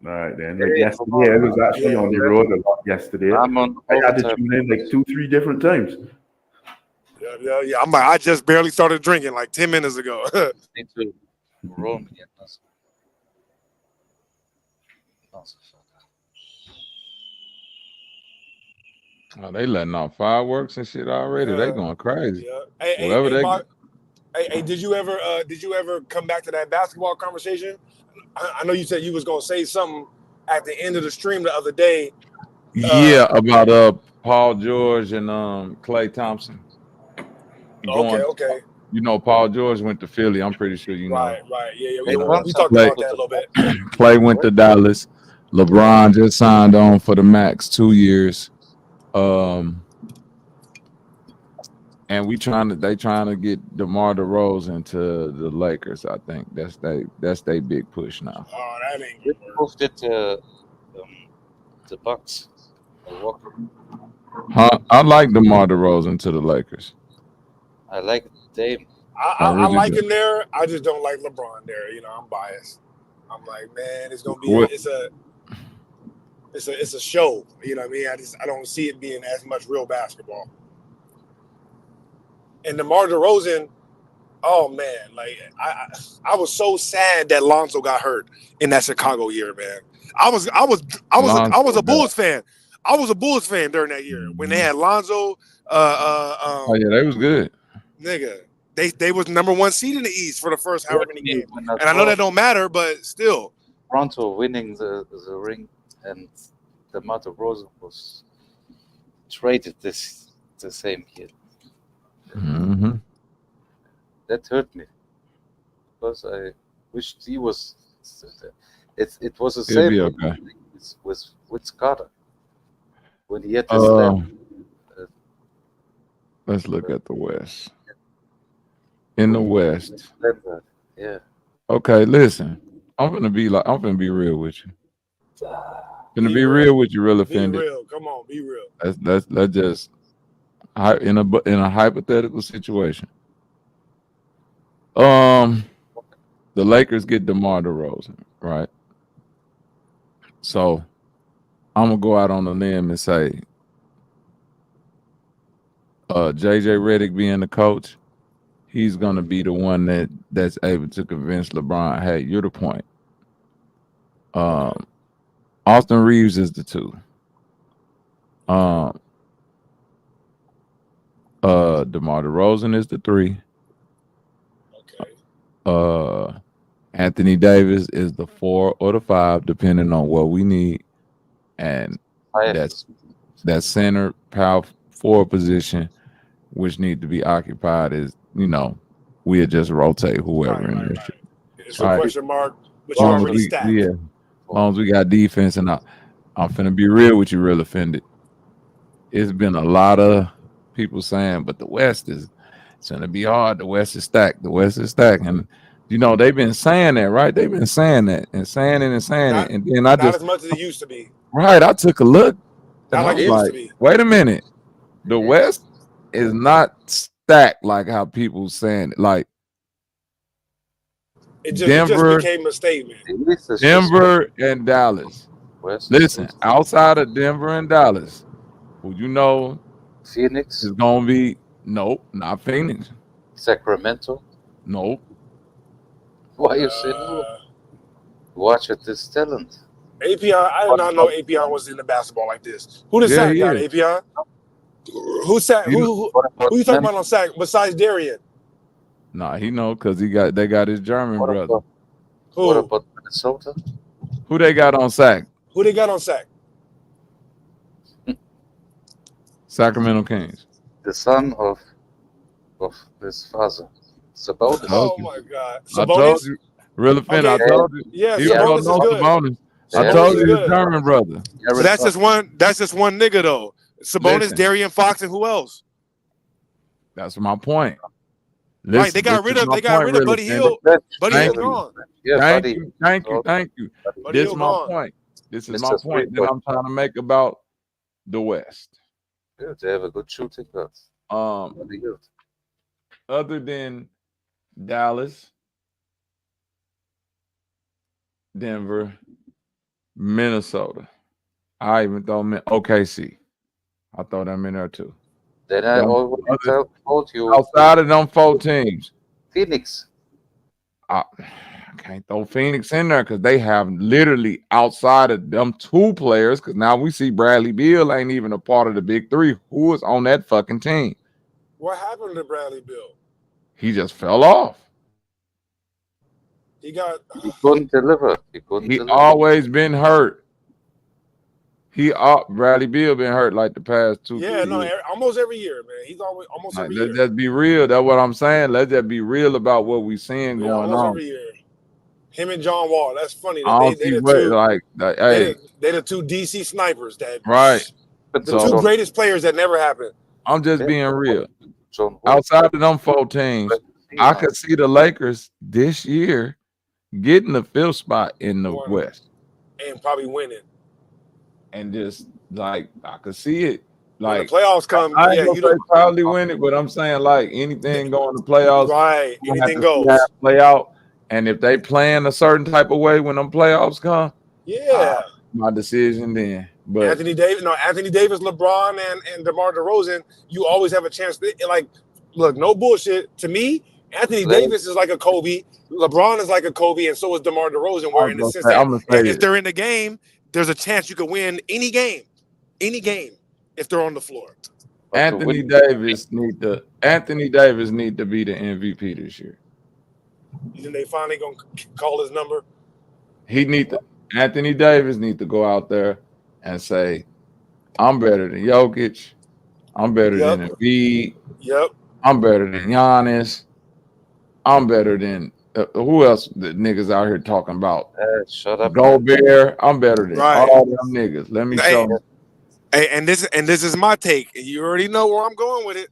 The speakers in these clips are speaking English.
All right, then. Like Hey, yesterday, I was actually Yeah, on the road a lot yesterday. I'm on I had to overtime. tune in like two, three different times. yeah. I just barely started drinking like 10 minutes ago. Need to roll me again. Oh, they letting off fireworks and shit already. They yeah, going crazy. yeah. Hey, hey, Whoever hey, they Mark. Hey, did you ever come back to that basketball conversation? I know you said you was gonna say something at the end of the stream the other day. yeah, about Paul George and Clay Thompson Okay, going. okay. You know, Paul George went to Philly. I'm pretty sure you know. Right. Yeah. Hey, We Bronson, talked Clay about that a little bit. Clay went to Dallas. LeBron just signed on for the max 2 years. Um, and they trying to get DeMar DeRozan to the Lakers. I think that's they big push now. Oh, that ain't we gonna work. moved it the Bucks. Milwaukee. I like DeMar DeRozan to the Lakers. I like Dame. I I really like do. him there. I just don't like LeBron there. You know, I'm biased. I'm like, man, it's gonna be What? it's a show. You know what I mean? I don't see it being as much real basketball. And DeMar DeRozan, oh man, like I was so sad that Lonzo got hurt in that Chicago year, man. I was Lonzo a got. Bulls fan. I was a Bulls fan during that year when they Mhm. had Lonzo. Oh yeah, they was good. Nigga, they was number one seed in the East for the first however Hurt many me games. when I And I know saw that don't matter, but still, Toronto winning the ring and the Matt Rosen was traded this the same year. Hmm. That hurt me because I wished he was. It was the He'll same be okay. with Carter when he had this Uh, slam. Uh, let's look at the West. In the West, yeah. okay. Listen, I'm gonna be real with you. Gonna be be real. real with you, real Be offended. real. Come on, be real. Let's just in a hypothetical situation. Um, the Lakers get DeMar DeRozan, right? So I'm gonna go out on a limb and say, JJ Redick being the coach, he's gonna be the one that's able to convince LeBron, hey, you're the point. Okay. Um, Austin Reeves is the two. Um, DeMar DeRozan is the three. Okay. Uh, Anthony Davis is the 4 or the 5, depending on what we need, and I have that's that center power forward position, which need to be occupied, is we'll just rotate whoever in there. Right. It's a All right, question mark, but as you long as already we stacked. as long as we got defense, and I'm finna be real with you, real offended. It's been a lot of people saying, but the West is it's gonna be hard. The West is stacked. The West is stacked, and they've been saying that, right? They've been saying that and saying it and saying it, Not and then I not just as much as it used to be. I took a look, Not and I like it was used to like, be. wait a minute, the yeah. West is not stacked like how people saying it. Like It just Denver, became a statement. The East is just Denver, and Dallas. West is Listen, just outside of Denver and Dallas, who Phoenix, is gonna be nope, not Phoenix. Sacramento. Nope. Why you say no? Uh, Watch at this talent. API, I did What not know about API was in the basketball like this. Who the Yeah, sack he got is. API? Who sack? He, Who you talking about on sack besides Darian? nah, he know because they got his German what brother. about what Who? about Minnesota? Who they got on sack? Who they got on sack? Sacramento Kings. The son of his father, I Sabonis. told Oh you. my God, I told Sabonis. you. Real offended. I Okay, They have, told you. yeah, He they was have gonna Sabonis is know good. Sabonis. I they have told Sabonis you is his good. German brother. So Aaron Fox. that's just one nigga though. Sabonis, Listen, Darian Fox, and who else? that's my point. Right, they Listen, this got rid is of my they got point, rid of real Buddy offended. Hill. Buddy Hill Thank you. gone. Yeah, Thank buddy. you. Thank you. Oh, Thank you. buddy. Buddy This is Hill my gone. point. This is my Mr. Three point that Point. I'm trying to make about the West. Yeah, they have a good shooting guard. Um, Buddy Hield. other than Dallas, Denver, Minnesota. I even throw OKC. I throw them in there too. Then I Them already told you outside of them 4 teams, Phoenix. I can't throw Phoenix in there because they have literally outside of them 2 players. Because now we see Bradley Beal ain't even a part of the big 3. Who is on that fucking team? What happened to Bradley Beal? He just fell off. He got. He couldn't deliver. He couldn't He deliver. always been hurt. Bradley Beal been hurt like the past 2 Yeah, no, years. almost every year, man. He's always almost Like, every let's year. just be real. That's what I'm saying. Let's just be real about what we seeing Yeah, going almost on. every year. Him and John Wall. That's funny. I don't They see the what two. like hey, They the 2 DC snipers that. right. But The So- 2 greatest players that never happened. I'm just being real. John Wall. Outside of them 4 teams, I could see the Lakers this year getting the 5th spot in the One. West. And probably winning. And just like I could see it. When Like the playoffs come, I ain't yeah, gonna you say know, probably win it, but I'm saying like anything going to playoffs, right? you have Anything to see goes. how it play out. And if they playing a certain type of way when them playoffs come, Yeah. my decision then. But Anthony Davis, LeBron, and DeMar DeRozan, you always have a chance. Like, look, no bullshit. To me, Anthony Right. Davis is like a Kobe. LeBron is like a Kobe, and so is DeMar DeRozan. Where in the sense I'm gonna that say if they're in the game, there's a chance you could win any game if they're on the floor. Anthony Davis need to be the MVP this year. You think they finally gonna call his number? Anthony Davis need to go out there and say, I'm better than Jokic. I'm better than Embiid. Yep. I'm better than Giannis. I'm better than who else the niggas out here talking about? Shut up. Gobert. I'm better than all them niggas. Let me show you. Hey, and this is my take. You already know where I'm going with it.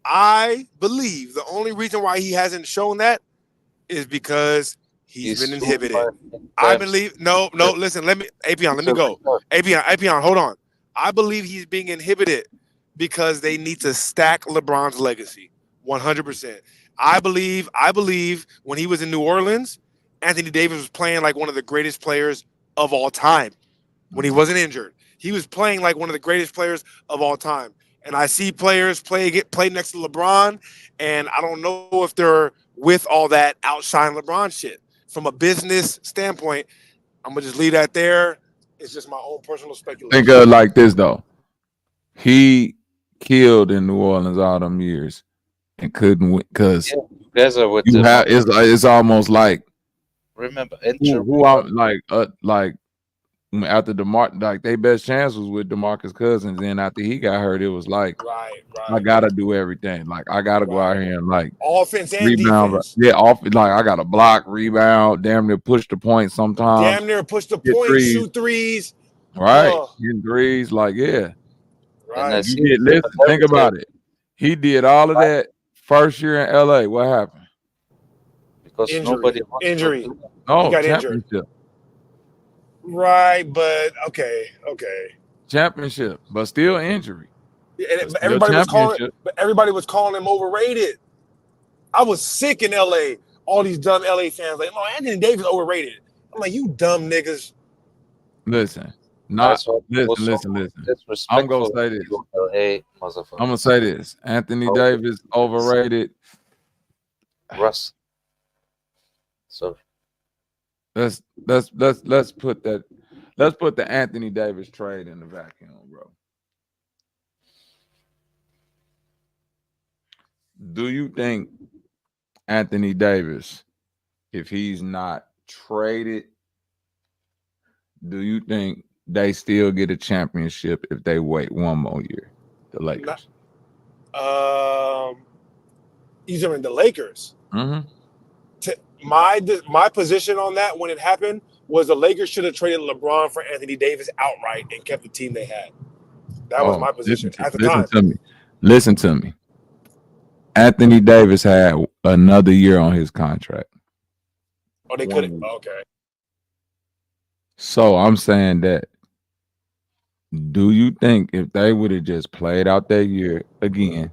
I believe the only reason why he hasn't shown that is because he's been inhibited. I believe listen, let me go. Apion, hold on. I believe he's being inhibited because they need to stack LeBron's legacy 100%. I believe when he was in New Orleans, Anthony Davis was playing like one of the greatest players of all time when he wasn't injured. He was playing like one of the greatest players of all time. And I see players play next to LeBron, and I don't know if they're with all that outshine LeBron shit. From a business standpoint, I'm going to just leave that there. It's just my own personal speculation. Think of it like this, though. He killed in New Orleans all them years and couldn't win because it's almost like remember after their best chance was with DeMarcus Cousins. Then after he got hurt, it was like I gotta do everything. Like I gotta go out here and like offense and rebound. defense. Yeah, I gotta block, rebound, damn near push the point sometimes. Damn near push the point, shoot threes. Right. Getting threes, like yeah. Right. Think about it. He did all of that first year in LA. What happened? Because injury. No, he got championship. Injured. Right, but okay. Championship, but still injury. And everybody was calling him overrated. I was sick in LA. All these dumb LA fans like, no, Anthony Davis overrated. I'm like, you dumb niggas. Listen. Listen. I'm gonna say this. I'm gonna say this. Anthony Davis overrated. Russ. So let's put the Anthony Davis trade in the vacuum, bro. Do you think Anthony Davis, if he's not traded, do you think they still get a championship if they wait one more year? The Lakers. You talking the Lakers? Mm-hmm. My position on that when it happened was the Lakers should have traded LeBron for Anthony Davis outright and kept the team they had. That was my position at the time. Listen to me. Anthony Davis had another year on his contract. Oh, they couldn't. Okay. So I'm saying that. Do you think if they would have just played out that year again,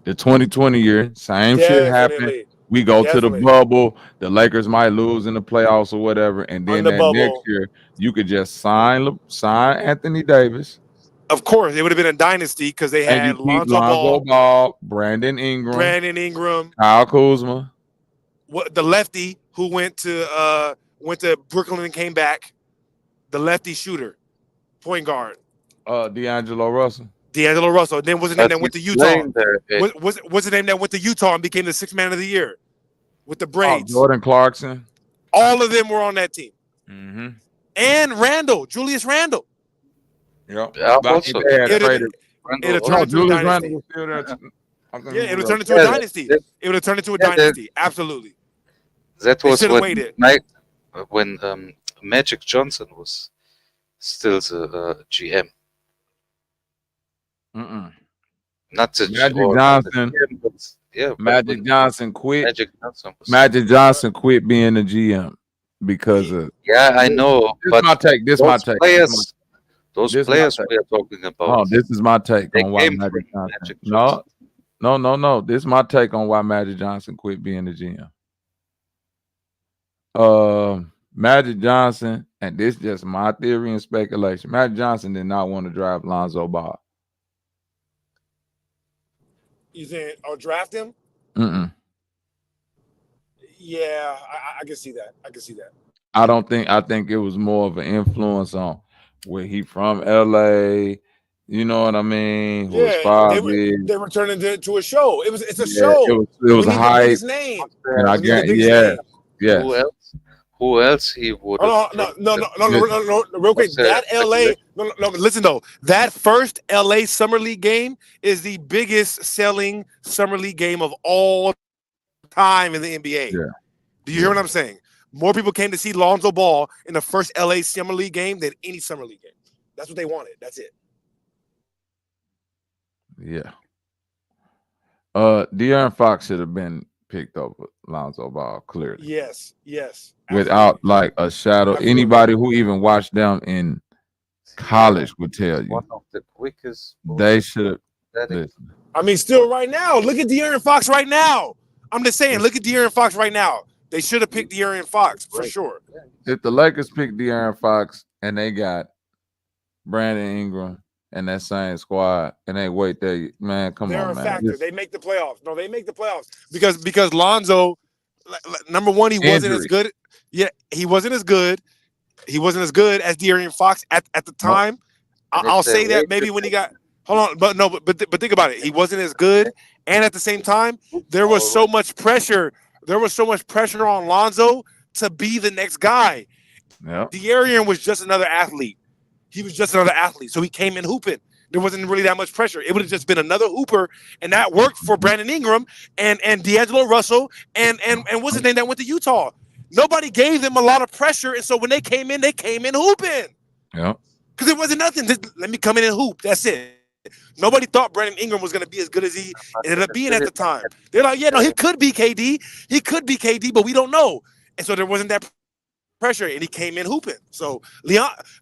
the 2020 year, same shit happened. We go to the Definitely. bubble. The Lakers might lose in the playoffs or whatever, and then On the that bubble. next year you could just sign Anthony Davis, Of course, it would have been a dynasty because they and you had keep Lonzo Lonzo Ball, Ball, Brandon Ingram, Brandon Ingram, Kyle Kuzma. the lefty who went to Brooklyn and came back, the lefty shooter, point guard, D'Angelo Russell. D'Angelo Russell. Then what's the name that went to Utah? Playing there, What's the name that went to Utah and became the sixth man of the year with the braids? Jordan Clarkson. All of them were on that team. Mm-hmm. And Randall, Julius Randle. Yep. Yeah, But I also. think they had It'd have traded. Randall turned into a Julius dynasty. Randle was still there. too. Yeah, it would turn into Yeah, a dynasty. that- It would have turned into a Yeah, dynasty. Absolutely. That They was should've waited. when Magic Johnson was still the GM. Mm-mm. Not the Magic or- Johnson. but, yeah, but Magic when Johnson quit. Magic Johnson was, Magic Johnson quit being the GM because of. yeah, I know, This but my take. This my those take. players, those this my players take. we are talking about, Oh, this is my take they on why came Magic from Johnson. Magic No, Johnson. no. This is my take on why Magic Johnson quit being the GM. Magic Johnson, and this is just my theory and speculation. Magic Johnson did not want to draft Lonzo Ball. You saying, draft him? Mm-mm. Yeah, I can see that. I can see that. I think it was more of an influence on where he from LA. You know what I mean? Who his Yeah, father they were turning to a show. It's a Yeah, show. It was We need the hype. biggest name. And I We need the get biggest yeah, name. yeah. Who else he would Oh, have? no, real quick. That LA, no, listen though. That first LA Summer League game is the biggest selling Summer League game of all time in the NBA. Yeah. Do you hear what I'm saying? More people came to see Lonzo Ball in the first LA Summer League game than any Summer League game. That's what they wanted. That's it. Yeah. De'Aaron Fox should have been picked over Lonzo Ball clearly. Yes. Without like a shadow. Absolutely. Anybody who even watched them in college would tell you One of the quickest. they should have. athletic- I mean, still right now. Look at De'Aaron Fox right now. I'm just saying, look at De'Aaron Fox right now. They should have picked De'Aaron Fox for sure. If the Lakers picked De'Aaron Fox and they got Brandon Ingram and that same squad and they wait there, man, come They're on, a man. factor. This- They make the playoffs. No, they make the playoffs because Lonzo, number one, he wasn't as Injury. good. Yeah, he wasn't as good. He wasn't as good as De'Aaron Fox at the time. And I'll it's say a that way maybe to- when he got. Hold on, but think about it. He wasn't as good, and at the same time, there was so much pressure. There was so much pressure on Lonzo to be the next guy. Yeah. De'Aaron was just another athlete. He was just another athlete, so he came in hooping. There wasn't really that much pressure. It would have just been another hooper, and that worked for Brandon Ingram and D'Angelo Russell and what's his name that went to Utah. Nobody gave them a lot of pressure, and so when they came in hooping Yeah. because it wasn't nothing. Just let me come in and hoop. That's it. Nobody thought Brandon Ingram was going to be as good as he ended up being at the time. They're like, yeah, no, he could be KD. He could be KD, but we don't know. And so there wasn't that pressure, and he came in hooping. So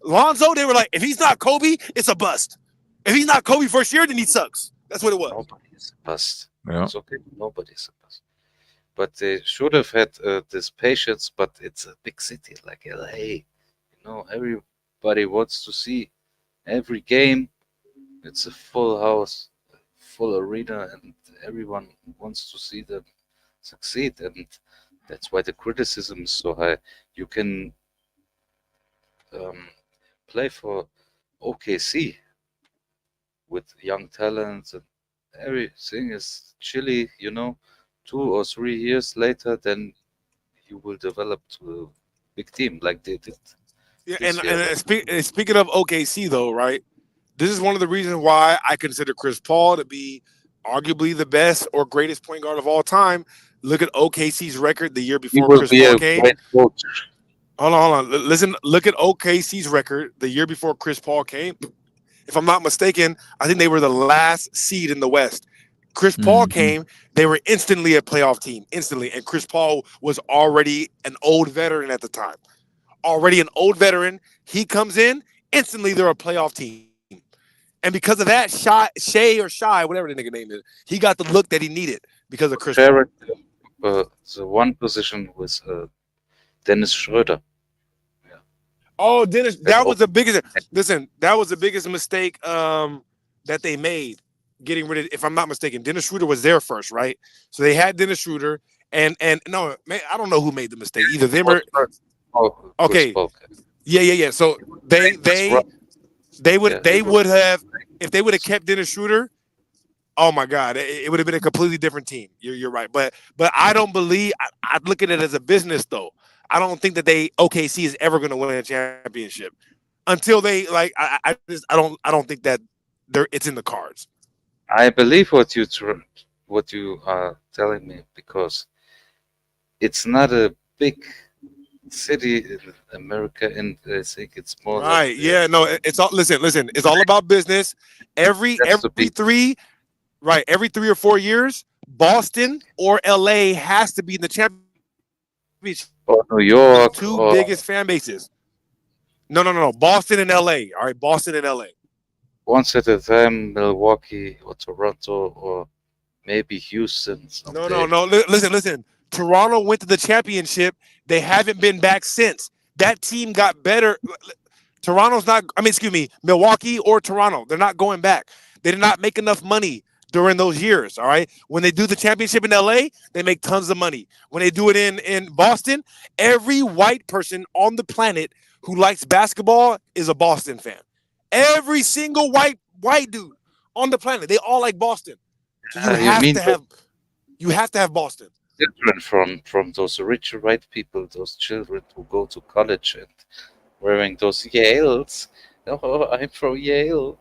Lonzo, they were like, if he's not Kobe, it's a bust. If he's not Kobe first year, then he sucks. That's what it was. Nobody's a bust. Yeah. It's okay. Nobody's a bust. But they should have had this patience. But it's a big city like LA. You know, everybody wants to see every game. It's a full house, full arena, and everyone wants to see them succeed. And that's why the criticism is so high. You can play for OKC with young talents and everything is chilly, you know, 2 or 3 years later, then you will develop to a big team like they did. Yeah, this and, year. and speaking of OKC, though, right? This is one of the reasons why I consider Chris Paul to be arguably the best or greatest point guard of all time. Look at OKC's record the year He before will Chris be Paul a came. great coach. Hold on. Listen, look at OKC's record the year before Chris Paul came. If I'm not mistaken, I think they were the last seed in the West. Chris Paul Mhm. came, they were instantly a playoff team, instantly. And Chris Paul was already an old veteran at the time. Already an old veteran. He comes in, instantly they're a playoff team. And because of that, Shy, whatever the nigga name is, he got the look that he needed because of Chris Paul. the one position with Dennis Schröder. Oh, Dennis, That that was the biggest. Listen, that was the biggest mistake that they made. Getting rid of, if I'm not mistaken, Dennis Schroeder was there first, right? So they had Dennis Schroeder, and no, man, I don't know who made the mistake. Either them or okay. Yeah. So they would have, if they would have kept Dennis Schroeder. Oh my God, it would have been a completely different team. You're right, but I don't believe. I look at it as a business though. I don't think that OKC is ever going to win a championship until they like. I don't think that it's in the cards. I believe what you are telling me, because it's not a big city in America, and I think it's more Right? like, Yeah. No. It's all. Listen. It's all about business. Every 3 or 4 years, Boston or LA has to be in the championship. or New York, Two or biggest fan bases. No. Boston and LA. All right, Boston and LA. once at a time, Milwaukee or Toronto or maybe Houston. Someday. No. Listen. Toronto went to the championship. They haven't been back since. That team got better. Toronto's not. I mean, excuse me, Milwaukee or Toronto. They're not going back. They did not make enough money during those years. All right. When they do the championship in LA, they make tons of money. When they do it in Boston, every white person on the planet who likes basketball is a Boston fan. Every single white dude on the planet, they all like Boston. So you have to have Boston. Different from those rich white people, those children who go to college and wearing those Yales. Oh, I'm from Yale,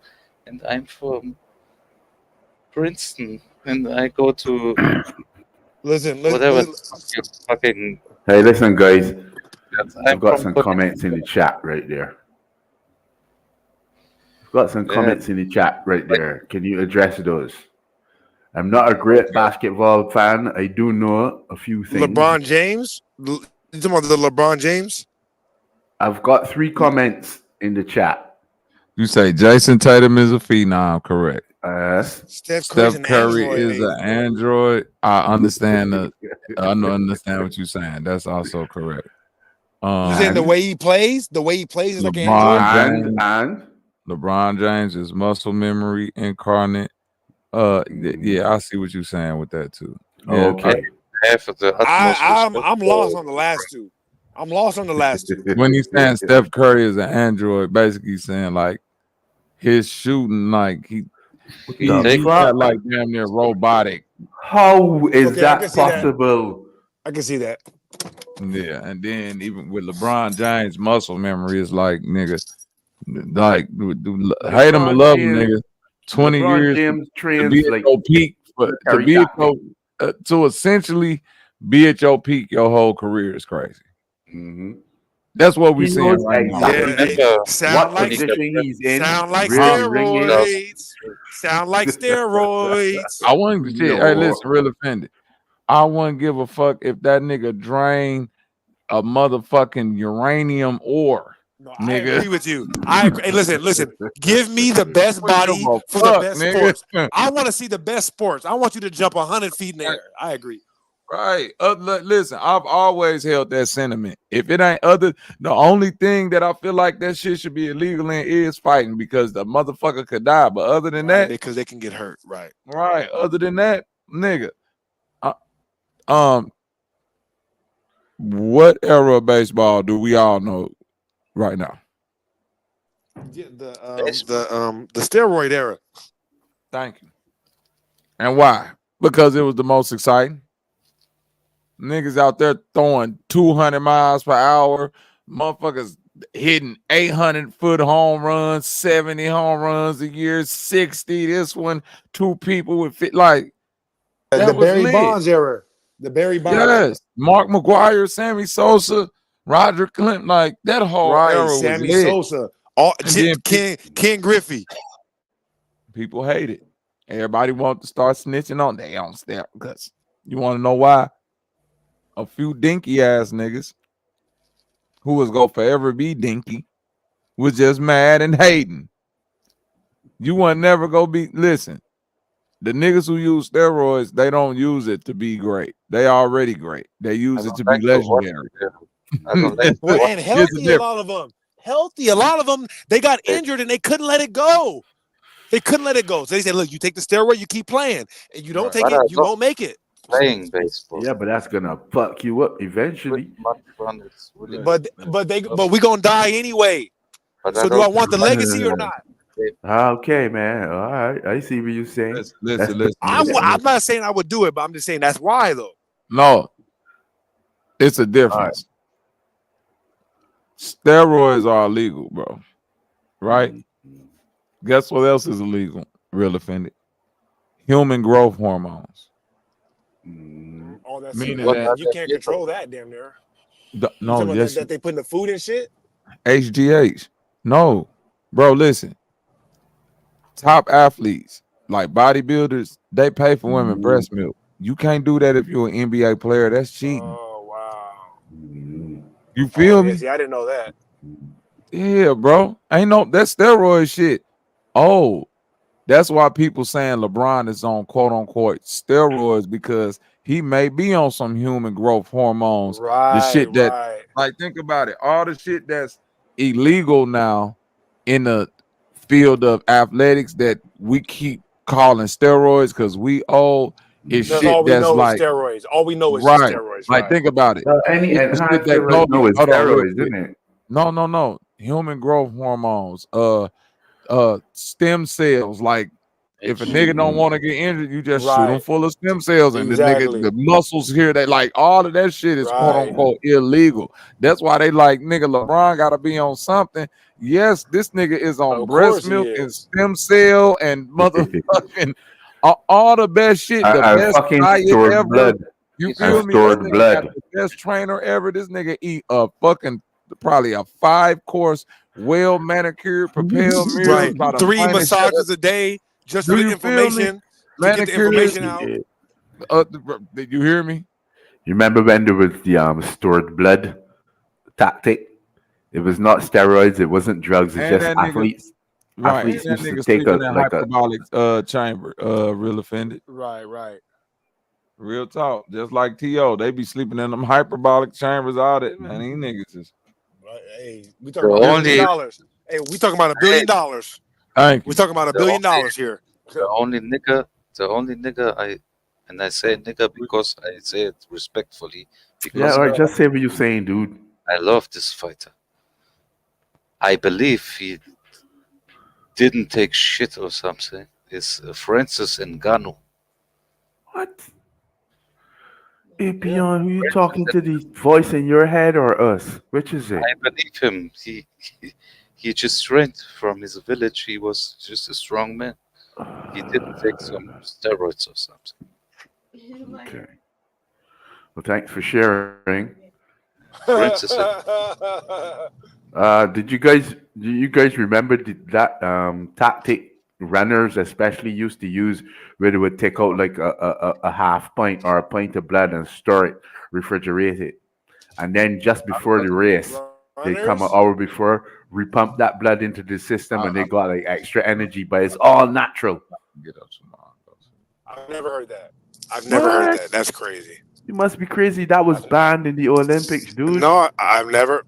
and I'm from Princeton, and I go to Listen. whatever fucking. Hey, listen, guys. I've got from some comments in the chat right there. I've got some comments in the chat right there. Can you address those? I'm not a great basketball fan. I do know a few things. LeBron James? You talking about the LeBron James? I've got 3 comments in the chat. You say Jason Tatum is a phenom, correct? Steph Curry is an android. I understand I understand what you're saying. That's also correct. You saying the way he plays? The way he plays is like an LeBron android? James. LeBron James is muscle memory incarnate. Yeah, I see what you're saying with that too. Yeah, Okay. I'm lost on the last two. When he's saying Steph Curry is an android, basically saying like his shooting, like he's got like damn near robotic. How is that possible? I can see that. Yeah, and then even with LeBron James, muscle memory is like nigga, like hate him or love him, nigga. 20 years to be at your peak, but to essentially be at your peak your whole career is crazy. Mm-hmm. That's what we're seeing right now. Sound like steroids. Sound like steroids. I wouldn't hey, listen, real offended. I wouldn't give a fuck if that nigga drained a motherfucking uranium ore. No, I agree with you. I agree. Hey, listen. Give me the best body for the best sports. I want to see the best sports. I want you to jump 100 feet in the air. I agree. Right. Listen, I've always held that sentiment. If it ain't the only thing that I feel like that shit should be illegal in is fighting, because the motherfucker could die. But other than that, because they can get hurt. Right. Other than that, nigga. What era of baseball do we all know right now? Yeah, the steroid era. Thank you. And why? Because it was the most exciting. Niggas out there throwing 200 miles per hour. Motherfuckers hitting 800-foot home runs, 70 home runs a year, 60. This one, 2 people would fit like the Barry Bonds era. The Barry Bonds. Yes. Mark McGwire, Sammy Sosa, Roger Clinton, like that whole era was Sammy lit. Sosa. Ken Griffey. People hate it. Everybody want to start snitching on their own step because you want to know why? A few dinky ass niggas who was gonna forever be dinky was just mad and hating. You want never go be listen. The niggas who use steroids, they don't use it to be great. They already great. They use it to be legendary. I don't like Well, what- and Here's the healthy, a difference. lot of them. Healthy, a lot of them. They got injured and they couldn't let it go. They couldn't let it go. So they said, "Look, you take the steroid, you keep playing, and you don't Right. take But it, I you don't- won't make it." playing baseball. Yeah, but that's gonna fuck you up eventually. With much fun, it's really- But we gonna die anyway. but So do I don't want the like legacy or it. not? Okay, man. All right, I see what you're saying. Listen. I'm not saying I would do it, but I'm just saying that's why though. No, it's a difference. Steroids are illegal, bro. Right? Guess what else is illegal? Real offended. Human growth hormones. Mm, All that Meaning shit, that- you can't control that, damn near. No, yes, that they put in the food and shit. HGH. No, bro, listen. Top athletes, like bodybuilders, they pay for women breast milk. You can't do that if you're an NBA player. That's cheating. Oh wow. mm, You feel me? See, I didn't know that. Yeah, bro. Ain't no that steroid shit. Oh, that's why people saying LeBron is on quote unquote steroids because he may be on some human growth hormones. Right. shit that- right. Like, think about it. All the shit that's illegal now in the field of athletics that we keep calling steroids because we old is That's shit all we that's know like is steroids. All we know is Right. steroids. like right. think about it. any It's the enhanced shit that steroids, goes- no, it's hold on, real steroids, quick. isn't it? No. Human growth hormones, stem cells. Like if a nigga don't want to get injured, you just shoot him Right. full of stem cells, and Exactly. the muscles here, they like all of that shit is quote Right. unquote illegal. That's why they like nigga LeBron gotta be on something. Yes, this nigga is on Of breast course he milk and is. stem cell and motherfucking all the best shit, the I best fucking diet stored ever. blood. You I feel me? stored This nigga blood. got the best trainer ever. This nigga eat a fucking probably a 5-course, well manicured, propel meal. Right. by the 3 finest shit. massages a day just Do for the you feel me? information. To get the Manicures, information out. Did you hear me? You remember when there was the stored blood tactic? It was not steroids. It wasn't drugs. It's And just that nigga- athletes. Right. Athletes That used to nigga take sleeping a in like a. hyperbolic chamber. Real offended. Right. Real talk. Just like T.O. They be sleeping in them hyperbolic chambers, all that. Man, these niggas is Right. Hey, we talking The about $1 only- billion. Hey, we talking about $1 billion. thank you. We're talking about $1 The billion only- here. the only nigga I say nigga because I say it respectfully because Yeah, all right. Just say what you're saying, dude. I love this fighter. I believe he didn't take shit or something. Is Francis Ngannou. What? Hey, Pion, who you talking to? The voice in your head or us? Which is it? I believe him. He just trained from his village. He was just a strong man. He didn't take some steroids or something. Okay. Well, thanks for sharing. Francis, Do you guys remember that tactic runners especially used to use, where they would take out like a half pint or a pint of blood and store it, refrigerate it, and then just before the race, they come an hour before, repump that blood into the system, and they got like extra energy, but it's all natural. Get up tomorrow. I've never heard that. I've never heard What? that. That's crazy. You must be crazy. That was banned in the Olympics, dude. No, I've never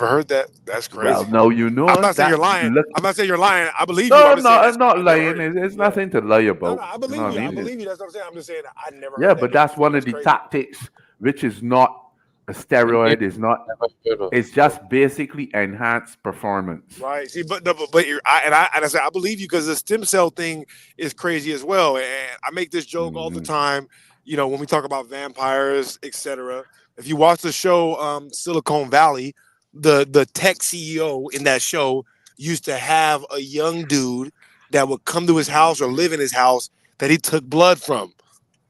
heard that. That's crazy. Well, no, you know. I'm not saying you're that- lying. look- I'm not saying you're lying. I believe you. No, I'm just saying I'm not I've never lying. heard it. It's Yeah. nothing to lie about. No, I believe You know what you. I I mean? believe you. That's what I'm saying. I'm just saying I never. Yeah, heard but that. that's one of the crazy. tactics, which is not a steroid. Is not. never heard of. It's just basically enhanced performance. Right. See, but I said I believe you because the stem cell thing is crazy as well. And I make this joke all the time. You know, when we talk about vampires, etc. If you watch the show Silicon Valley, the tech CEO in that show used to have a young dude that would come to his house or live in his house that he took blood from,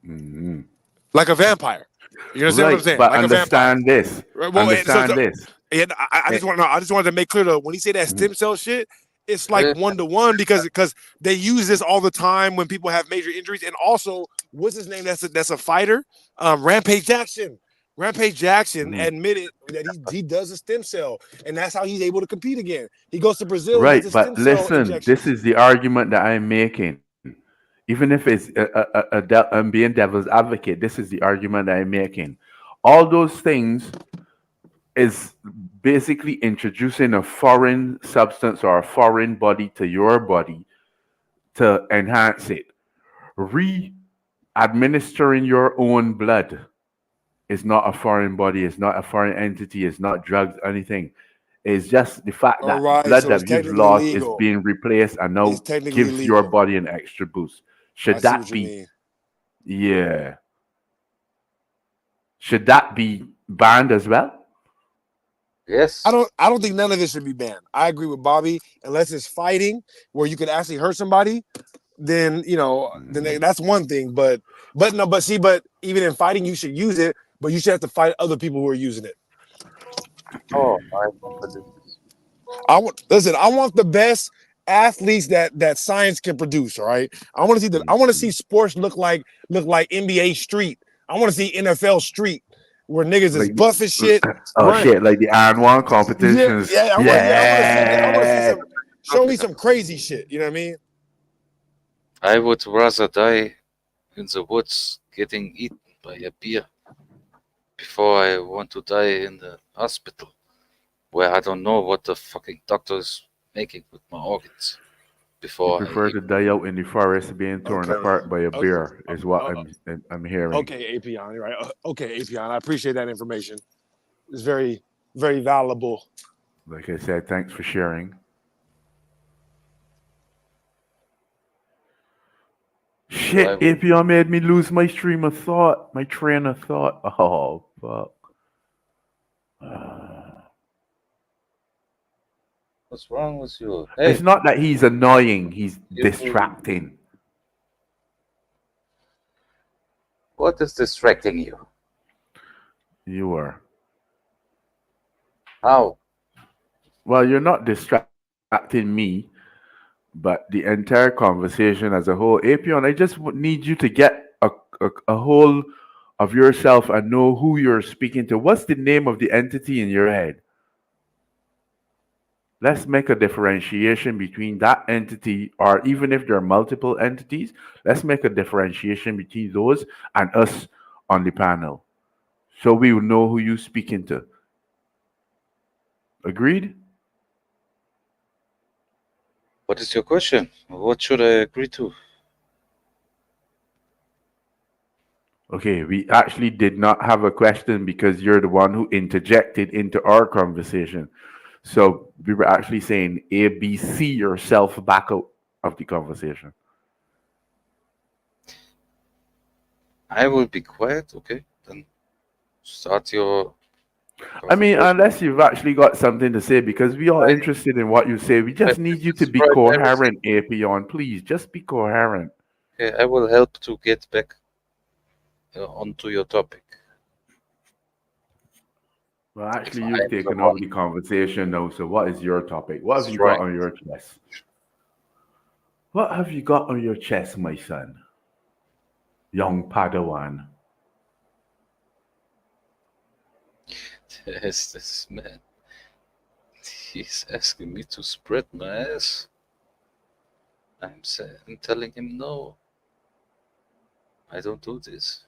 Mhm. like a vampire. You understand what I'm saying? But Like a vampire. understand this. Right, well, and so- Understand this. And I just want to know. I just wanted to make clear though, when he say that stem cell shit, it's like 1-to-1 because they use this all the time when people have major injuries. And also, what's his name? That's a fighter, Rampage Jackson. Rampage Jackson admitted that he does a stem cell, and that's how he's able to compete again. He goes to Brazil. Right, gets a but stem cell listen, injection. this is the argument that I'm making. even if it's I'm being devil's advocate, this is the argument I'm making. All those things is basically introducing a foreign substance or a foreign body to your body to enhance it. Administering your own blood is not a foreign body, it's not a foreign entity, it's not drugs, anything. It's just the fact All that right, blood so it's that you've technically lost is legal. being replaced and now It's technically gives your legal. body an extra boost. I Should see that what you be? mean. Yeah. Should that be banned as well? Yes. I don't think none of this should be banned. I agree with Bobby. Unless it's fighting where you could actually hurt somebody, then that's one thing. But even in fighting, you should use it, but you should have to fight other people who are using it. Oh, I don't believe this. I want the best athletes that science can produce. All right. I want to see sports look like NBA Street. I want to see NFL Street where niggas is Like, buff as shit. oh Right. shit, like the Iron One competitions. I want to see some. Show me some crazy shit. You know what I mean? I would rather die in the woods getting eaten by a bear before I want to die in the hospital where I don't know what the fucking doctor is making with my organs. You Before prefer to die out in the forest being torn Okay. apart by a Okay. bear, is what I'm hearing. Okay, Apion, you're right. Okay, Apion, I appreciate that information. It's very, very valuable. Like I said, thanks for sharing. Shit, Why would- Apion made me lose my train of thought. Oh, fuck. What's wrong with you? Hey, It's not that he's annoying, he's You- distracting. what is distracting you? You are. How? Well, you're not distracting me, but the entire conversation as a whole. Apion, I just need you to get a whole of yourself and know who you're speaking to. What's the name of the entity in your head? Let's make a differentiation between that entity, or even if there are multiple entities, let's make a differentiation between those and us on the panel. So we will know who you're speaking to. Agreed? What is your question? What should I agree to? Okay, we actually did not have a question because you're the one who interjected into our conversation. So we were actually saying A, B, C yourself back out of the conversation. I will be quiet, okay? Then start your. I mean, unless you've actually got something to say, because we are interested in what you say. We just need you to be Right, coherent, Apion. Please, just be coherent. Okay, I will help to get back onto your topic. Well, actually, I you've am the taken one. over the conversation now. So, what is your topic? What have That's you right. got on your chest? What have you got on your chest, my son? Young Padawan. There's this man. He's asking me to spread my ass. I'm telling him no. I don't do this.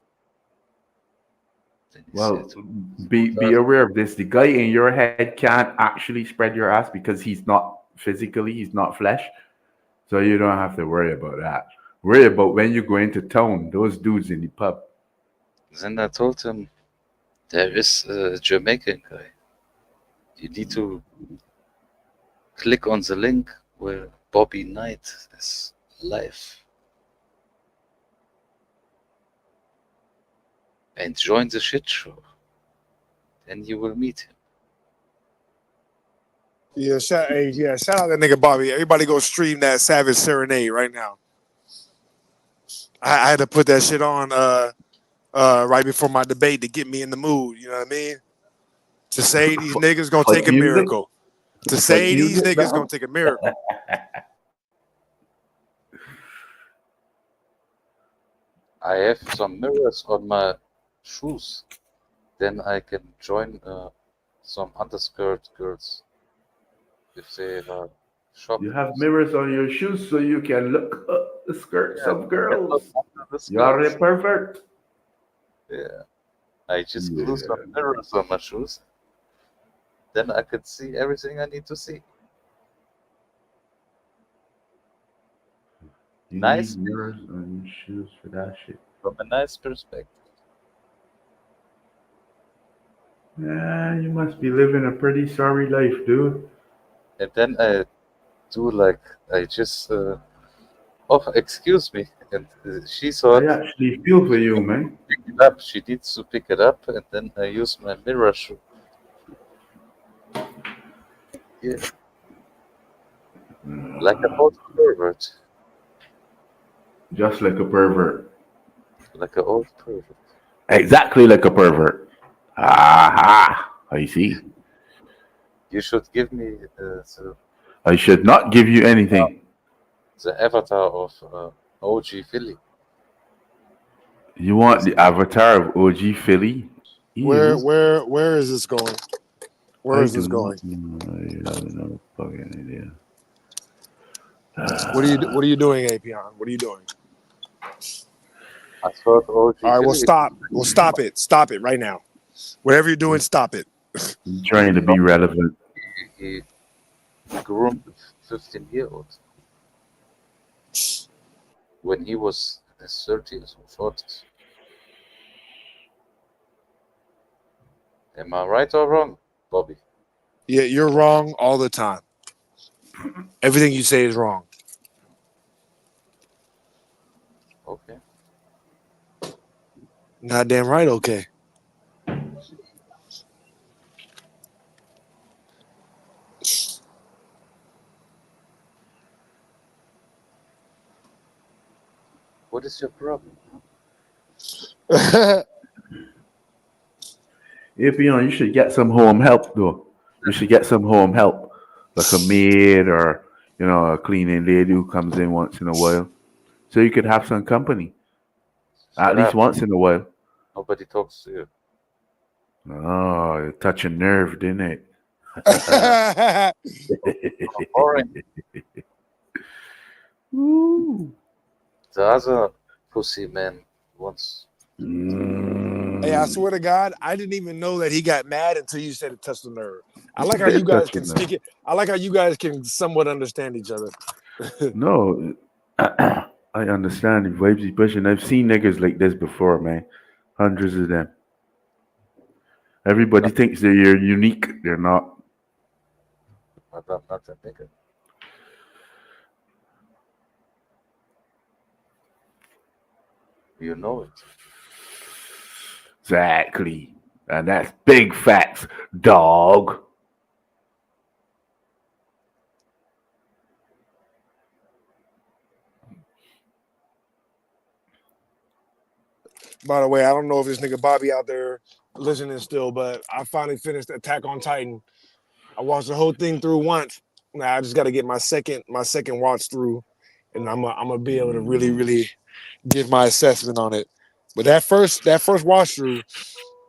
Then he Well, said, be aware of this. The guy in your head can't actually spread your ass because he's not physically, he's not flesh. So you don't have to worry about that. Worry about when you go into town, those dudes in the pub. Then I told him, there is a Jamaican guy. You need to click on the link where Bobby Knight is live. And join the shit show. Then you will meet him. Yeah, shout out that nigga Bobby. Everybody go stream that Savage Serenade right now. I had to put that shit on right before my debate to get me in the mood. You know what I mean? To say these niggas gonna take a music? miracle. To say these music niggas now? gonna take a miracle. I have some mirrors on my shoes. Then I can join some underskirt girls if they are shopping. You have mirrors on your shoes so you can look the skirts Yeah, of look girls. under the You're a skirts. pervert. Yeah. I just glue Yeah. some mirrors on my shoes. Then I could see everything I need to see. You Nice need mirrors on your shoes for that shit. from a nice perspective. Yeah, you must be living a pretty sorry life, dude. And then I do like I just oh, excuse me. And she I thought actually feel for you, man. pick it up. She needs to pick it up, and then I use my mirror shoe. Yeah, like an old pervert, Just like a pervert. like an old pervert. Exactly like a pervert. Aha! I see. You should give me I should not give you anything. the avatar of OG Philly. You want the avatar of OG Philly? Ew. Where is this going? Where I is do this not going? know. I have no fucking idea. What are you doing, Apion? What are you doing? I thought OG All right, well Philly. stop. Well stop it. Stop it right now. Whatever you're doing, stop it. I'm trying to be relevant. He groomed a 15-year-old when he was in his 30s or 40s. Am I right or wrong, Bobby? Yeah, you're wrong all the time. Everything you say is wrong. Okay. Goddamn right, okay. What is your problem? Apion, you should get some home help though. You should get some home help, like a maid or a cleaning lady who comes in once in a while, so you could have some company at Shut least up. once in a while. Nobody talks to you. Oh, it touch a nerve, didn't it? Boring. Ooh. The other pussy man wants. Hey, I swear to God, I didn't even know that he got mad until you said it touched the nerve. I like how It you guys touched the can nerve. speak it. I like how you guys can somewhat understand each other. No, I understand the vibes he pushing. I've seen niggas like this before, man. Hundreds of them. Everybody thinks they're unique. They're not. But I'm not a nigga. You know it. Exactly. And that's big facts, dog. By the way, I don't know if this nigga Bobby out there listening still, but I finally finished Attack on Titan. I watched the whole thing through once. Now I just got to get my second watch through, and I'm gonna be able to really give my assessment on it. But that first watch through,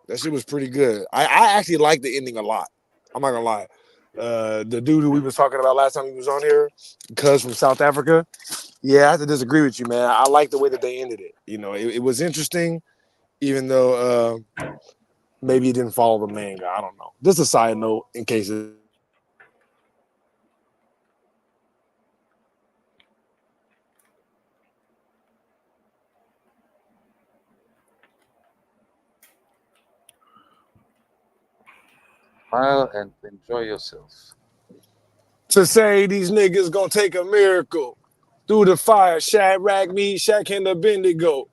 that shit was pretty good. I actually like the ending a lot. I'm not gonna lie. The dude who we was talking about last time he was on here, Cuz from South Africa. Yeah, I have to disagree with you, man. I like the way that they ended it. It was interesting, even though maybe it didn't follow the manga. I don't know. Just a side note in case it. Smile and enjoy yourself. To say these niggas gonna take a miracle through the fire, Shadrach, Meshach, and Abednego.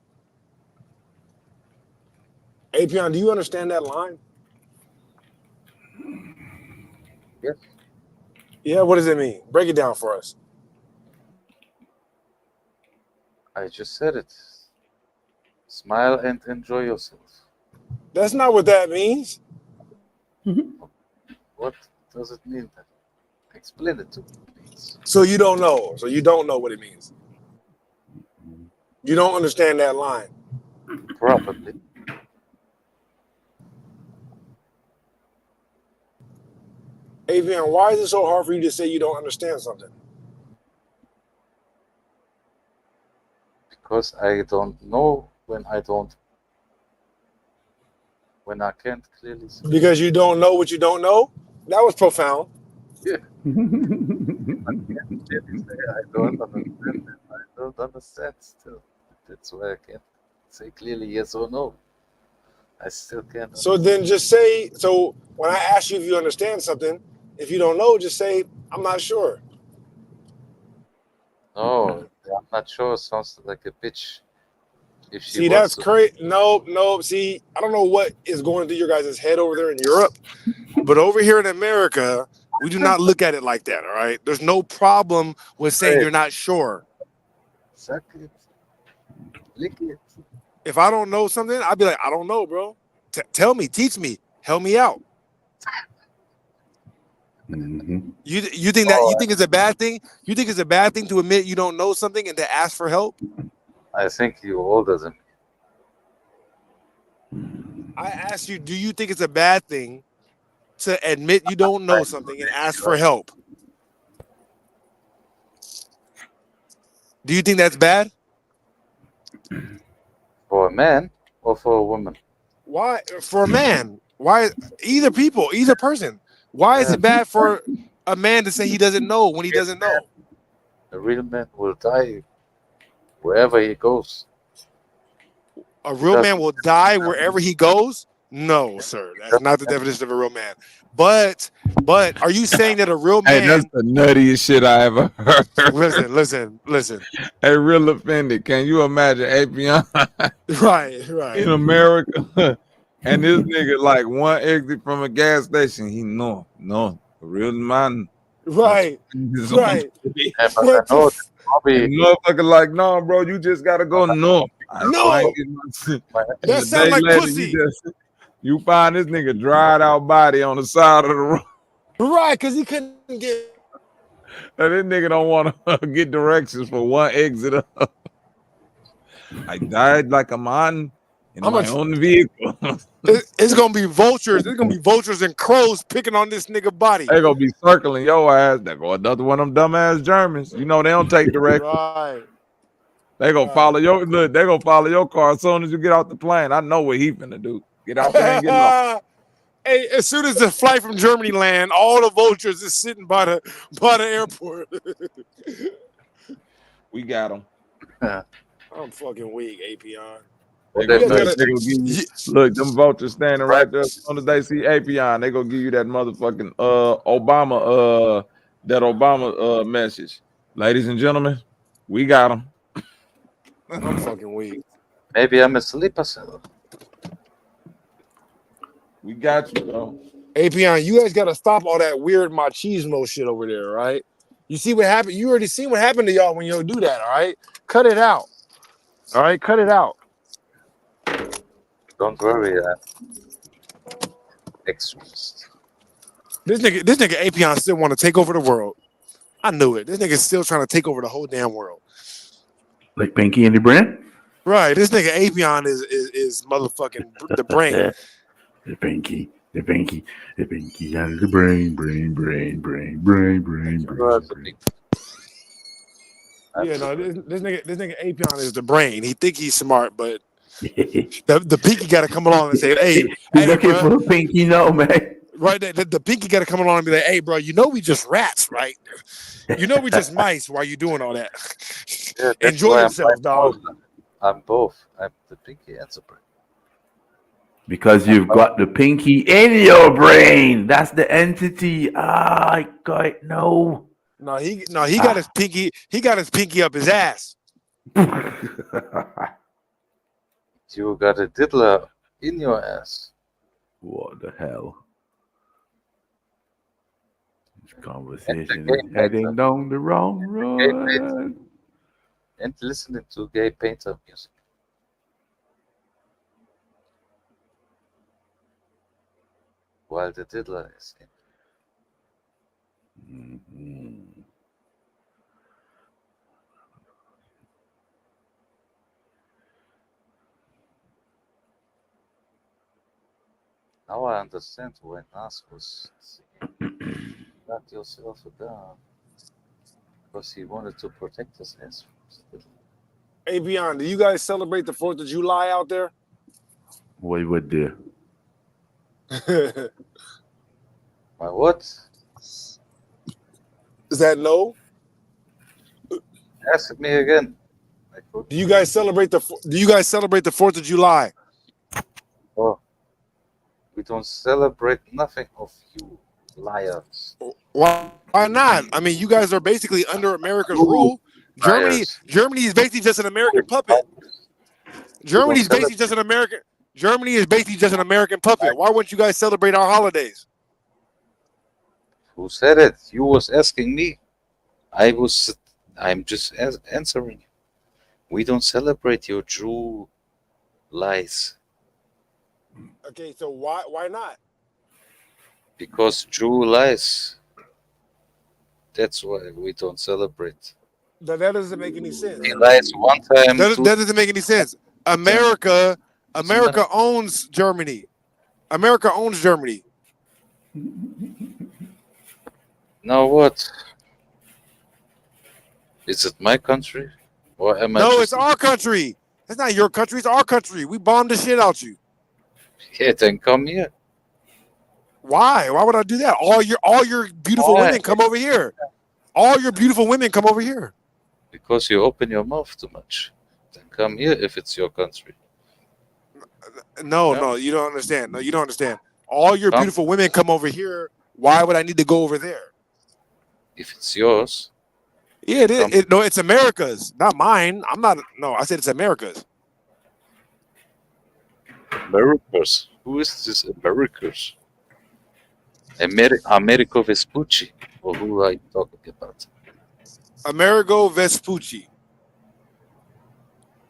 Apion, do you understand that line? Yes. Yeah, what does it mean? Break it down for us. I just said it. Smile and enjoy yourself. That's not what that means. What does it mean then? Explain it to me, please. So you don't know. So you don't know what it means. You don't understand that line. Probably. Avian, why is it so hard for you to say you don't understand something? Because I don't know when I can't clearly see. Because you don't know what you don't know. That was profound. I don't understand. I don't understand still. That's why I can't say clearly yes or no. I still can't. So then just say, so when I ask you if you understand something, if you don't know, just say, I'm not sure. No, I'm not sure. Sounds like a bitch. If she See, wants that's to, crazy. No. See, I don't know what is going through your guys' head over there in Europe, but over here in America, we do not look at it like that, all right? There's no problem with saying you're not sure. suck it, lick it. If I don't know something, I'd be like, I don't know, bro. Tell me, teach me, help me out. Mhm. You think that you think it's a bad thing? You think it's a bad thing to admit you don't know something and to ask for help? I think you're older than me. I asked you, do you think it's a bad thing to admit you don't know something and ask for help? Do you think that's bad? For a man or for a woman? Why for a man? Why either person? Why is it bad for a man to say he doesn't know when he doesn't know? A real man will die wherever he goes. A real man will die wherever he goes? No, sir. That's not the definition of a real man. But are you saying that a real Hey, man? that's the nuttiest shit I ever heard. Listen. Hey, real offended. Can you imagine Apion Right. in America? And this nigga like one exit from a gas station. He no, a real man. Right. Yeah, but I What know the that probably And motherfucker like, no, bro, you just gotta go north. No! my, And That a sound day like later, pussy. you find this nigga dried out body on the side of the road. Right, because he couldn't get. And this nigga don't want to get directions for one exit up. I died like a man in I'm my gonna- own vehicle. It's gonna be vultures. There's gonna be vultures and crows picking on this nigga body. They gonna be circling your ass. They go another one of them dumbass Germans. You know they don't take directions. Right. They gonna follow your look. They gonna follow your car as soon as you get off the plane. I know what he finna do. Get out there and get off. Hey, as soon as the flight from Germany land, all the vultures is sitting by the airport. We got him. I'm fucking weak, Apion. Look, them vultures standing right there. As soon as they see Apion, they gonna give you that motherfucking Obama message. Ladies and gentlemen, we got him. I'm fucking weak. maybe I'm asleep or something. We got you, bro. Apion, you guys gotta stop all that weird machismo shit over there, right? You see what happened? You already seen what happened to y'all when you do that, all right? Cut it out. All right, cut it out. Don't worry, I'm extremist. This nigga Apion still want to take over the world. I knew it. This nigga's still trying to take over the whole damn world. Like Pinky and the Brain? Right. This nigga Apion is motherfucking the brain. The Pinky, and the brain. Yeah, no, this nigga Apion is the brain. He think he's smart, but the pinky got to come along and say, "Hey, looking bro. for a pinky, no man." Right, the pinky got to come along and be like, "Hey, bro, you know we just rats, right? You know we just mice. Why you doing all that? Yeah, Enjoy yourself, dog." I'm both. I'm the pinky and the brain. Because you've got the pinky in your brain. That's the entity. I got no. No, he got his pinky. He got his pinky up his ass. You got a diddler in your ass. What the hell? This conversation is heading down the wrong road. And listening to gay painter music. While the diddler is in. Mhm. Now I understand why Nas was singing "Got Yourself a Gun," because he wanted to protect his ass from the diddler. Hey, Beyond, do you guys celebrate the 4th of July out there? We would do. Is My what? that no? Ask me again. I could- Do you guys celebrate the 4th of July? Oh, we don't celebrate nothing of you liars. Why not? I mean, you guys are basically under America's rule. Germany is basically just an American puppet. Germany is basically just an American puppet. Why wouldn't you guys celebrate our holidays? Who said it? You was asking me. I'm just answering. We don't celebrate your Jew lies Okay, so why not? because Jew lies. That's why we don't celebrate. That doesn't make any sense. He lies one time. That doesn't make any sense. America owns Germany. America owns Germany. Now what? Is it my country? Or am I No, just... it's our country. It's not your country. It's our country. We bombed the shit out you. Yeah, then come here. Why? Why would I do that? All your beautiful Why? women come over here. All your beautiful women come over here. Because you open your mouth too much. Then come here if it's your country. No, you don't understand. No, you don't understand. All your beautiful women come over here. Why would I need to go over there? If it's yours, Yeah, it is. No, it's America's, not mine. I'm not. No, I said it's America's. Americas. Who is this Americas? Americo Vespucci. Or who are you talking about? Amerigo Vespucci.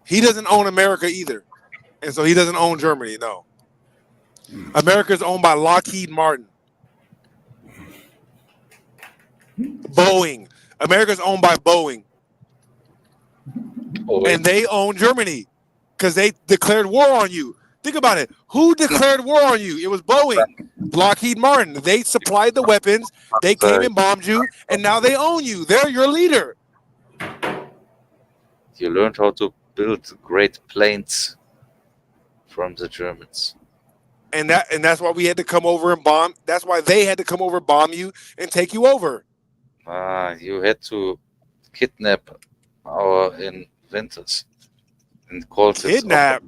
He doesn't own America either, and so he doesn't own Germany. No, America is owned by Lockheed Martin, Boeing. America's owned by Boeing, and they own Germany because they declared war on you. Think about it. Who declared war on you? It was Boeing, Lockheed Martin. They supplied the weapons. They came and bombed you, and now they own you. They're your leader. You learned how to build great planes from the Germans. And that's why we had to come over and bomb. That's why they had to come over, bomb you, and take you over. You had to kidnap our inventors and call it Kidnap?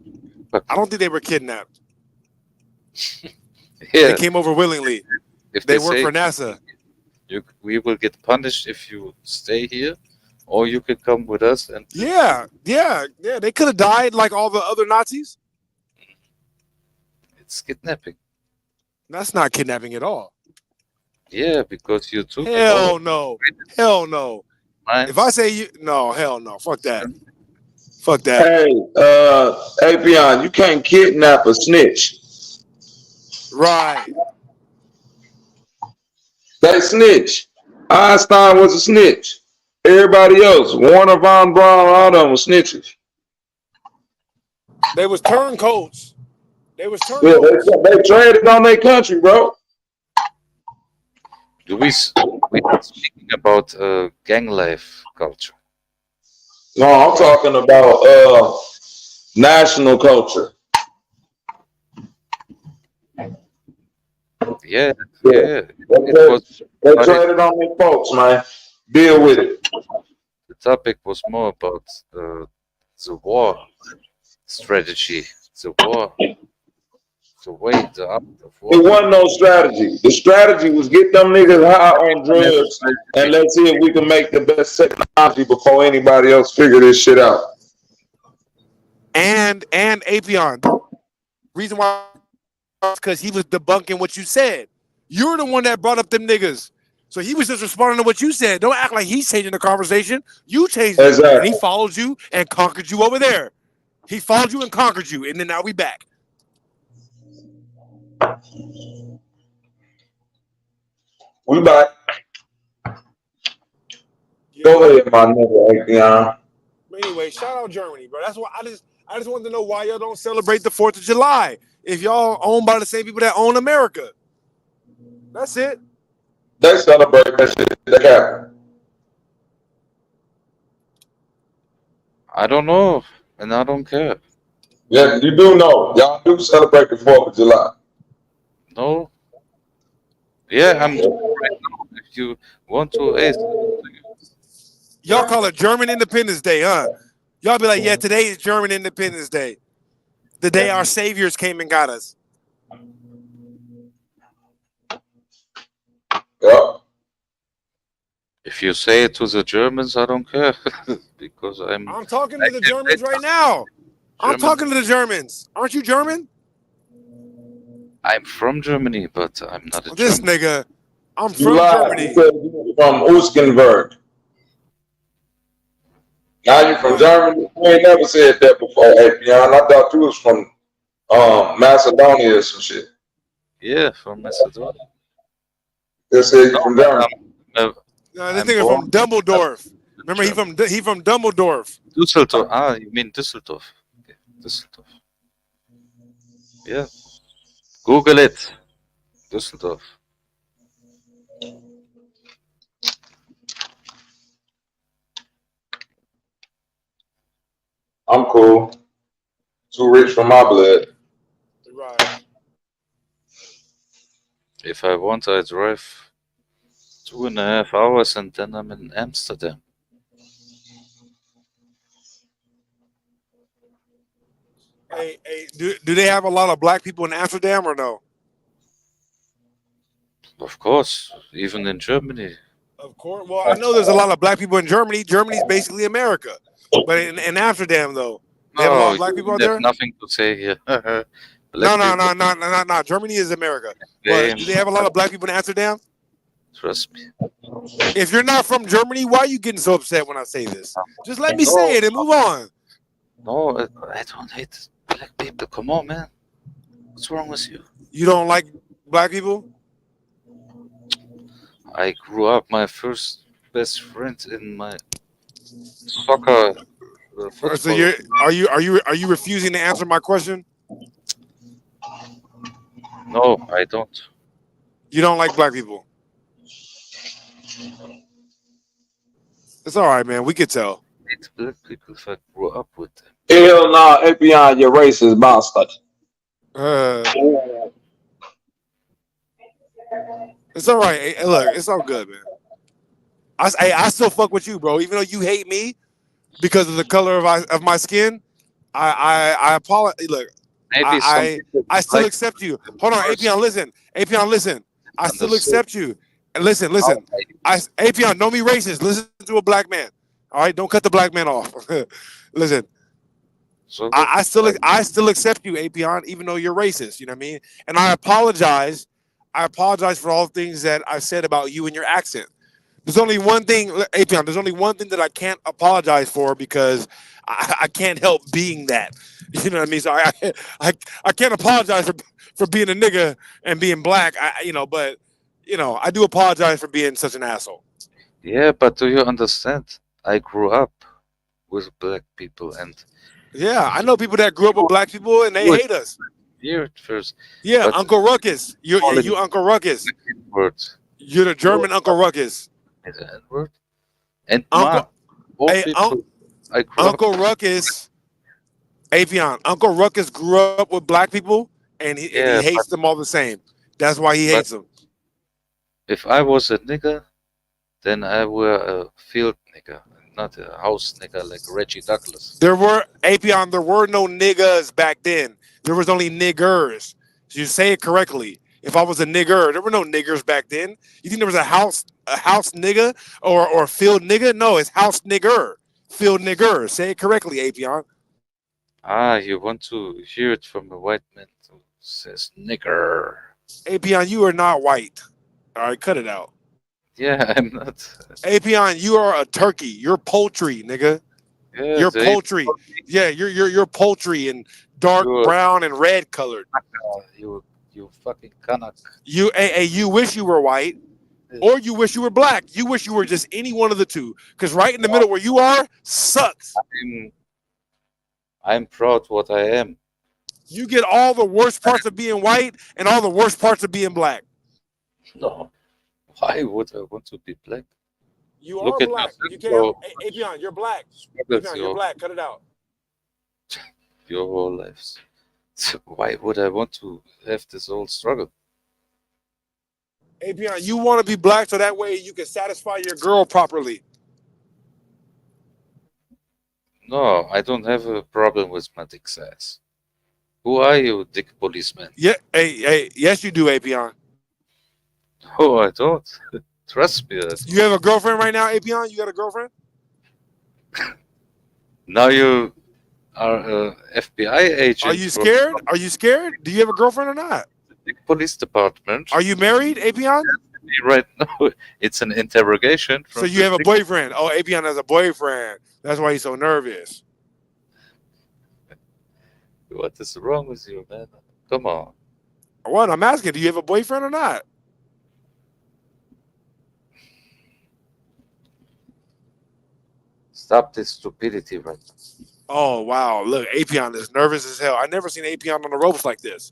I don't think they were kidnapped. Yeah, They came over willingly. if They they work say for NASA. we will get punished if you stay here, or you can come with us and Yeah. They could have died like all the other Nazis. it's kidnapping. That's not kidnapping at all. Yeah, because you took Hell no. Hell no. mine. If I say you, no, hell no. Fuck that. Fuck that. Hey, Apion, you can't kidnap a snitch. Right. They snitch. Einstein was a snitch. Everybody else, Warner Von Braun, all of them were snitches. They was turncoats. They was Yeah, turncoats. they traded on their country, bro. We are speaking about gang life culture. No, I'm talking about national culture. Yeah. They, was, they but traded on their folks, man. Deal with it. the topic was more about the war strategy, the war, the way, the art of war. It wasn't no strategy. The strategy was get them niggas high on drugs and let's see if we can make the best technology before anybody else figure this shit out. And Apion. Reason why is because he was debunking what you said. You're the one that brought up them niggas. So he was just responding to what you said. Don't act like he's changing the conversation. You changed it. Exactly. And he followed you and conquered you over there. He followed you and conquered you. And then now we back. We back. Go ahead, my nigga, Apion. But anyway, shout out Germany, bro. That's why I just wanted to know why y'all don't celebrate the 4th of July if y'all owned by the same people that own America. That's it. They celebrate that shit. They got I don't know, and I don't care. Yeah, you do know. Y'all do celebrate the 4th of July. No. Yeah, I'm Yeah. right now. If you want to ask, Y'all call it German Independence Day, huh? Y'all be like, yeah, today is German Independence Day. The day our saviors came and got us. Yeah. if you say it to the Germans, I don't care because I'm talking to I the can Germans say right now. I'm German. talking to the Germans. Aren't you German? I'm from Germany, but I'm not a This German. nigga, I'm You from lied. Germany. You said you were from Uskenberg. Now you from Germany. You ain't never said that before, Apion. I thought you was from Macedonia or some shit. Yeah, from Macedonia. They said you No, from but Germany. No, this I'm nigga born from Dumbledorf. in Remember, he Germany. from Dumbledorf. Düsseldorf. Ah, you mean Düsseldorf? Okay, Düsseldorf. Yeah, Google it. Düsseldorf. I'm cool. Too rich for my blood. Right. If I want, I drive 2.5 hours and then I'm in Amsterdam. Hey, do they have a lot of black people in Amsterdam or no? Of course, even in Germany. Of course. Well, I know there's a lot of black people in Germany. Germany's basically America. But in Amsterdam, though, they have a lot No, of black people you out have there? nothing to say here. No, Black no, people, no, no, no, no, no. Germany is America. But game, do they have a lot of black people in Amsterdam? trust me. If you're not from Germany, why are you getting so upset when I say this? Just let me No, say it and move on. no, I don't hate black people. Come on, man. What's wrong with you? You don't like black people? I grew up. My first best friend in my soccer So football. are you refusing to answer my question? No, I don't. You don't like black people. It's all right, man. We could tell. Hate black people if I grew up with them. Hell no, Apion, you're racist bastard. Uh, it's all right. Hey, look, it's all good, man. I still fuck with you, bro. Even though you hate me because of the color of my skin, I apologize. Look, Maybe some people I still like accept you. Hold on, first Apion, listen. Apion, listen. I still understood accept you. And listen, how listen. Apion, don't be racist. Listen to a black man. All right, don't cut the black man off. Listen, so what? I still accept you, Apion, even though you're racist. You know what I mean? And I apologize. I apologize for all the things that I said about you and your accent. There's only one thing, Apion. There's only one thing that I can't apologize for because I can't help being that. You know what I mean? So I can't apologize for being a nigga and being black. But I do apologize for being such an asshole. Yeah, but do you understand? I grew up with black people and Yeah, I know people that grew up with black people and they Jewish hate us. here at first, Yeah, but Uncle Ruckus. You calling Uncle Ruckus. word You're the German Uncle Ruckus. is an N-word. And Uncle, all hey, people I grew up Uncle Ruckus, Avion. Uncle Ruckus grew up with black people, and he yeah, hates them all the same. That's why he but hates them. if I was a nigger, then I were a field nigger, not a house nigger like Reggie Douglas. There were no niggas back then. There was only niggers. So you say it correctly. If I was a nigger, there were no niggers back then. You think there was a house nigga or field nigga? No, it's house nigger, field nigger. Say it correctly, Apion. Ah, you want to hear it from a white man who says nigger. Apion, you are not white. All right, cut it out. Yeah, I'm not. Apion, you are a turkey. You're poultry, nigga. Yeah, You're they poultry. Yeah, you're poultry and dark You're- brown and red colored. you fucking Kanak. You wish you were white, or you wish you were black. You wish you were just any one of the two. Because right in the middle where you are sucks. I'm proud what I am. You get all the worst parts of being white and all the worst parts of being black. No. Why would I want to be black? You Look are at black. yourself, You can't have bro. Apion. You're black. Struggles Apion, you're black. Cut it out. your whole lives. So why would I want to have this whole struggle? Apion, you want to be black so that way you can satisfy your girl properly. No, I don't have a problem with my dick size. Who are you, dick policeman? Yeah, hey, yes, you do, Apion. No, I don't. Trust me. You have a girlfriend right now, Apion? You got a girlfriend? Now you are a FBI agent. Are you from scared? Are you scared? Do you have a girlfriend or not? the dick police department. Are you married, Apion? Right now, it's an interrogation. So you have a boyfriend. Oh, Apion has a boyfriend. That's why he's so nervous. What is wrong with you, man? Come on. What? I'm asking, do you have a boyfriend or not? Stop this stupidity right now. Oh, wow. Look, Apion is nervous as hell. I never seen Apion on the ropes like this.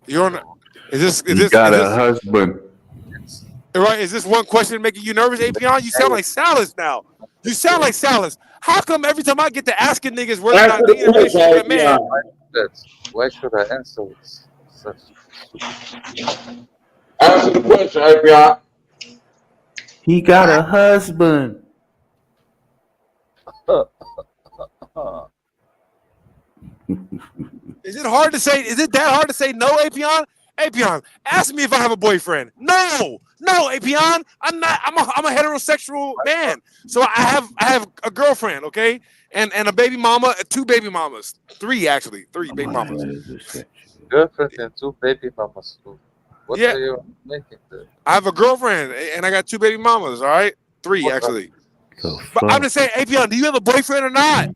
You're on. You got a husband. Right? Is this one question making you nervous, Apion? You sound like Salas now. You sound like Salas. How come every time I get to asking niggas whether or not they in a relationship with a man, Why should I answer this? Answer the question, Apion. He got a husband. is it hard to say? Is it that hard to say no, Apion? Apion, ask me if I have a boyfriend. No, Apion. I'm not. I'm a heterosexual man. So I have a girlfriend, okay, and a baby mama, 2 baby mamas, 3 actually, 3 baby mamas. Girlfriend and 2 baby mamas too. What Yeah. are you making there? I have a girlfriend and I got 2 baby mamas. All right, 3 actually. But I'm just saying, Apion, do you have a boyfriend or not?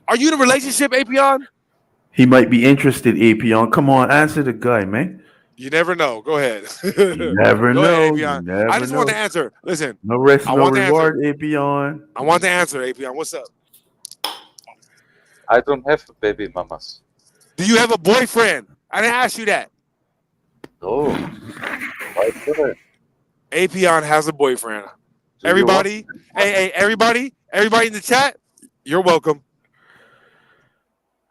Are you in a relationship, Apion? He might be interested, Apion. Come on, answer the guy, man. You never know. Go ahead. You never Go know. ahead, You Apion. never I just know. want the answer. Listen, No risk, I no want the reward, Apion. I want the answer, Apion. What's up? I don't have baby mamas. Do you have a boyfriend? I didn't ask you that. No. Why should I? Apion has a boyfriend. Do you Everybody, hey, everybody in the chat, you're welcome.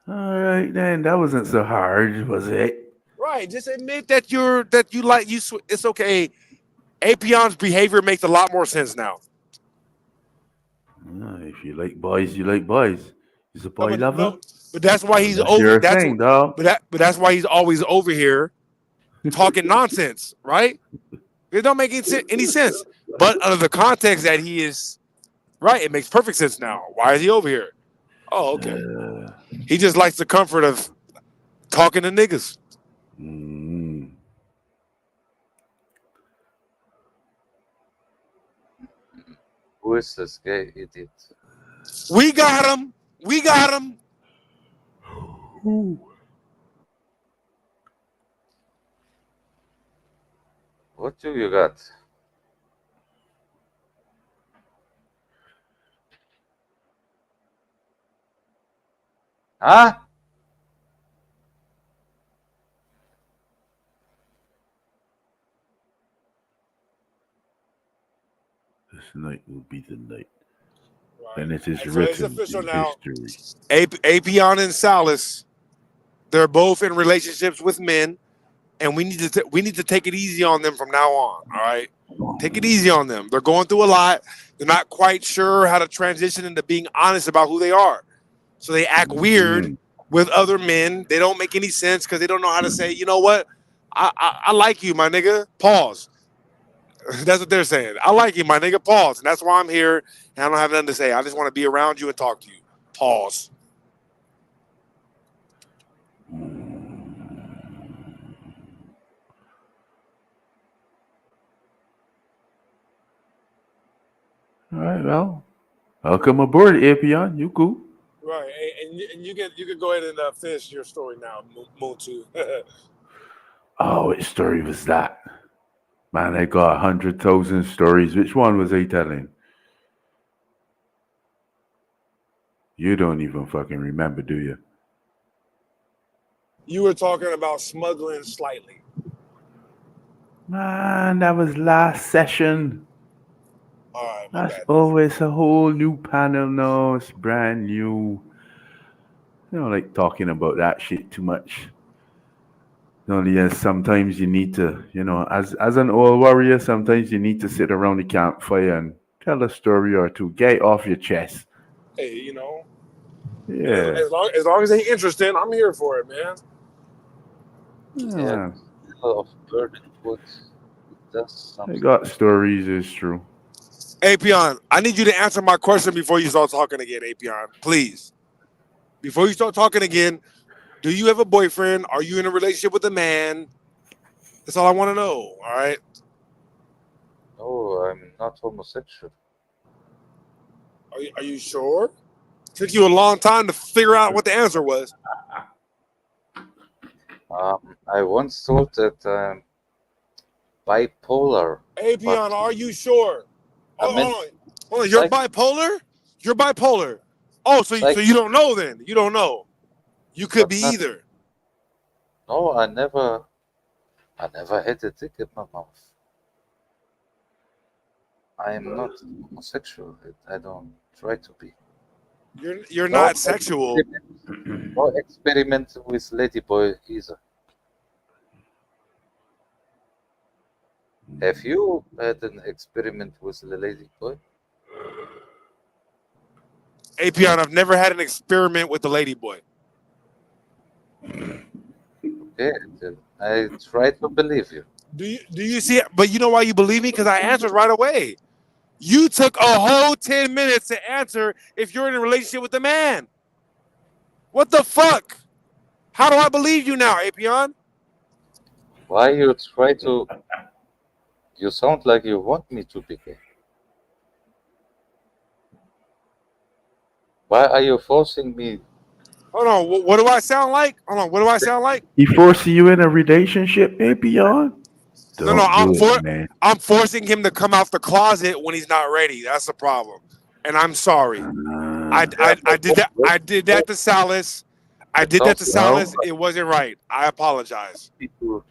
All right, then. That wasn't so hard, was it? Right. Just admit that it's okay. Apion's behavior makes a lot more sense now. If you like boys, you like boys. He's a boy lover. But that's why he's That's over. your That's thing, dog. but that's why he's always over here talking nonsense, right? It don't make any sense. But under the context that he is right, it makes perfect sense now. Why is he over here? Oh, okay. He just likes the comfort of talking to niggas. Who is this gay idiot? We got him. We got him. What do you got? Huh? This night will be the night. And it is So written it's official in now. history. Apion and Salas, they're both in relationships with men, and we need to take it easy on them from now on. All right, take it easy on them. They're going through a lot. They're not quite sure how to transition into being honest about who they are, so they act weird with other men. They don't make any sense because they don't know how to say, you know what, I like you, my nigga. Pause. That's what they're saying. I like you, my nigga. Pause. And that's why I'm here. And I don't have nothing to say. I just want to be around you and talk to you. Pause. All right, well, welcome aboard, Apion. You cool? Right, and you can go ahead and finish your story now, Moon 2. Oh, which story was that? Man, I got 100,000 stories. Which one was I telling? You don't even fucking remember, do you? You were talking about smuggling slightly. Man, that was last session. All right, my That's bad. always a whole new panel now. It's brand new. I don't like talking about that shit too much. Only as sometimes you need to, as an old warrior, sometimes you need to sit around the campfire and tell a story or two. Get it off your chest. Hey, you know, Yeah. as long as they interesting, I'm here for it, man. Yeah, Yeah. smell of burning wood. That's I something. got stories, it's true. Apion, I need you to answer my question before you start talking again, Apion. Please. Before you start talking again, do you have a boyfriend? Are you in a relationship with a man? That's all I want to know. All right. No, I'm not homosexual. Are you sure? Took you a long time to figure out what the answer was. I once thought that I'm bipolar. Apion, are you sure? I Oh, meant hold on. You're like bipolar? You're bipolar. Oh, so like you don't know then? You don't know. You could but be not either. no, I never had a dick in my mouth. I am not homosexual. I don't try to be. You're No not sexual. experiment, no experiment with ladyboy either. Have you had an experiment with the ladyboy? Apion, I've never had an experiment with the ladyboy. Okay, then I try to believe you. Do you see it? But you know why you believe me? Because I answered right away. You took a whole 10 minutes to answer if you're in a relationship with a man. What the fuck? How do I believe you now, Apion? Why you try to? You sound like you want me to be gay. Why are you forcing me? Hold on. What do I sound like? Hold on. What do I sound like? He forcing you in a relationship, Apion? No, Don't do it, man. I'm forcing him to come out the closet when he's not ready. That's the problem. And I'm sorry. I did that. I did that to Salas. I did that to Salas. It wasn't right. I apologize. People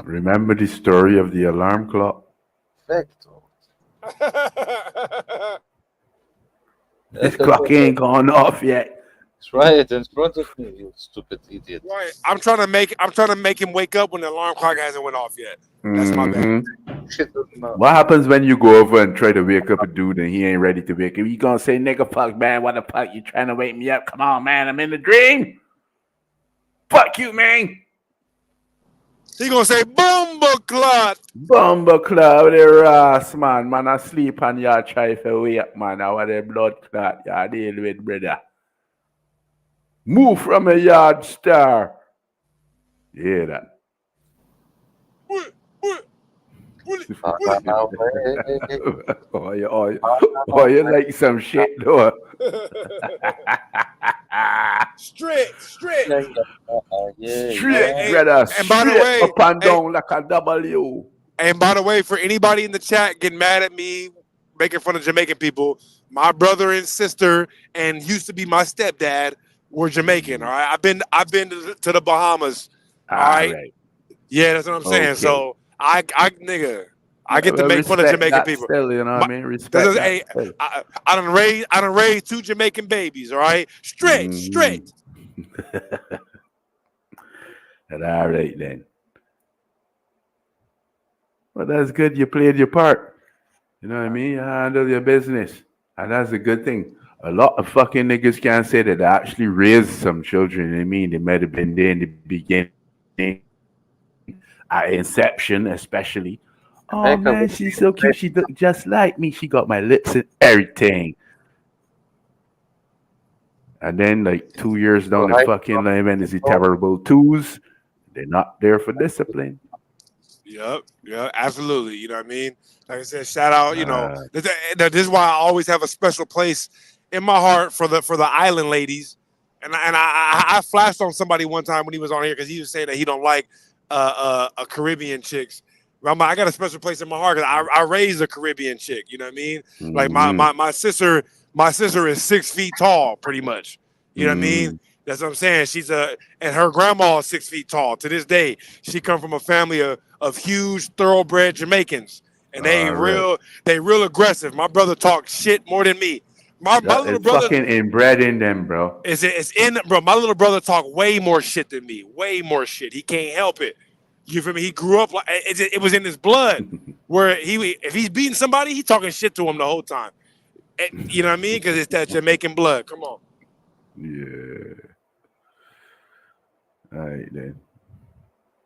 Remember the story of the alarm clock? fact. This clock ain't gone off yet. Try it in front of me, you stupid idiot. Right. I'm trying to make him wake up when the alarm clock hasn't went off yet. That's my bad. Shit doesn't matter. What happens when you go over and try to wake up a dude and he ain't ready to wake up? You gonna say, nigga, fuck, man, what the fuck? You trying to wake me up? Come on, man, I'm in the dream. Fuck you, man. He gonna say, "Bumbleclot." Bumble club, the ass, man. Man, I sleep and y'all try to wake, man. I want the blood clot y'all deal with, brother. Move from a yard star. You hear that? Oh, you like some shit, though. Straight. Straight, Yeah. brother. And by the Straight way, up and down like a W. And by the way, for anybody in the chat getting mad at me, making fun of Jamaican people, my brother and sister, and used to be my stepdad, were Jamaican. All right, I've been to the Bahamas. All right. Yeah, that's what I'm saying. Okay. So I get to make fun of respect Jamaican that people. Still, you know what I mean? Respect This is that still. I done raised two Jamaican babies. All right, straight. And all right then. Well, that's good. You played your part. You know what I mean? You handle your business. And that's a good thing. A lot of fucking niggas can't say that they actually raised some children. You know what I mean? They might have been there in the beginning, at inception, especially. Oh, man, she's so cute. She look just like me. She got my lips and everything. And then, like 2 years down the fucking line, when is the terrible twos? They're not there for discipline. Yep, absolutely. You know what I mean? Like I said, shout out. You know, this is why I always have a special place in my heart for the island ladies. And I flashed on somebody one time when he was on here because he was saying that he don't like a Caribbean chicks. I got a special place in my heart because I raised a Caribbean chick. You know what I mean? Like my sister is 6 feet tall, pretty much. You know what I mean? That's what I'm saying. And her grandma is 6 feet tall. To this day, she come from a family of huge thoroughbred Jamaicans. and they Right. real aggressive. My brother talks shit more than me. My little It's brother fucking inbred in them, bro. it's in, bro. My little brother talk way more shit than me. Way more shit. He can't help it. You feel me? He grew up like it was in his blood. Where if he's beating somebody, he talking shit to him the whole time. You know what I mean? Because it's that Jamaican blood. Come on. Yeah. All right then.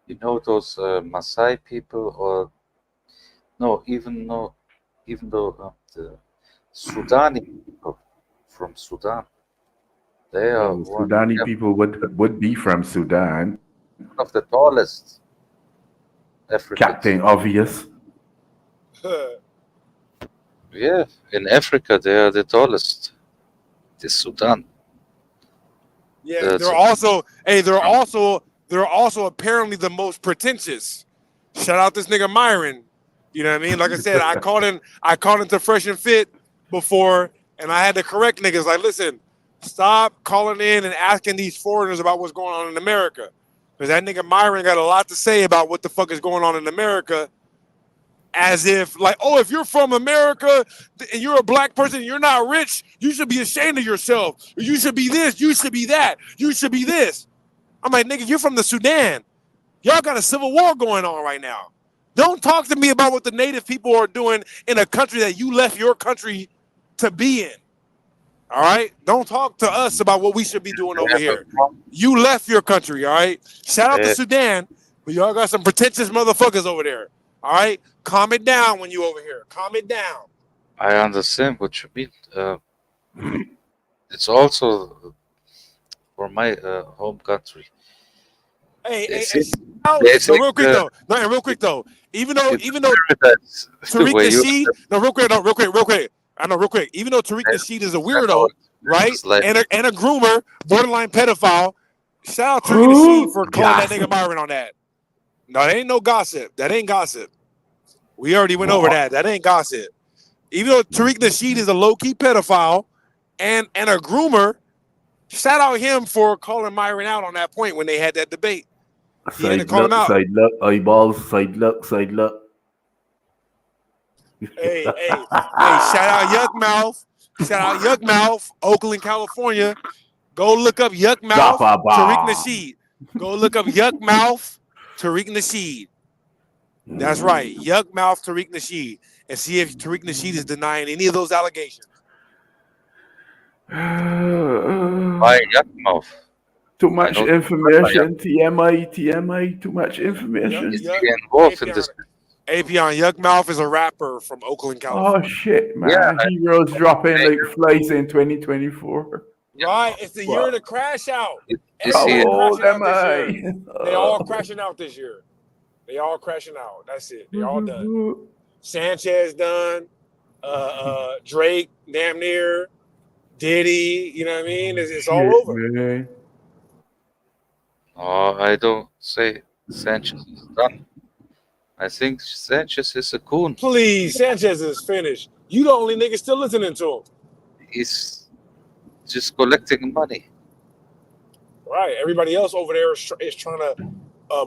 You know those Maasai people, or even though the Sudani people from Sudan, they are one Sudani people would be from Sudan. of the tallest Africans. Captain Obvious. Yeah, in Africa they are the tallest. The Sudan. Yeah, That's- they're also apparently the most pretentious. Shout out this nigga Myron. You know what I mean? Like I said, I called him to Fresh and Fit before, and I had to correct niggas. Like, listen, stop calling in and asking these foreigners about what's going on in America. Because that nigga Myron got a lot to say about what the fuck is going on in America. As if, like, oh, if you're from America and you're a black person and you're not rich, you should be ashamed of yourself. You should be this. You should be that. You should be this. I'm like, nigga, you're from the Sudan. Y'all got a civil war going on right now. Don't talk to me about what the native people are doing in a country that you left your country to be in. All right? Don't talk to us about what we should be doing over here. You left your country, all right? Shout out to Sudan, but y'all got some pretentious motherfuckers over there. All right? Calm it down when you over here. Calm it down. I understand what you mean. It's also for my home country. Hey, They hey, say- hey, they so say, real quick though. No, real quick though. Even though That's the Tariq way you- Nasheed, real quick. I know real quick. Even though Tariq Nasheed is a weirdo, right? It's like- and a groomer, borderline pedophile. Shout out Tariq Nasheed for calling that nigga Myron on that. No, that ain't no gossip. That ain't gossip. We already went over that. That ain't gossip. Even though Tariq Nasheed is a low-key pedophile and a groomer, shout out him for calling Myron out on that point when they had that debate. He had to call him out. Side look, eyeballs, side look. Hey, shout out Yuck Mouth. Shout out Yuck Mouth, Oakland, California. Go look up Yuck Mouth, Drop a bomb. Tariq Nasheed. Go look up Yuck Mouth, Tariq Nasheed. That's right. Yuck Mouth, Tariq Nasheed. And see if Tariq Nasheed is denying any of those allegations. By Yakmouth. Too much I know- information. TMI. Too much information. Is Yeah. he involved in this? Apion Yuck Mouth is a rapper from Oakland, California. Oh shit, man! Yeah, Heroes dropping like flies in 2024. Right. It's the year of the crash out. Is How he? old am This I? year. They all crashing out this year. They all crashing out. That's it. They all done. Sanchez done. Drake damn near. Diddy. You know what I mean? It's all over. Man. Oh, I don't say Sanchez is done. I think Sanchez is a coon. Please, Sanchez is finished. You the only nigga still listening to him. He's just collecting money. Right. Everybody else over there is trying to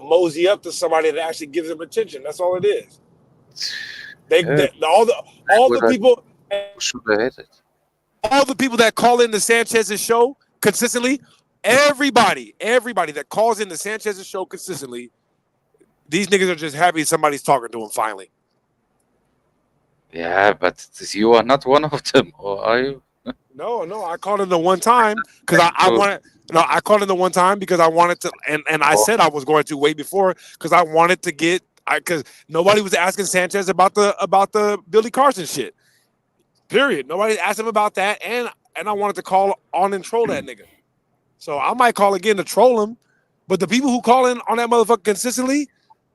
mosey up to somebody that actually gives them attention. That's all it is. All the people Should have hit it. all the people that call into Sanchez's show consistently, everybody that calls into Sanchez's show consistently, these niggas are just happy somebody's talking to them finally. Yeah, but you are not one of them, or are you? No, I called in the one time because I wanted. No, I called in the one time because I wanted to, and I said I was going to way before because I wanted to get, because nobody was asking Sanchez about the Billy Carson shit. Period. Nobody asked him about that, and I wanted to call on and troll that nigga. So I might call again to troll him, but the people who call in on that motherfucker consistently,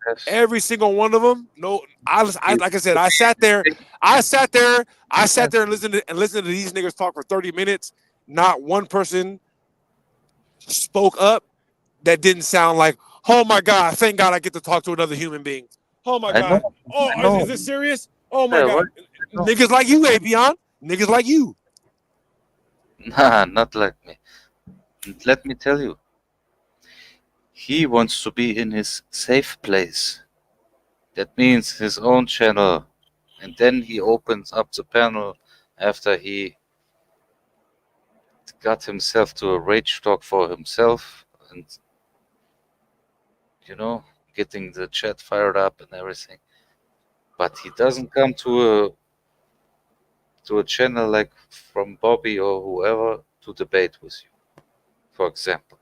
Yes. every single one of them. No, I like I said, I sat there and listened to these niggas talk for 30 minutes. Not one person spoke up that didn't sound like, oh my God, thank God I get to talk to another human being. Oh my I God. know, I know. Is this serious? Oh my Yeah, God. what? Niggas like you, Apion. Niggas like you. Nah, not like me. Let me tell you. He wants to be in his safe place. That means his own channel, And then he opens up the panel after he got himself to a rage talk for himself, and getting the chat fired up and everything. But he doesn't come to a channel like from Bobby or whoever to debate with you, for example.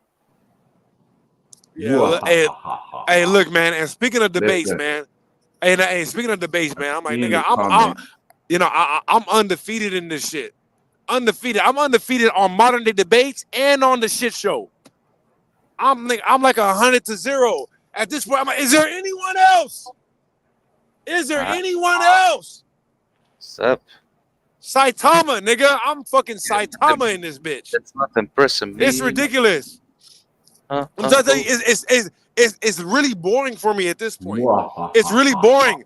Yeah. Hey, look, man. And speaking of debates, Listen. man. Hey, speaking of debates, man. I'm like, In nigga, the comments. I'm undefeated in this shit. Undefeated. I'm undefeated on modern day debates and on the shit show. I'm like 100-0 at this point. I'm like, is there anyone else? Is there anyone else? Sup? Saitama, nigga. I'm fucking Saitama in this bitch. That's not impressing me. It's ridiculous. I'm trying to tell you, it's really boring for me at this point. It's really boring.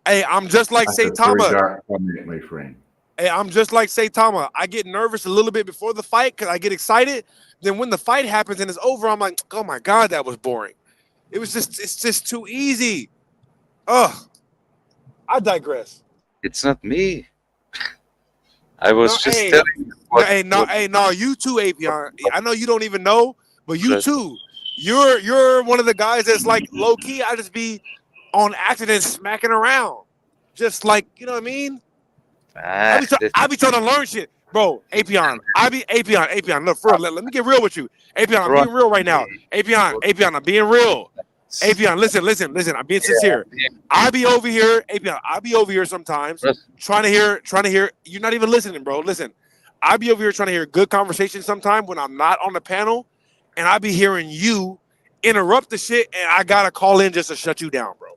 Hey, I'm just like That's a very Saitama. dark comment, my friend. Hey, I'm just like Saitama. I get nervous a little bit before the fight because I get excited. Then when the fight happens and it's over, I'm like, oh my God, that was boring. It's just too easy. Ugh. I digress. It's not me. I was just hey, telling you what, no, you too, Apion. I know you don't even know, but you Right. too. You're one of the guys that's like low key. I just be on accident smacking around, just like, you know what I mean. I be trying to learn shit, bro. Apion, Apion. Look, for real, let me get real with you, Apion. I'm being real right now, Apion. I'm being real. Apion, listen. I'm being sincere. I be over here, Apion. I be over here sometimes trying to hear. You're not even listening, bro. Listen, I be over here trying to hear good conversation sometime when I'm not on the panel, and I be hearing you interrupt the shit, and I gotta call in just to shut you down, bro.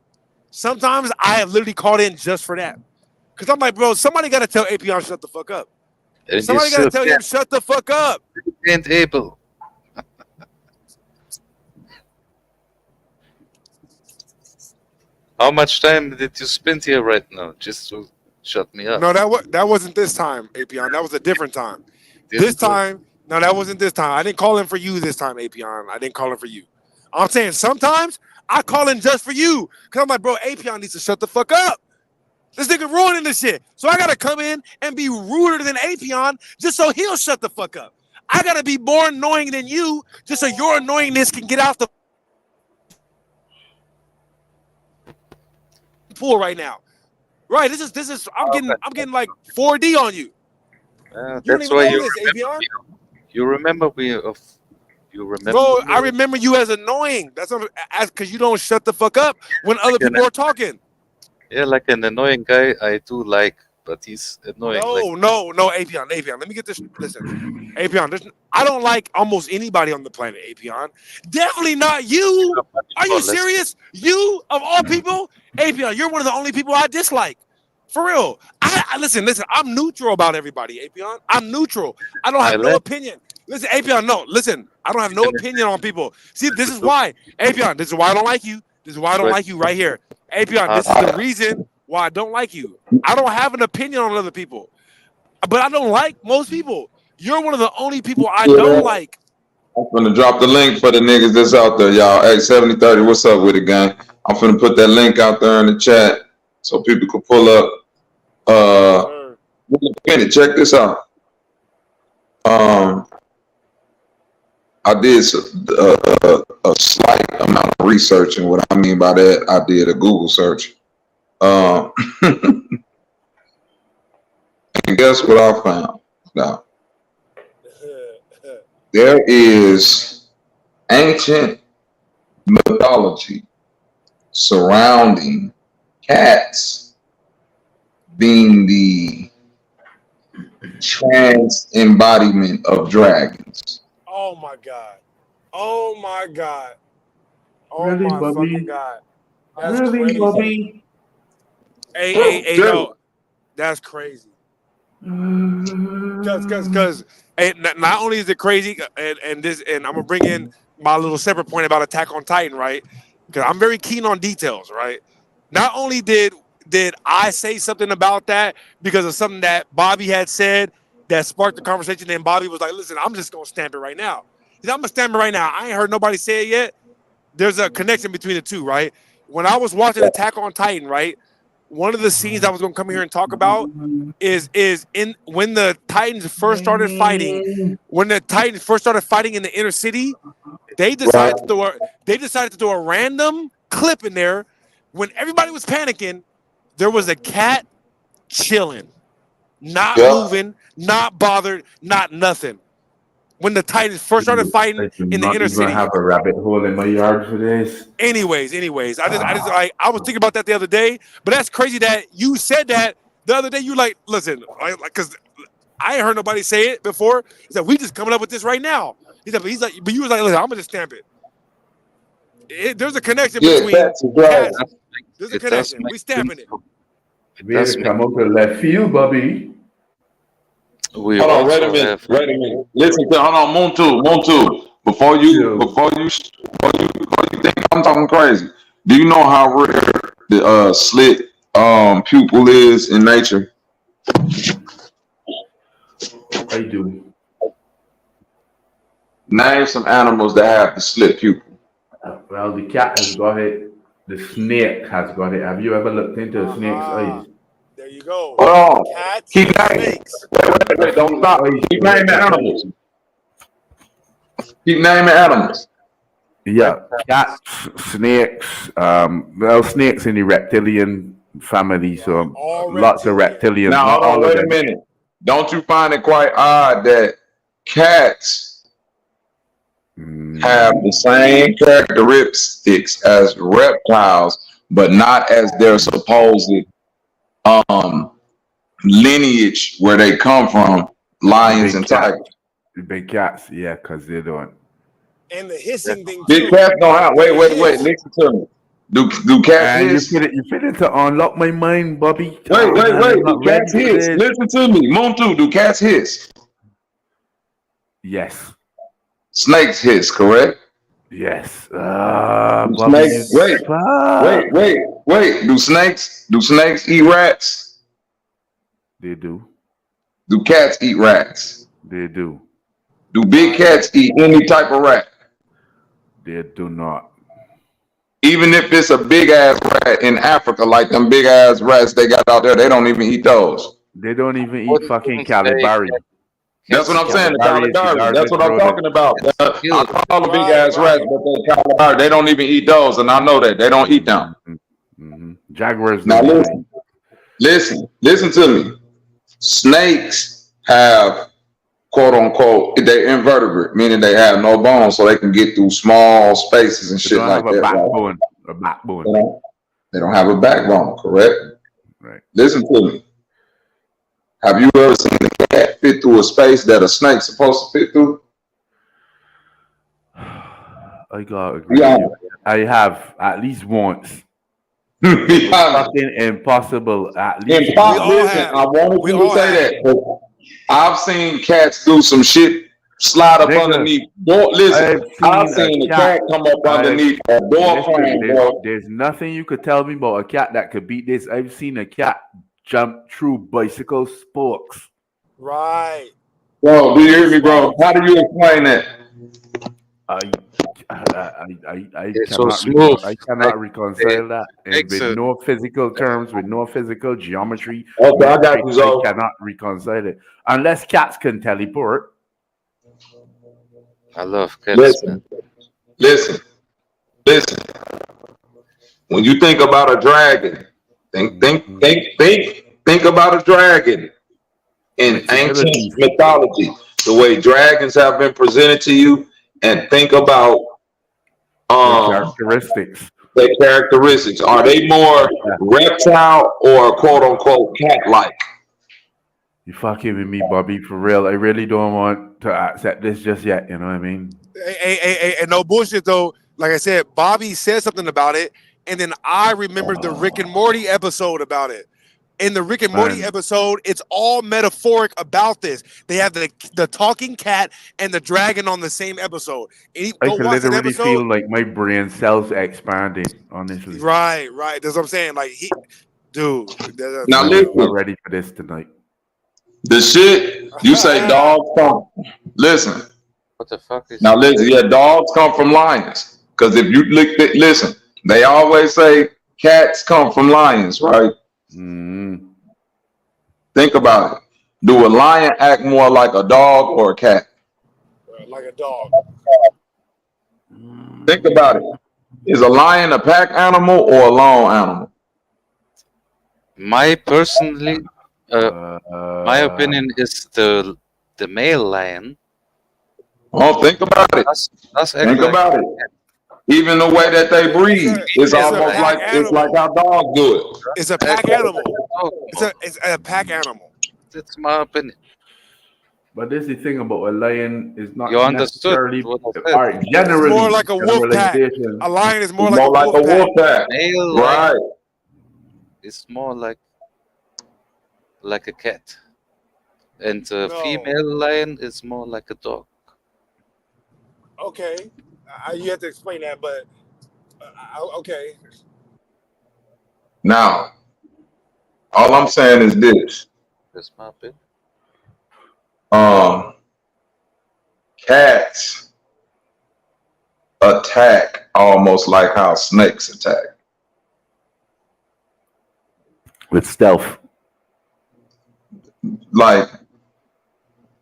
Sometimes I have literally called in just for that, cause I'm like, bro, somebody gotta tell Apion shut the fuck up. And Somebody you gotta still tell him shut the fuck up. ain't able. How much time did you spend here right now just to shut me up? No, that wasn't this time, Apion. That was a different time. This Didn't time, no, that wasn't this time. I didn't call in for you this time, Apion. I didn't call in for you. I'm saying sometimes I call in just for you. Cause I'm like, bro, Apion needs to shut the fuck up. This nigga ruining this shit. So I gotta come in and be ruder than Apion just so he'll shut the fuck up. I gotta be more annoying than you just so your annoyingness can get out the pool right now. Right, this is I'm getting like 4D on you. You don't that's even why know you this, remember, Apion. you remember you remember Bro, me? I remember you as annoying. That's because you don't shut the fuck up when other people are talking. Yeah, like an annoying guy I do like, but he's annoying. No, Apion. Let me get this. Listen, Apion, I don't like almost anybody on the planet, Apion. Definitely not you. Are you serious? You, of all people, Apion, you're one of the only people I dislike. For real. I listen, I'm neutral about everybody, Apion. I'm neutral. I don't have no opinion. Listen, Apion, no, listen. I don't have no opinion on people. See, this is why. Apion, this is why I don't like you. This is why I don't like you right here. Apion, this is the reason why I don't like you. I don't have an opinion on other people. But I don't like most people. You're one of the only people I don't like. I'm gonna drop the link for the niggas that's out there, y'all. Hey, 7030, what's up with it, gang? I'm finna put that link out there in the chat so people can pull up. Wait a minute, check this out. I did a slight amount of research, and what I mean by that, I did a Google search. And guess what I found? Now, there is ancient mythology surrounding cats being the trans embodiment of dragons. Oh my God. Oh my God. Oh Really, my Bobby? fucking God. That's Really, crazy. Bobby? Hey, no. That's crazy. Because not only is it crazy, and I'm gonna bring in my little separate point about Attack on Titan, right? Because I'm very keen on details, right? Not only did I say something about that because of something that Bobby had said that sparked the conversation, and Bobby was like, "Listen, I'm just gonna stamp it right now. I'm gonna stamp it right now. I ain't heard nobody say it yet." There's a connection between the two, right? When I was watching Attack on Titan, right? one of the scenes I was going to come here and talk about is in when the Titans first started fighting. When the Titans first started fighting in the inner city, they decided to throw a random clip in there. When everybody was panicking, there was a cat chilling, not moving, not bothered, not nothing. When the Titans first started fighting in the inner city. I have a rabbit hole in my yard for this. Anyways, I was thinking about that the other day, but that's crazy that you said that the other day. You like, listen, because I ain't heard nobody say it before. He said, we just coming up with this right now. He said, but you was like, listen, I'm gonna just stamp it. There's a connection between cats. There's a connection. We stamping it. We had to come up with left field, Bobby. We Hold on, wait a also minute. have- Wait a minute. Listen to hold on, Montu. Before you think I'm talking crazy, do you know how rare the slit pupil is in nature? I do. Name some animals that have the slit pupil. Well, the cat has got it. The snake has got it. Have you ever looked into a snake's eyes? There you go. Hold on. Cats, Keep naming. snakes. Wait, don't stop. Keep naming animals. Keep naming animals. Yeah, cats, snakes. Well, snakes in the reptilian family, so All lots of reptilians. Now, not hold all on, of wait a them. minute. Don't you find it quite odd that cats have the same characteristics as reptiles, but not as their supposed lineage where they come from, lions Big and cats. tigers? Big cats, yeah, because they don't. And the hissing thing Big too. cats don't have. Wait. Listen to me. Do cats And hiss? you fit it to unlock my mind, Bobby. Wait. I'm Do not cats ready for hiss? this. Listen to me, Montu. Do cats hiss? Yes, Snakes hiss, correct? yes. Do Bobby, snakes? you- fuck. Wait. Do snakes eat rats? They do. Do cats eat rats? They do. Do big cats eat any type of rat? They do not. Even if it's a big ass rat in Africa, like them big ass rats they got out there, they don't even eat those. They don't even What eat do fucking you say? Calibari. That's what I'm saying. The Calamari is calamari. That's what I'm larger talking about. Cute. I call them big ass rats, but they calamari. They don't even eat those, and I know that they don't eat them. Mm-hmm. Jaguars. Now don't listen to me. Snakes have quote unquote they're invertebrate, meaning they have no bones, so they can get through small spaces and They shit don't like have a that. right? backbone. A backbone. They don't have a backbone, correct? Right. Listen to me. Have you ever seen a cat fit through a space that a snake's supposed to fit through? I gotta agree. Yeah. with you. I have at least once. Be honest. Fucking impossible. At least Impossible. We all Listen, have. I wanted We you to all say have. that. But I've seen cats do some shit, slide up Nigga, underneath. Door. Listen, I've seen a a cat come up underneath a door frame, bro. There's nothing you could tell me about a cat that could beat this. I've seen a cat jump through bicycle spokes. Right. Bro, do you hear me, bro? How do you explain that? I It's so cannot, smooth. I cannot reconcile that. And makes with it- no physical terms, with no physical geometry, Okay, I got you, I Zoe. cannot reconcile it. Unless cats can teleport. I love cats, man. Listen. When you think about a dragon, think about a dragon in ancient mythology. The way dragons have been presented to you, and think about Characteristics. their characteristics. Are they more reptile or quote unquote cat-like? You fucking with me, Bobby, for real. I really don't want to accept this just yet. You know what I mean? Hey, no bullshit though. Like I said, Bobby said something about it, and then I remembered the Rick and Morty episode about it. In the Rick and Morty Man. episode, it's all metaphoric about this. They have the talking cat and the dragon on the same episode. I Go can watch that literally episode. feel like my brain cells expanding, honestly. Right. That's what I'm saying. Like dude. Now I'm listen. not ready for this tonight. The shit you say dogs come. Listen. What the fuck is Now listen, yeah, dogs come from lions. Because if you listen, they always say cats come from lions, right? Mm. Think about it. Do a lion act more like a dog or a cat? Like a dog. Think about it. Is a lion a pack animal or a lone animal? My personally, my Uh, opinion is the male lion Oh, think about it. does act Think like about it. Even the way that they breathe, it's a almost pack like it's like how dogs do it. It's a pack animal. dog. It's a pack animal. That's my opinion. but this is the thing about a lion is not You understood necessarily. what I said. All right, generally, It's more like a wolf pack. generalization. A lion is more It's like more like a wolf pack. Male lion Right. is more like a cat, and the No. female lion is more like a dog. Okay. You have to explain that, but okay. Now, all I'm saying is this. That's my opinion. Cats attack almost like how snakes attack. With stealth. Like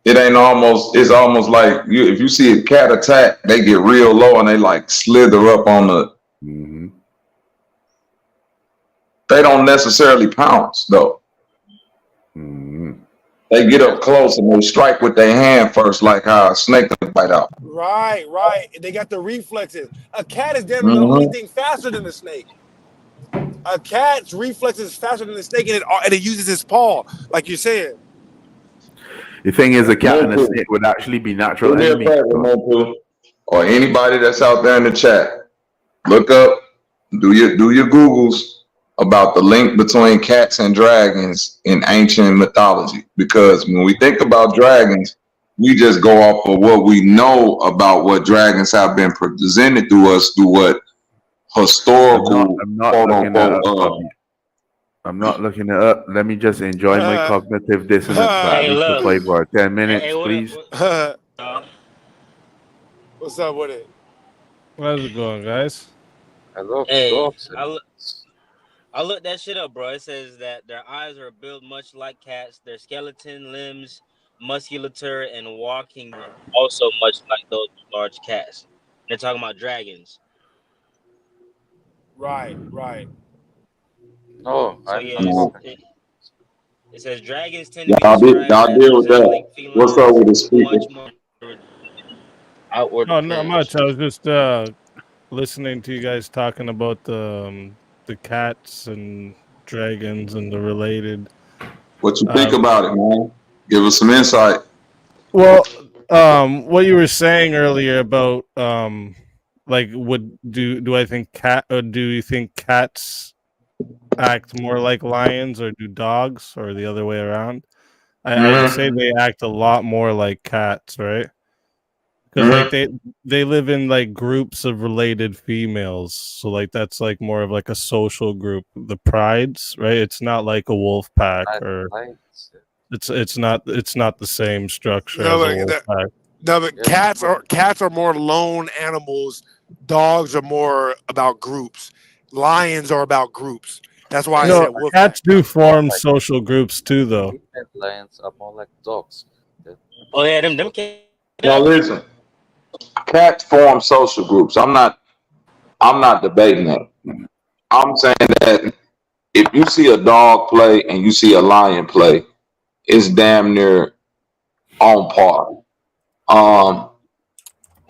it's almost like if you see a cat attack, they get real low and they like slither up on the. Mm-hmm. They don't necessarily pounce though. Mm-hmm. They get up close and they strike with their hand first, like how a snake can bite out. Right. They got the reflexes. A cat is damn near the only thing faster than a snake. A cat's reflexes is faster than the snake, and it uses its paw, like you're saying. The thing is, a cat and a Motu. snake would actually be natural Do me a enemies. favor, Motu, or anybody that's out there in the chat, look up, do your Googles about the link between cats and dragons in ancient mythology. Because when we think about dragons, we just go off of what we know about what dragons have been presented to us through what historical, I'm not quote looking it unquote, up. I'm not looking it up. Let me just enjoy my cognitive dissonance for at Hey, least look. 5 or 10 minutes, Hey, please. What's up with it? How's it going, guys? I love Hey, dogs. I looked that shit up, bro. It says that their eyes are built much like cats. Their skeleton, limbs, musculature, and walking are also much like those of large cats. They're talking about dragons. Right. Oh, So I'm yeah, not it says dragons tend to be Y'all described as deal with that. resembling felines What's up with this people? much more outward No, not appearance. much. I was just listening to you guys talking about the cats and dragons and the related. What you think about it, man? Give us some insight. Well, what you were saying earlier about like, do I think do you think cats act more like lions, or do dogs, or the other way around? I would say they act a lot more like cats, right? Because like they live in like groups of related females, so like that's like more of like a social group. The prides, right? It's not like a wolf pack, or it's not the same structure No, as a wolf pack. No, but cats are more lone animals. Dogs are more about groups. Lions are about groups. That's why I No, said wolf cats do form social groups too, though. lions are more like dogs. Oh yeah, them cats. Now listen, cats form social groups. I'm not debating that. I'm saying that if you see a dog play and you see a lion play, it's damn near on par.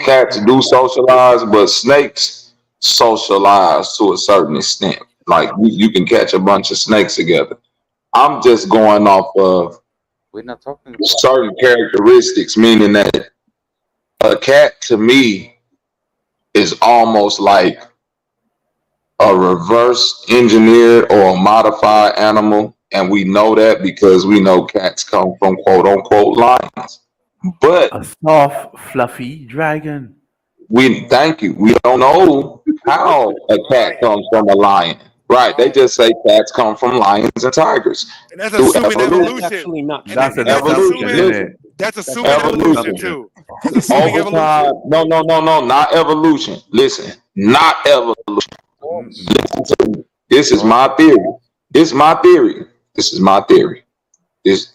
Cats do socialize, but snakes socialize to a certain extent. Like you can catch a bunch of snakes together. I'm just going off of We're not talking certain characteristics, meaning that a cat to me is almost like a reverse engineered or a modified animal. And we know that because we know cats come from quote unquote lions. But A soft, fluffy dragon. we don't know how a cat comes from a lion. Right. They just say cats come from lions and tigers. And that's Through assuming evolution. evolution. Actually not. And That's that- an that's assumption, assuming- isn't it? That's assuming Evolution. evolution too. That's assuming Over evolution. time, no, not evolution. Listen, not evolution. Listen to me. This is my theory. It's my theory. This is my theory. It's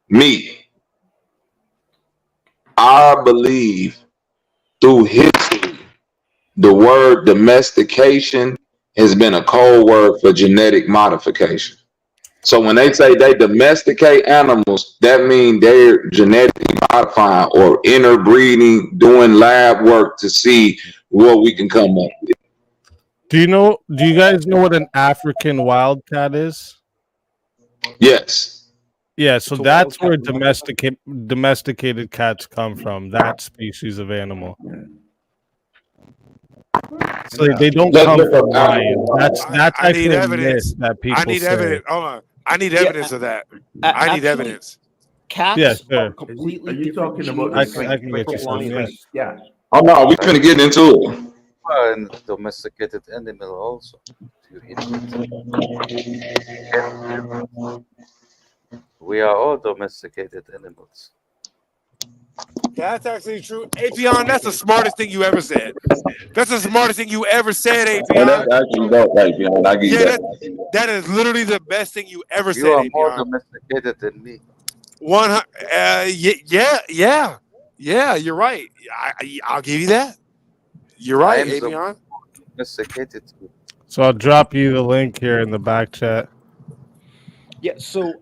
me. I believe through history, the word domestication has been a code word for genetic modification. So when they say they domesticate animals, that means they're genetically modifying or interbreeding, doing lab work to see what we can come up with. Do you guys know what an African wildcat is? Yes. Yeah, so It's a that's where wildcat. domesticated cats come from. That species of animal. So they don't Let's come look from up lions. animal. That's I need actually a evidence. myth that people I need say. evidence. Hold on. I need Yeah, evidence of that. I need Actually, evidence. Cats Yeah, sure. are completely Are you different talking about genus I can get you from some, yeah. lions. Yeah. Oh no, we finna get into it. And domesticated animal also. You idiot. We are all domesticated animals. That's actually true. Apion, that's the smartest thing you ever said. That's the smartest thing you ever said, And Apion. that's actually dope, right, beyond. I give you Yeah, that. that is literally the best thing you ever You said, are more Apion. domesticated than me. Yeah. You're right. I'll give you that. You're I right, am the Apion. domesticated. So I'll drop you the link here in the back chat. Yeah, so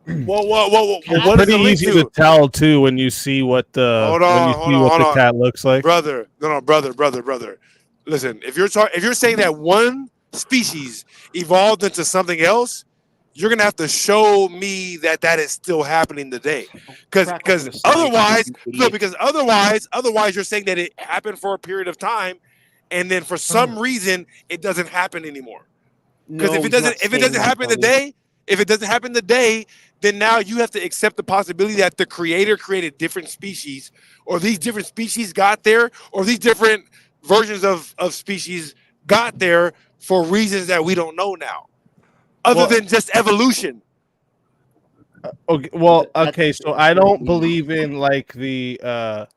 Whoa. It's What is pretty the link easy to to? tell too when you see what the Hold when on, you hold see on, what hold the on. cat looks like. Brother. Listen, if you're saying that one species evolved into something else, you're gonna have to show me that is still happening today. Because otherwise you're saying that it happened for a period of time, and then for some reason it doesn't happen anymore. Because if it doesn't happen today, then now you have to accept the possibility that the creator created different species, or these different species got there, or these different versions of species got there for reasons that we don't know now, other than just evolution. Okay, well, okay, so I don't believe in like the okay,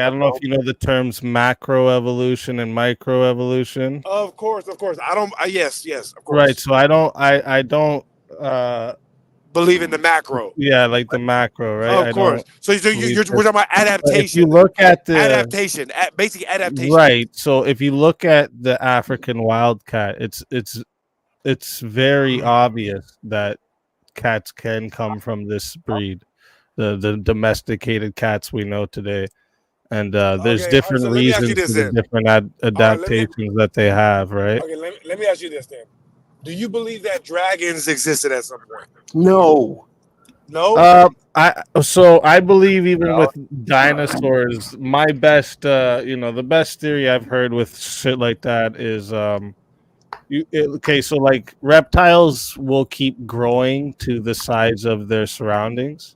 I don't know if you know the terms macroevolution and microevolution. Of course. I don't. Yes, of course. Right, so I don't Believe in the macro. yeah, like the macro, right? Of course. So we're talking about But if adaptation. you look at the Basic adaptation. right, so if you look at the African wildcat, it's very obvious that cats can come from this breed, the domesticated cats we know today, and there's Okay, different so let me ask you reasons this for the then. different All right, adaptations that they have, right? Okay, let me ask you this then. Do you believe that dragons existed at some point? no. No. I believe even with dinosaurs, my best the best theory I've heard with shit like that is okay, so like reptiles will keep growing to the size of their surroundings.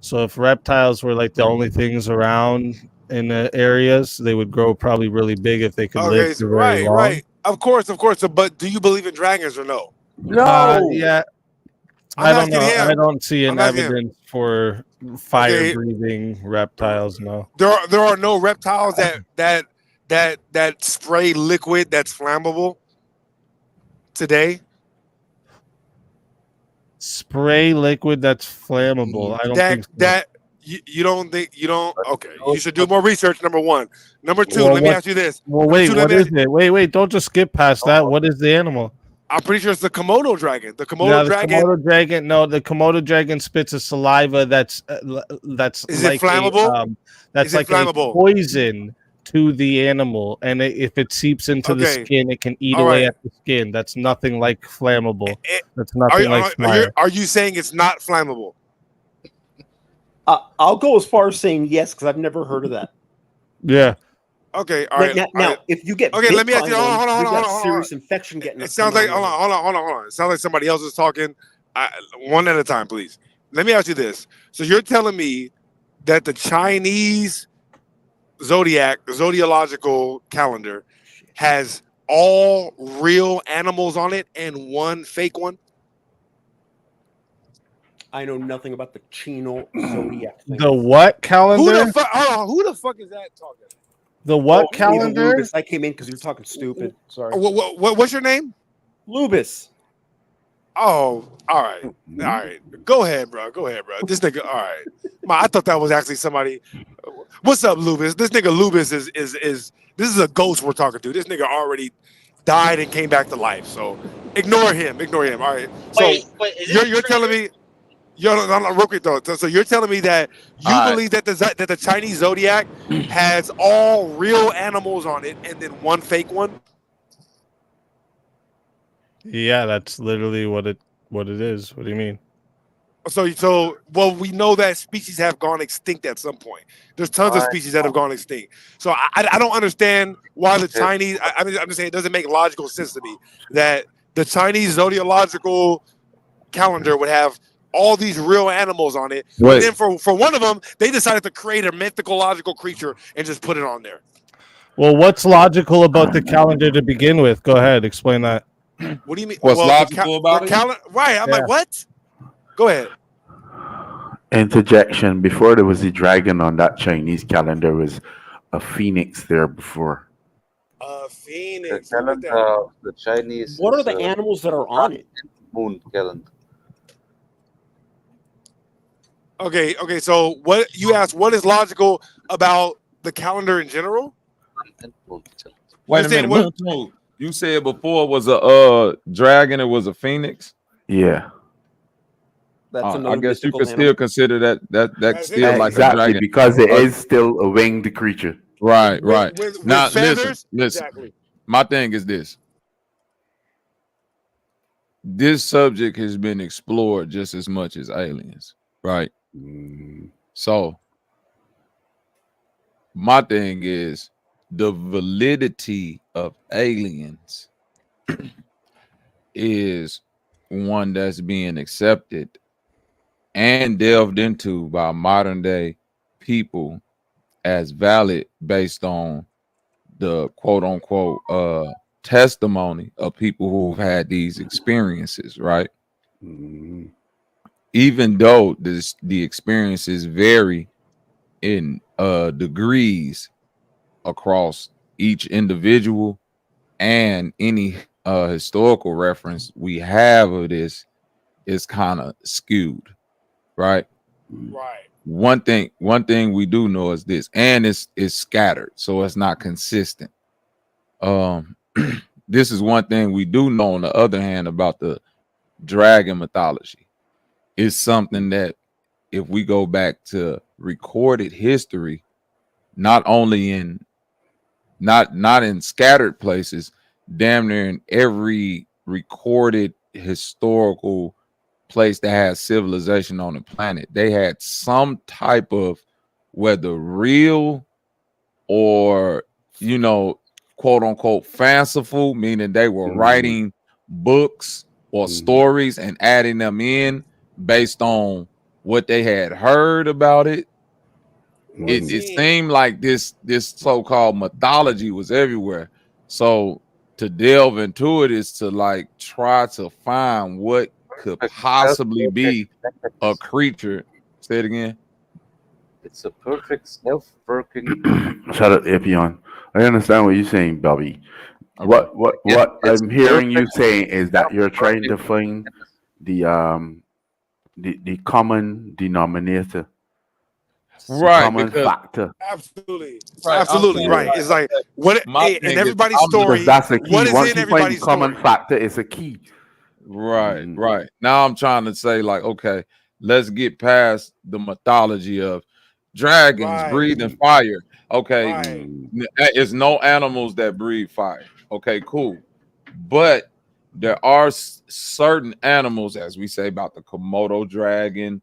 So if reptiles were like the only things around in the areas, they would grow probably really big if they could live Okay, so for very long. right. Of course. So, but do you believe in dragons or no? No. Yeah, I'm I don't know. asking him. I don't see an I'm asking him. evidence for fire-breathing reptiles. No. There are no reptiles that spray liquid that's flammable today. Spray liquid that's flammable. I don't think so. You don't think you don't. Okay, you should do more research. Number one. Number two. Well, let me what- ask you this. Well, Number wait. two, What is it? Wait. Don't just skip past that. What is the animal? I'm pretty sure it's the Komodo dragon. The Komodo No, the dragon. Komodo dragon. No, the Komodo dragon spits a saliva that's Is like it flammable? that's Is it like flammable? a poison to the animal, and if it seeps into the Okay. skin, it can eat All away right. at the skin. That's nothing like flammable. That's Are, nothing like fire. are you saying it's not flammable? I'll go as far as saying yes because I've never heard of that. Yeah. Okay, all right. now, all right. if you get Okay, bit let me ask by you. one, Hold on. we've got serious infection getting. It sounds like hold on. It sounds like somebody else is talking. One at a time, please. Let me ask you this. So you're telling me that the Chinese zodiacal calendar has all real animals on it and one fake one? I know nothing about the Chino zodiac thing. The what calendar? Who the fuck is that talking? The what Oh, calendar? I came in because you were talking stupid. Sorry. What's your name? Lubis. Oh, all right. All right. Go ahead, bro. This nigga, all right. I thought that was actually somebody. What's up, Lubis? This nigga Lubis is this is a ghost we're talking to. This nigga already died and came back to life. So ignore him. All right. So Wait, is this you're telling me real quick though. So you're telling me that you believe that the Chinese zodiac has all real animals on it and then one fake one? Yeah, that's literally what it is. What do you mean? So well, we know that species have gone extinct at some point. There's tons of species that have gone extinct. So I don't understand why the Chinese. I'm just saying it doesn't make logical sense to me that the Chinese zodiacal calendar would have all these real animals on it. Wait. And then for one of them, they decided to create a mythological creature and just put it on there. Well, what's logical about the calendar to begin with? Go ahead, explain that. What do you mean? What's logical about it? Right. I'm like, what? Go ahead. Interjection. Before there was a dragon on that Chinese calendar, was a phoenix there before. Phoenix. The calendar, the Chinese. What are is, the animals that are on it? moon calendar? Okay. So what you asked? What is logical about the calendar in general? And moon calendar. Wait a You're saying minute. Moon. You said before it was a dragon. It was a phoenix. Yeah. That's I guess you mythical could animal. still consider that's still like a Exactly, dragon. because it is still a winged creature. Right. With Now feathers? listen. Exactly. My thing is this. This subject has been explored just as much as aliens, right? So my thing is the validity of aliens is one that's being accepted and delved into by modern day people as valid based on the quote unquote testimony of people who've had these experiences, right? Even though the experiences vary in degrees across each individual, and any historical reference we have of this is kind of skewed, right? Right. One thing we do know is this, and it's scattered, so it's not consistent. This is one thing we do know, on the other hand, about the dragon mythology. It's something that, if we go back to recorded history, not only in not in scattered places, damn near in every recorded historical place that has civilization on the planet, they had some type of, whether real or quote unquote fanciful, meaning they were writing books or stories and adding them in based on what they had heard about it. It seemed like this so-called mythology was everywhere. So to delve into it is to like try to find what could possibly be a creature. Say it again. It's a perfect self-working. Shut up, Epion. I understand what you're saying, Bobby. Okay. What It's I'm hearing you perfect. saying is that you're trying to find the common denominator, Right, common because factor. Absolutely. Right, Absolutely. I'm Right. saying, It's like what my in thing is, everybody's I'm just- story. Because that's the key. What is Once in you find the everybody's common story? factor, it's a key. right. Now I'm trying to say, like, okay, let's get past the mythology of dragons Right. breathing fire. Okay, Right. it's no animals that breathe fire. Okay, cool. But there are certain animals, as we say about the Komodo dragon,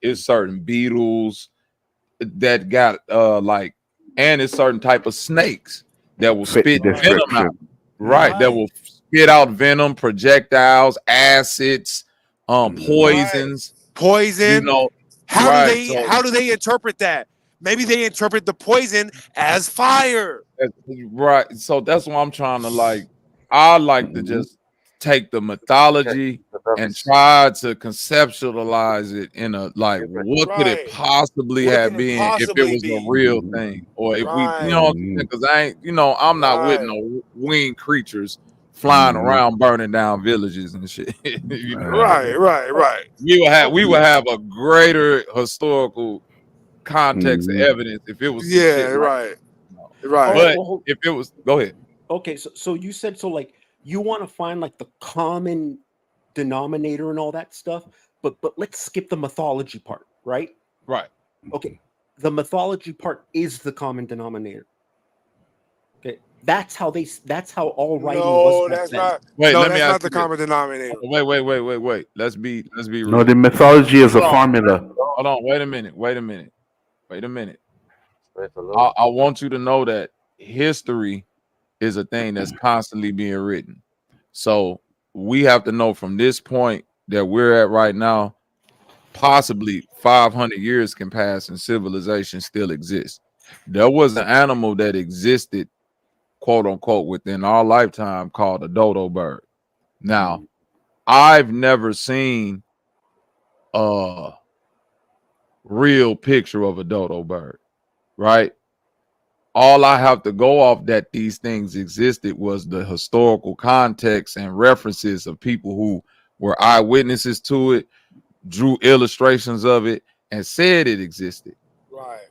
it's certain beetles that got and it's certain type of snakes that will Fit the spit venom description. out. Right, that will spit out venom, projectiles, acids, poisons. Poison. How right, do they so- how do they interpret that? Maybe they interpret the poison as fire. Right. So that's what I'm trying to like. I like to just take the mythology and try to conceptualize it in a like, what could it Right. possibly What have can it been if it possibly was be? a real thing, or if we, Right. because I ain't, I'm not with Right. no winged creatures flying Mhm. around burning down villages and shit. You know, Right. we would have a greater historical context and Mhm. evidence if it was some Yeah, shit like right. that. Right. But well, if it was, go ahead. okay, so you said so like you want to find like the common denominator and all that stuff, but let's skip the mythology part, right? Right. Okay, the mythology part is the common denominator. Okay, that's how all writing No, was back that's then. not. Wait, No, let me that's ask not the you this. common denominator. Wait. Let's be No, real. the mythology is a Hold on. formula. Hold on. Wait a minute. Wait a little. I want you to know that history is a thing that's constantly being written. So we have to know from this point that we're at right now, possibly 500 years can pass and civilization still exists. There was an animal that existed, quote unquote, within our lifetime called a dodo bird. Now, I've never seen a real picture of a dodo bird, right? All I have to go off that these things existed was the historical context and references of people who were eyewitnesses to it, drew illustrations of it, and said it existed. Right.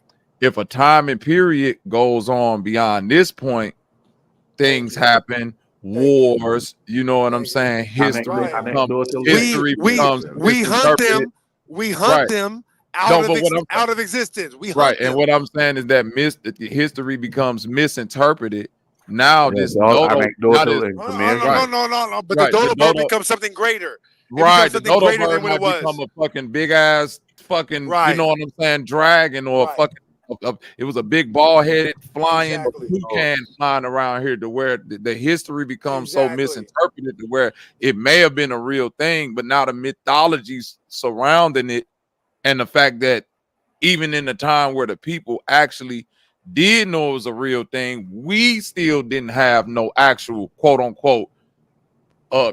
If a time and period goes on beyond this point, things happen, wars, you know what I'm saying? History Right. Anecdotal. history becomes We hunt misinterpreted. them. We hunt Right. them No, but what I'm out of existence. We hunt right, them. and what I'm saying is that history becomes misinterpreted. Now Yeah, this it's all dodo, anecdotal No, information. no. But Right, the the dodo bird dodo- becomes something greater. right, the something dodo greater than bird what it might was. become a fucking big ass fucking, you Right. know what I'm saying, dragon or Right. a fucking. It was a big ball headed flying Exactly. toucan flying around here to where the history becomes so Exactly. misinterpreted to where it may have been a real thing, but now the mythologies surrounding it and the fact that even in the time where the people actually did know it was a real thing, we still didn't have no actual quote unquote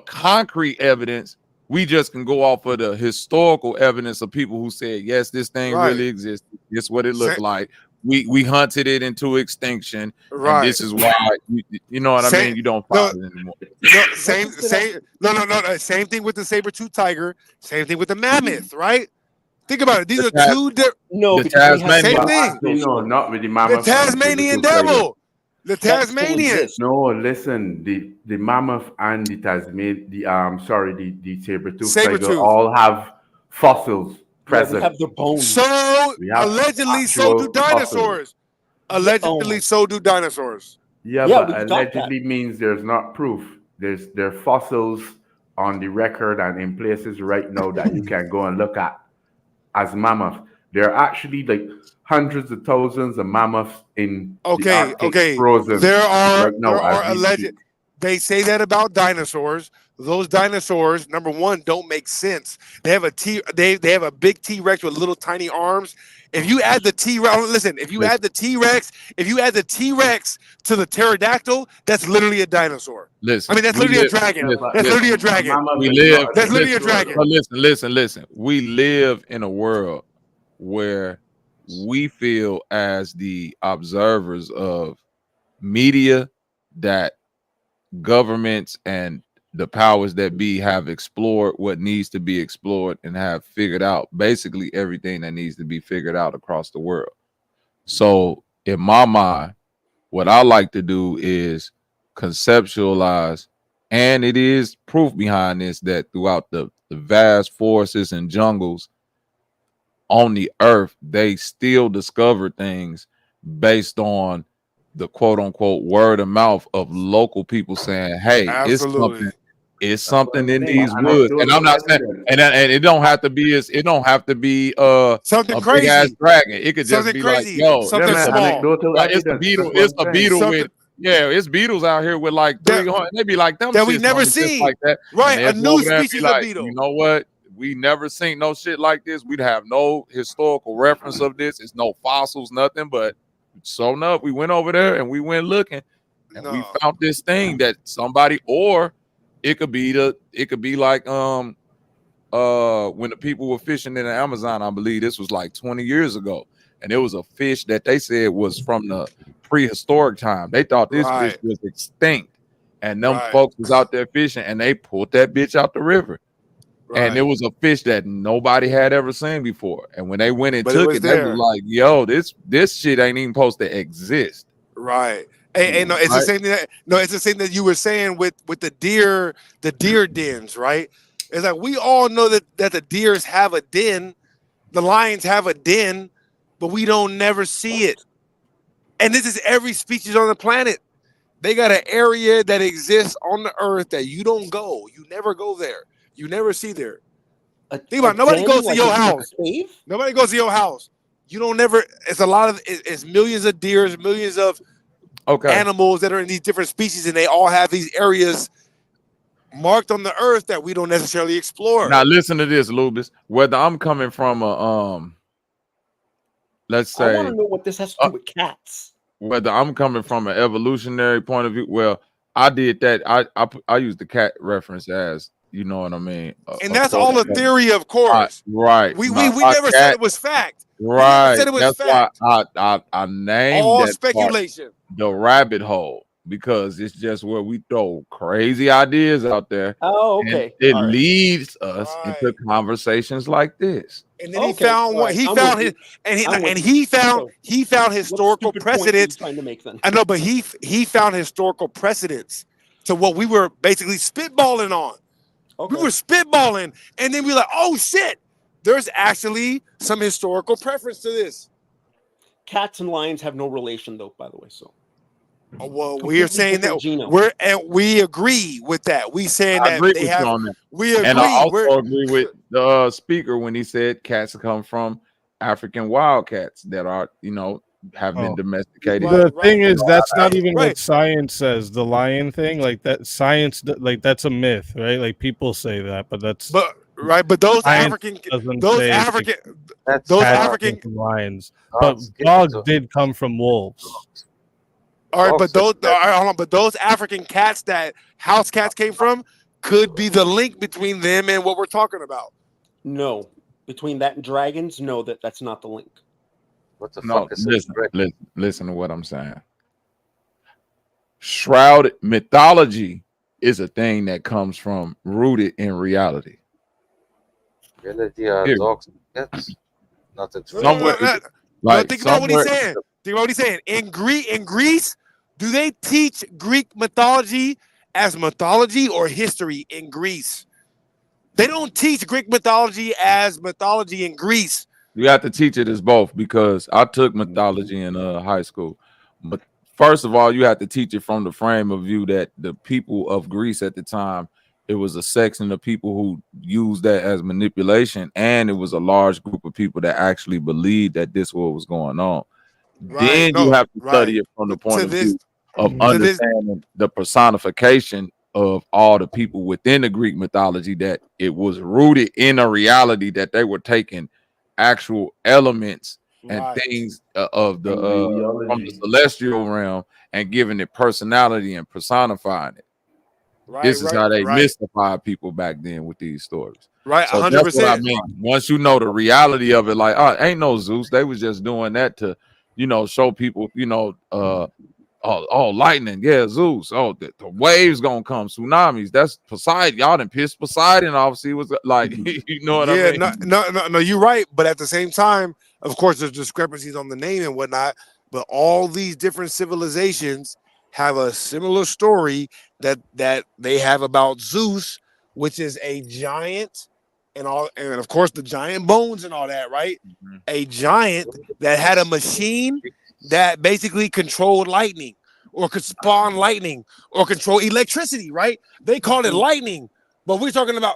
concrete evidence. We just can go off of the historical evidence of people who said, yes, this thing Right. really existed. This is what it looked Sa- like. We hunted it into extinction, Right. and this is why you know what I Same- mean. You don't no, find it anymore. No, same. No. Same thing with the saber-tooth tiger. Same thing with the mammoth. Right? Think about it. These The are two different. No, the because they have Tasmanian- Same thing. Actually, no, not with the The mammoth. and Tasmanian saber-tooth tiger. devil. The that still Tasmanian. exists. No, listen, the mammoth and the Tasman, the saber-tooth tiger Saber-tooth. all have fossils Yeah, present. we have their bones. So We have allegedly, so actual do dinosaurs. Allegedly, Oh. so do dinosaurs. Yeah, Yeah, but we got that. allegedly means there's not proof. There are fossils on the record and in places right now that you can go and look at as mammoth. There are actually like hundreds of thousands of mammoths in the Okay, Arctic okay. frozen There are right now there are as we alleged. speak. They say that about dinosaurs. Those dinosaurs, number one, don't make sense. They have they have a big T-Rex with little tiny arms. If you add the T-Rex, listen, if you add the T-Rex to the pterodactyl, that's literally a dinosaur. Listen, I mean, that's we literally a live- dragon. listen, That's literally a dragon. Mammoth We is live. not That's literally a dinosaur. dragon. But listen. We live in a world where we feel as the observers of media that governments and the powers that be have explored what needs to be explored and have figured out basically everything that needs to be figured out across the world. So in my mind, what I like to do is conceptualize, and it is proof behind this that throughout the vast forests and jungles on the earth, they still discover things based on the quote unquote word of mouth of local people saying, hey, Absolutely. it's something in saying. these woods. And I'm not saying, Evidence. and it don't have to be Something a big ass crazy. dragon. It could just Something be crazy. like, yo, Something Yeah, man, small. anecdotal right, it's a evidence. beetle. That's It's what a I'm saying. beetle Something- with it's beetles out here with like That- 300. They be like them that we shits never don't exist seen. like that. Right, And a they'll new go over there and be species of like, beetle. you know what? We never seen no shit like this. We'd have no historical reference of this. It's no fossils, nothing. But so enough, we went over there and we went looking, and we No. found this thing that somebody, or it could be like when the people were fishing in the Amazon. I believe this was like 20 years ago, and it was a fish that they said was from the prehistoric time. They thought this fish Right. was extinct, and them Right. folks was out there fishing, and they pulled that bitch out the river. And it was a fish that nobody had ever seen before. And when they went and But it took was it, they there. was like, "Yo, this shit ain't even supposed to exist." Right. Hey, no, it's the same thing. It's the same that you were saying with the deer dens, right? It's like we all know that the deers have a den, the lions have a den, but we don't never see it. And this is every species on the planet. They got an area that exists on the earth that you don't go. You never go there. You never see there. Think about it, nobody den, goes to like your a house. cave? Nobody goes to your house. You don't never. It's a lot of. It's millions of deers, millions of animals that are in these different species, and they all have these areas marked on the earth that we don't necessarily explore. Now listen to this, Lubis. Whether I'm coming from a let's I say, want to know what this has to do with cats. whether I'm coming from an evolutionary point of view, well, I did that. I used the cat reference as, you know what I mean, And that's all a theory, of course. Right. We never said it was fact. Right. Said it was That's fact. why I named All that part speculation. the rabbit hole, because it's just where we throw crazy ideas out there. Oh, and okay. it All right. leads us into conversations like this. And then he Okay, found all what right, he I'm found with his, you. and I'm with he you. found So, he found what historical stupid point are you precedents. trying to make then? I know, but he found historical precedents to what we were basically spitballing on. Okay. We were spitballing, and then we were like, oh shit, there's actually some historical preference to this. Cats and lions have no relation, though. By the way, so. Oh, well, Completely we are saying that different genome. we agree with that. We saying I that agree they with have. you on that. We agree. And I also We're- agree with the speaker when he said cats come from African wildcats that are, have been Oh. domesticated. The thing is, that's not even right. what science says. The lion thing, like that, science, like that's a myth, right? Like people say that, but that's but those science African, doesn't those say African, That's those cats African. come from lions, but Dogs give dogs to- did come from wolves. All right, but Dogs those, are- all right, hold on, but those African cats that house cats came from could be the link between them and what we're talking about. No, between that and dragons, no, that's not the link. What the No, fuck is listen to what I'm saying. Shrouded mythology is a thing that comes from rooted in reality. Reality are Here. dogs and cats. Not a Somewhere- No, Like think about what he's somewhere- saying. Think about what he's saying. In Greece, do they teach Greek mythology as mythology or history in Greece? They don't teach Greek mythology as mythology in Greece. You have to teach it as both, because I took mythology in high school. But first of all, you have to teach it from the frame of view that the people of Greece at the time, it was a section of people who used that as manipulation, and it was a large group of people that actually believed that this was going on. Right, Then you have to study right. it from the To point of this- view of to this- understanding the personification of all the people within the Greek mythology, that it was rooted in a reality that they were taking actual elements and Right. things of the from the celestial realm and giving it personality and personifying it. Right, This is right, how they right. mystified people back then with these stories. Right, So that's what I 100%. mean. Once you know the reality of it, like, oh, ain't no Zeus. They was just doing that to, show people, lightning. Yeah, Zeus. Oh, the waves gonna come, tsunamis. That's Poseidon. Y'all done pissed Poseidon off. See what's like, you know what I mean? No, you're right. But at the same time, of course, there's discrepancies on the name and whatnot. But all these different civilizations have a similar story that they have about Zeus, which is a giant, and of course the giant bones and all that, right? Mhm. A giant that had a machine that basically controlled lightning, or could spawn lightning, or control electricity, right? They called it lightning, but we're talking about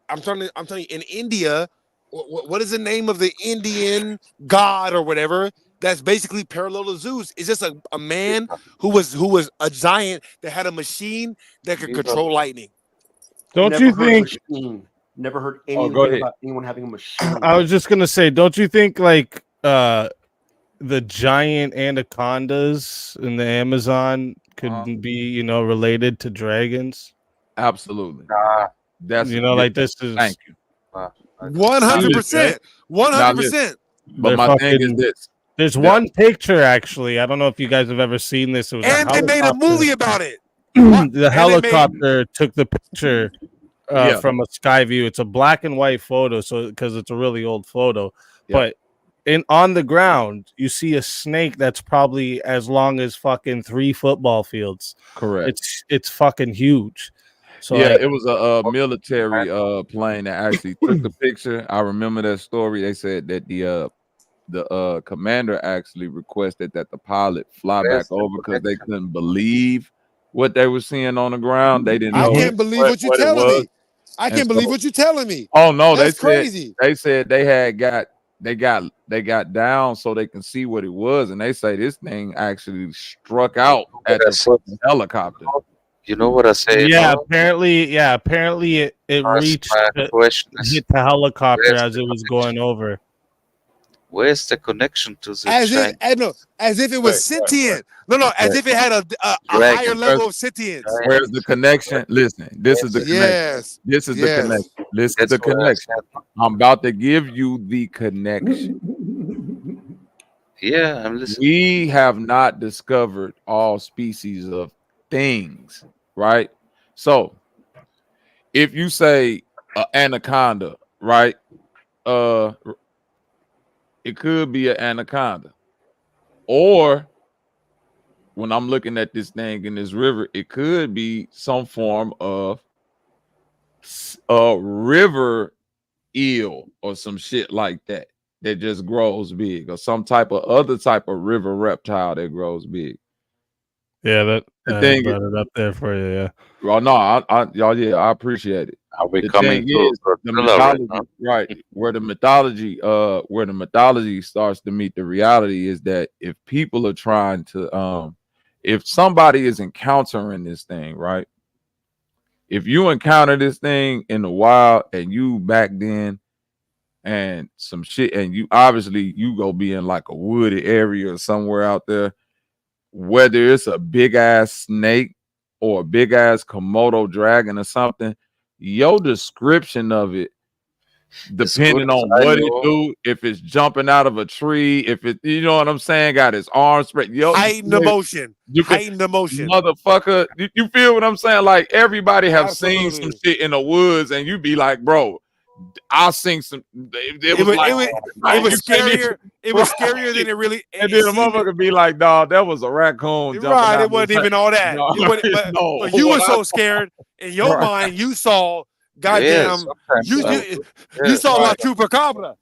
I'm telling you, in India, what is the name of the Indian god or whatever that's basically parallel to Zeus? It's just a man who was a giant that had a machine that could control lightning. Don't Never you heard think? machine. Never heard go anything ahead. about anyone having a machine. I was just gonna say, don't you think like the giant anacondas in the Amazon could be, related to dragons? Absolutely. That's like this is. Thank you. 100%. 100%. But They're my thing is fucking- this. There's Yeah. one picture actually. I don't know if you guys have ever seen this. It was And they made a movie about it. the helicopter took the picture Yeah. from a sky view. It's a black and white photo, so because it's a really old photo. Yeah. But on the ground, you see a snake that's probably as long as fucking 3 football fields. Correct. It's fucking huge. So yeah, it was a military plane that actually took the picture. I remember that story. They said that the commander actually requested that the pilot fly back over because they couldn't believe what they were seeing on the ground. They didn't know. I can't believe what you're it telling was. me. I And can't believe so- what you're telling me. Oh no, That's they crazy. said they got down so they can see what it was, and they say this thing actually struck out at the fucking helicopter. You know what I say? yeah, now? apparently it That's reached my question is, hit the helicopter where's as the it was connection? going over. Where's the connection to the As giant? if it was sentient. No, as if it had a Dragon. higher level of sentience. Where's the connection? Listen, this is the connection. Yes. This is the Yes. connection. This is That's the what I connection. said. I'm about to give you the connection. Yeah, I'm listening. We have not discovered all species of things, right? So if you say anaconda, right? It could be an anaconda. Or when I'm looking at this thing in this river, it could be some form of a river eel or some shit like that just grows big, or some other type of river reptile that grows big. Yeah, that The I thing brought it up there for you. Yeah. Well, no, I appreciate it. Are we The coming thing to is, the Godzilla right mythology, now? right? Where the mythology starts to meet the reality is that if people are trying to, if somebody is encountering this thing, right? If you encounter this thing in the wild and you back then and some shit, and you obviously you go be in like a wooded area or somewhere out there, whether it's a big ass snake or a big ass Komodo dragon or something, your description of it, depending on what it do, if it's jumping out of a tree, if it, you know what I'm saying, got his arms spread, Heightened emotion. Heightened emotion. motherfucker. You feel what I'm saying? Like everybody have seen some Absolutely. shit in the woods, and you be like, bro, I seen some. It was scarier. It was scarier than it really. And then the motherfucker be like, dog, that was a raccoon. jumping Right, out it wasn't his even all that. No, It wasn't- but, no. but you were so scared in your Right. mind. You saw, Yeah, goddamn, sometimes you yeah, saw La right. Chupacabra.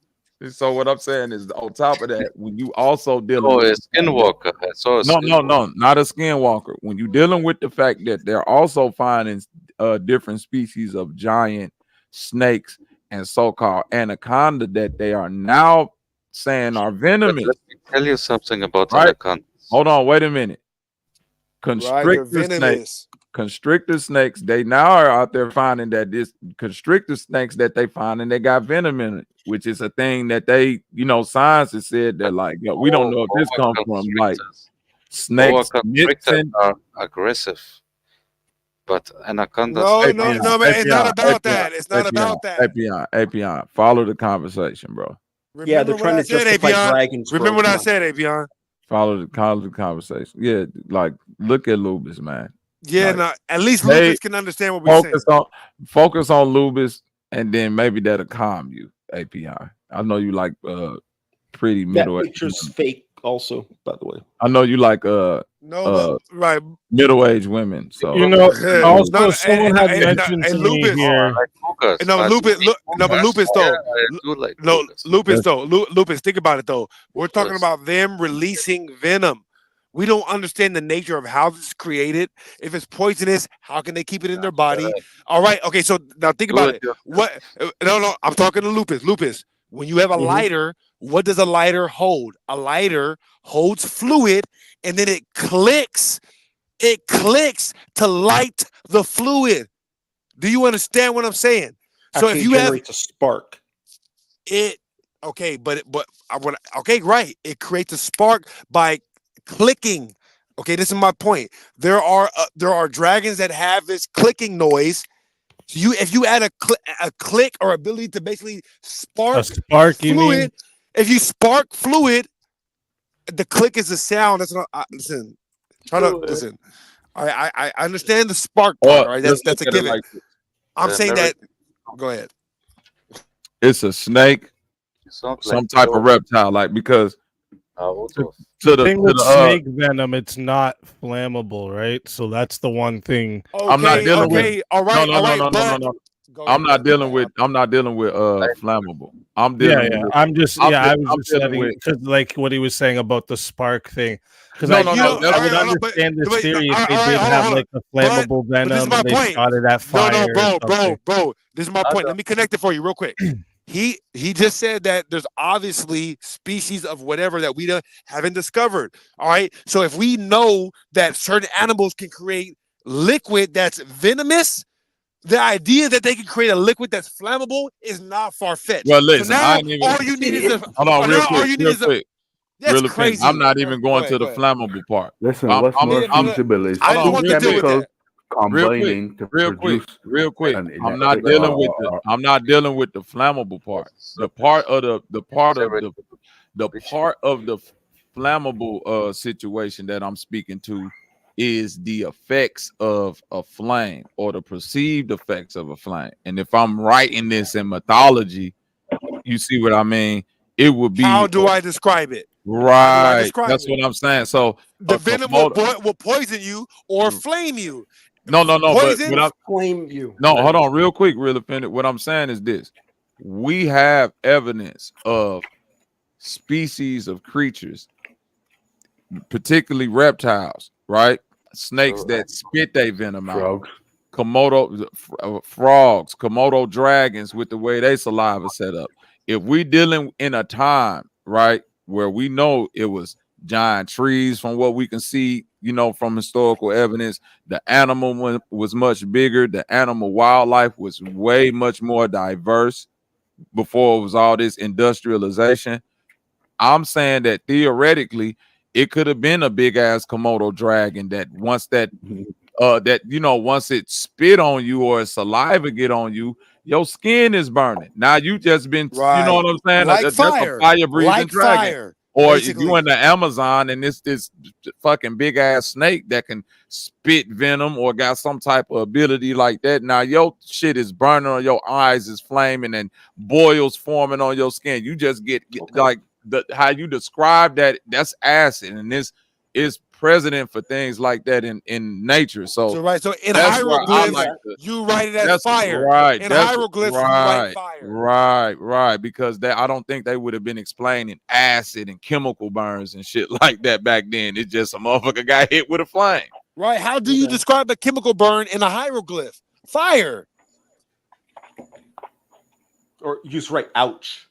So what I'm saying is, on top of that, when you also dealing Oh, with a skinwalker. I saw a no, skinwalker. not a skinwalker. When you're dealing with the fact that they're also finding different species of giant snakes and so-called anaconda that they are now saying are But venomous. let me tell you something about Right. anacondas. Hold on, wait a minute. Right, they're venomous. Constrictor snakes, they now are out there finding that this constrictor snakes that they find and they got venom in it, which is a thing that they, science has said that like, yo, we don't know if this comes from like Boa snakes constrictors mixing. are aggressive, but anacondas. No, Apion, man, it's not Apion, about Apion, that. It's not Apion, about that. Apion. Follow the conversation, bro. Yeah, they're Remember trying what I to said, justify Apion? dragons. bro, Remember what come I on. said, Apion? Follow the conversation. Yeah, like look at Lubis, man. Yeah, Like, no, at least they Lucas can understand what we're saying. Focus on Lubis, and then maybe that'll calm you. API. I know you like pretty That middle-aged. picture's women. fake, also, by the way. I know you like No, but, right. middle-aged women. So Also, No, someone had mentioned and to me Lupus. here. Like Lucas. No, but Lupus though. Yeah, I do like No, Lucas. Lupus though. Lupus, think about it though. We're talking Lupus. about them releasing venom. We don't understand the nature of how this is created. If it's poisonous, how can they keep it in their body? All right. Okay. So now think about it. What? No. I'm talking to Lupus. Lupus. When you have a lighter, what does a lighter hold? A lighter holds fluid, and then it clicks. It clicks to light the fluid. Do you understand what I'm saying? So Actually, if you it have generates a spark. it, okay, okay, right. It creates a spark by clicking. Okay, this is my point. There are dragons that have this clicking noise. So if you add a click or ability to basically spark A spark, you fluid, mean? if you spark fluid, the click is the sound. That's not listen. Try to listen. I understand the spark part. All right, that's let's a look at it given. like this. I'm saying American- that. Go ahead. It's a snake, Sound some like type of Joe reptile, like because Autos. to the thing with to snake venom, it's not flammable, right? So that's the one thing. I'm not Okay, dealing with- okay, all right, no, all right, no, but no. go I'm ahead, not dealing with flammable. I'm dealing Yeah. with I'm just I'm I dealing- was I'm just dealing letting with- because like what he was saying about the spark thing. Because No, I, no, I, no, I would all right, but- understand this but- theory if all they right, did hold on, have hold like the flammable this is venom my and they point. shot it at fire. No, or something. bro. This is my point. Let me connect it for you real quick. He just said that there's obviously species of whatever that we haven't discovered. All right. So if we know that certain animals can create liquid that's venomous, the idea that they can create a liquid that's flammable is not far fetched. Well, listen, so now I ain't even- all you need is a hold on real now all you quick, need is a that's Real crazy. I'm not even Go going ahead, to the go ahead. flammable part. Listen, I'm- what's I'm- more I'm- feasible is I don't two want to deal with chemicals that. combining to Real quick, produce real quick. an I'm not electric dealing or- with or- I'm not dealing with the flammable part. The part of the part of the flammable situation that I'm speaking to is the effects of a flame or the perceived effects of a flame. And if I'm writing this in mythology, you see what I mean? It would be How do I describe it? right. describe That's it? what I'm saying. So The a venom Komodo- will poison you or flame you. no, but Poison? what I'm Claim you. no, hold on, real quick, real offended. What I'm saying is this: we have evidence of species of creatures, particularly reptiles, right? Snakes that spit their venom out. frogs. Frogs, Komodo dragons with the way they saliva set up. If we dealing in a time, right, where we know it was giant trees from what we can see, from historical evidence, the animal was much bigger. The animal wildlife was way much more diverse before it was all this industrialization. I'm saying that theoretically, it could have been a big ass Komodo dragon that once once it spit on you or saliva get on you, your skin is burning. Now you just been, you know what I'm saying? Like That's fire. a fire breathing Like dragon. fire. Or if basically. you in the Amazon and this fucking big ass snake that can spit venom or got some type of ability like that, now your shit is burning or your eyes is flaming and boils forming on your skin. You just get like how you describe that. That's acid, and this is precedent for things like that in nature. So right. So in that's why I hieroglyphs, like to- you write it as that's fire. right. In That's hieroglyphs, right, you write fire. right. Because I don't think they would have been explaining acid and chemical burns and shit like that back then. It's just a motherfucker got hit with a flame. Right. How do you describe a chemical burn in a hieroglyph? Fire. Or you just write ouch.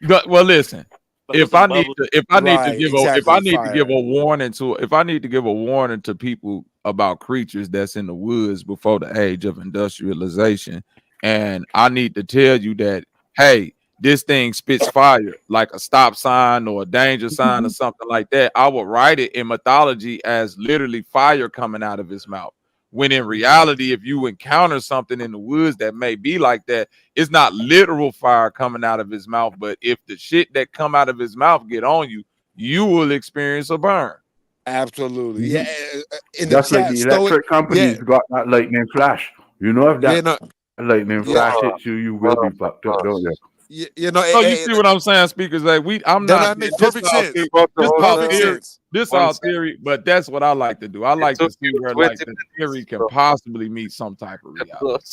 But well, listen. But If those I are need bubbles. to, if I need to Right, give a warning to people about creatures that's in the woods before the age of industrialization, and I need to tell you that, hey, this thing spits fire like a stop sign or a danger sign or something like that, I would write it in mythology as literally fire coming out of his mouth. When in reality, if you encounter something in the woods that may be like that, it's not literal fire coming out of his mouth. But if the shit that come out of his mouth get on you, you will experience a burn. Absolutely. Mhm. Yeah. In the That's like chat, the Stoic. electric companies got that lightning flash. You know if that Yeah, no, lightning Yeah. flash hits you, you will be fucked up, don't you? you know. So you see what I'm saying, speakers? Like I'm No, not. that makes this perfect all sense. theory- About the This whole all Perfect theory. sense. This One all second. theory, but that's what I like to do. I like to took see you where 20 like the minutes, theory can bro. possibly meet some type of reality.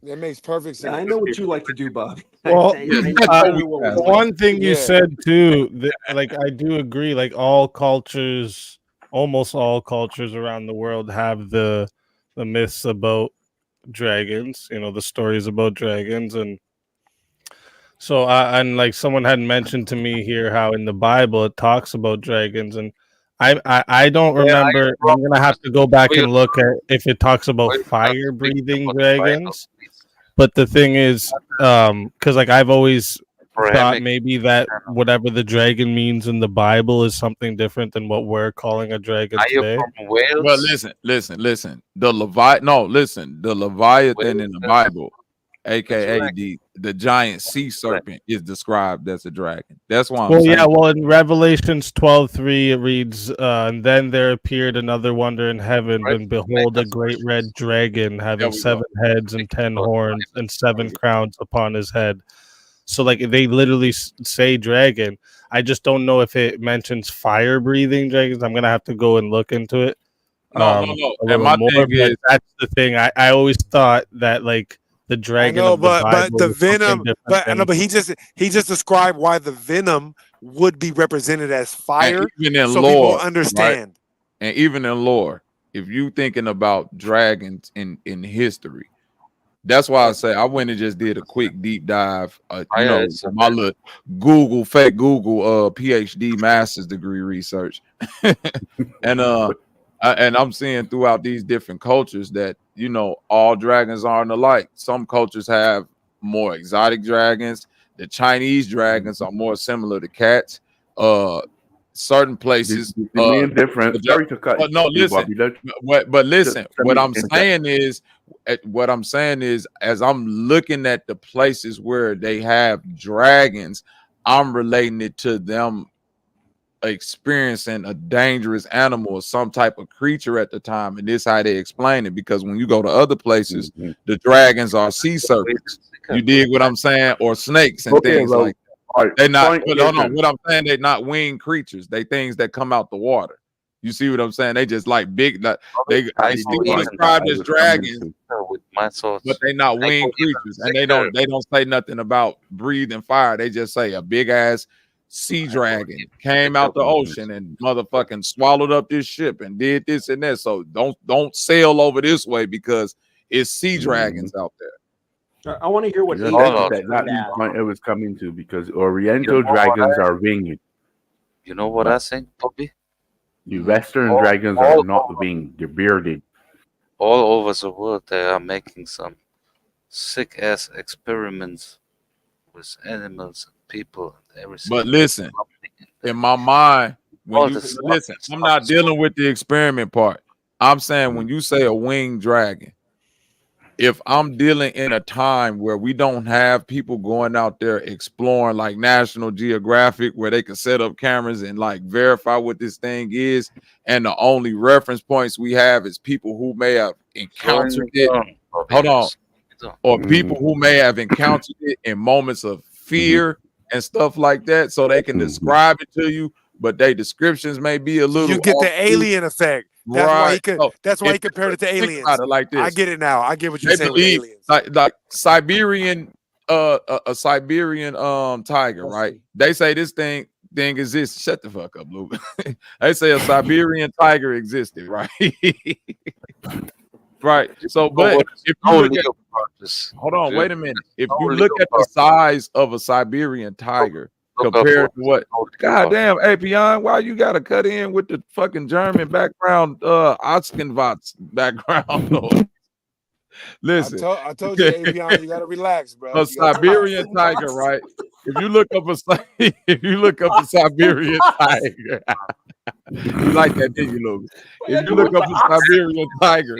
That makes perfect sense. Yeah, I know what you like to do, Bob. Well, know what the we one thing you Yeah. said too, that, like I do agree, like all cultures, almost all cultures around the world have the myths about dragons, the stories about dragons. And so and like someone had mentioned to me here how in the Bible it talks about dragons, and I don't remember. I'm gonna have to go back and look at if it talks about fire breathing dragons. But the thing is, because like I've always thought maybe that whatever the dragon means in the Bible is something different than what we're calling a dragon Are you today. from Wales? Well, listen. The Leviathan in the Bible aka That's the giant sea serpent, is described as a dragon. That's why I'm Well, saying. yeah. Well, in Revelations 12:3, it reads, "And then there appeared another wonder in heaven, Right. and behold, a great red dragon, There having we 7 heads and 10 Oh, horns and 7 crowns upon his head." So, like, they literally say dragon. I just don't know if it mentions fire-breathing dragons. I'm gonna have to go and look into it. No. A And little my more, thing but is, that's the thing. I always thought that, like, the I dragon know, of the but Bible the was something venom, different but I than- know, but he just described why the venom would be represented as fire, and even in so lore, people right? understand. And even in lore, if you thinking about dragons in history, that's why I say I went and just did a quick deep dive. You know, it's my little fake Google PhD master's degree research, and I'm seeing throughout these different cultures that, you know, all dragons aren't alike. Some cultures have more exotic dragons. The Chinese dragons are more similar to cats. Certain places, The main difference. the- Sorry to cut. but no, you, listen. Bobby. But listen, Let what me I'm interject. saying is, as I'm looking at the places where they have dragons, I'm relating it to them experiencing a dangerous animal or some type of creature at the time, and this how they explain it. Because when you go to other places, Mhm. the dragons are sea serpents. You dig what I'm saying? Or snakes and Okay, things well, like. all right, They're not. point But hold on, taken. what I'm saying, they're not winged creatures. They things that come out the water. You see what I'm saying? They just like big. Like, they I still believe in described I as was coming dragons, to. with my thoughts. but they not I winged believe in creatures, and they don't say nothing about breathing fire. They just say a big ass sea dragon came out the ocean and motherfucking swallowed up this ship and did this and that. So don't sail over this way because it's sea dragons out there. I want to hear what Yeah, Abe Hold that's on. has exactly to the add. point it was coming to, because Oriental You know what dragons are winged. You know what I think, Bobby? The Western All- dragons all are not over. winged; they're bearded. All over the world, they are making some sick ass experiments with animals and people and everything. But listen, in my mind, when Oh, you this- listen, this- I'm not dealing with the experiment part. I'm saying when you say a winged dragon, if I'm dealing in a time where we don't have people going out there exploring like National Geographic, where they can set up cameras and like verify what this thing is, and the only reference points we have is people who may have encountered it, hold on, or people who may have encountered it in moments of fear and stuff like that, so they can describe it to you, but their descriptions may be a little. You get off the alien effect. That's why he right? could. So That's why if he compared it to think aliens. about it like this. I get it now. I get what you're They saying with believe aliens. like Siberian a Siberian tiger, right? They say this thing exists. Shut the fuck up, Luke. They say a Siberian tiger existed, right? Right. So, but if you look at, hold on, wait a minute. If you look at the size of a Siberian tiger compared to what, goddamn, Apion, why you gotta cut in with the fucking German background, Oskenvatz background? Listen, I told you, Avion, you gotta relax, bro. a Siberian tiger, right? If you look up a Siberian tiger, you like that, did you, Logan? If you look up a Siberian tiger,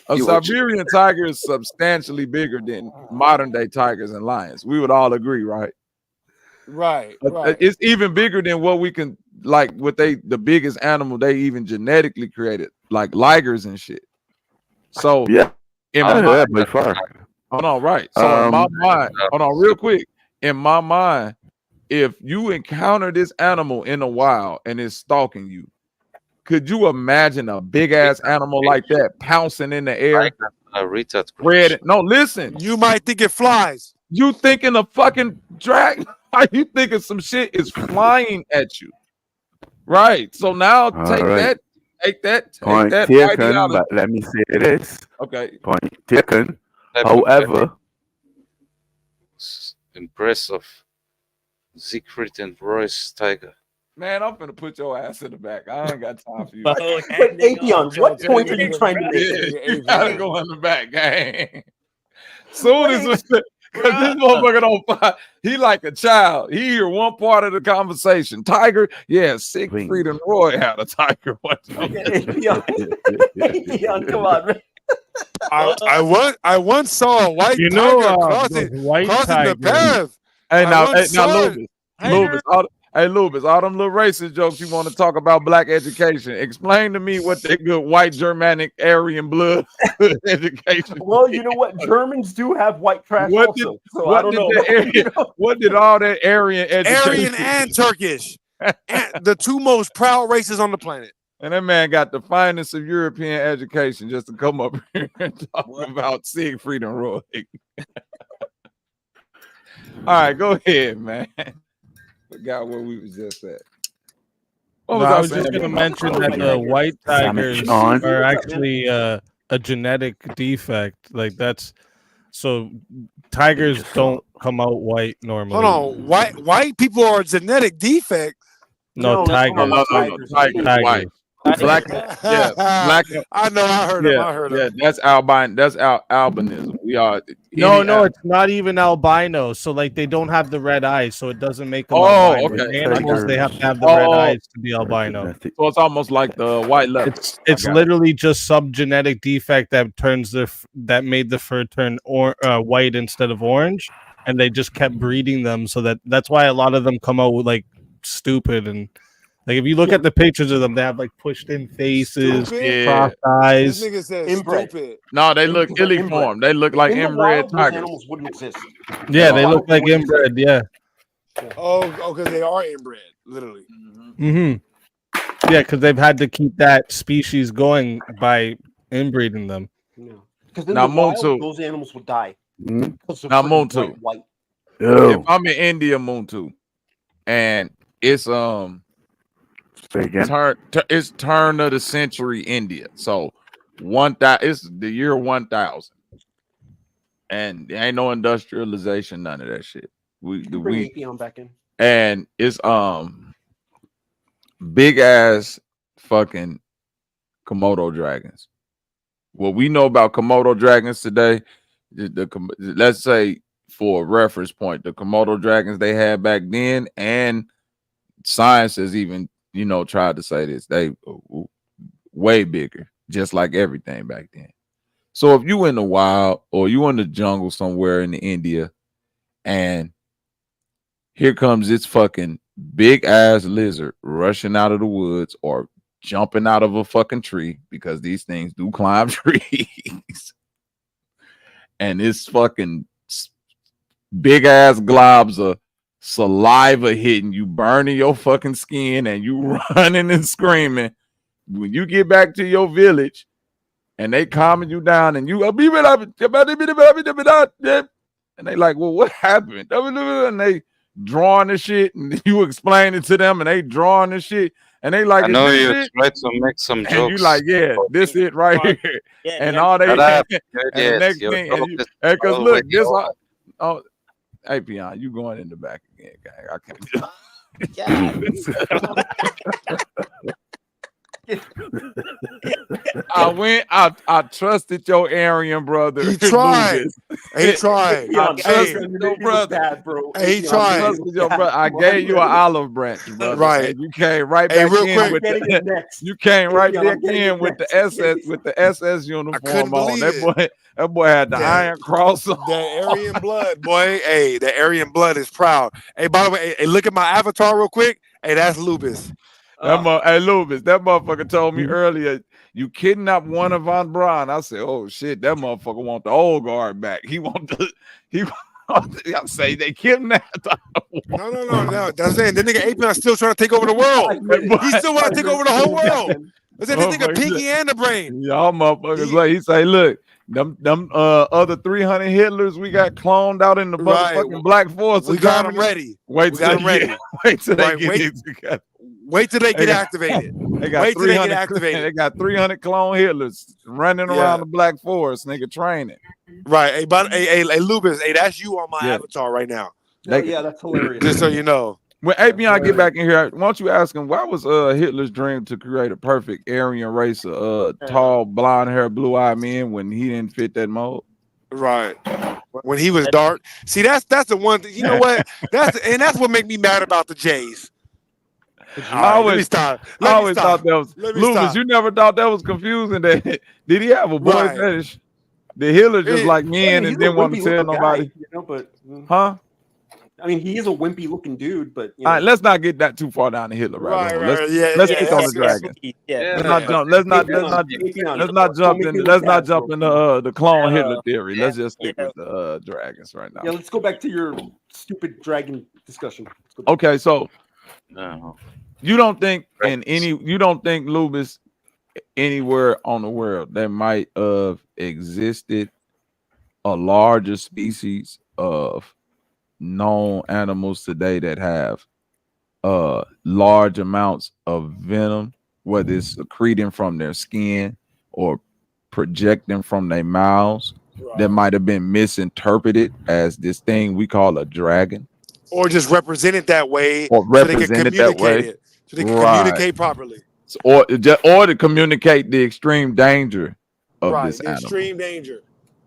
a Siberian tiger is substantially bigger than modern day tigers and lions. We would all agree, right? Right. It's even bigger than what we can like. The biggest animal they even genetically created, like ligers and shit. So Yeah, in my yeah, by far. hold on, right? So in my mind, hold on, real quick. In my mind, if you encounter this animal in the wild and it's stalking you, could you imagine a big ass animal like that pouncing in the air? No, listen. You might think it flies. You thinking a fucking dragon? You thinking some shit is flying at you? Right. So now take right. that. Point taken, but let me say this. Okay. Point taken. However, impressive Siegfried and Roy's tiger. Man, I'm gonna put your ass in the back. I ain't got time for you. But Avion, what point are you trying to make? You gotta go in the back, gang. Soon as because this motherfucker don't fight, he like a child. He hear one part of the conversation. Tiger, yeah, Siegfried and Roy had a tiger one time. Avion, come on, man. I once saw a white You know, tiger those crossing white the tigers. path. Hey, I now, once saw it. Lubis, all them little racist jokes you want to talk about black education. Explain to me what that good white Germanic Aryan blood education. Well, you know what? Germans do have white trash What did- also. So I don't know. You know? What did all that Aryan education? Aryan and Turkish, and the two most proud races on the planet. And that man got the finest of European education just to come up here and talk about Siegfried and Roy. All right, go ahead, man. Forgot where we was just at. What No, I was saying? just going to mention that the white tigers Sean. are actually a genetic defect. Like that's so tigers don't come out white normally. Hold on, white people are a genetic defect. No, No, tigers. no, Tigers, Tigers. white. Black, yeah, black. I know. I heard him. Yeah, I heard yeah, him. that's albino. That's albinism. We are. No, any no, it's not even albino. So like they don't have the red eyes, so it doesn't make them Oh, albino. okay. Animals, they have to have the red Oh. eyes to be albino. So it's almost like the white leopard. It's I got literally just some genetic defect that that made the fur turn white instead of orange, and they just kept breeding them. So that's why a lot of them come out with like stupid and like if you look at the pictures of them, they have like pushed in faces, Stupid? crossed This eyes. nigga said Inbred. stupid. No, they look Inbred. illiform. They look like In the inbred wild, those tigers. animals wouldn't exist. Yeah, they Oh, look like wouldn't inbred. Yeah. Oh, because they are inbred, literally. Mm-hmm. Yeah, because they've had to keep that species going by inbreeding them. Because in Now, the wild, Montu. those animals would die. Mhm. Because they're Now, freaking Montu. white. If Oh, I'm in India, Muntu, and it's say again. it's turn of the century India. So it's the year 1000. And there ain't no industrialization, none of that shit. Bring Atheon back in. And it's big ass fucking Komodo dragons. What we know about Komodo dragons today, let's say for a reference point, the Komodo dragons they had back then, and science has even tried to say this, they way bigger, just like everything back then. So if you in the wild or you in the jungle somewhere in India, and here comes this fucking big ass lizard rushing out of the woods or jumping out of a fucking tree, because these things do climb trees, and this fucking big ass globs of saliva hitting you, burning your fucking skin, and you running and screaming. When you get back to your village and they calming you down and you and they like, well, what happened? And they drawing the shit, and you explain it to them, and they drawing the shit, and they like, I "Is know this you it?" try to make some And jokes. you like, yeah, this it right here. Yeah, And yeah. all they Shut up, and you the idiot. next Your thing, joke is because always look, this over. oh, hey Pion, you going in the back again, gang. I can't do I trusted your Aryan brother. He tried. Lucas. He tried. Atheon, Hey, Atheon, no you brother. bad, bro. Hey, he Atheon, tried. you Trusted your bad. brother. I Come gave you an on, olive branch, brother. Right. And you came right Hey, back real in quick. I'm with getting the it next. you came right Atheon, back I'm getting in it with the next. SS couldn't uniform on. believe That boy had the That- iron cross on. That Aryan blood, boy. Hey, the Aryan blood is proud. Hey, by the way, hey, look at my avatar real quick. Hey, that's Lupus. Hey, Lubis, that motherfucker told me earlier, you kidnapped one of Von Braun. I said, oh shit, that motherfucker want the old guard back. I say they kidnapped. No. That's saying the nigga Apion still trying to take over the world. He still want to take over the whole world. I said this nigga Pinky and the brain. Y'all motherfuckers like he say, look, them other 300 Hitlers we got cloned out in the Right. motherfucking Black Force. We of got them Germany. ready. Wait We till got they 'em ready. wait till they Right, get wait. it together. Wait till they They get got- activated. They got Wait till they get 300 activated. They got 300 clone Hitlers running Yeah. around the Black Forest, nigga, training. Right. Hey, but hey, Lupus, hey, that's you on my Yeah. avatar right now. Oh, yeah, that's hilarious. Just so you know. When Apion get back in here, why don't you ask him why was Hitler's dream to create a perfect Aryan race of tall, blonde hair, blue eyed men when he didn't fit that mold? Right. When he was dark. See, that's the one thing. You know what? That's what make me mad about the Jays. I Let me stop. Let I me always stop. thought that was Let me Lupus. stop. You never thought that was confusing. That did he have a boy Right. fetish? The Hitler just Yeah. like I men mean, and he's a didn't want to wimpy tell looking nobody. guy, you know, but Huh? I mean, he is a wimpy looking dude, but you All know. right, let's not get that too far down the Hitler rabbit hole. Yeah, Let's yeah, stick yeah, on the yeah. dragon. please. Let's Yeah, not jump. Let's not. Let's not. Patreon. Let's not Don't jump make in. me look Let's not bad, jump bro. in the clone Hitler theory. yeah, Let's just stick yeah. with the dragons right now. Yeah, let's go back to your stupid dragon discussion. Let's go back. Okay, so no. you don't think Lubis anywhere on the world there might have existed a larger species of known animals today that have large amounts of venom, whether it's secreting from their skin or projecting from their mouths, that might have been misinterpreted as this thing we call a dragon, Or just represent it that way, or so they can represented that way. communicate it, so they can Right. communicate properly. or to communicate the extreme danger of Right, this the animal. extreme danger.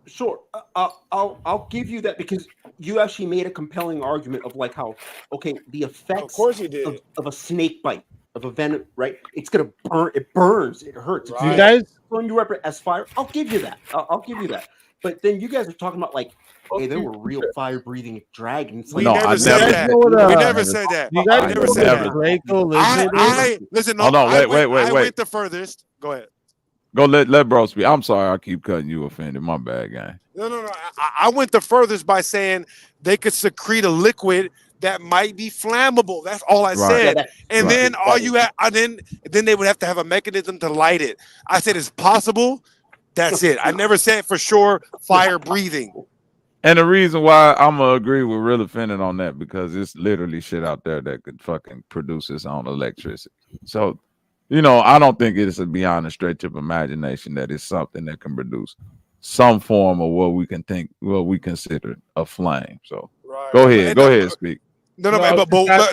Sure, I'll give you that because you actually made a compelling argument of like how the Of effects course you did. of a snake bite, of a venom, right? It's gonna burn. It burns. It hurts. It's Right. You guys, when you represent as fire. I'll give you that. I'll give you that. But then you guys are talking about like, hey, there were real fire-breathing dragons. We No, never I said never that. know the- We I never said that. you I guys never know said the that. Draco lizard is? I listen. No, Hold on, I wait. went the furthest. Go ahead. Go let bro speak. I'm sorry, I keep cutting you offended. My bad, guy. No. I went the furthest by saying they could secrete a liquid that might be flammable. That's all I Right. said. And Right. then all you have, then they would have to have a mechanism to light it. I said it's possible. That's it. I never said for sure fire breathing. And the reason why I'm gonna agree with Real Offended on that, because it's literally shit out there that could fucking produce its own electricity. So, I don't think it's beyond a stretch of imagination that it's something that can produce some form of what we consider a flame. So Right. go ahead, speak. No, Have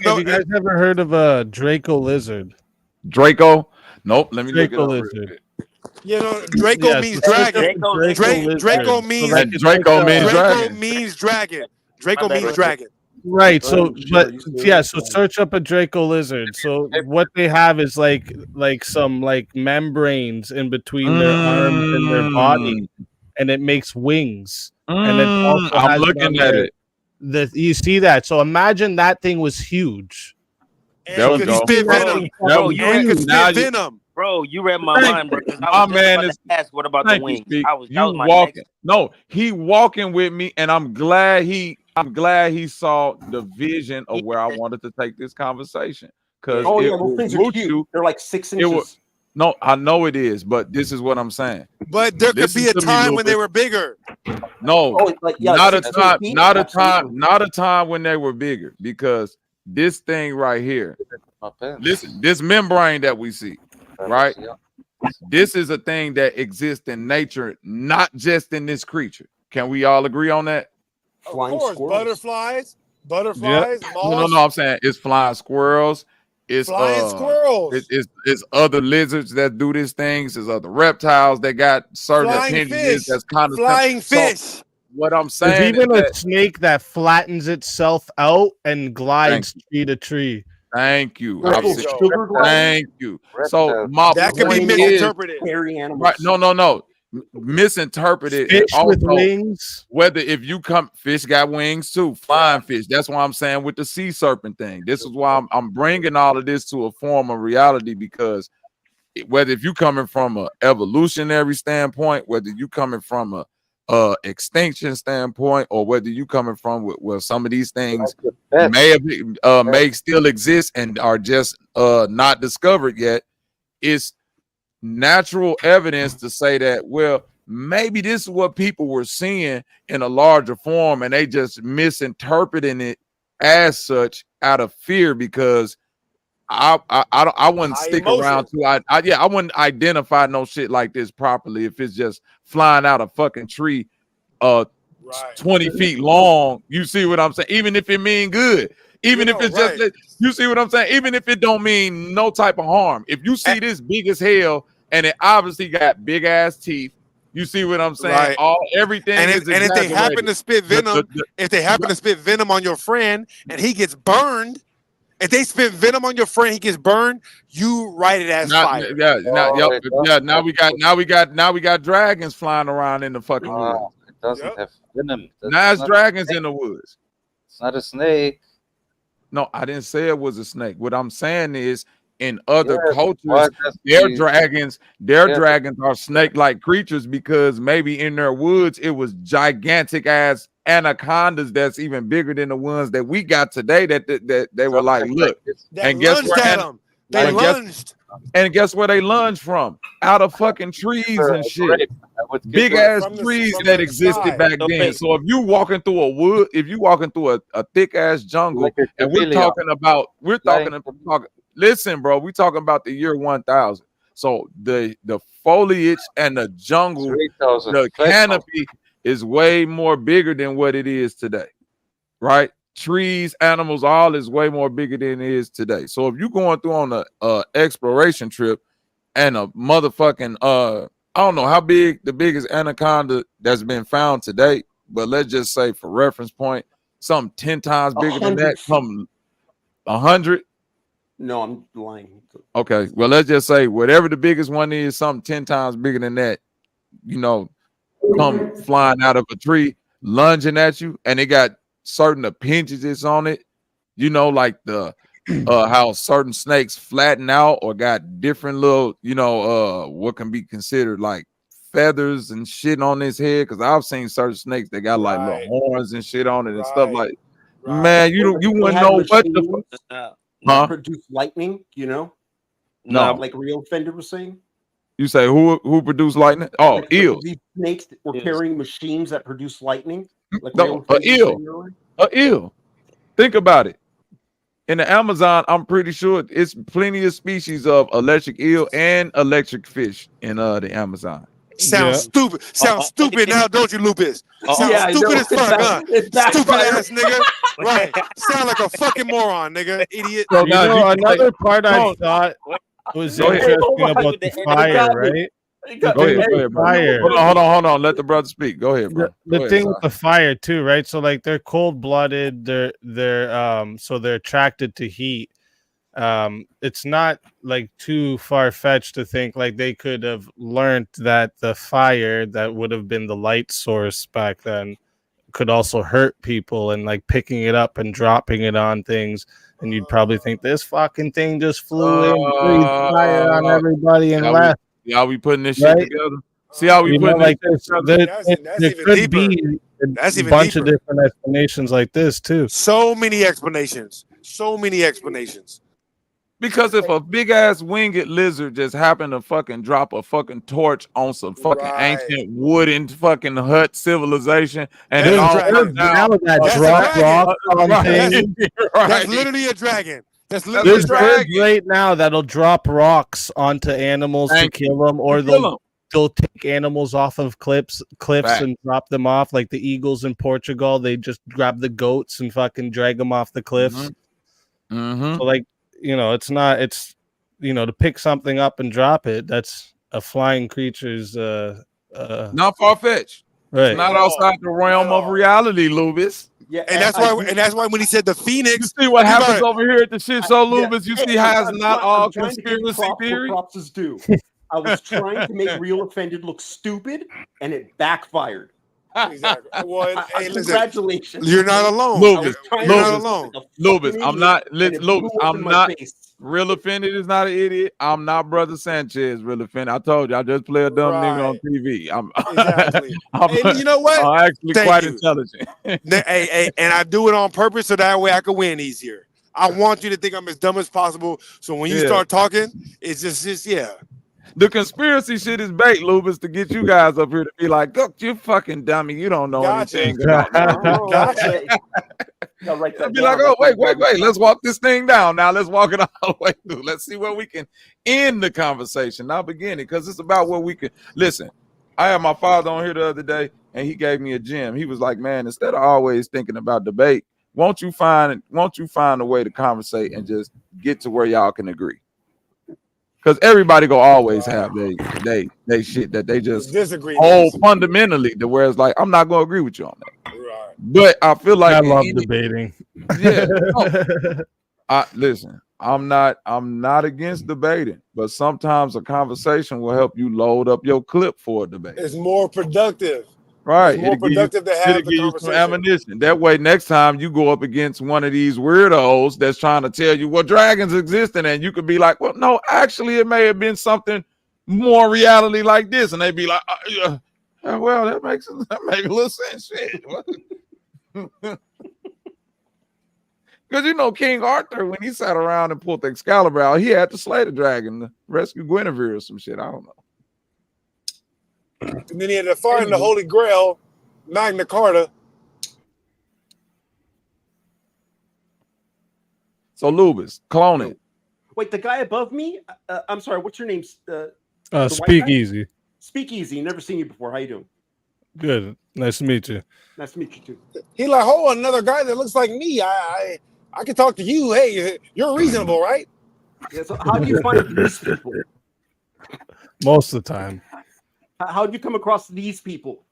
no. you guys ever heard of a Draco lizard? Draco? Nope. Let me look it Draco up real lizard. quick. You know, Draco Yeah, means so dragon. Draco lizard. Draco So means- like it's Draco like, means Draco dragon. means dragon. Draco My bad. means dragon. Right. So, Oh, shit, but are you serious? yeah. So search up a Draco lizard. So what they have is like some like membranes in between their arms and their body, and it makes wings. And it also I'm has looking on at there- it. You see that? So imagine that thing was huge. And There it we could go. spit Bro, venom. bro, you And it could Now spit you- venom. Bro, you read my Thank mind, bro. 'Cause My I was just man about is- to ask what about the Thank you, wings. Speak. That was You my walking? next. No, he walking with me, and I'm glad he saw the vision of where I wanted to take this conversation. Because Oh it yeah, those will things are root cute. you. They're like 6 It inches. will- No, I know it is, but this is what I'm saying. But there could Listen be a to me, time when they Lupus. were bigger. No, Oh, like yeah, not a 16 time, feet? not a Absolutely. time, not a time when they were bigger. Because this thing right here, My pants. listen, this membrane that we see, right? Yeah. This is a thing that exists in nature, not just in this creature. Can we all agree on that? Of Flying course, squirrels. butterflies, No, moths, I'm saying it's flying squirrels. It's flying squirrels, It's other lizards that do these things. There's other reptiles that got certain Flying appendages fish. that's kind of flying So, fish. what I'm There's saying even is a that, snake that flattens itself out and glides tree to tree. thank you. They're I've little seen- sugar gliders, Thank you. So Reptiles. my That could be point is, misinterpreted. hairy animals. right? No. Misinterpreted. Fish and with also, wings. whether if you come, fish got wings too, flying fish. That's why I'm saying with the sea serpent thing. This is why I'm bringing all of this to a form of reality, because whether if you coming from a evolutionary standpoint, whether you coming from a extinction standpoint, or whether you coming from where some of these things may still exist and are just not discovered yet, it's natural evidence to say that, well, maybe this is what people were seeing in a larger form, and they just misinterpreting it as such out of fear, because I wouldn't High stick emotion. around to I wouldn't identify no shit like this properly if it's just flying out a fucking tree Right. 20 feet long. You see what I'm saying? Even if it mean good, even You if know, it's just right. that- you see what I'm saying? Even if it don't mean no type of harm. If you see this big as hell and it obviously got big ass teeth, you see what I'm saying? Right. Everything And is if they happen exaggerated. to spit venom, if they happen to spit venom on your friend and he gets burned, If they spit venom on your friend, he gets burned. You write it as fire. Oh, Now we got dragons flying around in the fucking woods. It doesn't Yep. have venom. Now it's not- dragons in the woods. It's not a snake. No, I didn't say it was a snake. What I'm saying is, in other Yeah, cultures, why does their the- dragons are snake-like creatures because maybe in their woods it was gigantic ass anacondas that's even bigger than the ones that we got today. That they were like, something look, this. That and guess lunged where at Anna- him. They and guess- lunged. and guess where they lunged from? Out of fucking trees and shit. Grape. I would give Big it- ass from the- trees from that the existed side. back Okay. then. So if you walking through a wood, if you walking through a thick ass jungle, like a and we're chameleon. talking about Like- listen, bro, we're talking about the year 1000. So the foliage and the jungle, 3,000. the canopy is way more bigger than what it is today, right? Trees, animals, all is way more bigger than it is today. So if you're going through on a exploration trip and a motherfucking I don't know how big the biggest anaconda that's been found today, but let's just say for reference point, something 10 times bigger than 100 that, something 100. No, I'm lying. Okay, well, let's just say whatever the biggest one is, something 10 times bigger than that, you know, come flying out of a tree, lunging at you, and it got certain appendages on it, you know, like the how certain snakes flatten out or got different little, you know, what can be considered like feathers and shit on his head. Because I've seen certain snakes that got like Right. little horns and shit on it and stuff Right. like. Right. Man, you They wouldn't had know what the machines fuck. that Huh? produce lightning, you know? No. Like Real Fender was saying. You say who produced lightning? Oh, Like, eels. These snakes that were Eels. carrying machines that produce lightning. Like No, Real a Fender was eel. saying earlier. A eel. Think about it. In the Amazon, I'm pretty sure it's plenty of species of electric eel and electric fish in the Amazon. Sounds Yeah. stupid. Sounds stupid now, don't you, Lupus? Sounds Yeah, I stupid know. as fuck, huh? It's Stupid backfired. ass nigga. Right. Sound like a fucking moron, nigga. Idiot. So You now know, you another part I Hold thought was Go ahead. interesting Hold on. about the The fire, enemy. right? Go ahead, bro. Fire. Hold on. Let the brother speak. Go ahead, bro. The Go thing ahead, with the fire too, right? So like they're cold blooded, so they're attracted to heat. It's not like too far fetched to think like they could have learned that the fire that would have been the light source back then could also hurt people, and like picking it up and dropping it on things, and you'd probably think this fucking thing just flew in, breathed fire on everybody and yeah, left. See how we putting this shit Right? together? See how we You know, putting like this this, shit there, That's there even could deeper. be That's a even bunch of deeper. different explanations like this too. So many explanations. So many explanations. Because if a big ass winged lizard just happened to fucking drop a fucking torch on some fucking Right. ancient wooden fucking hut civilization and That's it all dragon. comes down. Now that That's a drop dragon. rock on Right. things. That's Right. literally a dragon. That's literally There's a dragon. birds right now that'll drop rocks onto animals Thank to kill them, or Kill 'em. they'll take animals off of cliffs Fact. and drop them off. Like the eagles in Portugal, they just grab the goats and fucking drag them off the cliffs. Mhm. So like, you know, to pick something up and drop it, that's a flying creature's Not far fetched. right. Not outside the realm of reality, Lubis. Yeah, And that's why when he said the You phoenix, see what You happens got- over here at the shit show, Lubis? You see how it's not all I'm trying to give conspiracy props where theory? props is due. I was trying to make Real Offended look stupid, and it backfired. exactly. Well, hey, listen, Congratulations. you're not alone. Lubis, I was trying You're to not look alone. like a Lubis, fucking I'm idiot, not. and it Lubis, blew up I'm in my not. face. Real Offended is not an idiot. I'm not Brother Sanchez. Real Offended. I told you, I just play a dumb nigga on Right. TV. I'm, Exactly. I'm, And you know what? I'm actually Thank quite you. intelligent. Hey, and I do it on purpose so that way I can win easier. I want you to think I'm as dumb as possible. So when you Yeah. start talking, it's just yeah. The conspiracy shit is bait, Lubis, to get you guys up here to be like, look, you fucking dummy. You don't know Gotcha. anything about Oh, Gotcha. okay. Gotta write that Be down. like, oh, That's wait. what- Let's walk this thing down. Now let's walk it all the way through. Let's see where we can end the conversation, not begin it, because it's about where we can listen. I had my father on here the other day, and he gave me a gem. He was like, man, instead of always thinking about debate, won't you find a way to conversate and just get to where y'all can agree? Because everybody go always have they shit that they just Disagree. hold fundamentally to where it's like, I'm not gonna agree with you on that. Right. But I feel like I in love any- debating. yeah, no, Listen, I'm not against debating, but sometimes a conversation will help you load up your clip for a debate. It's more productive. Right. It's more productive to have the give you some conversation. ammunition. That way, next time you go up against one of these weirdos that's trying to tell you what dragons exist, and you could be like, well, no, actually, it may have been something more reality like this. And they'd be like, well, that makes a little sense. Shit. Because you know, King Arthur, when he sat around and pulled the Excalibur out, he had to slay the dragon to rescue Guinevere or some shit. I don't know. And then he had to find the Holy Grail, Magna Carta. So Lubis, clone it. Wait, the guy above me? I'm sorry. What's your name? The white guy? Speakeasy. Speakeasy. Never seen you before. How you doing? Good. Nice to meet you. Nice to meet you too. He like, oh, another guy that looks like me. I can talk to you. Hey, you're reasonable, right? Yeah, so how do you find these people? Most of the time. How did you come across these people?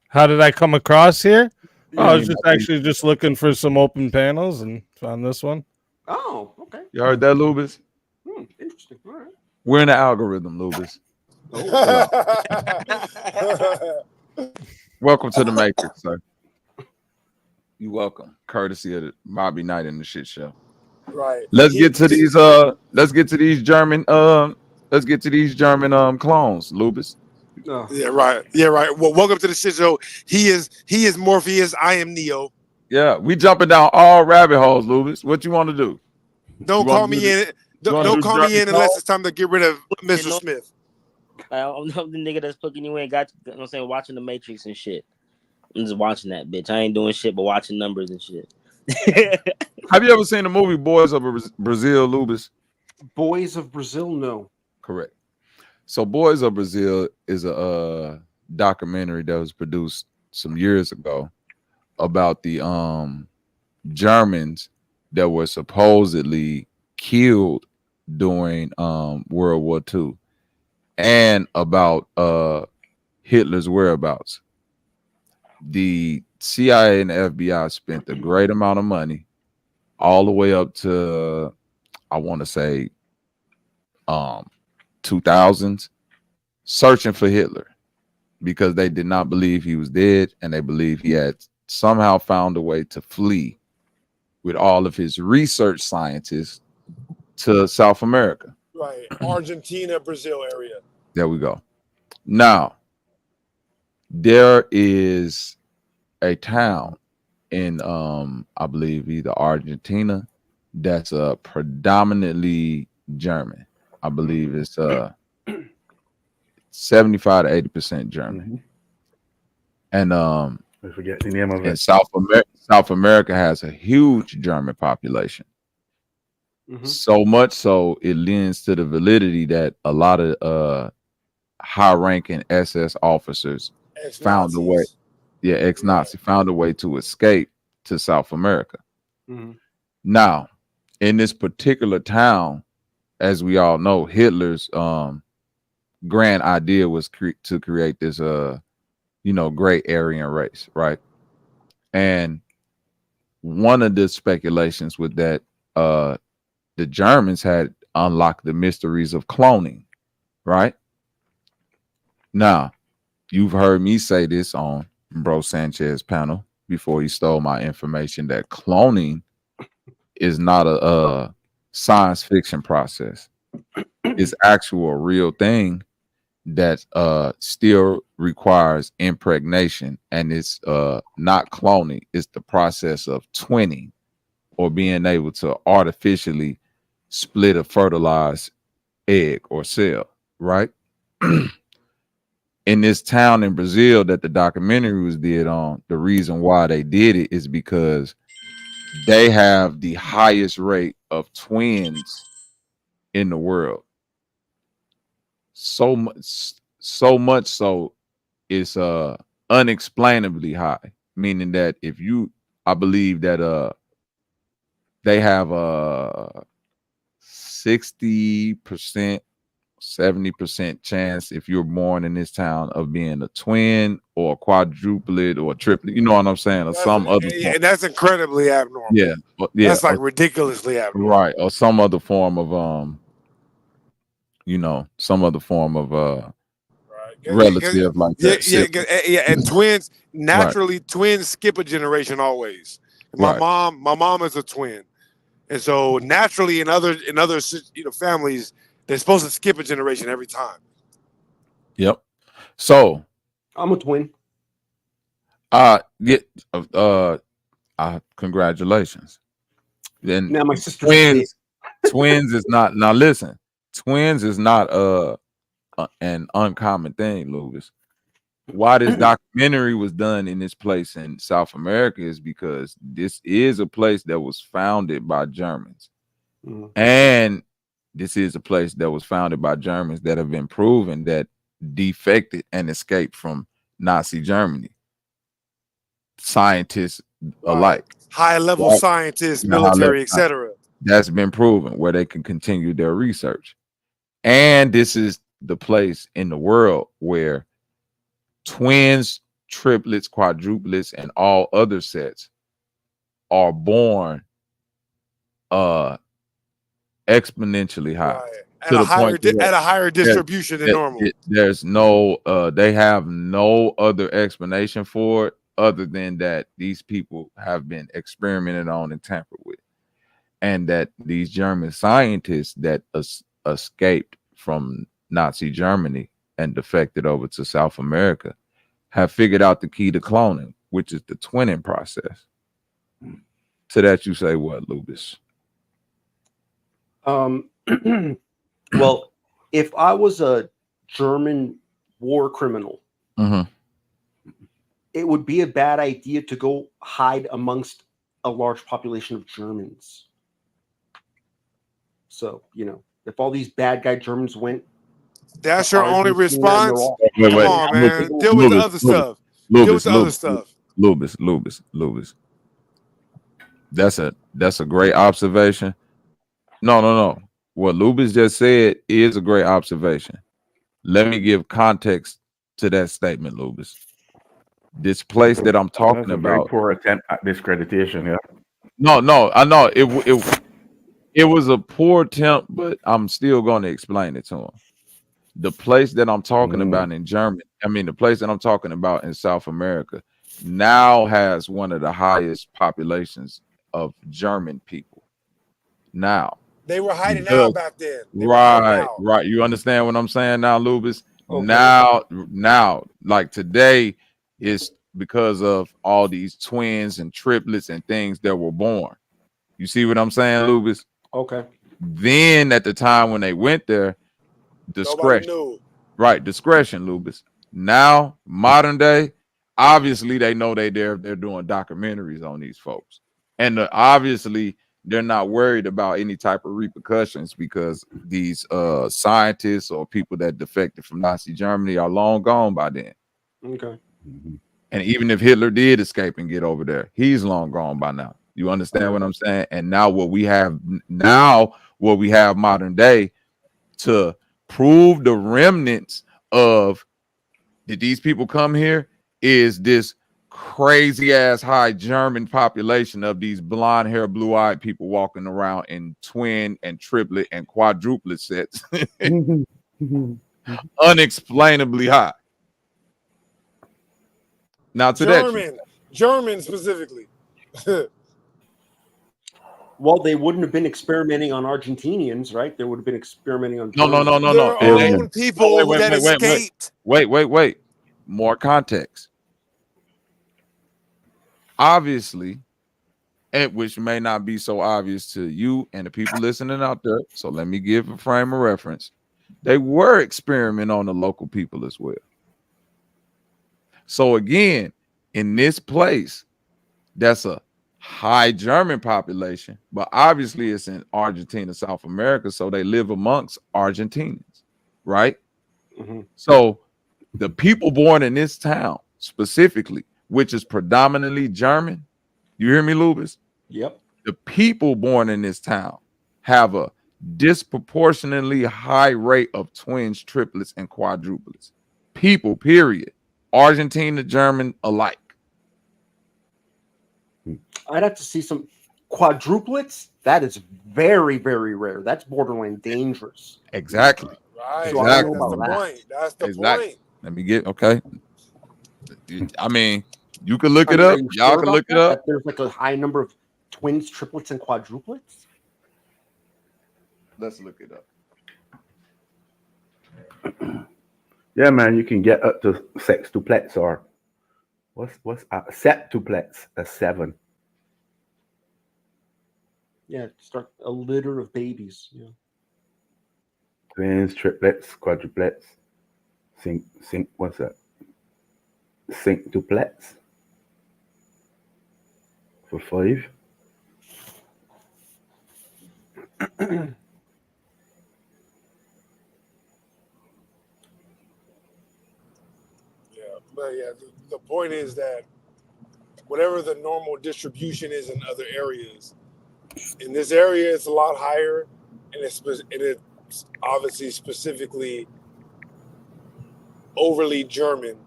How did I come across here? Yeah. I was just looking for some open panels and found this one. Oh, okay. You heard that, Lubis? Interesting. All right. We're in the algorithm, Lubis. Welcome to the Matrix, sir. You welcome. Courtesy of the Bobby Knight and the Shit Show. Right. Let's get to these German clones, Lubis. Yeah, right. Yeah, right. Well, welcome to the shit show. He is Morpheus. I am Neo. Yeah, we jumping down all rabbit holes, Lubis. What you want to do? Don't call me in. Don't call me in unless it's time to get rid of Mr. Smith. I'm the nigga that's putting you in. Got you know what I'm saying, watching the Matrix and shit. I'm just watching that bitch. I ain't doing shit but watching numbers and shit. Have you ever seen the movie Boys of Brazil, Lubis? Boys of Brazil? No. Correct. So Boys of Brazil is a documentary that was produced some years ago about the Germans that were supposedly killed during World War II, and about Hitler's whereabouts. The CIA and the FBI spent a great amount of money all the way up to, I want to say, 2000s, searching for Hitler because they did not believe he was dead, and they believed he had somehow found a way to flee with all of his research scientists to South America. Right. Argentina, Brazil area. There we go. Now, there is a town in I believe either Argentina that's predominantly German. I believe it's 75 to 80% German. And I forget the name of and it. South America has a huge German population. So much so it lends to the validity that a lot of high-ranking SS officers found a way. Yeah, ex-Nazi found a way to escape to South America. Now, in this particular town, as we all know, Hitler's grand idea was to create this great Aryan race, right? And one of the speculations was that the Germans had unlocked the mysteries of cloning, right? Now, you've heard me say this on Bro Sanchez panel before he stole my information that cloning is not a science fiction process. It's actual real thing that still requires impregnation, and it's not cloning. It's the process of twinning, or being able to artificially split a fertilized egg or cell, right? In this town in Brazil that the documentary was did on, the reason why they did it is because they have the highest rate of twins in the world. So much so it's unexplainably high, meaning that I believe that they have 60%, 70% chance if you're born in this town of being a twin or a quadruplet or a triplet. You know what I'm saying? Or some other form. And that's incredibly abnormal. Yeah, yeah. That's like ridiculously abnormal. Right, or some other form of some other form of relative like that. Yeah, and twins naturally twins skip a generation always. My mom is a twin, and so naturally in other families they're supposed to skip a generation every time. Yep. So I'm a twin. Congratulations. Then Now my sister twins is not. Now listen, twins is not an uncommon thing, Lucas. Why this documentary was done in this place in South America is because this is a place that was founded by Germans, and this is a place that was founded by Germans that have been proven that defected and escaped from Nazi Germany. Scientists alike, high-level scientists, military, etc. That's been proven where they can continue their research. And this is the place in the world where twins, triplets, quadruplets, and all other sets are born exponentially high. At a higher distribution than normal. There's no they have no other explanation for it other than that these people have been experimented on and tampered with, and that these German scientists that escaped from Nazi Germany and defected over to South America have figured out the key to cloning, which is the twinning process. To that you say what, Lucas? Well, if I was a German war criminal, it would be a bad idea to go hide amongst a large population of Germans. So, if all these bad guy Germans went, that's your only response. Wait, Come on, man. Deal with the other stuff. Deal with the other stuff. Lubis. That's a great observation. No. What Lubis just said is a great observation. Let me give context to that statement, Lubis. This place that I'm talking about. Very poor attempt at discreditation. Yeah. No. I know it was a poor attempt, but I'm still going to explain it to him. The place that I'm talking about in Germany, the place that I'm talking about in South America, now has one of the highest populations of German people. Now. They were hiding out back then. Right. You understand what I'm saying now, Lubis? Okay. Now, like today, it's because of all these twins and triplets and things that were born. You see what I'm saying, Lubis? Okay. Then at the time when they went there, discretion. Right, discretion, Lubis. Now, modern day, obviously they know they're doing documentaries on these folks. And obviously they're not worried about any type of repercussions because these scientists or people that defected from Nazi Germany are long gone by then. Okay. And even if Hitler did escape and get over there, he's long gone by now. You understand what I'm saying? And now what we have modern day to prove the remnants of did these people come here is this crazy ass high German population of these blonde hair, blue eyed people walking around in twin and triplet and quadruplet sets. Unexplainably high. Now to German specifically. Well, they wouldn't have been experimenting on Argentinians, right? They would have been experimenting on no. Their own people that escaped. Wait. More context. Obviously, and which may not be so obvious to you and the people listening out there. So let me give a frame of reference. They were experimenting on the local people as well. So again, in this place, that's a high German population, but obviously it's in Argentina, South America, so they live amongst Argentinians, right? So the people born in this town specifically, which is predominantly German, you hear me, Lubis? Yep. The people born in this town have a disproportionately high rate of twins, triplets, and quadruplets. People, period. Argentina, German alike. I'd have to see some quadruplets. That is very, very rare. That's borderline dangerous. Exactly. Right. So I don't Exactly. know That's the about that. point. That's the Exactly. point. Let me get okay. I mean, you can look it Are up. you Y'all sure can about look it that? up. That there's like a high number of twins, triplets, and quadruplets. Let's look it up. Yeah, man, you can get up to sextuplets or what's septuplets, a 7. Yeah, start a litter of babies. Yeah. Twins, triplets, quadruplets, what's that? Synctuplets for 5. Yeah, but yeah, the point is that whatever the normal distribution is in other areas, in this area it's a lot higher, and it's obviously specifically overly German,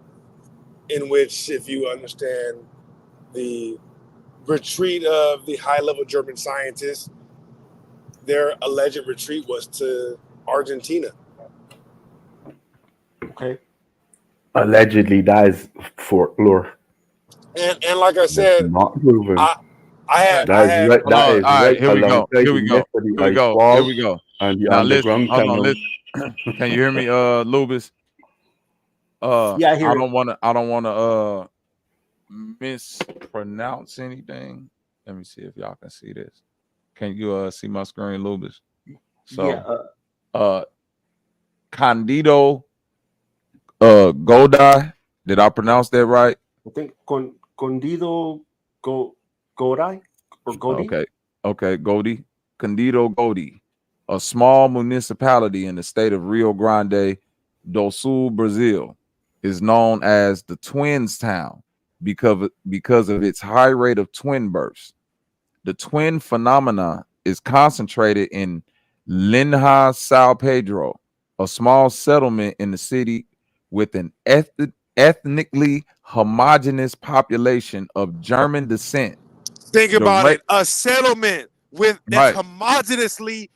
in which, if you understand the retreat of the high-level German scientists, their alleged retreat was to Argentina. Okay. Allegedly, that is folklore. And like I said, Not proven. I had That is right. Hold That on. is All right, right here we go. alongside Here we the go. rest of the Here we ice go. wall Here we go. and the Now listen, underground hold on, tunnels. listen. Can you hear me, Lubis? Yeah, I hear I you. don't wanna mispronounce anything. Let me see if y'all can see this. Can you see my screen, Lubis? So Yeah. Candido Godai. Did I pronounce that right? I think Condido Gorai or Godi. Okay, Godi. Candido Godi, a small municipality in the state of Rio Grande do Sul, Brazil, is known as the Twins Town because of its high rate of twin births. The twin phenomena is concentrated in Linha São Pedro, a small settlement in the city with an ethnically homogeneous population of German descent. think The about rate- it, a settlement with Right. that's homogeneously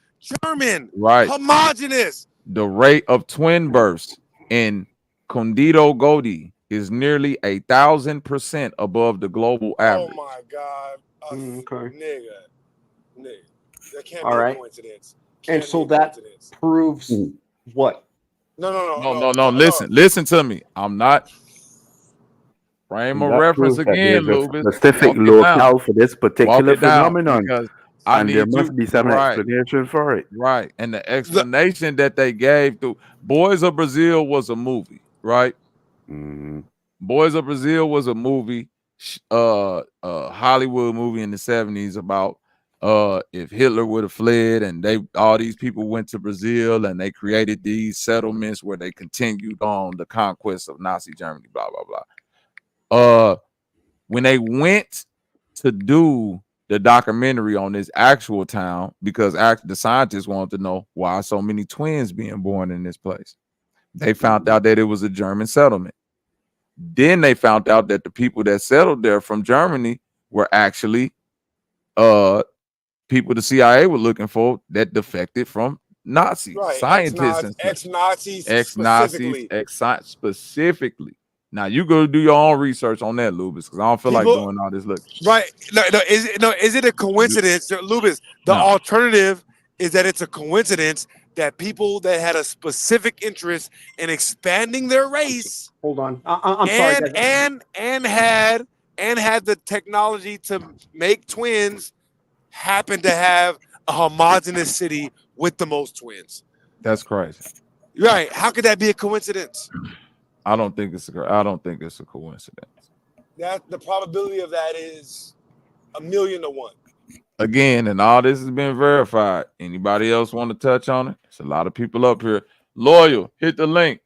German. Right. Homogeneous. The rate of twin births in Condido Godi is nearly 1,000% above the global average. Oh my God. Okay. Nigga. That can't All be right. a coincidence. And Can't so be a that coincidence. proves what? No. Listen to me. I'm not frame of That reference proves that again, there's a Lubis. specific Walk it down. locale for this particular Walk it down, phenomenon, because I and there need must you be some right. explanation for it. Right. And the explanation that they gave through Boys of Brazil was a movie, right? Mhm. Boys of Brazil was a movie, Hollywood movie in the 70s about if Hitler would have fled and all these people went to Brazil and they created these settlements where they continued on the conquest of Nazi Germany, blah, blah, blah. When they went to do the documentary on this actual town, because the scientists wanted to know why so many twins being born in this place, they found out that it was a German settlement. Then they found out that the people that settled there from Germany were actually people the CIA were looking for that defected from Nazis, Right. scientists, and Ex-Nazis ex-Nazis, specifically. Now you go do your own research on that, Lubis, because I don't feel like doing all this. Look, Right. Is it a coincidence, Lubis? The alternative is that it's a coincidence that people that had a specific interest in expanding their race. Hold on. I'm sorry. And had the technology to make twins happen to have a homogenous city with the most twins. that's crazy. Right. How could that be a coincidence? I don't think it's a coincidence. That the probability of that is 1,000,000 to 1. Again, and all this has been verified. Anybody else want to touch on it? There's a lot of people up here. Loyal, hit the link.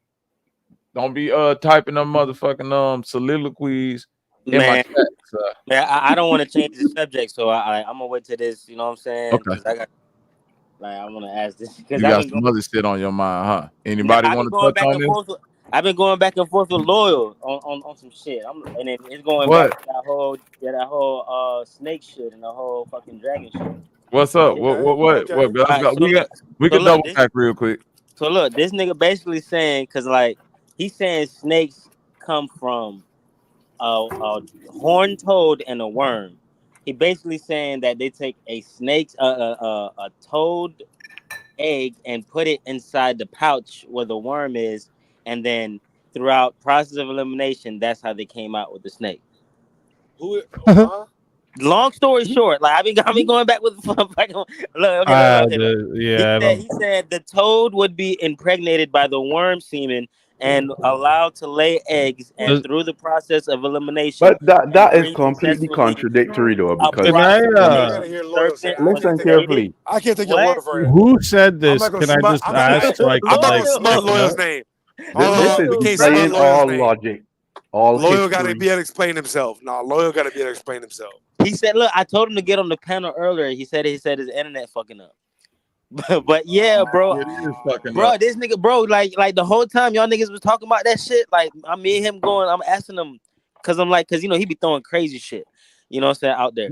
Don't be typing them motherfucking soliloquies in my chat. Man, I don't want to change the subject, so I'm gonna wait to this. You know what I'm saying? Okay. 'Cause I got Like I want to ask this You because got some other shit on your mind, huh? Anybody I've been want to going touch back on and this? forth. I've been going back and forth with Loyal on some shit. And it's going What? back to that whole snake shit and the whole fucking dragon shit. What's up? Okay, What? okay. Let's Alright, go. so look, We so can look, double this- back real quick. So look, this nigga basically saying, cause like he's saying snakes come from a horned toad and a worm. He basically saying that they take a snake's a toad egg and put it inside the pouch where the worm is, and then throughout process of elimination, that's how they came out with the snake. Who? Huh? Long story short, like I've been going back with look, look. Yeah, He said the toad would be impregnated by the worm semen and allowed to lay eggs, and Does- through the process of elimination, But that is bring completely successfully contradictory, though, a because Can I, process I of gotta hear Loyal say. serpent was listen created. carefully. I can't take your What? word for it. who said this? I'm not Can I gonna just smut- I'm not ask? So I I'm can, not Loyal. gonna like, smut check it Loyal's out? name. This We is can't smut playing Loyal's all name. logic, all Loyal got to history. be able to explain himself. No, Loyal got to be able to explain himself. He said, "Look, I told him to get on the panel earlier. He said his internet fucking up." But yeah, bro, It is fucking bro, up. this nigga, bro, like the whole time y'all niggas was talking about that shit. Like me and him going, I'm asking him, cause you know he be throwing crazy shit, you know what I'm saying, out there.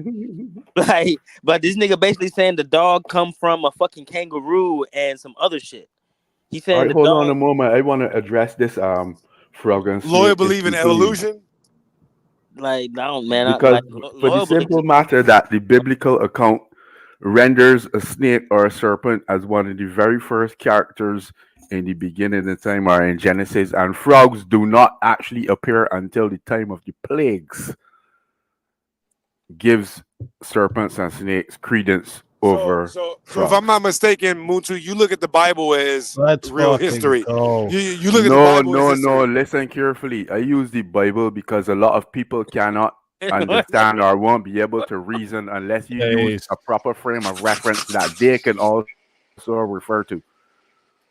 Like, but this nigga basically saying the dog come from a fucking kangaroo and some other shit. He All saying right, the hold dog. on a moment. I want to address this frog and Loyal snake believe in issue, please. evolution. Like, I don't, man. Because for the Loyal believes simple in- matter that the biblical account renders a snake or a serpent as one of the very first characters in the beginning of time or in Genesis, and frogs do not actually appear until the time of the plagues, gives serpents and snakes credence over So if frogs. I'm not mistaken, Muntu, you look at the Bible as Let's real fucking history. go. You look at the No, Bible as no, history. no. Listen carefully. I use the Bible because a lot of people cannot understand or won't be able to reason unless you use a proper frame of reference that they can also refer to.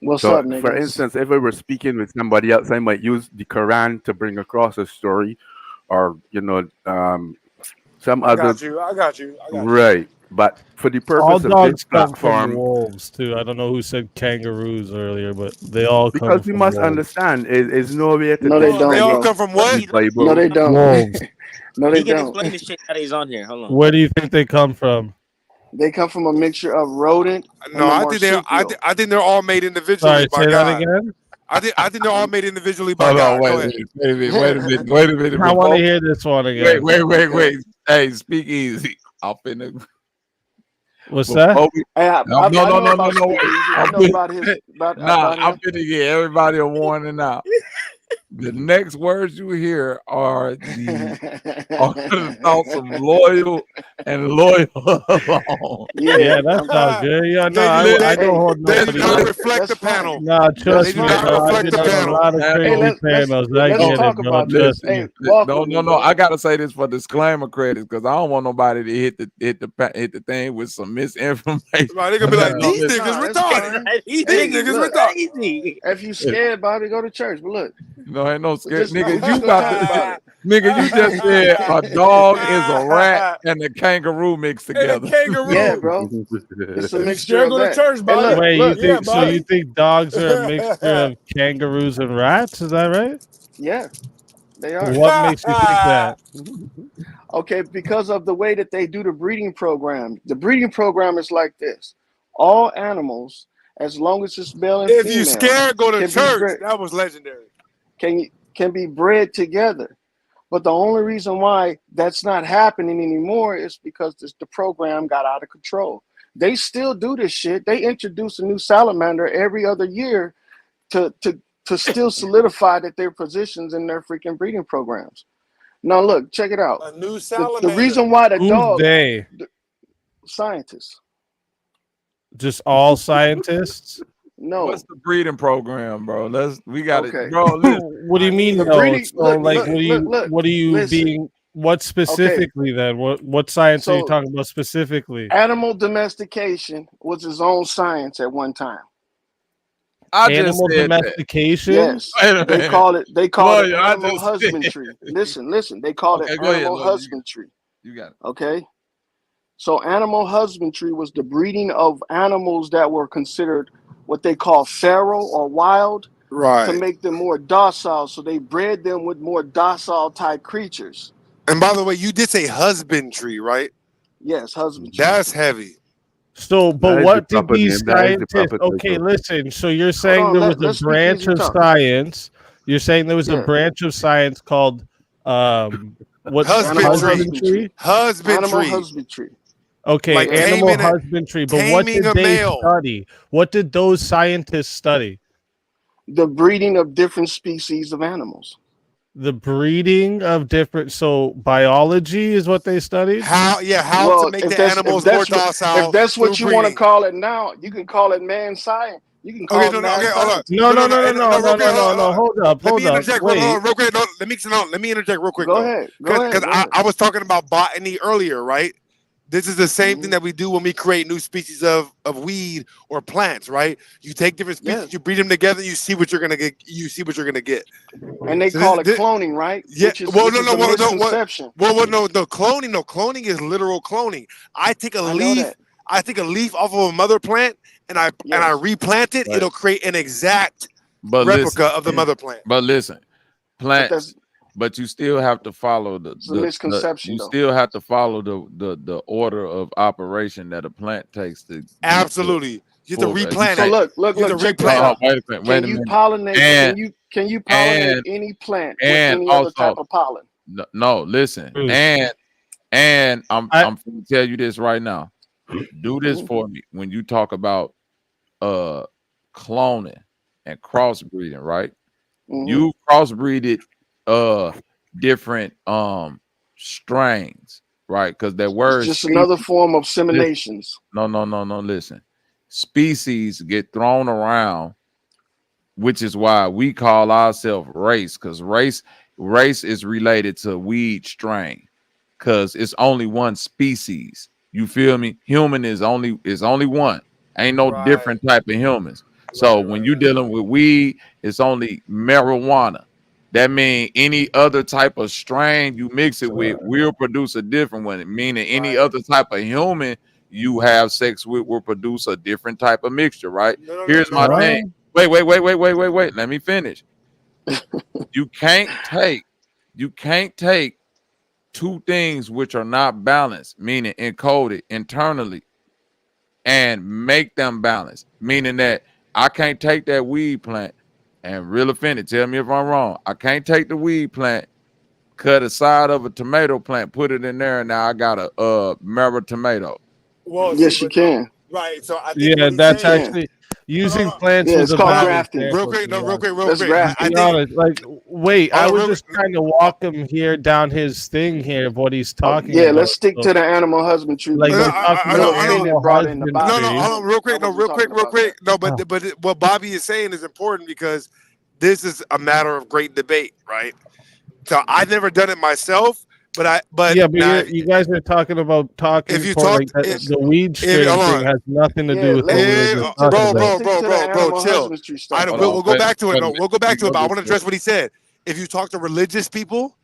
What's So, up, for niggas? instance, if I were speaking with somebody else, I might use the Quran to bring across a story, or some I other. got you. I got you. Right, but for the All purpose of dogs this come from platform, wolves too. I don't know who said kangaroos earlier, but they all come because we from must wolves. understand, is no way to No, they don't, They all bro. come from what? the Bible. No, they don't. Wolves. No, they He can don't. explain the shit that he's on here. Hold on. Where do you think they come from? They come from a mixture of rodent No, and a I think they're. marsupial. I think they're all made individually. Sorry, by say God. that again. I think they're all made individually by Hold God. on, Go wait ahead. a minute. Wait a minute. I want to Before- hear this one again. Wait. Hey, speak easy. I'm finna. What's that? before we- Hey, I No, know no. about Steve. Wait. I I'm know finna- about his about Nah, him. I'm finna give everybody a warning now. The next words you hear are the thoughts of Loyal and Loyal alone. Yeah, that sounds good. Yeah, no, I don't hold They do nobody. not back. reflect That's the fine. panel. Nah, trust do me, not bro. I've reflect been the on a panel. lot of Hey, crazy let's panels. I let's get talk it, bro. about Trust this. Hey, me. walk No, with me, no. bro. I gotta say this for disclaimer credits because I don't want nobody to hit the thing with some misinformation. Right, they're gonna be like, No. these niggas Nah, that's retarded. fine. These These niggas niggas look, retarded. crazy. If you scared about it, go to church. But look, No, ain't no scared just, nigga. just You go about talk to about it. nigga? You just said a dog is a rat and a kangaroo mixed And a together. kangaroo. Yeah, bro. It's a You mixture scared of go to that. church, Hey, buddy. look, Wait, look. you think Yeah, so? buddy. You think dogs are a mixture of kangaroos and rats? Is that right? Yeah, they are. What makes you think that? Okay, because of the way that they do the breeding program. The breeding program is like this: all animals, as long as it's male and If female, you scared, go to can be church. bred, That was legendary. can be bred together. But the only reason why that's not happening anymore is because the program got out of control. They still do this shit. They introduce a new salamander every other year to still solidify that their positions in their freaking breeding programs. Now look, check it out. A new The salamander. reason why the Who's dog they? scientists. Just all scientists? No. What's the breeding program, bro? We got Okay. it, bro. Listen, What do you mean The though? breeding- So look, like, look, what do you look, what are you listen. being? What specifically then? What science are you So- talking about specifically? Animal domestication was his own science at one time. I just Animal said that. domestication? Yes. Wait a They minute. call it Lawyer, I animal just said- husbandry. Listen, they call Okay, it go ahead, animal Lawyer. husbandry. You got it. Okay. So animal husbandry was the breeding of animals that were considered what they call feral or wild to Right. make them more docile. So they bred them with more docile type creatures. And by the way, you did say husbandry, right? Yes, husbandry. That's heavy. So, That but is what the did proper these name. That is the scientists? proper Okay, title. listen. So you're saying on, there let's was a speak branch easy of talk. science. You're saying there was a Yeah. branch of science called what? Husbandry. Husbandry. Animal Husbandry. husbandry. Okay, Like animal taming a- husbandry. But what taming did a they male. study? What did those scientists study? The breeding of different species of animals. The breeding of different. So biology is what they studied. How Well, to make if the that's- if animals more that's what- docile. If that's what through you want to breeding. call it now, you can call it man science. You can call Okay, it no, man okay, hold on. science. No. real quick, Hold up. Let Hold me up. interject. Wait. Real quick. No, let me interject real quick. Go though. ahead. Go ahead. Because Go ahead. I was talking about botany earlier, right? This is the same Mhm. thing that we do when we create new species of weed or plants, right? You take different species, Yes. you breed them together, you see what you're gonna get. You see what you're gonna get. And they So call this- it cloning, right? Yeah, Which is, well, which no, is no, a well, no, what- misconception. Well, no, cloning. No, cloning is literal cloning. I take a I know leaf. that. I take a leaf off of a mother plant, and I Yes. replant it. Right. It'll create an exact But replica listen, of the mother plant. but listen, But plants. that's But you still have to follow it's a misconception, you though. still have to follow the order of operation that a plant takes to Absolutely, you have to Full, man. replant So it. look, You have to check this replant. out. Wait a minute. Can you pollinate? And- Can you pollinate and- any plant with and any other also- type of pollen? No, listen. Mm. And I'm I- I'm going to tell you this right now. Do this Mhm. for me when you talk about cloning and crossbreeding, right? Mhm. You crossbreeded different strains, right? Because that word It's just another form of simulations. No, listen. Species get thrown around, which is why we call ourselves race, because race is related to weed strain, because it's only one species. You feel me? Human is only one. Ain't no Right. different type of humans. So when you're dealing with weed, it's only marijuana. That means any other type of strain you mix it with will produce a different one. Meaning any Right. other type of human you have sex with will produce a different type of mixture, right? No, Here's my no. thing. Wait. Let me finish. You can't take two things which are not balanced, meaning encoded internally, and make them balanced. Meaning that I can't take that weed plant and reel offend it. Tell me if I'm wrong. I can't take the weed plant, cut a side of a tomato plant, put it in there, and now I got a marrow tomato. Well, Yes, see, you but- can. Right. So I think Yeah, what he's that's saying- actually using Hold on. plants Yeah, was it's a called bad grafting. example, real quick. to No, be real honest. quick. That's I grafting. To be think honest, like, wait, Hold I on, was real just trying to walk him here down his thing here of what he's talking Yeah, about. let's stick So, to the animal husbandry. like, because we're talking I about know. animal brought in the husbandry. Bible. No, hold on, real quick. I No, wasn't real quick, talking real about quick. that. No, but what Bobby is saying is important because this is a matter of great debate, right? So I've never done it myself, but Yeah, but now, you guys are talking about If you for talk- like if- the weed strain hold on. thing has nothing to Yeah, do with what we were yeah, just bro, talking bro, about. Stick to the animal chill. husbandry stuff. I don't, Hold we'll, on, we'll go wait, back to it. wait a No, minute. we'll go back to it. But I We'll want to do address what he said. If you talk to religious people,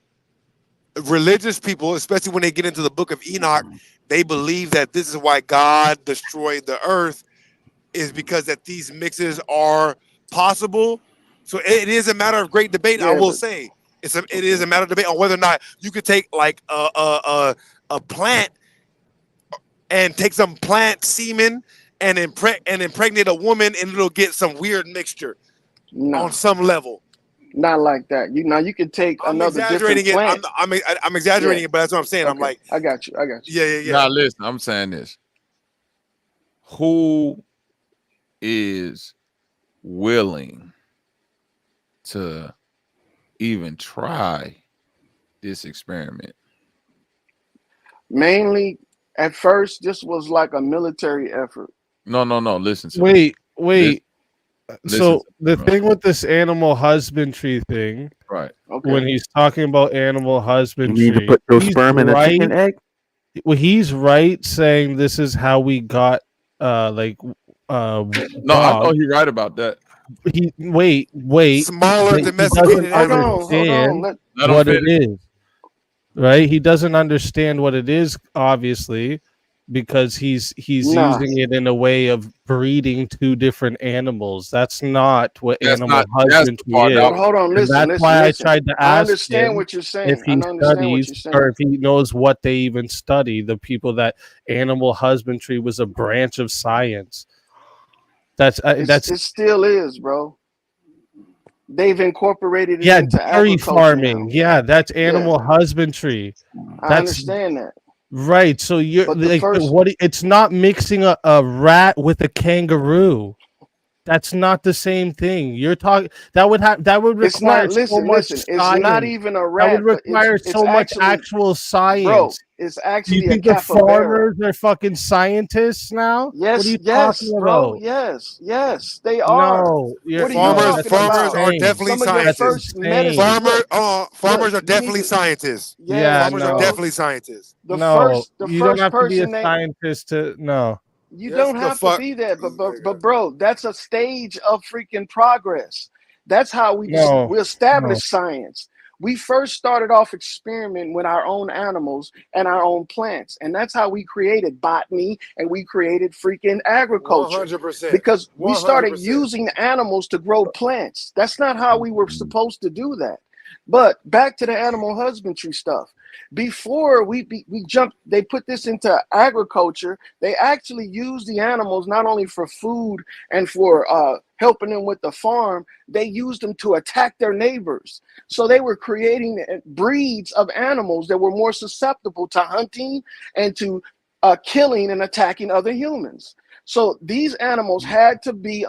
especially when they get into the book of Enoch, they believe that this is why God destroyed the earth, is because that these mixes are possible. So it is a matter of great debate. I Yeah, will but- say it is a matter of debate on whether or not you could take like a plant and take some plant semen and impregnate a woman, and it'll get some weird mixture No, on some level. not like that. You can take I'm another exaggerating different it. plant. I'm exaggerating Yeah. it, but that's what I'm saying. I'm Okay, like, I got you. yeah. Now listen, I'm saying this. Who is willing to even try this experiment? Mainly, at first, this was like a military effort. No. Listen to me. Wait. Listen So to me, the bro. thing with this animal husbandry thing, Right. Okay. when he's talking about animal You husbandry, need to put those he's sperm in a right. chicken egg. Well, he's right saying this is how we got No, I Bob. know he's right about that. Wait. Smaller He domesticated doesn't Hold on, animals. hold on. understand Let him what it finish. is. Right? He doesn't understand what it is, obviously. because he's Nah. using it in a way of breeding two different animals. That's not what That's animal not- that's the husbandry part is. that But hold on, And listen, that's listen, why listen. I tried to I ask understand him what you're saying. if I he understand what studies you're saying. or if he knows what they even study. The people that animal husbandry was a branch of science. That's It still is, bro. They've incorporated it yeah, into dairy agriculture farming. now. Yeah, that's animal husbandry. I That's understand that. right. So you're But the like first- it's not mixing a rat with a kangaroo. That's not the same thing. You're talking that would It's require not. so Listen, much listen. It's science. not even a That rat. would but require it's so much actually, actual science. bro. It's Do actually you think a the capybara. farmers are fucking scientists now? Yes, What are you yes, talking bro. about? Yes, they are. No, What are you Farmers, talking farmers about? are definitely Some of your scientists. first medicine. Farmers Look, are definitely scientists. Yeah, Farmers no. are definitely scientists. The no, first you don't have to be a person that scientist to no. you Yes, don't the have fuck- to be that, but bro, that's a stage of freaking progress. That's how we No, establish science. We first started off experimenting with our own animals and our own plants, and that's how we created botany and we created freaking agriculture. 100%. Because we started 100%. using animals to grow plants. That's not how we were supposed to do that. But back to the animal husbandry stuff. Before we jumped, they put this into agriculture. They actually used the animals not only for food and for helping them with the farm. They used them to attack their neighbors. So they were creating breeds of animals that were more susceptible to hunting and to killing and attacking other humans. So these animals had to be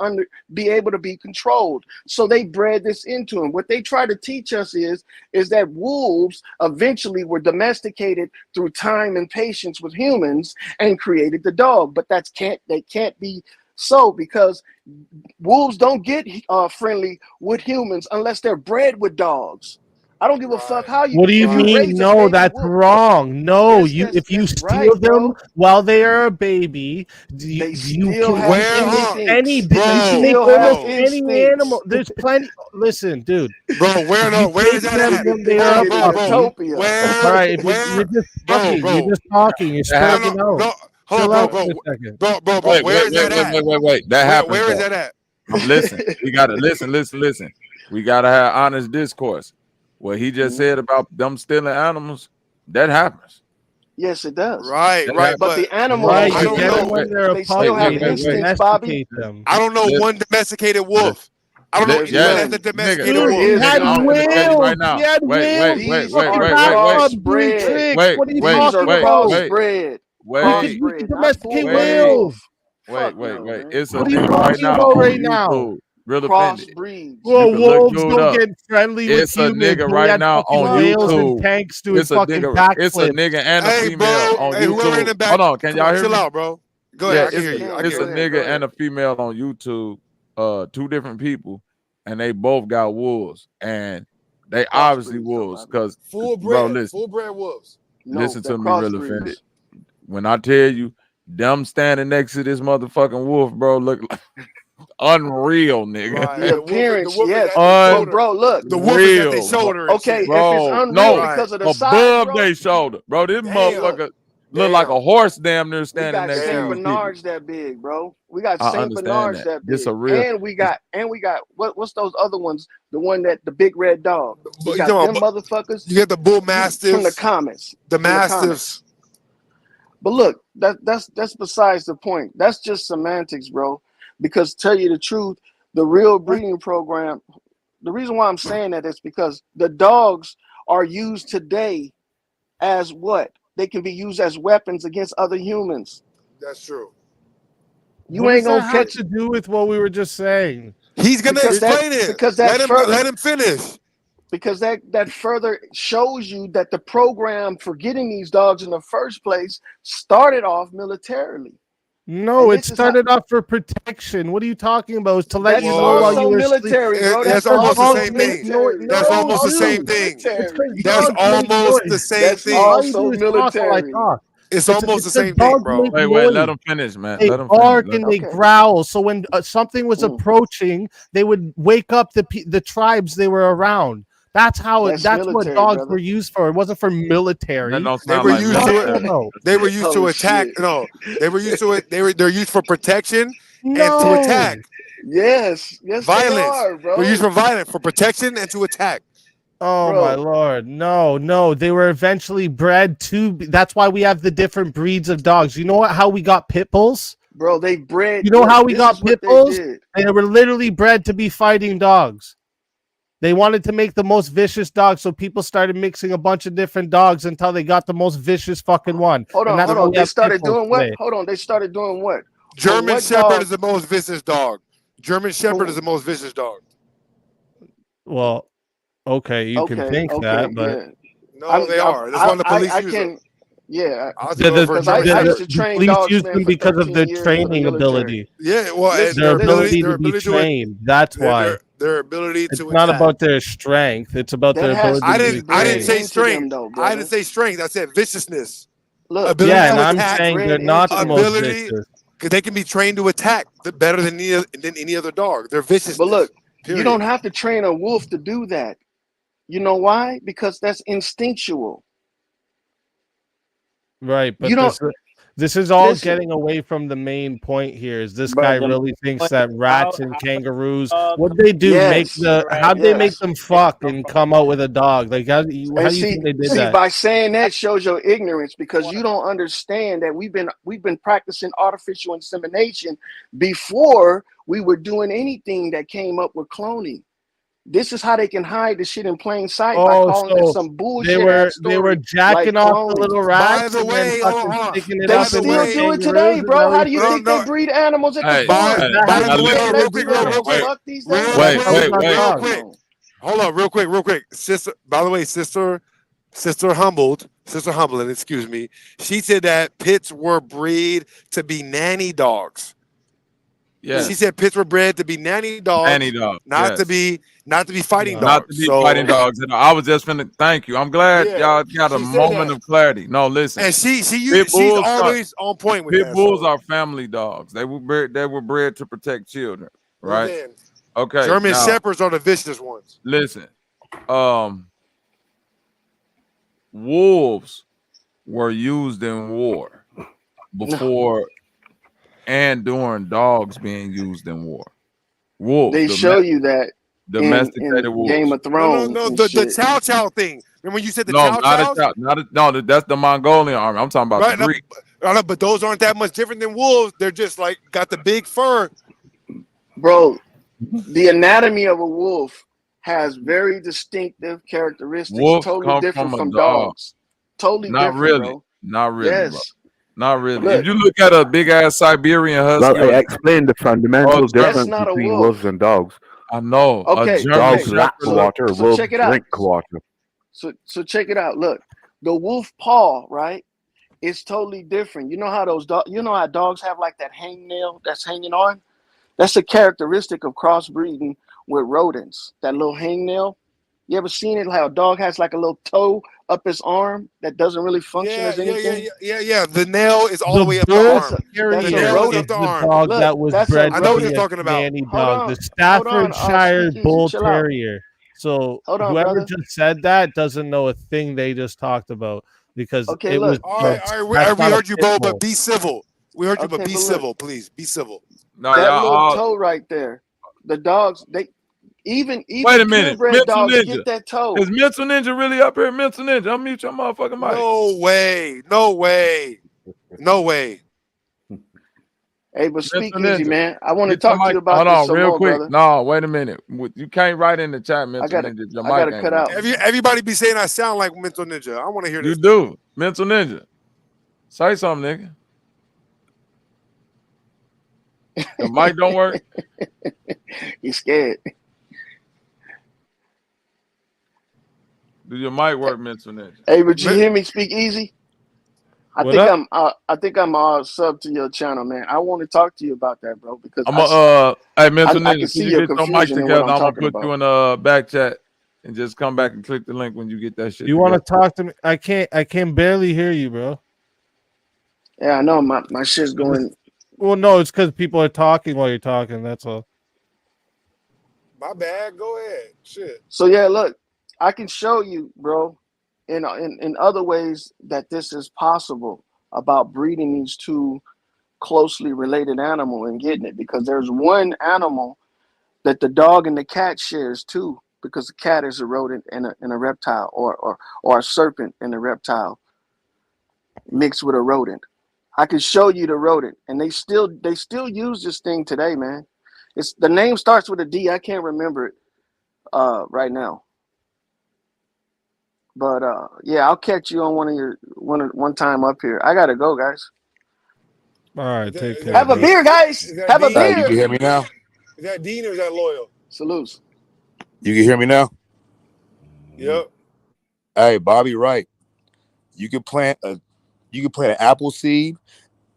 able to be controlled. So they bred this into them. What they try to teach us is that wolves eventually were domesticated through time and patience with humans and created the dog. But they can't be so, because wolves don't get friendly with humans unless they're bred with dogs. I don't give a fuck how you. What do you if raise mean? a No, baby that's wolf- wrong. No, Yes, if you that's steal right, them bro. while they are a baby, you They you still can have Where- instincts. any Bro, you can They make still have almost any instincts. animal. There's plenty. Listen, dude. Bro, where You where take is that them at? when they are a Bro, puppy. Utopia. Where? All right, if Where? you're just Bro, talking, bro. you're just talking. You're That speaking No, out. no, hold Chill on, out bro, for bro, a second. bro. Wait, Where is wait, that at? wait. That happens. Where is though. that at? Listen, we gotta listen. We gotta have honest discourse. What he just said about them stealing animals, that happens. Yes, it does. Right, right. But the animals, Right, I you don't get know. them when they're a They still puppy. have and instincts, Bobby. domesticate them. I don't know Listen. one domesticated wolf. I don't know There's even none. the domesticated Nigga, Dude, wolf. he is had none. I'm gonna tell you whales. right now. He had whales. These Fucking are bathtub doing crossbred. tricks. Wait, What are you wait, These are talking about? crossbred. Wait, You can Not domesticate full whales. Fuck no, man. It's a What are you nigga right talking now about on right now? YouTube. Real offended. Crossbreeds. Well, can look wolves dude don't up. get friendly with It's a humans. nigga but we right had now fucking on whales YouTube. and tanks doing It's a fucking nigga. It's a backflips. nigga and a Hey, female bro. on Hey, whoever in the YouTube. back, Hold on, can y'all hear chill me? out, bro. Go Yeah, ahead. I can hear you. I it's can a hear you. nigga and a female on YouTube. Two different people, and they both got wolves, and they obviously wolves because Full bro, bred, listen, full bred wolves. No, listen they're to me, real crossbreeds. offended. When I tell you, them standing next to this motherfucking wolf, bro, look like unreal, nigga. Right. The appearance, wolf is yes. at their But shoulder. bro, look. The wolf is at their Real, shoulder. and Okay, shit. bro. if it's unreal No, because of the above size, bro, their shoulder, bro. This Damn. motherfucker look like a horse damn near we standing got next to Saint these people. Bernards that big, bro. We got I Saint understand Bernards that. that This big. a real- and we got what's those other ones? The one that the big red dog. We You got talking them about- motherfuckers You get the bull from the mastiffs, comments. the from the comments. mastiffs. But look, that's besides the point. That's just semantics, bro. Because tell you the truth, the real breeding program, the reason why I'm saying that is because the dogs are used today as what? They can be used as weapons against other humans. That's true. You What ain't does that gonna have catch to do with what we were just saying? He's gonna Because that- explain it. because that further- let him finish. because that further shows you that the program for getting these dogs in the first place started off militarily. No, And it this is started off for protection. What are you talking about? It's to let That's you know while also you were military, bro. That's also almost the same military, thing. bro. That's almost the same Also thing. military. That's almost the same That's thing. All you also do is talk while I military. talk. It's almost the it's a same thing, dog bro. make Wait, noise. let him finish, man. They Let him bark finish. and they Okay. growl. So when something was Mm. approaching, they would wake up the tribes they were around. That's how. That's That's what military, dogs brother. were used for. It wasn't for military. That don't They sound were like used to military. it. No, They were used to Oh, attack. shit. No, they were used to it. They're used for protection and to no. attack. Yes, yes, Violence. they are, bro. They're used for violence, for protection and to attack. Oh Bro. my lord, no. They were eventually bred to. That's why we have the different breeds of dogs. You know what? How we got pit bulls? Bro, they bred. You know look, how we this got is what pit they bulls? did. They were literally bred to be fighting dogs. They wanted to make the most vicious dog, so people started mixing a bunch of different dogs until they got the most vicious fucking one. Hold And on, that's hold why on. we They have pit started bulls doing what? today. Hold on, they started doing what? German what Shepherd dog- is the most vicious dog. German Shepherd is the most vicious dog. Well, okay, you can think that, but yeah. No, they are. That's why the police I use can, them. yeah. I was the, going for a Because German I used Shepherd. to train police dogs, use man, them for because of 13 their years for the training military. ability. Yeah, well, Listen, and Their listen, ability to be ability trained. That's why. their ability It's to not attack. about their strength. It's about That their has ability to to be be I didn't trained. say into strength. them, though, I brother. didn't say strength. I said viciousness. Look, ability Yeah, to and I'm attack. saying they're bred not into the them. most Ability- vicious. Because they can be trained to attack better than any other dog. They're vicious. But look, period. you don't have to train a wolf to do that. You know why? Because that's instinctual. Right, but You don't- this is all listen. getting away from the main point here. Is this Bro, guy the really thinks point that is rats how- and how- kangaroos? What they do? Make Yes, the right, how'd they yes. make them fuck and come out with a dog? Like how do you And think they did see, that? by saying that shows your ignorance because you don't understand that we've been practicing artificial insemination before we were doing anything that came up with cloning. This is how they can hide the shit in plain sight by Oh, calling so it some bullshit. They were ass story jacking like off the cloning. little By rats the and way, then hold fucking on. sticking it They up still in their do it kangaroos, today, and bro. now How we do you No, think no. they breed animals at the Hey, farm? hey, By hey, the way, hey, real quick, real quick. Fuck these Real things. Wait, quick, wait, real wait. quick. Hold on, real quick. Sister, by the way, sister Humbling, excuse me. She said that pits were bred to be nanny dogs. Yes. She said pits were bred to be nanny dogs, Nanny dog. not yes. to be fighting No. dogs. Not to be So- fighting dogs. And I was just finna thank you. I'm glad Yeah, y'all got a she said moment that. of clarity. No, listen. And she's bulls are- always on point with Pit that. bulls so- are family dogs. They were bred to protect children, Well, right? then, Okay. German now, shepherds are the vicious ones. Listen. Wolves were used in war before and during dogs being used in war. Wolves. They show you that domesticated in wolves. Game of No, Thrones. no, and the shit. chow chow thing. Remember you said the no, chow not chows? a chow, not a, no. That's the Mongolian army. I'm talking about Right, the no, Greek. I know, but those aren't that much different than wolves. They're just like got the big fur. Bro, the anatomy of a wolf has very distinctive characteristics, Wolves totally come different from a from dog. dogs. Totally Not different, really. bro. Not really, bro. Yes. Not really. Look. If you look at a big ass Siberian husky, Well, I explained the fundamental Oh, that's difference not a between wolf. wolves and dogs. I know Okay, a German Dogs okay. lap Shepherd. water, so wolves check it out. drink water. So check it out. Look, the wolf paw, right? It's totally different. You know how how dogs have like that hangnail that's hanging on? That's a characteristic of crossbreeding with rodents. That little hangnail. You ever seen it? How a dog has like a little toe up his arm that doesn't really function as anything? Yeah. The nail is all the way up the bull arm. That's a terrier The nail is rodent. up the the arm. dog Look, that was that's a bred I know what to you're be a talking about. nanny Hold dog, on, the hold on, Staffordshire speak easy, Bull chill out. Terrier. So Hold on, whoever brother. just said that doesn't know a thing they just talked about because Okay, it was. look. All right, we that's not a heard you, pit Bo, bull. but be civil. We heard you, but Okay, be but look. civil, please. Be civil. No, That y'all little all, toe right there. The dogs, they even Wait a minute. purebred Mental dogs Ninja. get that toe. Is Mental Ninja really up here? Mental Ninja, unmute your motherfucking mic. No way. No way. No way. Hey, but speak Mental easy, Ninja. man. I want to Get your talk to mic- you about Hold this on, some real more, quick. brother. No, wait a minute. You can't write in the chat, Mental gotta- Ninja. Your I mic gotta ain't cut on. out. Everybody be saying I sound like Mental Ninja. I want to hear You this. do. Mental Ninja. Say something, nigga. The mic don't work. He's scared. Do your mic work, Mental Ninja? Hey, but you hear me speak easy? I What think up? I think I'm sub to your channel, man. I want to talk to you about that, bro, because I'm hey Mental I Ninja, can see can your you get your mic confusion in what together? I'm I'm gonna talking put you in a back chat and just come back and click the link when you get that shit. You want to together. talk to me? I can barely hear you, bro. yeah, I know my shit's going. Well, no, it's because people are talking while you're talking. That's all. My bad. Go ahead. Shit. So yeah, look, I can show you, bro, in other ways that this is possible about breeding these two closely related animal and getting it, because there's one animal that the dog and the cat shares too, because the cat is a rodent and a reptile, or a serpent and a reptile mixed with a rodent. I can show you the rodent, and they still use this thing today, man. It's the name starts with a D. I can't remember it right now. But yeah, I'll catch you on one time up here. I gotta go, guys. All right, take care. Have a beer, guys. Is that Have a Dean? Hey, you beer. can hear me now? Is that Dean or is that Loyal? Salutes. You can hear me now? Yep. Hey, Bobby Wright. You can plant an apple seed,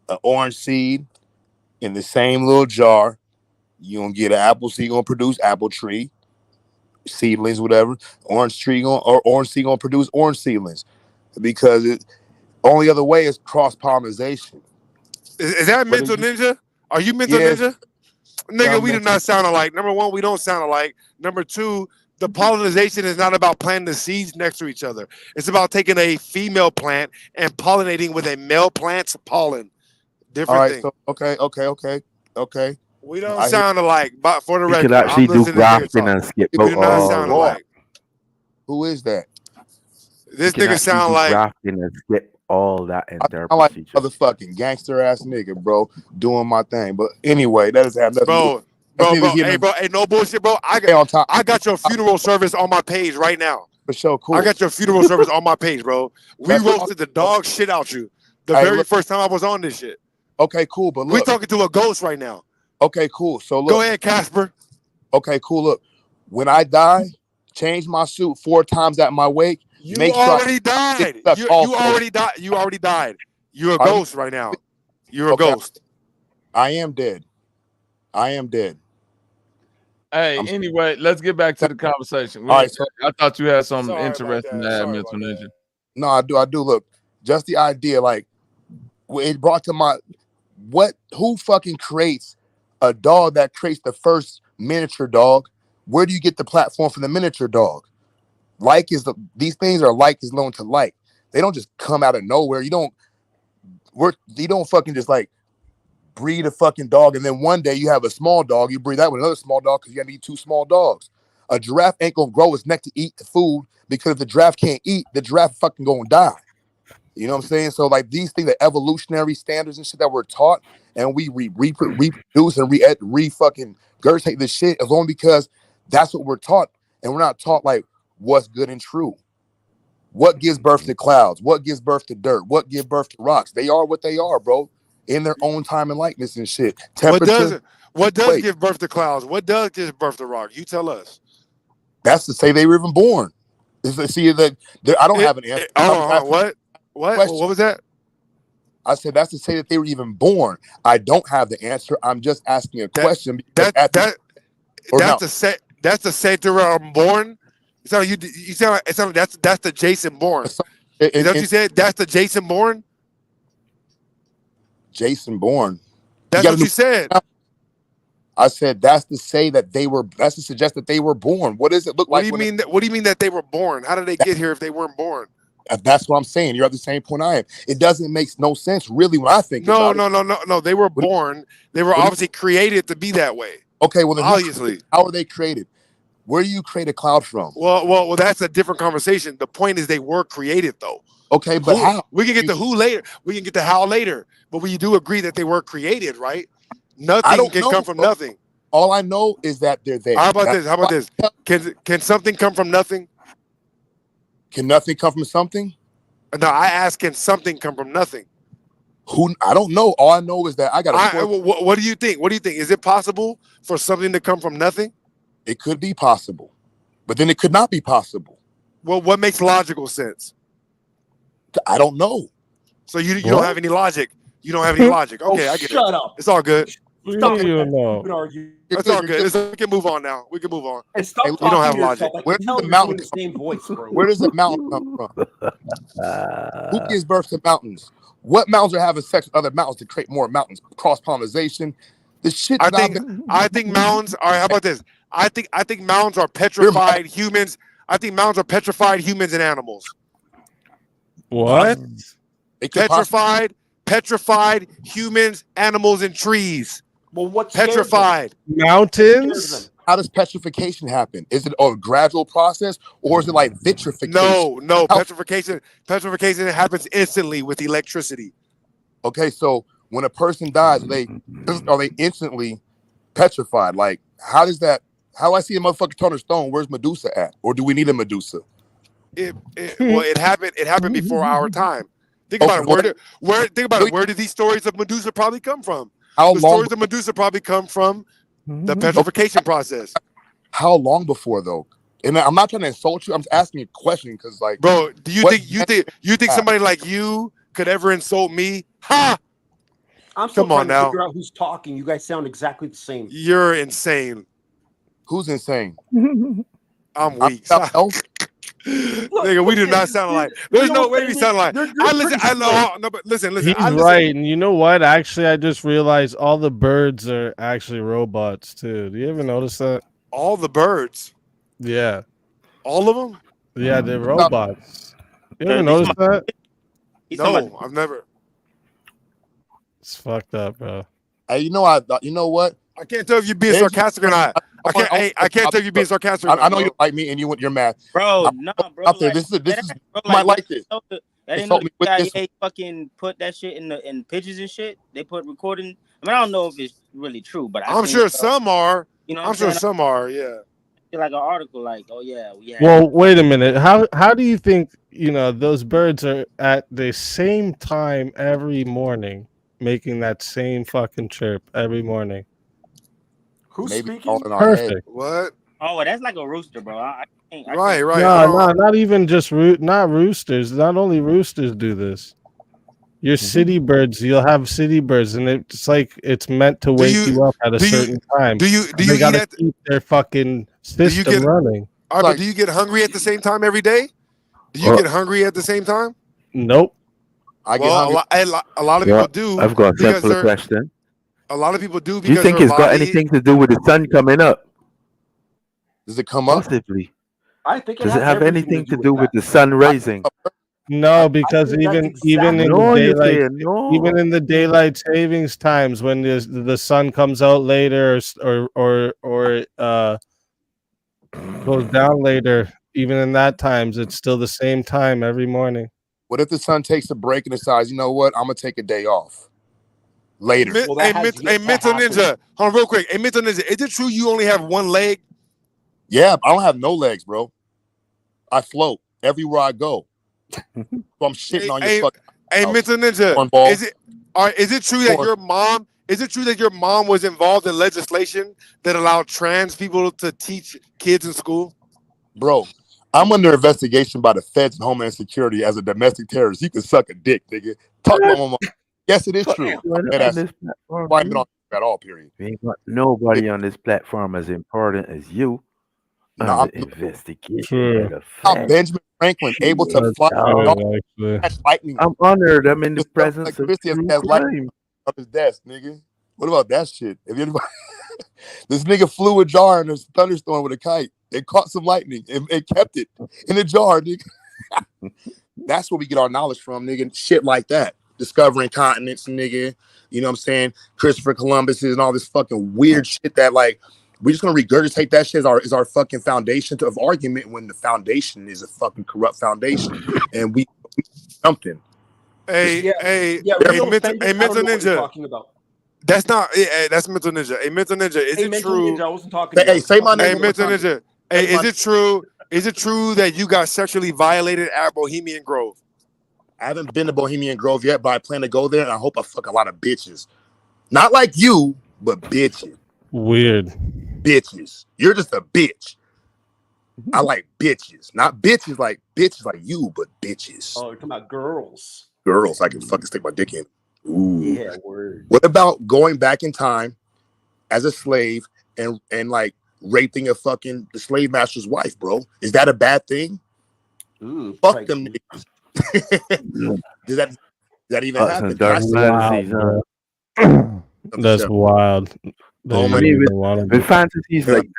an orange seed in the same little jar. You're gonna get an apple seed, gonna produce apple tree, seedlings, whatever. Orange seed gonna produce orange seedlings. Because it only other way is cross-pollination. Is that But Mental if Ninja? Are you Mental Yes. Ninja? Nigga, I'm we do Mental. not sound alike. Number one, we don't sound alike. Number two, the pollination is not about planting the seeds next to each other. It's about taking a female plant and pollinating with a male plant's pollen. All Different right, thing. so okay. We don't I hear- sound alike, but for the You record, could actually I'm do listening to niggas grafting talk. and skip We do not out sound all. alike. Who is that? This You can nigga actually sound do like grafting and skip all that I entire sound like procedure. motherfucking gangster ass nigga, bro, doing my thing. But anyway, that doesn't have nothing to do. bro, That's neither here nor hey, no bullshit, bro. Stay on top I got your funeral service on my page right now. for sure. Cool. I got your funeral service on my page, bro. We That's roasted the dog shit out you the Hey, very look. first time I was on this shit. Okay, cool. But We look. talking to a ghost right now. Okay, cool. So look. Go ahead, Casper. Okay, cool. Look, when I die, change my suit 4 times at my wake. You Make sure I already died. get stuck You also. already died. You already died. You're a I'm- ghost right now. You're a Okay. ghost. I am dead. I am dead. Hey, I'm- anyway, let's get back to the conversation. All right, so I thought you had something Sorry about interesting that. to add, Sorry Mental about Ninja. that. no, I do. Look, just the idea, like it brought to my who fucking creates a dog that creates the first miniature dog? Where do you get the platform for the miniature dog? These things are like is known to like. They don't just come out of nowhere. You don't fucking just like breed a fucking dog and then one day you have a small dog, you breed that with another small dog because you gotta need 2 small dogs. A giraffe ain't gonna grow its neck to eat the food because if the giraffe can't eat, the giraffe fucking gonna die. You know what I'm saying? So like these things, the evolutionary standards and shit that we're taught, and we reproduce and re fucking regurgitate this shit is only because that's what we're taught, and we're not taught like what's good and true. What gives birth to clouds? What gives birth to dirt? What gives birth to rocks? They are what they are, bro, in their own time and likeness and shit. Temperature. What does Wait. give birth to clouds? What does give birth to rock? You tell us. That's to say they were even born. See that I don't have an answer. What Question. was that? I said that's to say that they were even born. I don't have the answer. I'm just asking a question. Because That's the say to where I'm born. You sound like that's the Jason Bourne. Is that what you said? That's the Jason Bourne? Jason Bourne. That's what you said. I said that's to say that that's to suggest that they were born. What does it look What like? do you mean that they were born? How did they get here if they weren't born? That's what I'm saying. You're at the same point I am. It doesn't make no sense really when I think about it. No. They were born. They were obviously created to be that way. Okay, well then obviously. How are they created? Where do you create a cloud from? Well, that's a different conversation. The point is they were created though. Okay, but how? We can get to who later. We can get to how later. But we do agree that they were created, right? Nothing can come from nothing. All I know is that they're there. How about this? Can something come from nothing? Can nothing come from something? No, I ask, can something come from nothing? I don't know. All I know is that I got what do you think? What do you think? Is it possible for something to come from nothing? It could be possible, but then it could not be possible. Well, what makes logical sense? I don't know. So you don't have any logic. You don't have any logic. Okay, I get it. Shut up. It's all good. Stop You it. know. It's all good. We can move on now. We can move on. And stop We talking don't have to yourself. logic. I can Where does tell the you're mountain doing the same voice, bro. Where does the mountain come from? Who gives birth to mountains? What mountains are having sex with other mountains to create more mountains? Cross pollination. The shit. I think mountains are. How about this? I think mountains are petrified humans. I think mountains are petrified humans and animals. What? It could possibly, Petrified humans, animals, and trees. Well, what's scares them? Petrified. Scares Mountains? them? how does petrification happen? Is it a gradual process or is it like vitrification? No. How- Petrification happens instantly with electricity. Okay, so when a person dies, are they instantly petrified? Like, how does that? How I see a motherfucker turn to stone? Where's Medusa at? Or do we need a Medusa? It happened before our time. Think about it. Where did these stories of Medusa probably come from? How The long? stories of Medusa probably come from the petrification process. How long before though? And I'm not trying to insult you. I'm just asking you a question because, like, Bro, do you What- think somebody like you could ever insult me? Ha! I'm still Come on trying to now. figure out who's talking. You guys sound exactly the same. You're insane. who's insane? I'm I'm weak. not- oh, Nigga, we do not sound alike. There's no way we sound alike. But listen. He's I listen. right. And you know what? Actually, I just realized all the birds are actually robots too. Do you ever notice that? All the birds, Yeah. all of them? Yeah, they're robots. You ever notice that? No, I've never. It's fucked up, bro. hey, you know what? I can't tell if you're being There's- sarcastic or not. I can't tell if you're being sarcastic or not. I know bro. you like me and you're mad. Bro, I'm no, bro. Up there, like, this is bro, you might like this. That ain't Insult no me with this. CIA fucking put that shit in pictures and shit. They put recording. I mean, I don't know if it's really true, but I'm seen, sure some are. You know, I'm sure some are. Yeah. like an article, like, oh yeah, we had. Well, wait a minute. How do you think, those birds are at the same time every morning making that same fucking chirp every morning? Who's Maybe speaking? all in our head. Perfect. What? Oh, that's like a rooster, bro. I can't. Right. No, not even just not roosters. Not only roosters do this. Your city birds, you'll have city birds, and it's like it's meant to wake you up at a certain time. Do you They eat gotta at? keep their fucking system get- running. All right, Like- but do you get hungry at the same time every day? Do you Well- get hungry at the same time? Nope. I get Well, hungry. a lot of Yeah, people do. I've got a because simple they're- question. A lot of people do Do you because think their it's got body- anything to do with the sun coming up? Does it come up? Possibly. I think Does has it have everything anything to do with the sun rising? No, because think that's even exactly- in No, the you're daylight, saying no. even in the daylight savings times when the sun comes out later or goes down later, even in that times, it's still the same time every morning. What if the sun takes a break and decides, you know what, I'm gonna take a day off later? Well, that has yet to Mental happen. Ninja. Hold on, real quick. Hey, Mental Ninja, is it true you only have one leg? Yeah, I don't have no legs, bro. I float everywhere I go. So I'm shitting on your Hey, fucking Hey, house. Mental Ninja, Cornball. is it true that Corn. your mom was involved in legislation that allowed trans people to teach kids in school? Bro, I'm under investigation by the feds and Homeland Security as a domestic terrorist. You can suck a dick, nigga. Talk to my mama. Yes, it is true. You ain't Yeah, on that's this platform, why I'm you. not at all, period. We ain't got nobody on this platform as important as you. Nah, Under investigation. True. by the I'm feds. Benjamin Franklin, able to That's fly true, dog, actually. catch lightning I'm honored. I'm in the Just presence like of Christy has true lightning crime. up his desk, nigga. What about that shit? If anybody, this nigga flew a jar in a thunderstorm with a kite and caught some lightning and kept it in a jar, nigga. That's where we get our knowledge from, nigga. Shit like that. Discovering continents, nigga. You know what I'm saying? Christopher Columbus and all this fucking weird shit that, like, we just gonna regurgitate that shit as our fucking foundation of argument when the foundation is a fucking corrupt foundation. And we something. Hey, Yeah, hey, Yeah, hey, real Mental, offended, hey, I don't Mental know what you're Ninja. talking about. That's not. That's Mental Ninja. Hey, Mental Ninja. Is Hey, it Mental true? Ninja, I wasn't talking. Hey, to you. I hey, was say my talking to Hey, name you. Mental one time. Ninja. Hey, Say is my- it true? Is it true that you got sexually violated at Bohemian Grove? I haven't been to Bohemian Grove yet, but I plan to go there, and I hope I fuck a lot of bitches. Not like you, but bitches. Weird. Bitches. You're just a bitch. I like bitches. Not bitches like you, but bitches. Oh, you're talking about girls. Girls, I can fucking stick my dick in. Ooh. Yeah, word. What about going back in time as a slave and like raping the slave master's wife, bro? Is that a bad thing? Ooh, Fuck like- them niggas. Does that even That's some happen? dark That's fantasies, huh? That's wild. that Oh, you man. don't with, even want to with be. fantasies like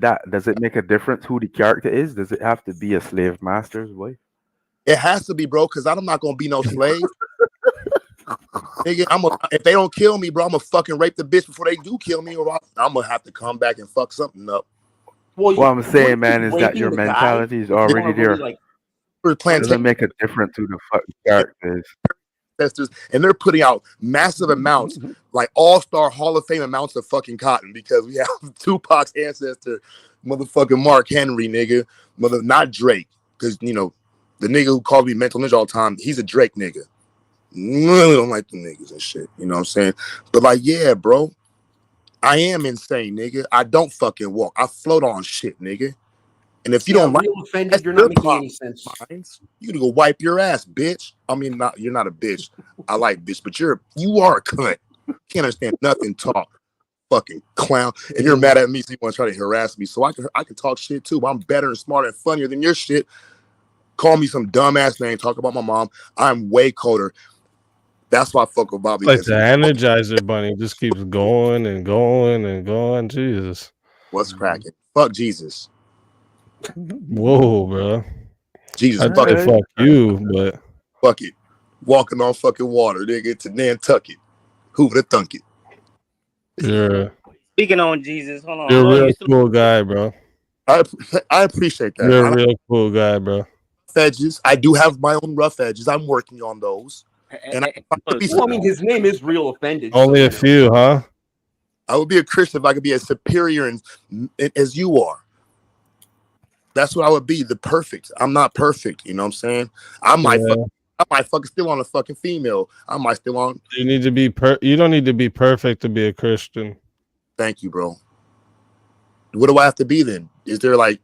that, does it make a difference who the character is? Does it have to be a slave master's wife? It has to be, bro, because I'm not gonna be no slave. Nigga, if they don't kill me, bro, I'm gonna fucking rape the bitch before they do kill me, or I'm gonna have to come back and fuck something up. Well, What I'm saying, wouldn't man, you is that raping your the guy mentality is if you already wanna really, there. like, For It doesn't plantation make a difference who the fucking character is. ancestors, and they're putting out massive amounts, like all-star Hall of Fame amounts of fucking cotton because we have Tupac's ancestor, motherfucking Mark Henry, nigga, not Drake, because you know the nigga who called me mental ninja all the time, he's a Drake nigga. Really don't like the niggas and shit, you know what I'm saying? But like, yeah, bro, I am insane, nigga. I don't fucking walk. I float on shit, nigga. And if you don't like, real offended, that's you're your not making problem. any sense. You gonna go wipe your ass, bitch. I mean, you're not a bitch. I like bitch, but you are a cunt. Can't understand nothing. Talk, fucking clown. And you're mad at me, so you want to try to harass me. So I can talk shit too. But I'm better and smarter and funnier than your shit. Call me some dumbass name. Talk about my mom. I'm way colder. That's why I fuck with Bobby. Like the Energizer Bunny just keeps going and going and going. Jesus. What's cracking? Fuck Jesus. Whoa, bro. Jesus, I'd fuck say it. fuck you, but Fuck it. Walking on fucking water, nigga, to Nantucket. Who would have thunk it? you're Speaking on Jesus, hold on. you're a Lord, real you still- cool guy, bro. I appreciate that. You're a real cool guy, bro. Edges. I do have my own rough edges. I'm working on those. And Well, I mean, his name is Real Offended. Only a few, huh? I would be a Christian if I could be as superior as you are. That's what I would be, the perfect. I'm not perfect, you know what I'm saying? I might fucking still on a fucking female. I might still on. You need to be you don't need to be perfect to be a Christian. Thank you, bro. What do I have to be then? Is there like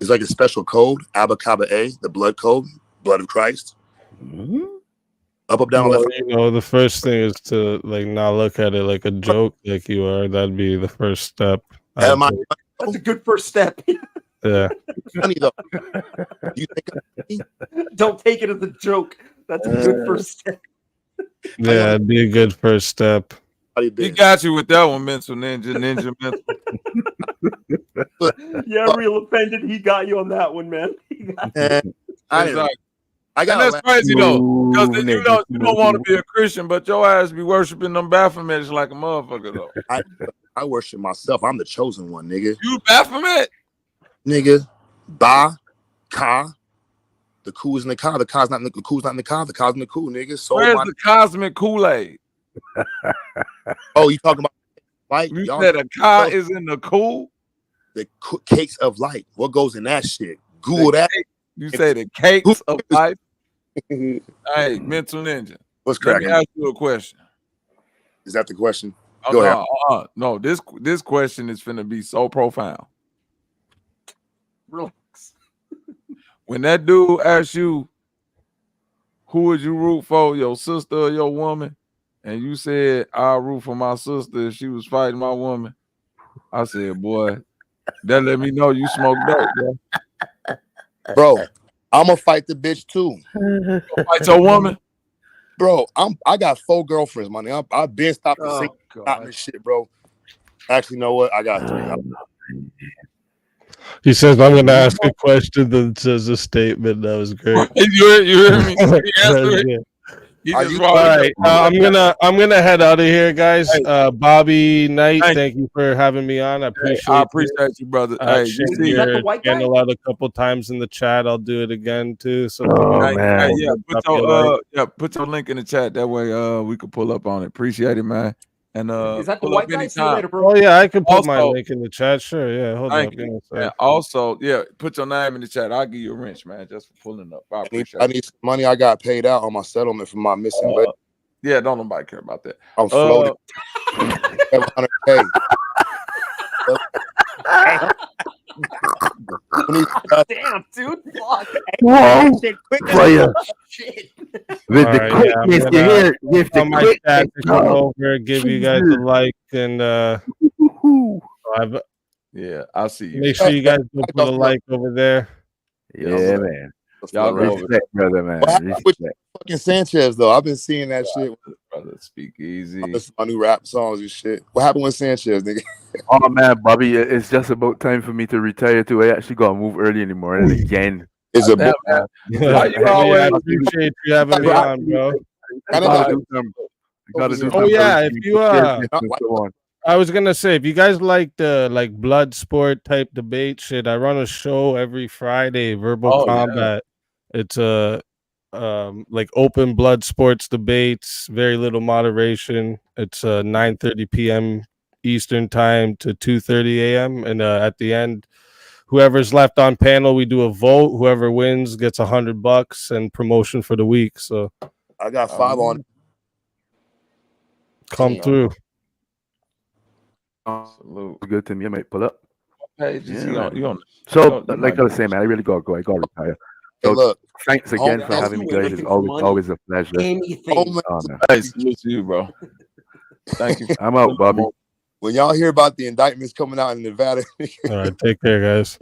is like a special code? Abba Kaba A, the blood code, blood of Christ. Up, down, Well, left. you know, the first thing is to like not look at it like a joke, like you are. That'd be the first step. Am I? That's a good first step. Yeah. Funny though. You think Don't take it as a joke. That's a good first step. Yeah, it'd be a good first step. He got you with that one, mental ninja mental. Yeah, Real Offended. He got you on that one, man. He got you. Exactly. I got and that's crazy though, because you don't want to be a Christian, but your ass be worshiping them Baphomets like a motherfucker though. I worship myself. I'm the chosen one, nigga. You Baphomet, nigga. Ba, ka. The coup is in the ka. The ka's not in the cool's not in the ka. The ka's in the coup, nigga. So where's the cosmic Kool-Aid? Oh, you talking about light? You Y'all said a ka is in the cool? The cakes of light. What goes in that shit? Google that. You say the cakes of life. Hey, mental ninja. What's Let me cracking? ask you a question. Is that the question? Oh, Go no, ahead. no, this question is finna be so profound. Relax. When that dude asks you, who would you root for, your sister or your woman? And you said, I'll root for my sister if she was fighting my woman. I said, boy, that let me know you smoke dope, bro. I'm gonna fight the bitch too. Fight your woman, bro. I got 4 girlfriends, money. I've been stopping this shit, bro. Actually, you know what? I got 3. He says, I'm gonna ask a question that says a statement. That was great. you hear me? He answered it. He just All right, I'm gonna head out of here, guys. Bobby Knight, thank you for having me on. I appreciate you, brother. Shared your channel out a couple times in the chat. I'll do it again too. So put your link in the chat. That way we can pull up on it. Appreciate it, man. And Is that the pull white up guy? See you anytime. later, bro. Oh yeah, I can put my Also- link in the chat. Sure, yeah. Hold up. Thank you. And also, put your name in the chat. I'll give you a wrench, man, just for pulling up. I appreciate I it. need some money. I got paid out on my settlement for my missing leg. Yeah, don't nobody care about that. I'm floating. 700K. Damn, dude. Fuck. Whoa, player. Shit. With the quickness, you hear? With the on my chat quickness, to come over, give you guys a like, and yeah, I'll see you. Make sure you guys go put a like over there. Yeah, man. Y'all go over Respect, brother, man. What happened with Respect. fucking Sanchez though? I've been seeing that shit. brother. Speak easy. Listen to my new rap songs and shit. What happened with Sanchez, nigga? Oh man, Bobby, it's just about time for me to retire too. I actually got to move early in the morning again. It's a Damn, book. man. Yeah. Why you Yeah, always I appreciate you having me on, bro. I gotta do some. I gotta do Oh some. yeah, if you and so on. I was gonna say, if you guys like the blood sport type debate shit, I run a show every Friday, Verbal Oh, yeah. Combat. It's a like open blood sports debates, very little moderation. It's 9:30 p.m. Eastern time to 2:30 a.m. and at the end, whoever's left on panel, we do a vote. Whoever wins gets $100 and promotion for the week. So I got 5 on. come through. Salute. Good to me. I might pull up. Pages, Yeah, you on So, like I was saying, man, I really gotta go. I gotta retire. Hey, So, look, thanks again for home- having me, We're guys. It's looking for always money. a pleasure. Anything. Homeland- Honor. Hey, salute to you, bro. Thank you. I'm out, Bobby. when y'all hear about the indictments coming out in Nevada, All right, take care, guys.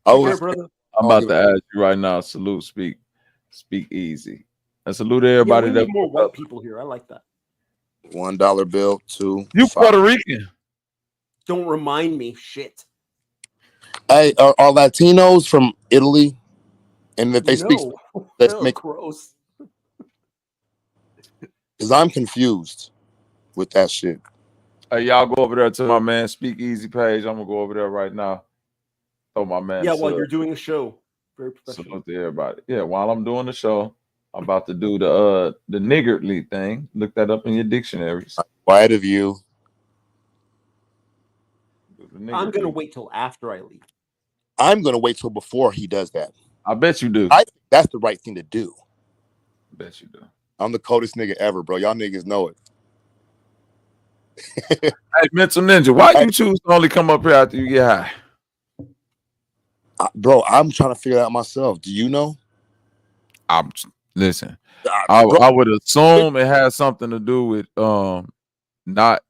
I Take care, was brother. I'm about to ask you right now. Salute, speak easy, and salute everybody Yeah, we that need more white people here. I like that. $1 bill, 2. you 5. Puerto Rican. Don't remind me. Shit. Hey, are Latinos from Italy? And if they speak, No. let's Oh, make gross. because I'm confused with that shit. Hey, y'all go over there to my man Speak Easy page. I'm gonna go over there right now. Throw my man. Yeah, while sub. you're doing a show. Very professional. Salute to everybody. Yeah, while I'm doing the show, I'm about to do the niggardly thing. Look that up in your dictionaries. Quiet of you. I'm gonna wait till after I leave. I'm gonna wait till before he does that. I bet you do. I think that's the right thing to do. bet you do. I'm the coldest nigga ever, bro. Y'all niggas know it. Hey, Mental Ninja, why you choose to only come up here after you get high? Bro, I'm trying to figure that out myself. Do you know? Listen. Bro, I would assume it has something to do with not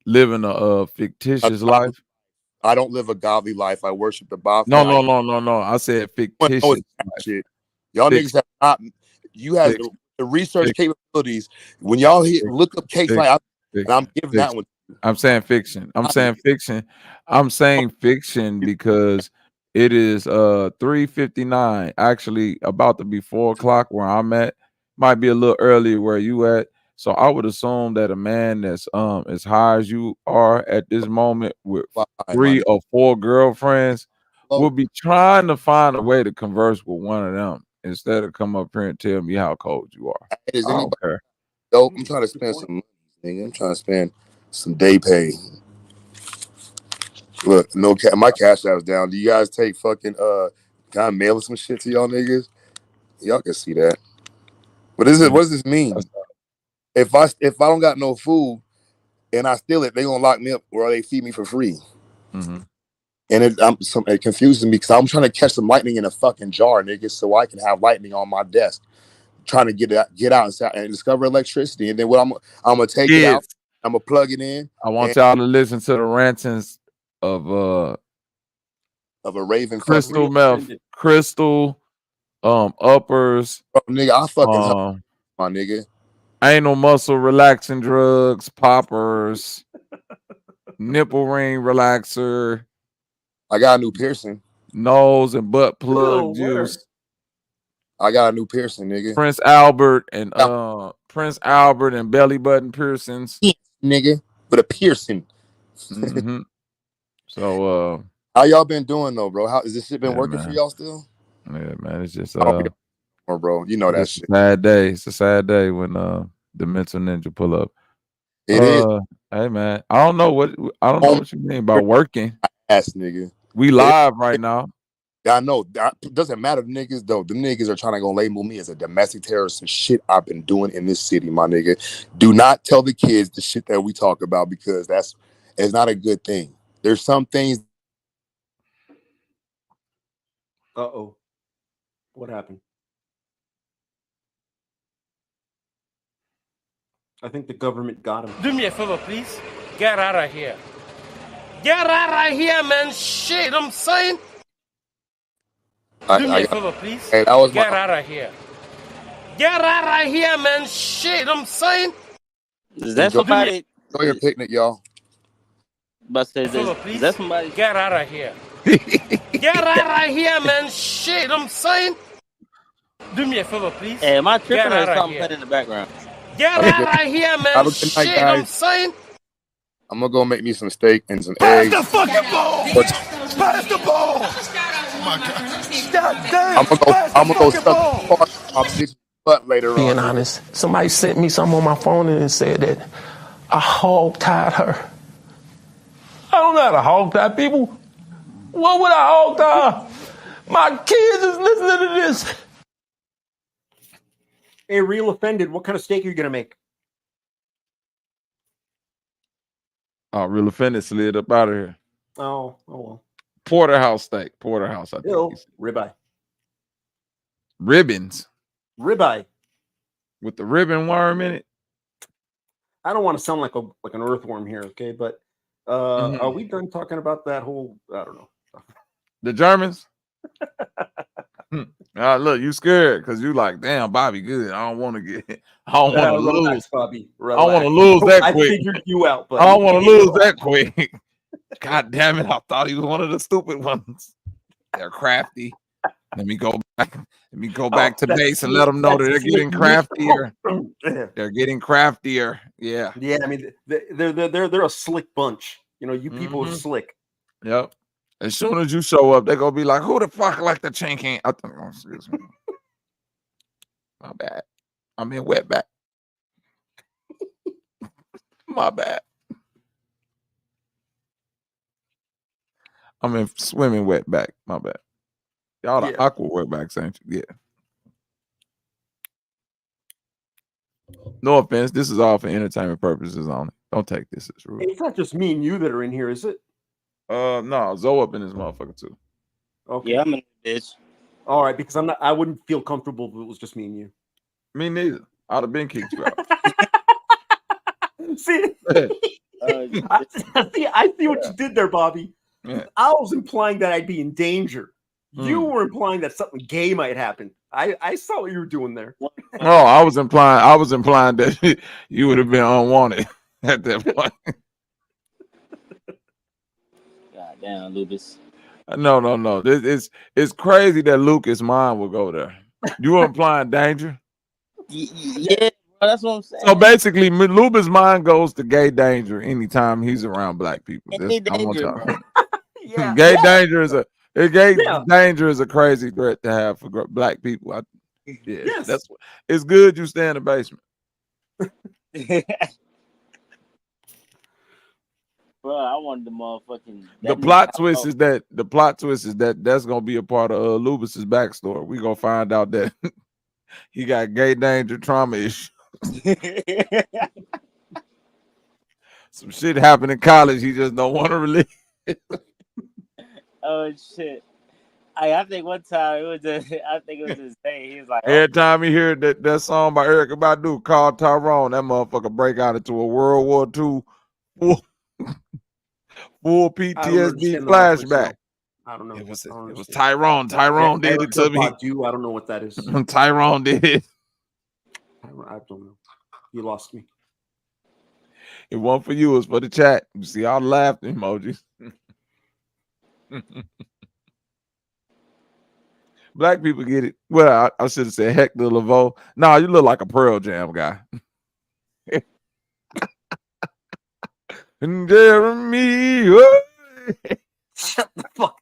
living a fictitious life. I don't live a godly life. I worship the Baphomet. No. I said fictitious. Shit. Y'all niggas have not. You have the research capabilities. When y'all look up case like, and I'm giving that one. I'm saying fiction. I'm saying fiction because it is 3:59. Actually, about to be 4 o'clock where I'm at. Might be a little earlier where you at. So I would assume that a man that's as high as you are at this moment with 3 or 4 girlfriends will be trying to find a way to converse with one of them instead of come up here and tell me how cold you are. I don't care. Yo, I'm trying to spend some money, nigga. I'm trying to spend some day pay. Look, no, my cash app is down. Do you guys take fucking can I mail some shit to y'all niggas? Y'all can see that. What is it? What does this mean? If I don't got no food and I steal it, they gonna lock me up or they feed me for free. Mm-hmm. And it confuses me because I'm trying to catch some lightning in a fucking jar, nigga, so I can have lightning on my desk. Trying to get out and discover electricity, and then what I'm gonna take it out. I'm gonna plug it in. I want y'all to listen to the rantings of a Raven Crystal Meth, Crystal uppers. Bro, nigga, I fucking my nigga. Anal muscle relaxing drugs, poppers, nipple ring relaxer. I got a new piercing. Nose and butt plug juice. I got a new piercing, nigga. Prince Albert and belly button piercings. Nigga, but a piercing. Mm-hmm. So how y'all been doing though, bro? How is this shit been working man. for y'all still? Yeah, man, it's just bro, you know that shit. Sad day. It's a sad day when the Mental Ninja pull up. It is. Hey man, I don't know what you mean by working. Ass nigga. We live right now. I know. It doesn't matter, niggas, though. The niggas are trying to go label me as a domestic terrorist and shit I've been doing in this city, my nigga. Do not tell the kids the shit that we talk about because it's not a good thing. There's some things. Uh-oh. What happened? I think the government got him. Do me a favor, please. Get out of here. Get out of here, man. Shit, I'm saying. Do me a favor, please. Hey, that was Get out of here. Get out of here, man. Shit, I'm saying. Is that Enjoy, somebody? enjoy your picnic, y'all. But say Fella, this, please. is that somebody? Get out of here. Get out of here, man. Shit, I'm saying. Do me a favor, please. Hey, am I tripping Get or is out of something here. playing in the background? Get Okay. out of here, man. Have a good night, Shit, I'm guys. saying. I'm gonna go make me some steak and some Pass eggs. the fucking ball! But Pass the ball! Oh my God. God damn! I'm Pass gonna the go fucking suck ball! the part of my bitch butt later Being on. honest, somebody sent me something on my phone and it said that I hog tied her. I don't know how to hog tie people. What would I hog tie? My kids is listening to this. Hey, real offended. What kind of steak are you gonna make? Oh, real offended slid up out of here. Oh well. Porterhouse steak. Porterhouse, I think. Ew, he said. ribeye. Ribbons Ribeye. with the ribbon worm in it. I don't want to sound like an earthworm here, okay? But are we done talking about that whole? I don't know. The Germans. Look, you scared because you like, damn, Bobby, good. I don't want to get. I don't want to Relax, lose. Bobby. I don't want to Relax. lose that I quick. figured you out, but I don't want to lose that quick. God damn it! I thought he was one of the stupid ones. They're crafty. Let me go back. Let me go back to base and let them know that they're getting craftier. They're getting craftier. Yeah. Yeah, I mean they're a slick bunch. You know, you people are slick. Yep. As soon as you show up, they're gonna be like, "Who the fuck like the chinking?" Oh, excuse me. My bad. I'm in wetback. My bad. I'm in swimming wetback. My bad. Y'all the aqua wetbacks, ain't you? Yeah. No offense. This is all for entertainment purposes only. Don't take this as rude. It's not just me and you that are in here, is it? No, Zoe up in this motherfucker too. Okay. Yeah, I'm in the bitch. All right, because I wouldn't feel comfortable if it was just me and you. Me neither. I'd have been kicked you out. See, I see what you did there, Bobby. Yeah. I was implying that I'd be in danger. You were implying that something gay might happen. I saw what you were doing there. Oh, I was implying that you would have been unwanted at that point. God damn, Lupus. No. It's crazy that Lucas' mind will go there. You were implying danger. Yeah, bro, that's what I'm saying. So basically, Luba's mind goes to gay danger anytime he's around black people. Gay danger, bro. Yeah, Gay danger is danger is a crazy threat to have for black people. That's what, it's good you stay in the basement. Bro, I wanted the motherfucking. The plot twist is that that's gonna be a part of Lubus's backstory. We gonna find out that he got gay danger trauma issues. Some shit happened in college. He just don't want to release. Oh shit! I think one time it was his day. He was like, Every time he heard that song by Erykah Badu called Tyrone, that motherfucker break out into a World War II full PTSD flashback. I don't know. It was Tyrone. Tyrone did it to me. Badu, I don't know what that is. Tyrone did it. I don't know. You lost me. It wasn't for you, it was for the chat. You see all the laughing emojis. Black people get it. Well, I should have said Hector Lavoe. No, you look like a Pearl Jam guy. And Jeremy. Shut the fuck.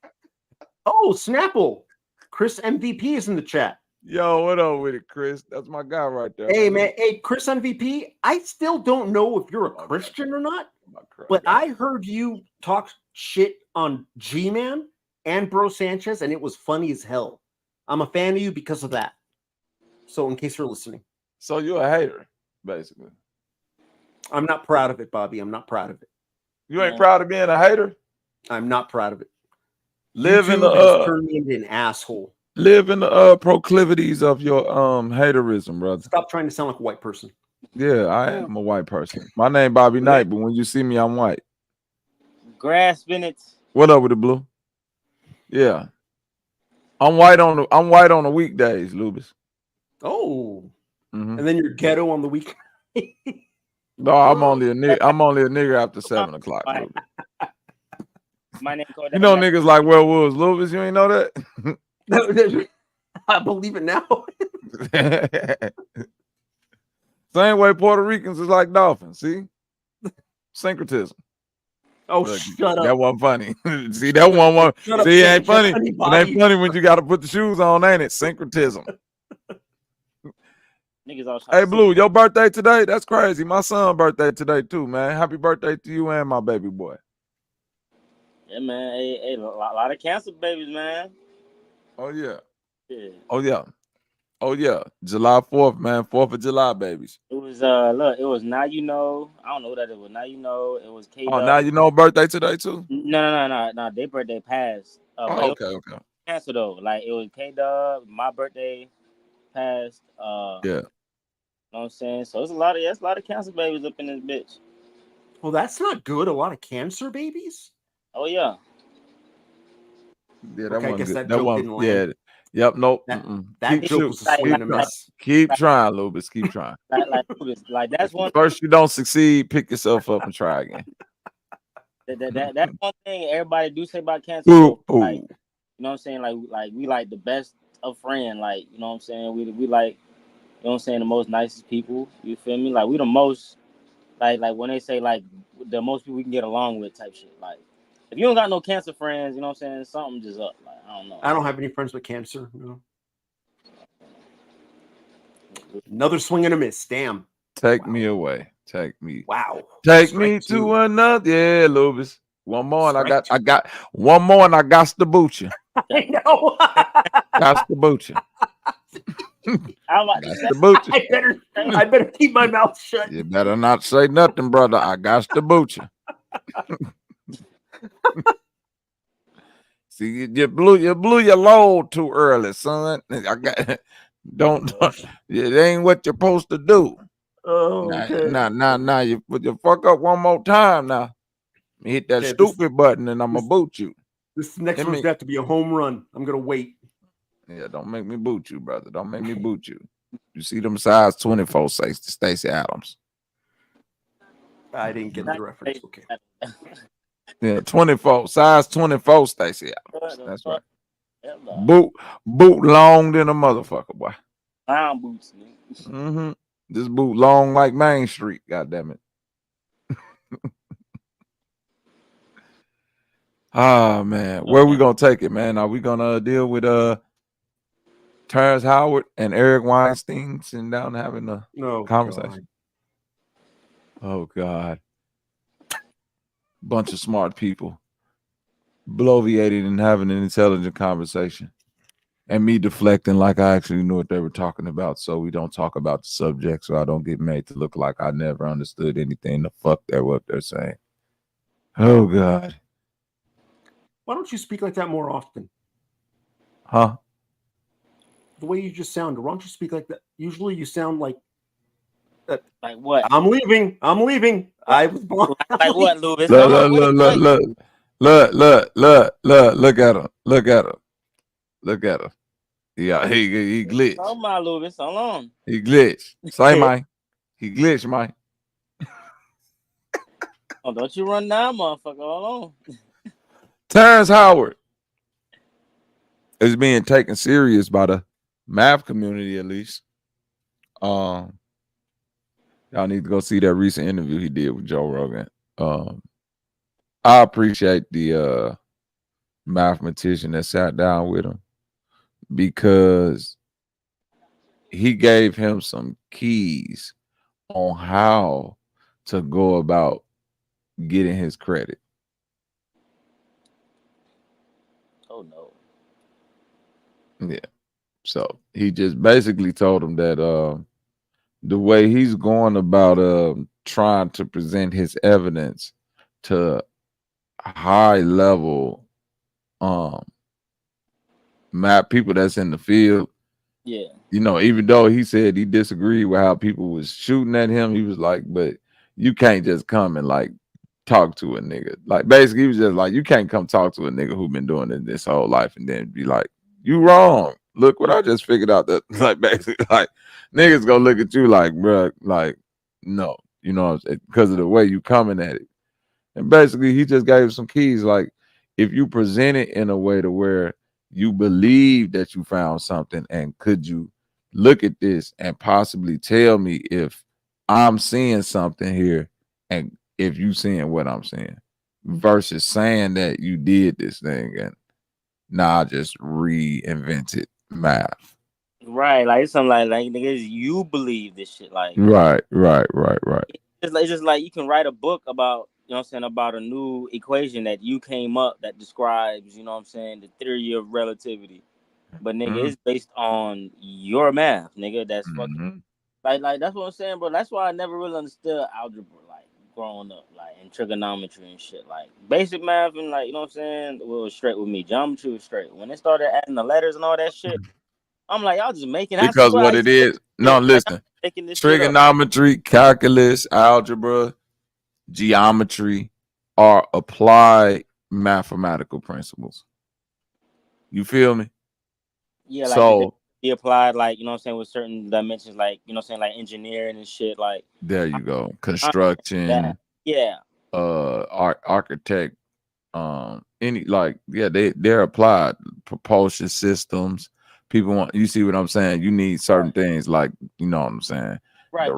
Oh, Snapple. Chris MVP is in the chat. Yo, what up with it, Chris? That's my guy right there. Hey, man. Hey, Chris MVP. I still don't know if you're a Christian or not, but I heard you talk shit on G-Man and Bro Sanchez, and it was funny as hell. I'm a fan of you because of that. So, in case you're listening. So you're a hater, basically. I'm not proud of it, Bobby. I'm not proud of it. You ain't proud of being a hater? I'm not proud of it. Live in YouTube has the turned me into an asshole. live in the proclivities of your haterism, brother. Stop trying to sound like a white person. Yeah, I am a white person. My name Bobby Knight, but when you see me, I'm white. grass spinach. What up with the blue? Yeah. I'm white on the weekdays, Lubis. Oh. Mhm. And then you're ghetto on the week. No, I'm only a nigga after 7 o'clock. My, Lubis. my name called You know niggas like werewolves, Lubis. You ain't know that? I believe it now. Same way Puerto Ricans is like dolphins. See, syncretism. Oh, Look, shut up. that wasn't funny. See, that one. Shut up, See, it ain't shut funny. up, It anybody. ain't funny when you got to put the shoes on, ain't it? Syncretism. Niggas all Hey, Blue, your birthday today? That's crazy. My son's birthday today too, man. Happy birthday to you and my baby boy. Yeah, man. Hey, a lot of cancer babies, man. Oh yeah. Yeah. Oh yeah. Oh yeah. July 4th, man. 4th of July, babies. It was look, it was Now You Know. I don't know what that it was. Now You Know. It was K. Oh, now you know birthday today too? No. Their birthday passed. But Oh, it was okay. cancer though. Like it was K Dub. My birthday passed. Yeah. You know what I'm saying? So it's a lot of cancer babies up in this bitch. Well, that's not good. A lot of cancer babies. Oh yeah. Yeah, that Okay, I one guess good. that That joke one, didn't land. yeah. Yep, nope. That Keep joke was a swing and a miss. Keep trying, Lubis. Keep trying. like that's one. First you don't succeed, pick yourself up and try again. That's one thing everybody do say about cancer. Ooh, Like, ooh. you know what I'm saying? Like we like the best of friend. Like, you know what I'm saying? We like, you know what I'm saying, the most nicest people. You feel me? Like we the most like when they say like the most people we can get along with type shit. Like if you don't got no cancer friends, you know what I'm saying, something just up. Like I don't know. I don't have any friends with cancer. No. Another swing and a miss. Damn. Take me away. Take me. Wow. Take me to another. Yeah, Lubis. One more and I got one more and I got to boot you. I know. Got to boot you. I'm about Got to boot you. I better keep my mouth shut. You better not say nothing, brother. I got to boot you. See, you blew your load too early, son. I got don't it ain't what you're supposed to do. Oh, okay. Now you fuck up one more time now. Hit that Okay, stupid button and I'm gonna boot you. This next one's got to be a home run. I'm gonna wait. Yeah, don't make me boot you, brother. Don't make me boot you. You see them size 24 Stacey Adams. I didn't get the reference. Okay. Yeah, 24, size 24 Stacey Adams. That's right. Boot long than a motherfucker, boy. Clown boots, man. Mm-hmm. This boot long like Main Street, goddamn it. Ah man, where we gonna take it, man? Are we gonna deal with Terrence Howard and Eric Weinstein sitting down having a conversation? Oh God. Bunch of smart people bloviating and having an intelligent conversation. And me deflecting like I actually knew what they were talking about, so we don't talk about the subject, so I don't get made to look like I never understood anything the fuck they're what they're saying. Oh God. Why don't you speak like that more often? Huh? The way you just sound. Why don't you speak like that? Usually you sound like that. Like what? I'm leaving. I was born. Like what, Lubis? Look at him. Look at him. Yeah, he glitched. Oh my, Lubis, hold on. He glitched. Say mine. He glitched, mine. Oh, don't you run down, motherfucker. Hold on. Terrence Howard is being taken serious by the math community, at least. Y'all need to go see that recent interview he did with Joe Rogan. I appreciate the mathematician that sat down with him because he gave him some keys on how to go about getting his credit. Oh no. Yeah. So he just basically told him that the way he's going about trying to present his evidence to high level math people that's in the field. Yeah. You know, even though he said he disagreed with how people was shooting at him, he was like, but you can't just come and like talk to a nigga. Like basically he was just like, you can't come talk to a nigga who been doing it this whole life and then be like, you wrong. Look what I just figured out. That like basically like niggas gonna look at you like, bruh, like, no, You know, because of the way you coming at it. And basically, he just gave some keys. Like, if you present it in a way to where you believe that you found something, and could you look at this and possibly tell me if I'm seeing something here, and if you seeing what I'm seeing, versus saying that you did this thing and I just reinvented math. Right, like it's something like niggas, you believe this shit. Like Right. it's just like you can write a book about, you know what I'm saying, about a new equation that you came up that describes, you know what I'm saying, the theory of relativity. But nigga, it's based on your math, nigga. That's fucking like that's what I'm saying, bro. That's why I never really understood algebra, like growing up, like in trigonometry and shit. Like basic math and like, you know what I'm saying, it was straight with me. Geometry was straight. When they started adding the letters and all that shit, I'm like, y'all just making. I Because swear I what used it to is, no, like, listen, I'm making this shit up. trigonometry, calculus, algebra, geometry are applied mathematical principles. You feel me? Yeah, like So be applied, like, you know what I'm saying, with certain dimensions, like, you know what I'm saying, like engineering and shit. Like there you go. that. Construction, Yeah. architect, any like they're applied propulsion systems. People want, you see what I'm saying? You need certain things, like, you know what I'm saying? Right, The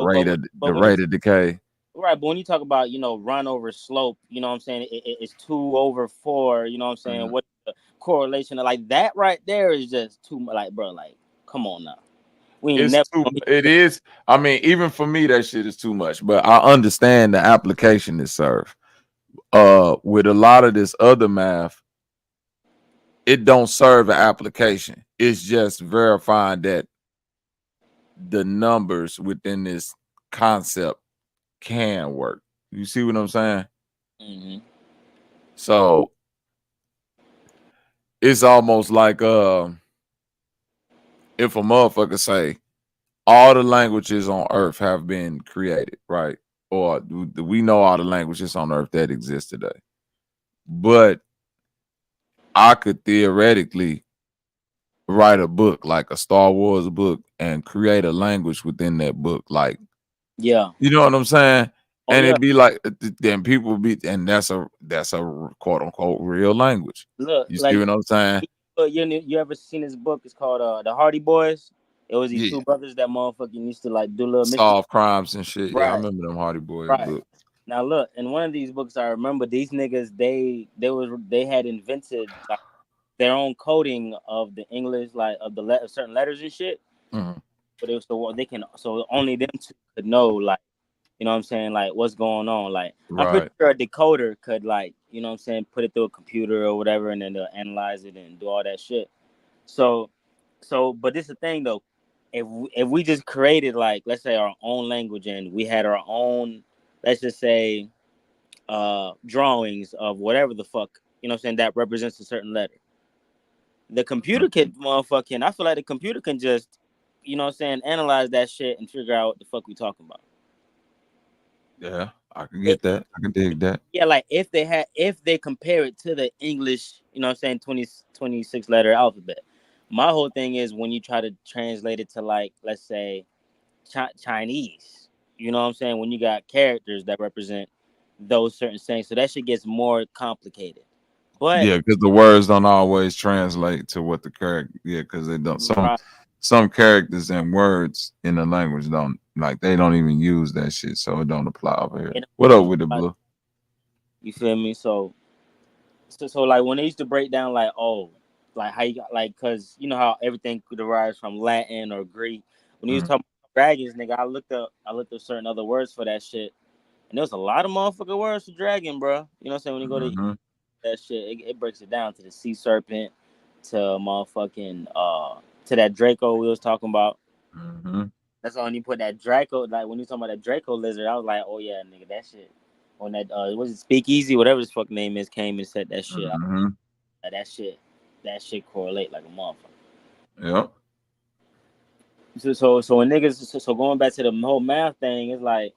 but rate of decay. Right, but when you talk about, you know, run over slope, you know what I'm saying, it's 2/4, you know what I'm saying, what the correlation of, like that right there is just too much. Like, bro, like, come on now. We ain't It is. I mean, even for me, that shit is too much. But I understand the application it serves. With a lot of this other math, it don't serve an application. It's just verifying that the numbers within this concept can work. You see what I'm saying? Mm-hmm. So it's almost like if a motherfucker say all the languages on earth have been created, right? Or we know all the languages on earth that exist today. But I could theoretically write a book, like a Star Wars book, and create a language within that book. Like, yeah, you know what I'm saying? Oh, And yeah. it'd be like, then people be, and that's a quote unquote real language. Look, You see like, what I'm saying? you ever seen this book? It's called The Hardy Boys. It was these Yeah. two brothers that motherfucking used to like do little Solve crimes and shit. Yeah, I Right. remember them Hardy Boys Right. books. Now look, in one of these books, I remember these niggas, they had invented like their own coding of the English, like of the certain letters and shit. Mhm. But it was so only them two could know, like, you know what I'm saying, like what's going on. Like I'm pretty Right. sure a decoder could, like, you know what I'm saying, put it through a computer or whatever, and then they'll analyze it and do all that shit. So but this is the thing though. If we just created, like, let's say our own language, and we had our own, let's just say, drawings of whatever the fuck, you know what I'm saying, that represents a certain letter. The computer can motherfucking, I feel like the computer can just, you know what I'm saying, analyze that shit and figure out what the fuck we talking about. Yeah, I can get that. I can dig that. Yeah, like if they compare it to the English, you know what I'm saying, 26 letter alphabet. My whole thing is when you try to translate it to, like, let's say Chinese, you know what I'm saying, when you got characters that represent those certain things, so that shit gets more complicated. But Yeah, because the words don't always translate to what the character. Yeah, because they don't. Some characters and words in the language don't, like, they don't even use that shit, so it don't apply over here. What up with the blue? You feel me? So like when they used to break down, like, oh, like how you got, like, cause you know how everything derives from Latin or Greek. When you was talking about dragons, nigga, I looked up certain other words for that shit, and there's a lot of motherfucking words for dragon, bro. You know what I'm saying? When you go to that shit, it breaks it down to the sea serpent, to motherfucking to that Draco we was talking about. That's all. When you put that Draco, like when you talking about that Draco lizard, I was like, oh yeah, nigga, that shit. On that, was it Speakeasy, whatever his fuck name is, came and said that shit. That shit correlate like a motherfucker. Yep. So when niggas, so going back to the whole math thing, it's like,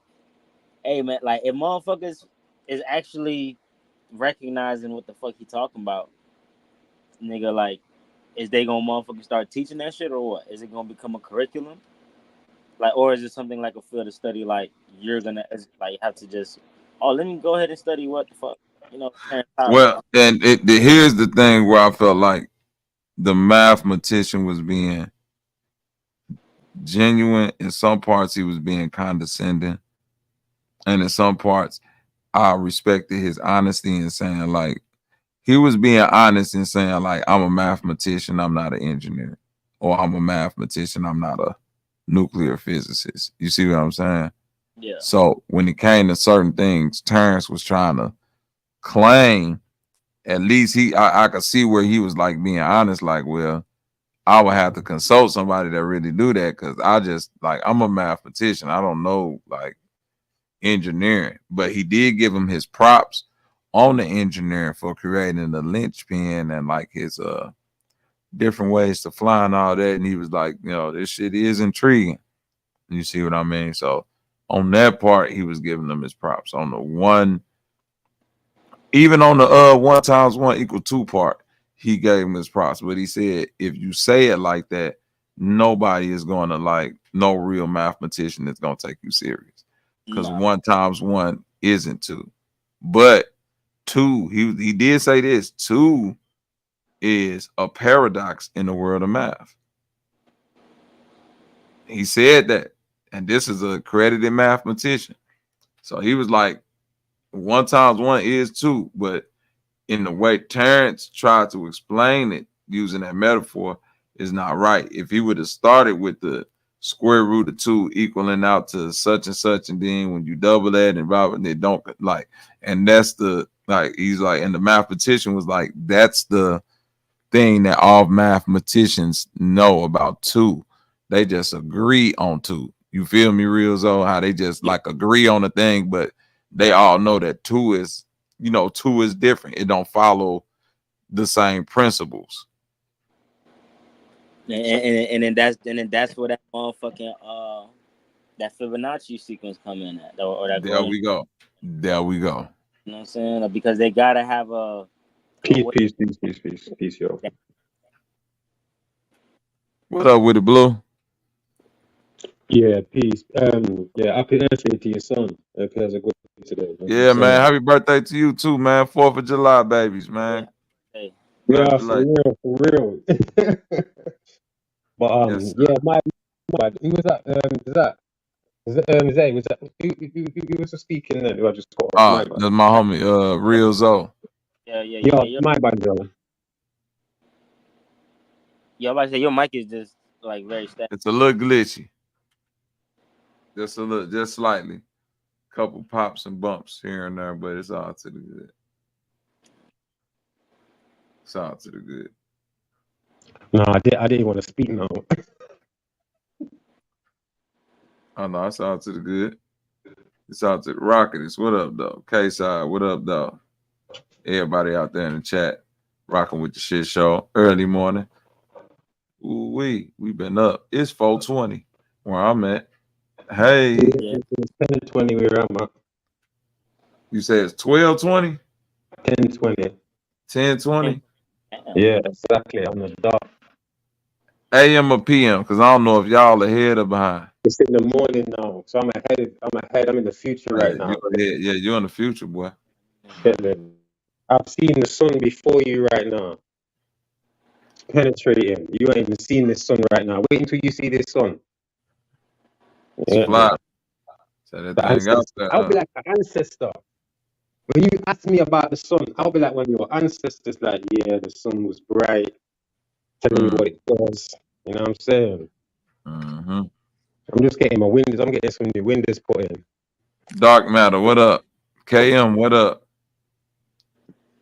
hey man, like if motherfuckers is actually recognizing what the fuck he talking about, nigga, like, is they gonna motherfucking start teaching that shit or what? Is it gonna become a curriculum? Like, or is it something like a field of study? Like you're gonna like have to just, oh, let me go ahead and study what the fuck, you know? Well, and here's the thing where I felt like the mathematician was being genuine. In some parts, he was being condescending, and in some parts, I respected his honesty in saying like he was being honest in saying like I'm a mathematician, I'm not an engineer, or I'm a mathematician, I'm not a nuclear physicist. You see what I'm saying? Yeah. So when it came to certain things, Terrence was trying to claim. At least I could see where he was like being honest, like, well, I would have to consult somebody that really do that because I just like I'm a mathematician. I don't know like engineering, but he did give him his props on the engineering for creating the linchpin and like his different ways to fly and all that. And he was like, you know, this shit is intriguing. You see what I mean? So on that part, he was giving them his props. On the one, even on the 1 × 1 = 2 part, he gave him his props. But he said, if you say it like that, nobody is going to like, no real mathematician is going to take you serious. Because 1 × 1 isn't 2. But 2, he did say this, 2 is a paradox in the world of math. He said that. And this is a accredited mathematician. So he was like, 1 × 1 is 2, but in the way Terrence tried to explain it using that metaphor is not right. If he would have started with the square root of 2 equaling out to such and such, and then when you double that and Robert, they don't like, and that's the like he's like, and the mathematician was like, that's the thing that all mathematicians know about 2. They just agree on 2. You feel me, Real Zo? How they just like agree on a thing, but they all know that 2 is, you know, 2 is different. It don't follow the same principles. And then that's where that motherfucking that Fibonacci sequence come in at, or that. There we go. There we go. You know what I'm saying? Because they gotta have a peace, yo. What up with it, Blue? Yeah, peace. Yeah, happy birthday to your son. Hope he has a good day today. Yeah, man. Happy birthday to you too, man. 4th of July, babies, man. Hey. Yeah, for real. But yes, yeah, my who was that? Zay, was that who was speaking then? Who I just got off my bad. That's my homie, Real Zo. Yeah. My bad, Joe. Yo, I say your mic is just like very static. It's a little glitchy. Just a little, just slightly. Couple pops and bumps here and there, but it's all to the good. It's all to the good. No, I didn't want to speak now. Oh no, it's all to the good. It's all to the Rockets. What up, though? K-Side, what up, though? Everybody out there in the chat, rocking with the shit show. Early morning. Ooh, we been up. It's 4:20 where I'm at. Hey. It's 10:20 where I'm at. You say it's 12:20? 10:20. 10:20? Yeah, exactly. On the dot. AM or PM? Because I don't know if y'all ahead or behind. It's in the morning now, so I'm ahead. I'm in the future right now. You're in the future, boy. I've seen the sun before you right now. Penetrating. You ain't even seen this sun right now. Wait until you see this sun. It's fly. So that thing out there. I'll be like an ancestor. When you ask me about the sun, I'll be like one of your ancestors, like, yeah, the sun was bright. Tell me what it does. You know what I'm saying? Mm-hmm. I'm just getting my windows. I'm getting some new windows put in. Dark Matter, what up? KM, what up?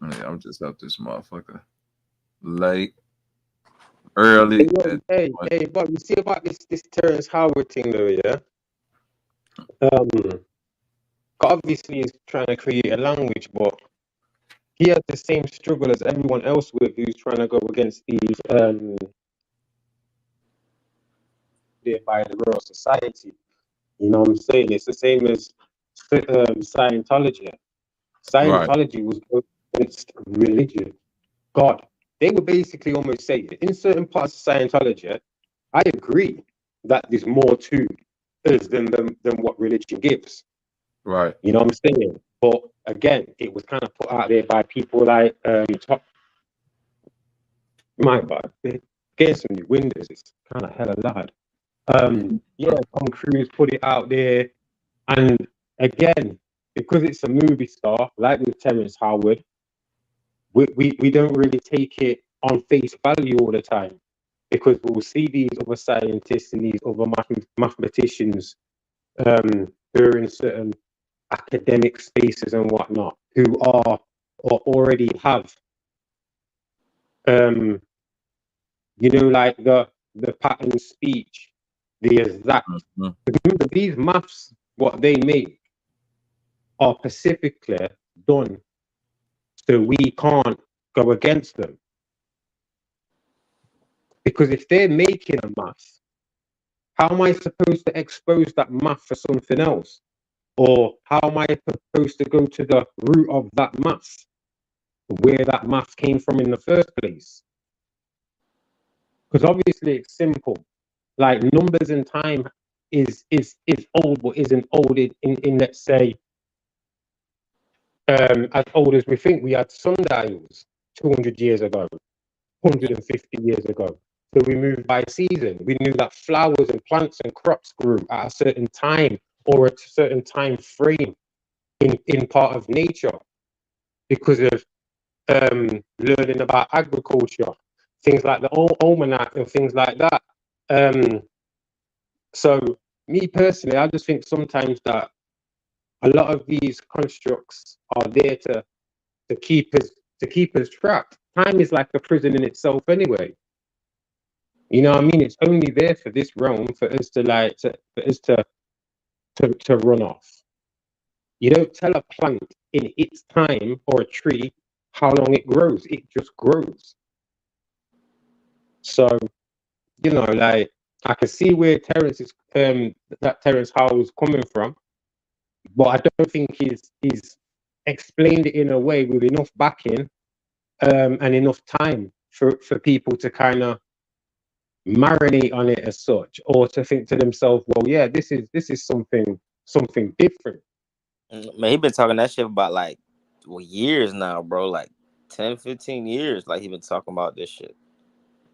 Yeah, I'm just up this motherfucker late, early. Hey, but you see about this Terrence Howard thing though, yeah? Obviously he's trying to create a language, but he has the same struggle as everyone else with who's trying to go against these by the Royal Society. You know what I'm saying? It's the same as Scientology. Scientology was against religion, God. They would basically almost say, in certain parts of Scientology, I agree that there's more to us than what religion gives. Right. You know what I'm saying? But again, it was kind of put out there by people like my God, getting some new windows is kind of hella loud. Yeah, Tom Cruise put it out there, and again, because it's a movie star, like with Terrence Howard, we don't really take it on face value all the time, because we'll see these other scientists and these other mathematicians who are in certain academic spaces and whatnot, who are or already have you know, like the pattern speech, the exact. Remember, these maths, what they make, are specifically done so we can't go against them. Because if they're making a math, how am I supposed to expose that math for something else? Or how am I supposed to go to the root of that math, where that math came from in the first place? Because obviously it's simple. Like numbers and time is old, but isn't old in let's say as old as we think. We had sundials 200 years ago, 150 years ago. So we moved by season. We knew that flowers and plants and crops grew at a certain time or a certain time frame in part of nature because of learning about agriculture, things like the almanac and things like that. So me personally, I just think sometimes that a lot of these constructs are there to keep us trapped. Time is like a prison in itself anyway. You know what I mean? It's only there for this realm for us to run off. You don't tell a plant in its time or a tree how long it grows. It just grows. So, you know, like I can see where Terrence Howard is coming from, but I don't think he's explained it in a way with enough backing and enough time for people to kind of marinate on it as such, or to think to themselves, well, yeah, this is something different. Man, he been talking that shit about like years now, bro. Like 10, 15 years. Like he been talking about this shit.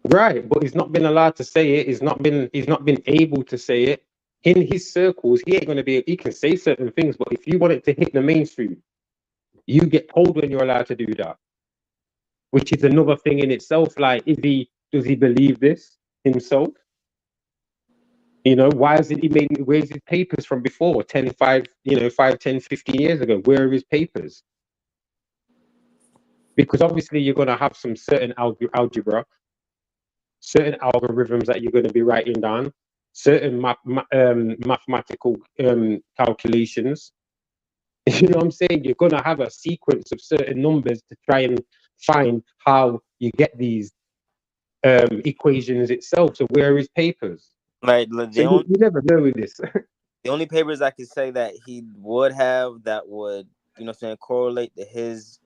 Right, but he's not been allowed to say it. He's not been able to say it. In his circles, he ain't gonna be. He can say certain things, but if you want it to hit the mainstream, you get told when you're allowed to do that. Which is another thing in itself. Like, does he believe this himself? You know, where's his papers from before? 5, 10, 15 years ago. Where are his papers? Because obviously you're gonna have some certain algebra, certain algorithms that you're going to be writing down, certain mathematical calculations. You know what I'm saying? You're going to have a sequence of certain numbers to try and find how you get these equations itself. So where are his papers? Like you never know with this. The only papers I could say that he would have that would, you know what I'm saying, correlate to his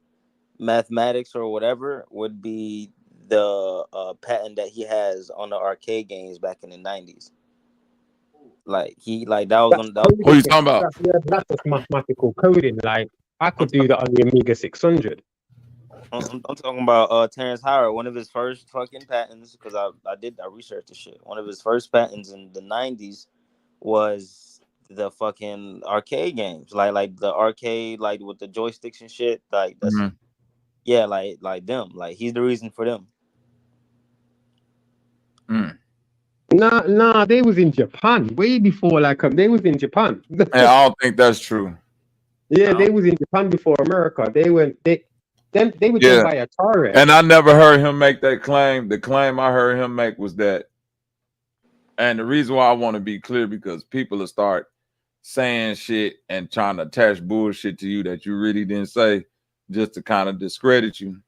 mathematics or whatever would be the patent that he has on the arcade games back in the 90s. Like that was on that. What are you talking about? That's just mathematical coding. Like I could do that on the Amiga 600. I'm talking about Terrence Howard. One of his first fucking patents, because I researched the shit. One of his first patents in the 90s was the fucking arcade games, like the arcade, like with the joysticks and shit. Like that's yeah, like them. Like he's the reason for them. Nah, they was in Japan way before. Like they was in Japan. I don't think that's true. Yeah, they was in Japan before America. They were done by Atari. And I never heard him make that claim. The claim I heard him make was that, and the reason why I want to be clear, because people will start saying shit and trying to attach bullshit to you that you really didn't say, just to kind of discredit you.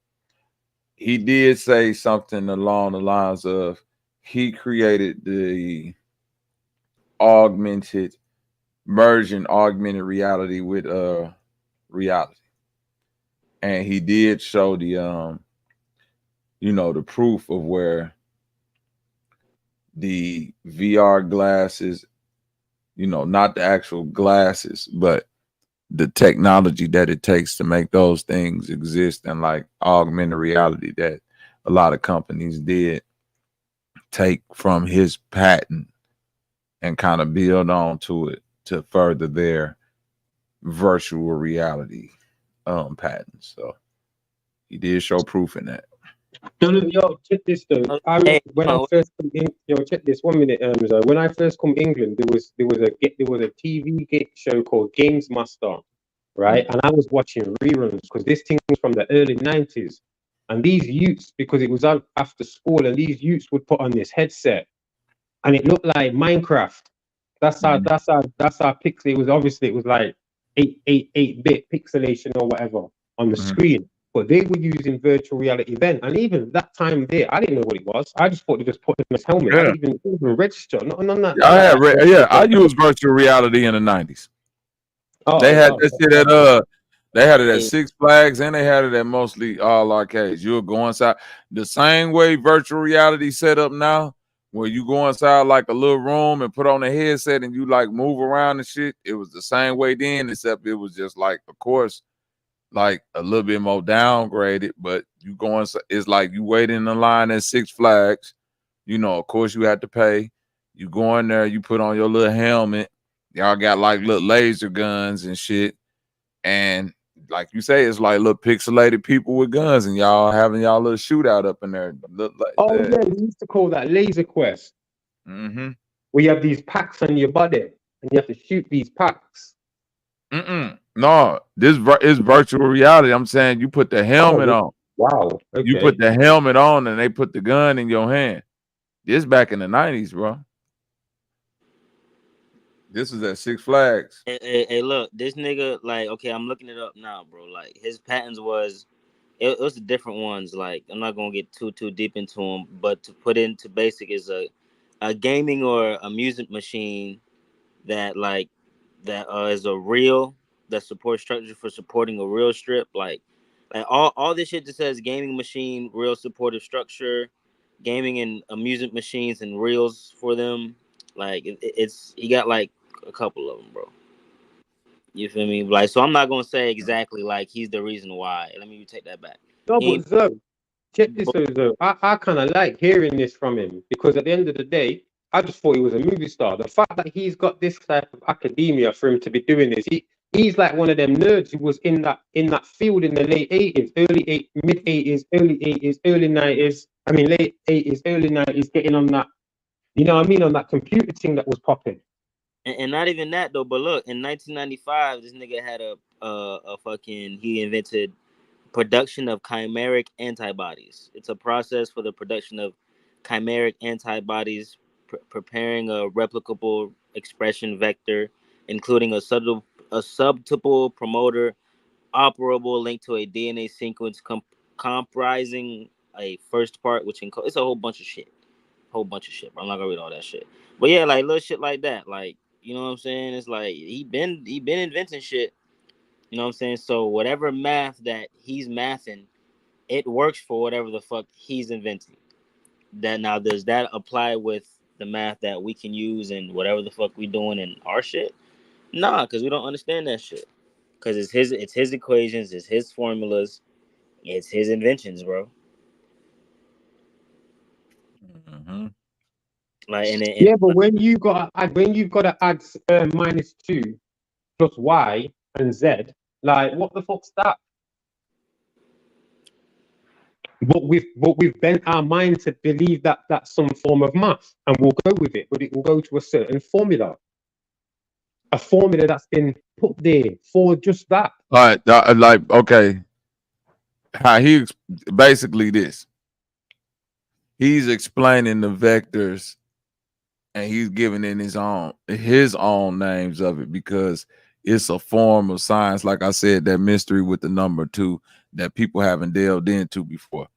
He did say something along the lines of he created the augmented reality with reality. And he did show the the proof of where the VR glasses, You know, not the actual glasses, but the technology that it takes to make those things exist, and like augmented reality that a lot of companies did take from his patent and kind of build on to it to further their virtual reality patents. So he did show proof in that. No, yo, check this though. I remember when I first come in, yo, check this 1 minute, so when I first come England, there was a TV show called Games Master, right? And I was watching reruns because this thing was from the early 90s. And these youths, because it was after school, and these youths would put on this headset, and it looked like Minecraft. That's how pixel. It was obviously, it was like 8-bit pixelation or whatever on the screen. But they were using virtual reality then, and even that time there, I didn't know what it was. I just thought they just put it in his helmet. I didn't even register. I used virtual reality in the 90s. Oh, they had that shit at they had it at Six Flags, and they had it at mostly all arcades. You'll go inside the same way virtual reality set up now, where you go inside like a little room and put on a headset and you like move around and shit. It was the same way then, except it was just like, of course, like a little bit more downgraded, but you go inside, it's like you wait in the line at Six Flags. You know, of course you had to pay. You go in there, you put on your little helmet. Y'all got like little laser guns and shit. And like you say, it's like little pixelated people with guns, and y'all having y'all little shootout up in there. Look like yeah, we used to call that Laser Quest. Mm-hmm. Where you have these packs on your body, and you have to shoot these packs. No, this is virtual reality. I'm saying you put the helmet on. Wow. Okay. You put the helmet on, and they put the gun in your hand. This back in the 90s, bro. This was at Six Flags. Hey, look, this nigga, like, okay, I'm looking it up now, bro. Like, his patents was, it was the different ones. Like, I'm not gonna get too deep into them, but to put into basic is a gaming or amusement machine that is a reel that supports structure for supporting a reel strip. Like all this shit that says gaming machine, reel supportive structure, gaming and amusement machines and reels for them. Like it's he got like a couple of them, bro. You feel me? Like, so I'm not gonna say exactly like he's the reason why. Let me take that back. No, but Zoe, check this out, Zoe. I kind of like hearing this from him, because at the end of the day, I just thought he was a movie star. The fact that he's got this type of academia for him to be doing this, he's like one of them nerds who was in that field in the late 80s, mid 80s, early 80s, early 90s. I mean, late 80s, early 90s, getting on that, you know what I mean, on that computer thing that was popping. And not even that though, but look, in 1995, this nigga had he invented production of chimeric antibodies. It's a process for the production of chimeric antibodies, preparing a replicable expression vector, including a subtuple promoter, operable linked to a DNA sequence comprising a first part, which it's a whole bunch of shit. Bro. I'm not gonna read all that shit. But yeah, like little shit like that. Like, you know what I'm saying? It's like he been inventing shit. You know what I'm saying? So whatever math that he's mathing, it works for whatever the fuck he's inventing. That now, does that apply with the math that we can use and whatever the fuck we doing in our shit? Nah, because we don't understand that shit. Because it's his equations, it's his formulas, it's his inventions, bro. Mm-hmm. Like, but when you've got to add -2 plus y and z, like what the fuck's that? But we've bent our mind to believe that that's some form of math, and we'll go with it, but it will go to a certain formula. A formula that's been put there for just that. All right, like, okay. How he basically this. He's explaining the vectors, and he's giving in his own names of it, because it's a form of science. Like I said, that mystery with the number 2 that people haven't delved into before.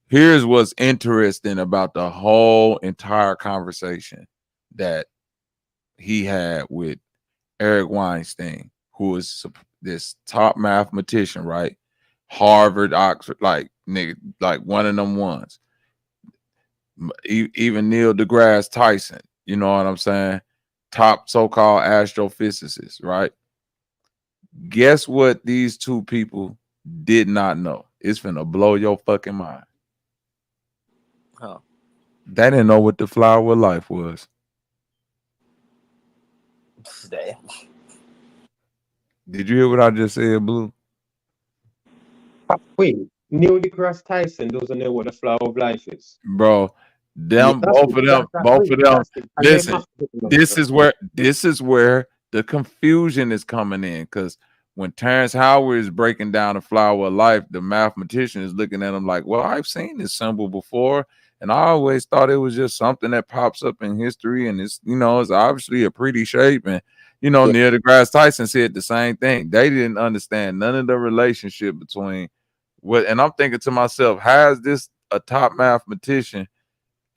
Here's what's interesting about the whole entire conversation that he had with Eric Weinstein, who is this top mathematician, right? Harvard, Oxford, like nigga, like one of them ones. Even Neil deGrasse Tyson, you know what I'm saying? top so-called astrophysicists, right? Guess what these two people did not know? It's finna blow your fucking mind. Huh. They didn't know what the flower of life was. Damn. Did you hear what I just said, Blue? Wait, Neil deGrasse Tyson doesn't know what the flower of life is. Bro, them both of them. Listen, this is where the confusion is coming in, because when Terrence Howard is breaking down the flower of life, the mathematician is looking at him like, well, I've seen this symbol before, and I always thought it was just something that pops up in history, and it's, it's obviously a pretty shape. And Neil deGrasse Tyson said the same thing. They didn't understand none of the relationship between and I'm thinking to myself, how is this a top mathematician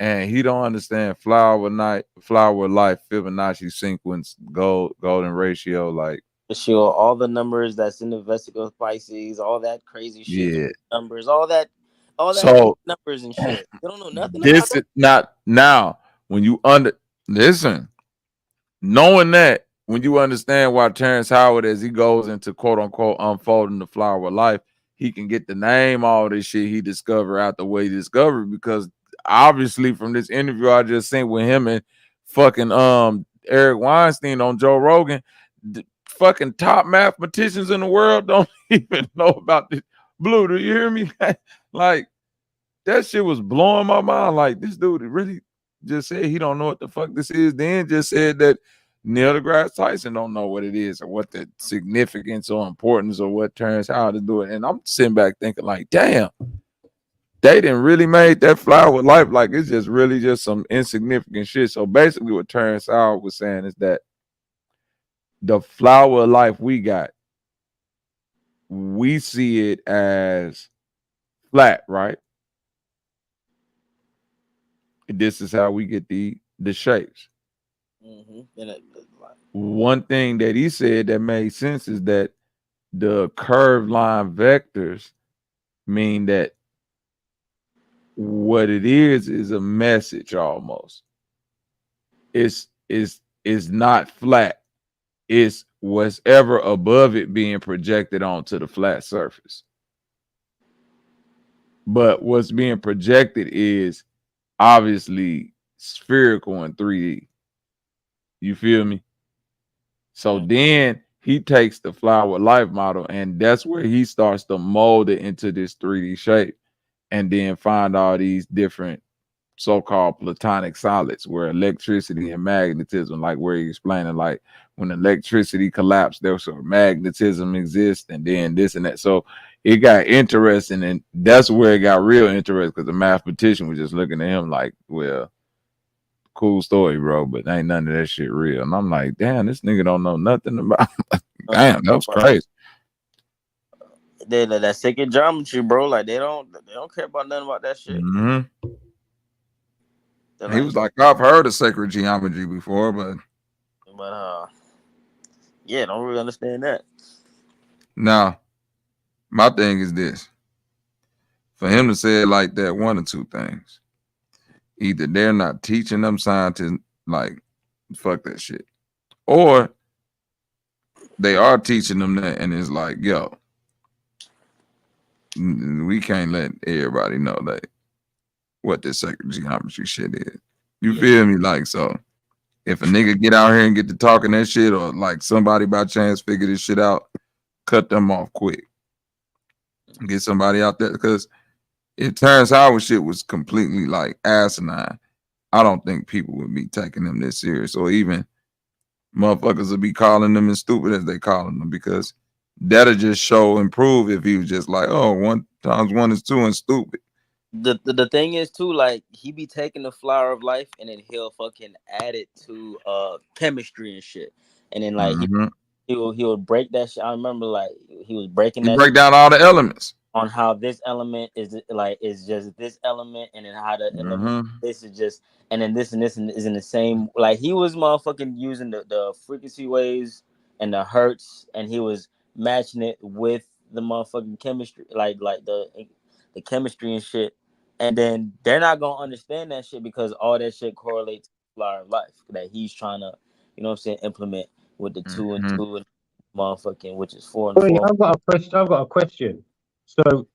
and he don't understand flower of life, Fibonacci sequence, golden ratio, like Sure, all the numbers that's in the vesicle Pisces, all that crazy shit, yeah, numbers, all that so numbers and shit. You don't know nothing this about is not now when you listen, knowing that when you understand why Terrence Howard, as he goes into quote unquote unfolding the flower of life, he can get the name, all this shit he discovered out the way he discovered, because obviously from this interview I just seen with him and fucking Eric Weinstein on Joe Rogan, the fucking top mathematicians in the world don't even know about this. Blue, do you hear me? Like, that shit was blowing my mind. Like, this dude really just said he don't know what the fuck this is, then just said that Neil deGrasse Tyson don't know what it is or what the significance or importance or what turns how to do it. And I'm sitting back thinking like, damn, they didn't really made that flower of life like it's just really just some insignificant shit. So basically what Terrence Howard was saying is that the flower of life we got, we see it as flat, right? This is how we get the shapes. One thing that he said that made sense is that the curved line vectors mean that what it is a message almost. It's not flat. It's what's ever above it being projected onto the flat surface. But what's being projected is obviously spherical in 3D. You feel me? So then he takes the flower of life model, and that's where he starts to mold it into this 3D shape, and then find all these different so-called platonic solids where electricity and magnetism, like where he's explaining, like when electricity collapsed, there's sort of magnetism exists, and then this and that. So it got interesting, and that's where it got real interesting, because the mathematician was just looking at him like, well, cool story, bro, but ain't none of that shit real. And I'm like, damn, this nigga don't know nothing about damn, that was crazy. That sacred geometry, bro. Like they don't care about nothing about that shit. Mm-hmm. He was like, I've heard of sacred geometry before, but yeah, don't really understand that. Now, my thing is this: for him to say it like that, one or two things. Either they're not teaching them scientists, like, fuck that shit, or they are teaching them that, and it's like, yo, we can't let everybody know that what this sacred geometry shit is. You feel me? Like, so if a nigga get out here and get to talking that shit, or like somebody by chance figure this shit out, cut them off quick. Get somebody out there, because if Terrence Howard shit was completely like asinine, I don't think people would be taking them this serious, or even motherfuckers would be calling them as stupid as they calling them, because that'll just show and prove if he was just like, oh, 1 times 1 is 2 and stupid. The thing is too, like, he be taking the flower of life and then he'll fucking add it to chemistry and shit, and then like he will break that shit. I remember like he was breaking that. Break down all the elements on how this element is just this element, and then how the element, this is just, and then this and this is in the same. Like he was motherfucking using the frequency waves and the hertz, and he was matching it with the motherfucking chemistry, like the chemistry and shit. And then they're not gonna understand that shit, because all that shit correlates to the flower of life that he's trying to, you know what I'm saying, implement with the 2 and 2 and motherfucking, which is 4 and Wait, 4. I've got a question. So,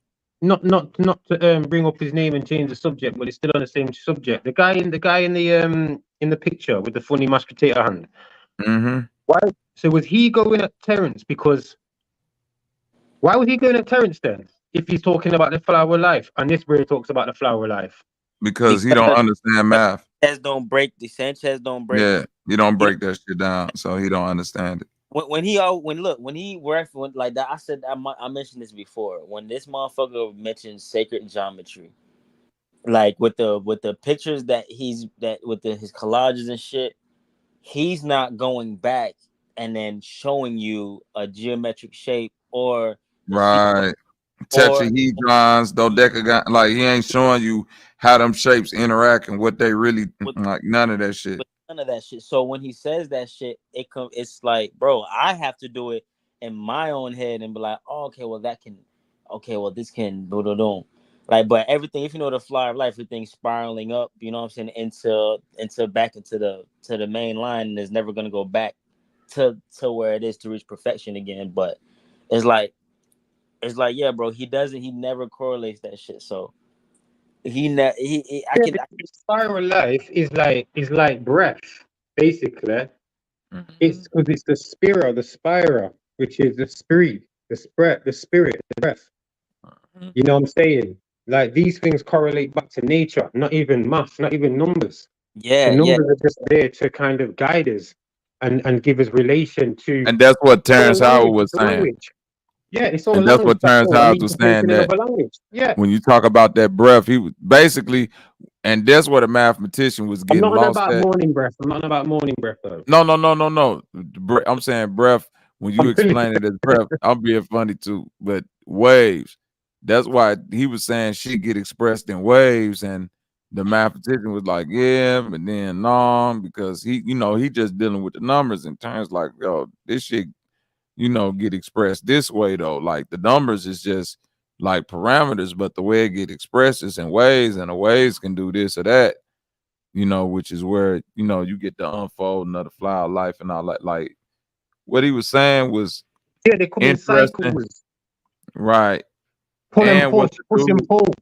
not to bring up his name and change the subject, but it's still on the same subject. The guy in the picture with the funny mashed potato hand. Why? So was he going at Terrence because? Why was he going at Terrence then? If he's talking about the flower of life, and this where he talks about the flower of life, because he don't understand math. Sanchez don't break. Yeah, you don't break that shit down, so he don't understand it. When he referenced like that, I said I mentioned this before. When this motherfucker mentioned sacred geometry, like with the pictures that his collages and shit, he's not going back and then showing you a geometric shape or right tetrahedrons, dodecagons. Like he ain't showing you how them shapes interact and what they really like. None of that shit. None of that shit. So when he says that shit, it's like, bro, I have to do it in my own head and be like, oh, okay, well this can boom. Like, but everything, if you know the flower of life, everything's spiraling up, you know what I'm saying, into back into the main line, and it's never gonna go back to where it is to reach perfection again. But it's like, yeah, bro, he never correlates that shit. So the spiral life is like breath, basically. It's because it's the spiral, which is the spirit, the breath. You know what I'm saying? Like these things correlate back to nature, not even math, not even numbers. Yeah, the numbers are just there to kind of guide us and give us relation to. And that's what Terrence Howard was saying. Yeah, it's all. And that's what Terrence Howard was saying, that when you talk about that breath, he was basically, and that's what a mathematician was getting lost at. Morning breath. I'm not about morning breath though. No. I'm saying breath. When you explain it as breath, I'm being funny too. But waves. That's why he was saying shit get expressed in waves, and the mathematician was like, yeah, but then no, because he just dealing with the numbers, and Terrence like, yo, this shit, get expressed this way though. Like the numbers is just like parameters, but the way it get expressed is in waves, and the waves can do this or that, which is where, you get the unfolding of the flower of life and all that. Like what he was saying was they come in cycles. Right. Pull and push and pull.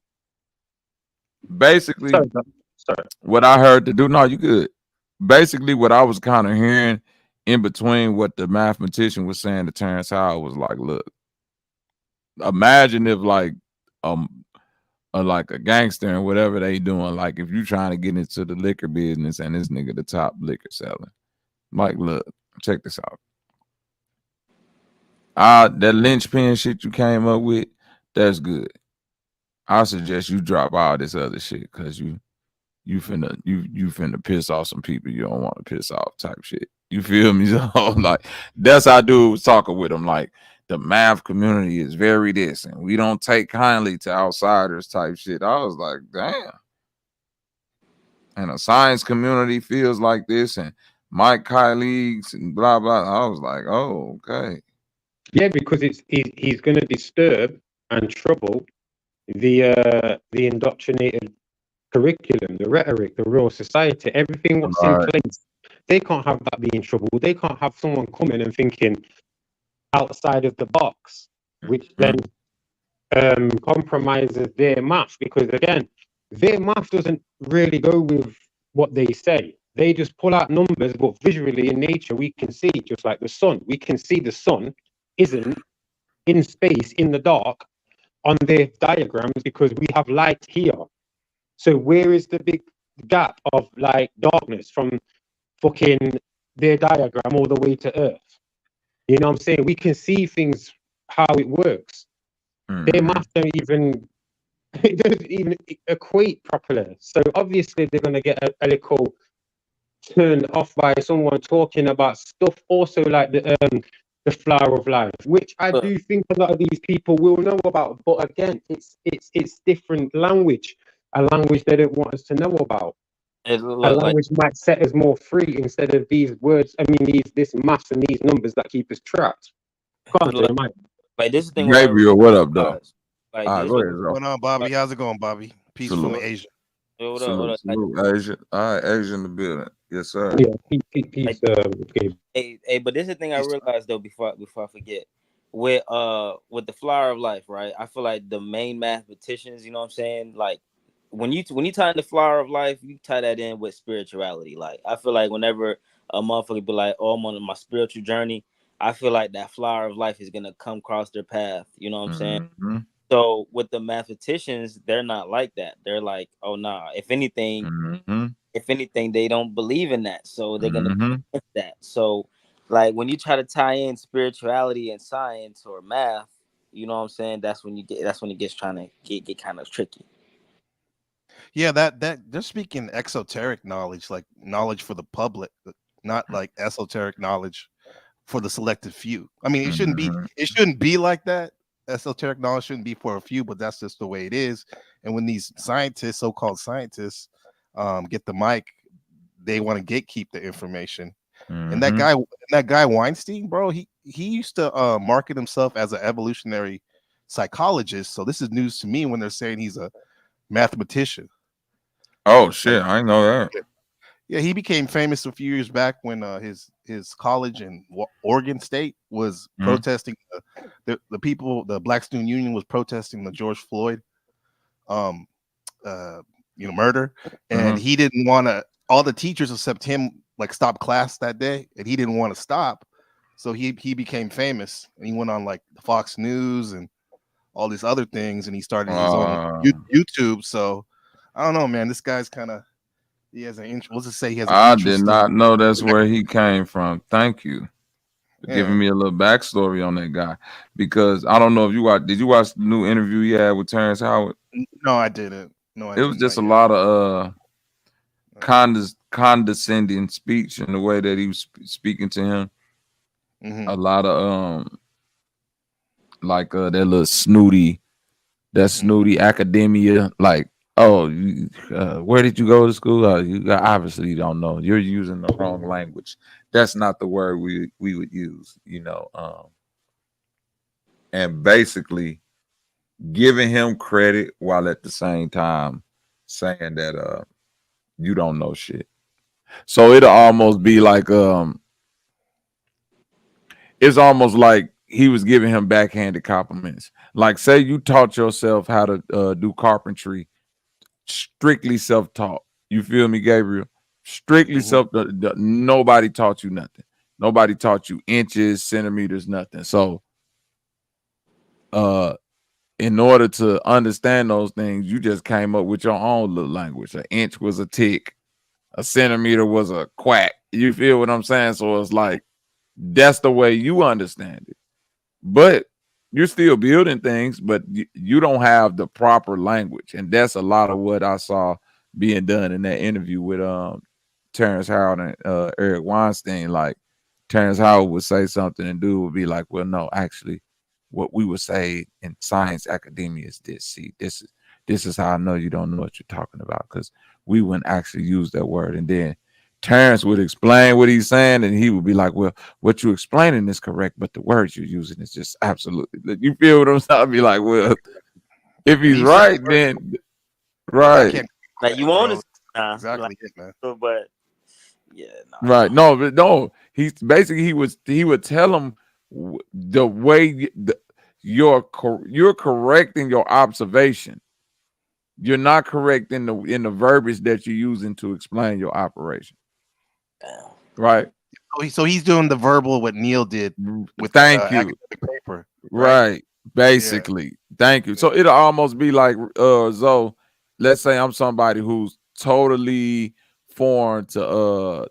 Basically, sorry. What I heard to do, no, you good. Basically, what I was kind of hearing in between what the mathematician was saying to Terrence Howard was like, look, imagine if like a gangster and whatever they doing, like if you trying to get into the liquor business and this nigga the top liquor selling. Like, look, check this out. That linchpin shit you came up with, that's good. I suggest you drop all this other shit because you finna piss off some people you don't want to piss off type shit. You feel me? So like that's how dude was talking with him. Like the math community is very this, and we don't take kindly to outsiders type shit. I was like, damn. And a science community feels like this, and my colleagues and blah blah. I was like, oh, okay. Yeah, because he's going to disturb and trouble the indoctrinated curriculum, the rhetoric, the real society, everything what's in place. They can't have that be in trouble. They can't have someone coming and thinking outside of the box, which then compromises their math, because again, their math doesn't really go with what they say. They just pull out numbers, but visually in nature we can see, just like the sun. We can see the sun isn't in space in the dark on their diagrams because we have light here. So where is the big gap of like darkness from fucking their diagram all the way to Earth? You know what I'm saying? We can see things how it works. Their math don't even equate properly. So obviously they're gonna get a little turned off by someone talking about stuff also like the flower of life, which I do think a lot of these people will know about. But again, it's different language, a language they don't want us to know about. A language might set us more free instead of these words. I mean, this maths and these numbers that keep us trapped. Like this thing. Gabriel, what up, though? Like, what's going on, Bobby? How's it going, Bobby? Peace from Asia. Yo, what up? What Salute, up? salute, Asia. All right, Asia in the building. Yes, sir. Yeah, peace. Okay. Hey, but this is the thing I realized though before I forget. With the flower of life, right? I feel like the main mathematicians, you know what I'm saying? Like when you tie in the flower of life, you tie that in with spirituality. Like I feel like whenever a motherfucker be like, "Oh, I'm on my spiritual journey," I feel like that flower of life is gonna come across their path. You know what I'm saying? Mm-hmm. So with the mathematicians, they're not like that. They're like, "Oh, nah. If anything, they don't believe in that, so they're gonna miss that." So, like when you try to tie in spirituality and science or math, you know what I'm saying? That's when it gets trying to get kind of tricky. Yeah, that they're speaking exoteric knowledge, like knowledge for the public, not like esoteric knowledge for the selected few. I mean, it shouldn't be like that. Esoteric knowledge shouldn't be for a few, but that's just the way it is. And when these scientists, so-called scientists, get the mic, they want to gatekeep the information. And that guy Weinstein, bro, he used to market himself as an evolutionary psychologist. So this is news to me when they're saying he's a mathematician. Oh shit, I didn't know that. Yeah, he became famous a few years back when his college in Oregon State was protesting the people. The Black Student Union was protesting the George Floyd, murder, and he didn't want to. All the teachers except him like stopped class that day, and he didn't want to stop. So he became famous, and he went on like Fox News and all these other things, and he started his own YouTube. So I don't know, man. This guy's kind of he has an interest. Let's just say he has. I did not know that's where he came from. Thank you for giving me a little backstory on that guy, because I don't know if you watched. Did you watch the new interview he had with Terrence Howard? No, I didn't. No, it was just a lot of condescending speech in the way that he was speaking to him. A lot of that little snooty academia, like, oh, where did you go to school? You obviously don't know. You're using the wrong language. That's not the word we would use, and basically giving him credit while at the same time saying that you don't know shit. So it'll almost be like it's almost like he was giving him backhanded compliments. Like, say you taught yourself how to do carpentry, strictly self-taught. You feel me, Gabriel? Strictly self-taught. Nobody taught you nothing. Nobody taught you inches, centimeters, nothing. So in order to understand those things, you just came up with your own little language. An inch was a tick, a centimeter was a quack. You feel what I'm saying? So it's like that's the way you understand it. But you're still building things, but you don't have the proper language. And that's a lot of what I saw being done in that interview with Terrence Howard and Eric Weinstein. Like, Terrence Howard would say something and dude would be like, well, no, actually, what we would say in science academia is this. See, this is how I know you don't know what you're talking about, because we wouldn't actually use that word. And then Terrence would explain what he's saying, and he would be like, well, what you're explaining is correct, but the words you're using is just absolutely. You feel what I'm saying? I'd be like, well, if he's right, then right. Like you want to exactly, man. But yeah, right. No, but no. He's basically he would tell him the way you're correcting your observation. You're not correct in the verbiage that you're using to explain your operation. Right. So he's doing the verbal what Neil did with thank you paper. Right. Basically. Yeah. Thank you. So it'll almost be like Zoe, let's say I'm somebody who's totally foreign to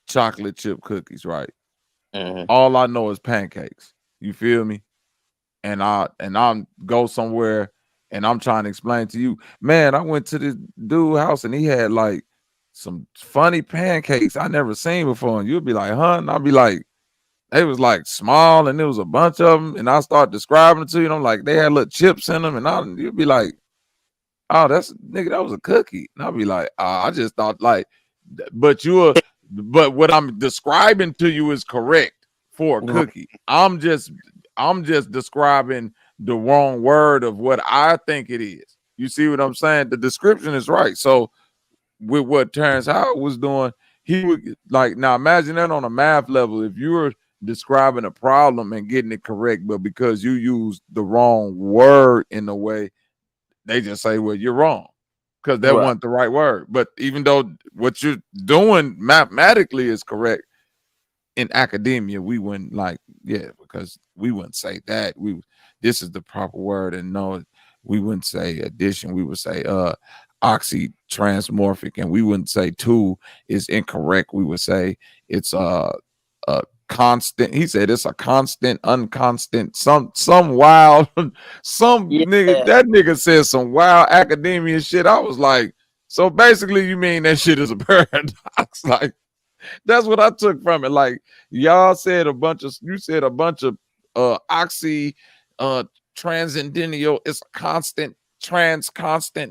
chocolate chip cookies, right? All I know is pancakes. You feel me? And I'm go somewhere and I'm trying to explain to you, man, I went to this dude's house and he had like some funny pancakes I never seen before. And you'll be like, huh? And I'll be like, they was like small and there was a bunch of them. And I start describing it to you. And I'm like, they had little chips in them. And you'll be like, oh, that was a cookie. And I'll be like, I just thought like, but what I'm describing to you is correct for a cookie. I'm just describing the wrong word of what I think it is. You see what I'm saying? The description is right. So with what Terrence Howard was doing, he would like now imagine that on a math level. If you were describing a problem and getting it correct, but because you used the wrong word in a way, they just say, well, you're wrong. Because that wasn't the right word. But even though what you're doing mathematically is correct, in academia, we wouldn't because we wouldn't say that. This is the proper word, and no, we wouldn't say addition. We would say oxytransmorphic, and we wouldn't say two is incorrect. We would say it's a constant. He said it's a constant, unconstant, some wild, nigga. That nigga said some wild academia shit. I was like, so basically, you mean that shit is a paradox? Like, that's what I took from it. Like, y'all said you said a bunch of oxy transcendental. It's a constant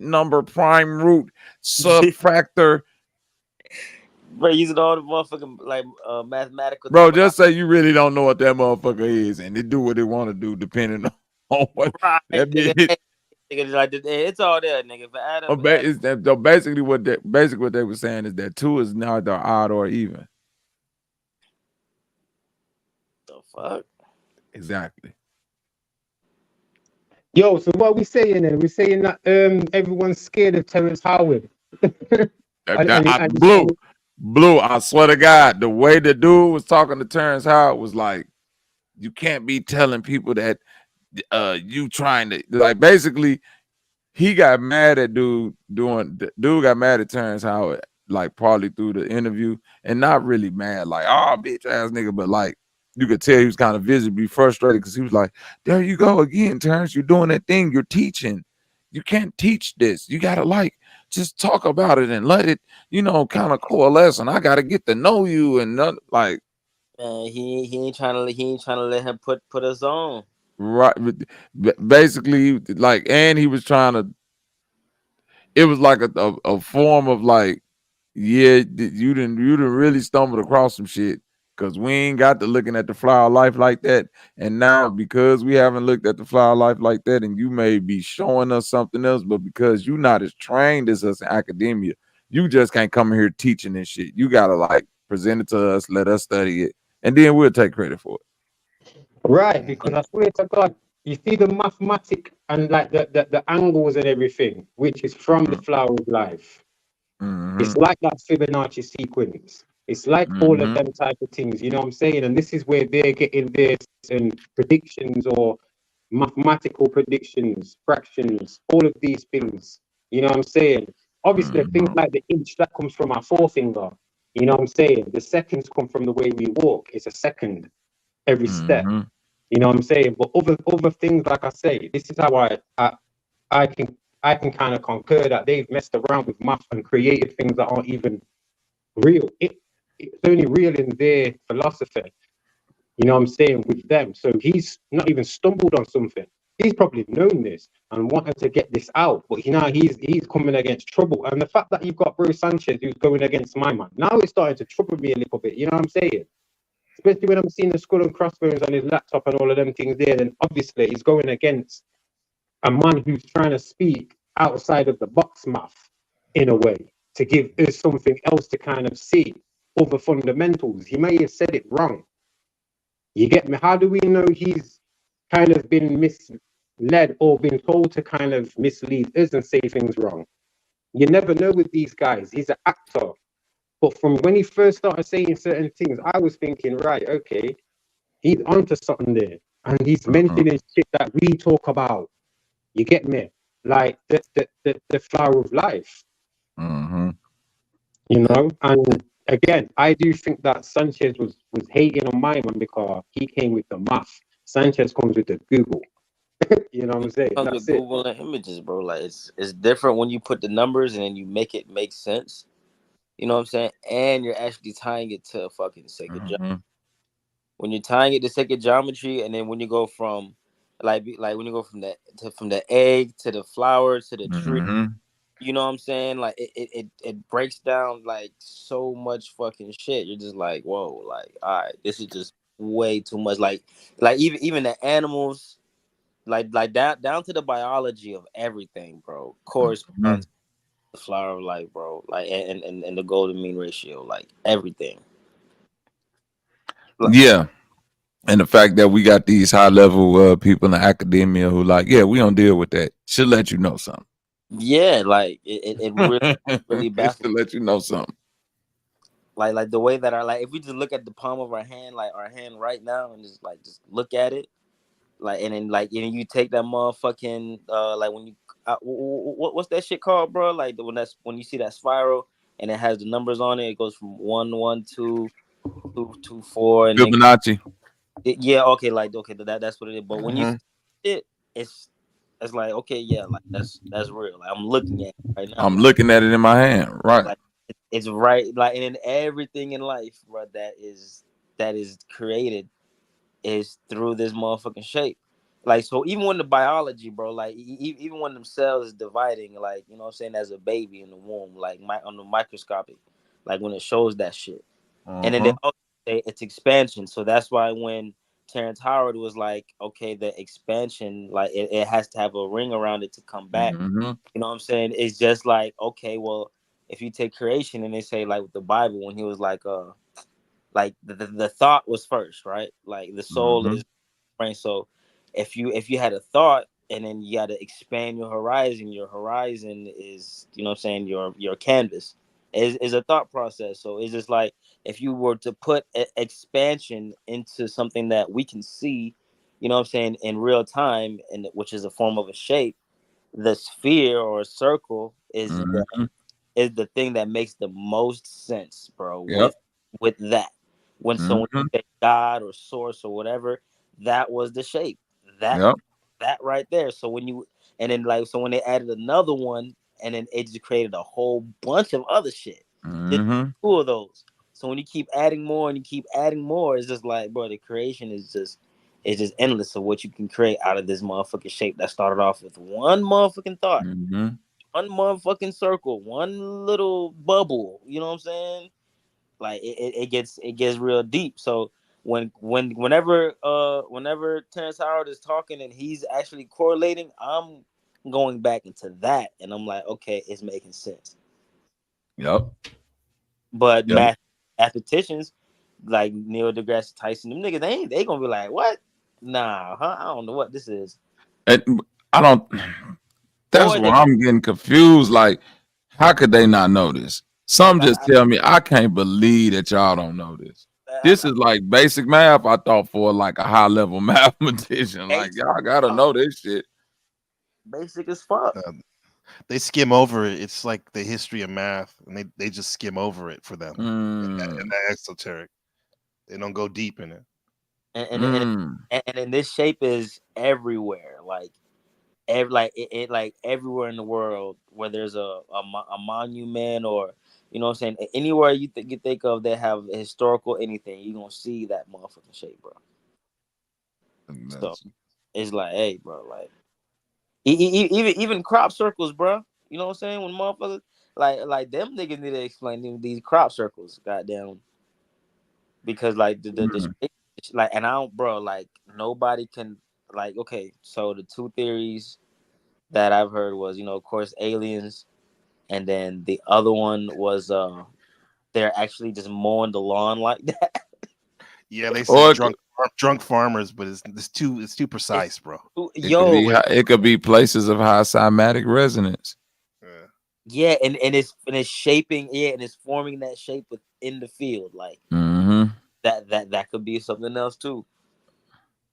number, prime root, subfactor. Bro, using all the motherfucking like mathematical. Bro, just say you really don't know what that motherfucker is, and they do what they want to do depending on what. Right, That nigga, it's all there, nigga. For Adam, basically what they were saying is that two is neither odd or even. The fuck? Exactly. Yo, so what are we saying then? We're saying that everyone's scared of Terrence Howard. Blue, I swear to God, the way the dude was talking to Terrence Howard was like, you can't be telling people that you trying to, like, basically he got mad at dude got mad at Terrence Howard, like probably through the interview, and not really mad, like, oh, bitch ass nigga, but like you could tell he was kind of visibly frustrated because he was like, there you go again, Terrence, you're doing that thing, you're teaching. You can't teach this. You gotta like just talk about it and let it, kind of coalesce. And I gotta get to know you and not like. He ain't trying to let him put us on. Right, basically, like, and he was trying to. It was like a form of like, yeah, you didn't really stumble across some shit. Because we ain't got to looking at the flower life like that. And now because we haven't looked at the flower life like that, and you may be showing us something else, but because you're not as trained as us in academia, you just can't come in here teaching this shit. You got to like present it to us, let us study it, and then we'll take credit for it. Right, because I swear to God, you see the mathematics and like the angles and everything, which is from the flower of life. Mm-hmm. It's like that Fibonacci sequence. It's like all of them type of things, you know what I'm saying? And this is where they're getting this and predictions or mathematical predictions, fractions, all of these things, you know what I'm saying? Obviously, things like the inch, that comes from our forefinger, you know what I'm saying? The seconds come from the way we walk. It's a second every step, you know what I'm saying? But other things, like I say, this is how I can kind of concur that they've messed around with math and created things that aren't even real. It's only real in their philosophy, you know what I'm saying, with them. So he's not even stumbled on something. He's probably known this and wanted to get this out, but he's coming against trouble. And the fact that you've got Bruce Sanchez who's going against my man, now it's starting to trouble me a little bit, you know what I'm saying? Especially when I'm seeing the skull and crossbones on his laptop and all of them things there, then obviously he's going against a man who's trying to speak outside of the box math in a way to give us something else to kind of see. Other fundamentals. He may have said it wrong. You get me? How do we know he's kind of been misled or been told to kind of mislead us and say things wrong? You never know with these guys. He's an actor. But from when he first started saying certain things, I was thinking, right, okay, he's onto something there. And he's mentioning shit that we talk about. You get me? Like the flower of life. You know? And again, I do think that Sanchez was hating on my man because he came with the math. Sanchez comes with the Google. You know what I'm saying? Comes with Google and images, bro. Like it's different when you put the numbers and then you make it make sense. You know what I'm saying? And you're actually tying it to fucking sacred geometry. When you're tying it to sacred geometry, and then when you go from like when you go from the egg to the flower to the tree. You know what I'm saying? Like it breaks down like so much fucking shit. You're just like, whoa, like, all right, this is just way too much. Like even the animals, like down to the biology of everything, bro, corresponds to the flower of life, bro. Like and the golden mean ratio, like everything. Yeah. And the fact that we got these high level people in academia who like, yeah, we don't deal with that. Should let you know something. Yeah, like it really It baffles. should let you know something. Like the way that if we just look at the palm of our hand, like our hand right now, and just look at it, like, and then like you take that motherfucking like when you what's that shit called, bro? Like when you see that spiral and it has the numbers on it, it goes from 1 1 2 2 2 4 and then Fibonacci. yeah, okay, like okay, that's what it is. But when you see it, it's like okay, yeah, like that's real. Like I'm looking at it right now. I'm looking at it in my hand, right? Like it's right, like, and in everything in life, bro, that is created is through this motherfucking shape. Like, so even when the biology, bro, like even when them cells is dividing, like, you know what I'm saying, as a baby in the womb, like on the microscopic, like when it shows that shit. And then they also say it's expansion. So that's why when Terrence Howard was like, okay, the expansion, like it has to have a ring around it to come back. You know what I'm saying? It's just like, okay, well, if you take creation and they say like with the Bible, when he was like the thought was first, right? Like the soul is brain. So if you had a thought and then you got to expand your horizon is, you know what I'm saying, your canvas is a thought process. So it's just like if you were to put expansion into something that we can see, you know what I'm saying, in real time, and which is a form of a shape, the sphere or a circle is the thing that makes the most sense, bro. With that, when someone say God or source or whatever, that was the shape. That right there. So when you and then like so when they added another one, and then it just created a whole bunch of other shit. Just two of those. So when you keep adding more and you keep adding more, it's just like, bro, the creation is just endless of what you can create out of this motherfucking shape that started off with one motherfucking thought, one motherfucking circle, one little bubble. You know what I'm saying? Like it gets real deep. So whenever Terrence Howard is talking and he's actually correlating, I'm going back into that and I'm like, okay, it's making sense. But mathematicians like Neil deGrasse Tyson, them niggas, they gonna be like, what? Nah, I don't know what this is. I don't. That's why I'm getting confused. Like, how could they not know this? Some just tell me, I can't believe that y'all don't know this. This is like basic math. I thought for like a high level mathematician, like y'all gotta know this shit. Basic as fuck. They skim over it. It's like the history of math, and they just skim over it for them. And that esoteric. They don't go deep in it. And then this shape is everywhere, like everywhere in the world where there's a monument, or you know what I'm saying, anywhere you think of that have historical anything, you're gonna see that motherfucking shape, bro. So it's like, hey, bro, like even crop circles, bro. You know what I'm saying? When motherfuckers like them niggas need to explain these crop circles, goddamn, because like the like, and I don't, bro, like nobody can, like, okay, so the two theories that I've heard was, you know, of course, aliens, and then the other one was they're actually just mowing the lawn like that. Yeah, they say drunk farmers, but it's too precise, bro. It could be places of high cymatic resonance. Yeah, and it's shaping, and it's forming that shape within the field, like that could be something else too.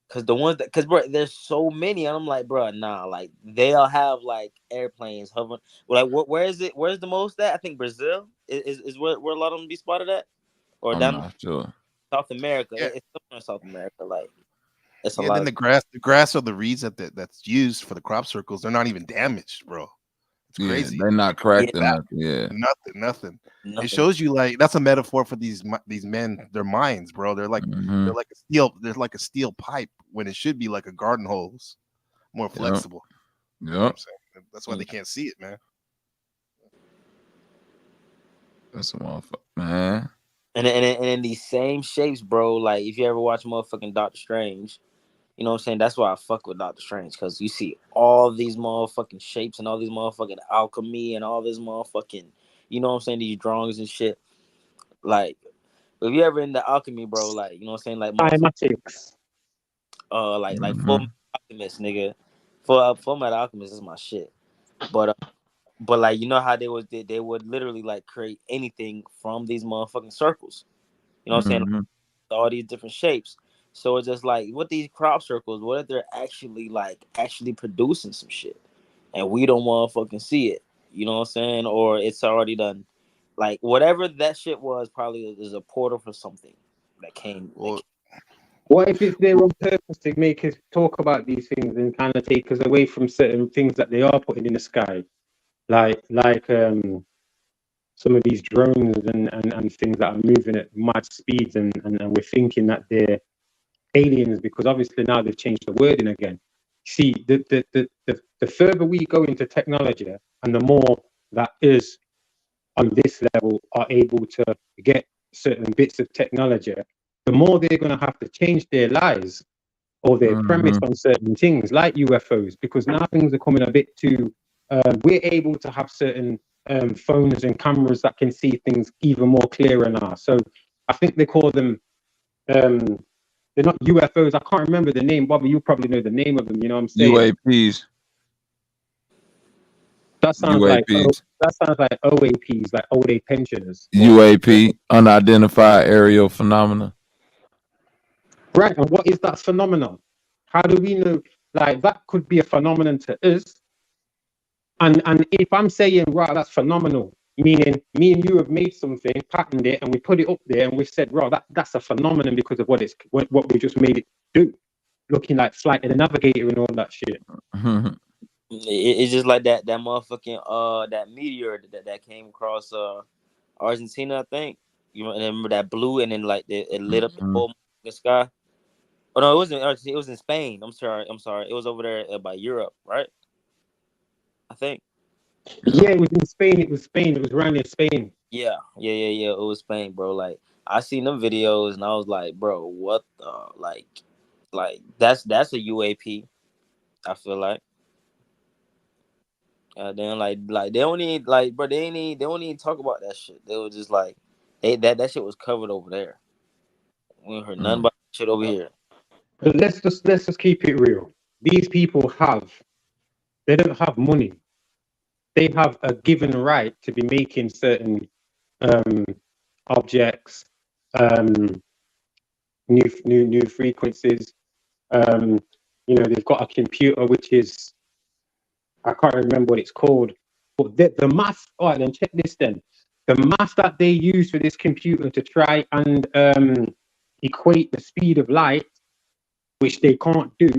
Cause the ones that, bro, there's so many, and I'm like, bro, nah, like they'll have like airplanes hovering. Well, like, where is it? Where's the most at? I think Brazil is where a lot of them be spotted at, or I'm down not sure. South America. It's somewhere in South America, like it's a lot. Then the grass or the reeds that's used for the crop circles, they're not even damaged, bro. It's crazy. They're not cracked enough. Nothing. It shows you, like, that's a metaphor for these men, their minds, bro. They're like a steel pipe when it should be like a garden hose, more flexible. You know what I'm saying? That's why they can't see it, man. That's a motherfucker, man. And in these same shapes, bro. Like if you ever watch motherfucking Doctor Strange, You know what I'm saying? That's why I fuck with Doctor Strange, because you see all these motherfucking shapes and all these motherfucking alchemy and all this motherfucking, you know what I'm saying, these drawings and shit. Like, if you ever into alchemy, bro, like, you know what I'm saying, like Cymatics. like Full Metal Alchemist, nigga. Full Metal Alchemist is my shit. But like, you know how they would literally like create anything from these motherfucking circles. You know what I'm saying? Like, all these different shapes. So it's just like with these crop circles, what if they're actually producing some shit and we don't motherfucking see it? You know what I'm saying? Or it's already done. Like whatever that shit was probably is a portal for something that came. What if it's there on purpose to make us talk about these things and kind of take us away from certain things that they are putting in the sky, like some of these drones and things that are moving at mad speeds, and we're thinking that they're aliens because obviously now they've changed the wording again. See, the further we go into technology and the more that is on this level are able to get certain bits of technology, the more they're going to have to change their lives or their premise on certain things like UFOs, because now things are coming a bit too, we're able to have certain phones and cameras that can see things even more clearer now. So I think they call them, they're not UFOs. I can't remember the name. Bobby, you probably know the name of them. You know what I'm saying? UAPs. That sounds UAPs. like OAPs, like old age pensioners. UAP, unidentified aerial phenomena. Right, and what is that phenomenon? How do we know? Like that could be a phenomenon to us. And if I'm saying, right, that's phenomenal, meaning me and you have made something, patterned it, and we put it up there, and we said, right, that's a phenomenon because of what we just made it do, looking like Flight of the Navigator and all that shit. It's just like that motherfucking that meteor that came across Argentina, I think. You remember that blue, and then like it lit up the whole sky. Oh no, it wasn't Argentina. It was in Spain. I'm sorry. It was over there by Europe, right? I think. Yeah, it was in Spain. It was around in Spain. Yeah. It was Spain, bro. Like I seen them videos, and I was like, bro, what the like that's a UAP. I feel like. Then like they don't need like, bro, they don't even talk about that shit. They were just like, that shit was covered over there. We ain't heard nothing about that shit over here. But let's just keep it real. These people they don't have money. They have a given right to be making certain objects, new frequencies. They've got a computer which is, I can't remember what it's called, but the math. All right, then check this. Then the math that they use for this computer to try and equate the speed of light, which they can't do.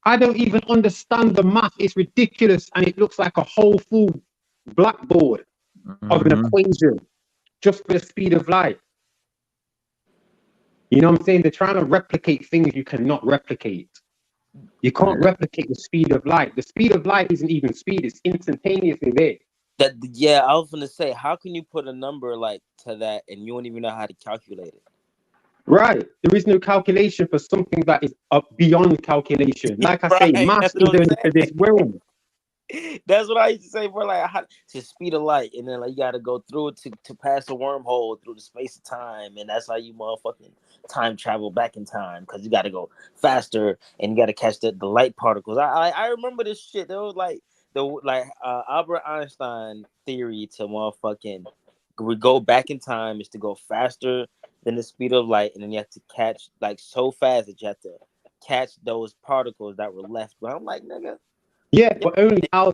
I don't even understand the math. It's ridiculous, and it looks like a whole full blackboard of an equation just for the speed of light. You know what I'm saying? They're trying to replicate things you cannot replicate. You can't replicate the speed of light. The speed of light isn't even speed; it's instantaneously there. I was gonna say, how can you put a number like to that and you don't even know how to calculate it? Right. There is no calculation for something that is beyond calculation. Like I say, math is into this realm. That's what I used to say, bro. Like, to speed of light, and then like you got to go through it to pass a wormhole through the space of time, and that's how you motherfucking time travel back in time, because you got to go faster and you got to catch the light particles. I remember this shit. There was like Albert Einstein theory to motherfucking we go back in time is to go faster than the speed of light, and then you have to catch like so fast that you have to catch those particles that were left. But I'm like, nigga. Yeah, but only our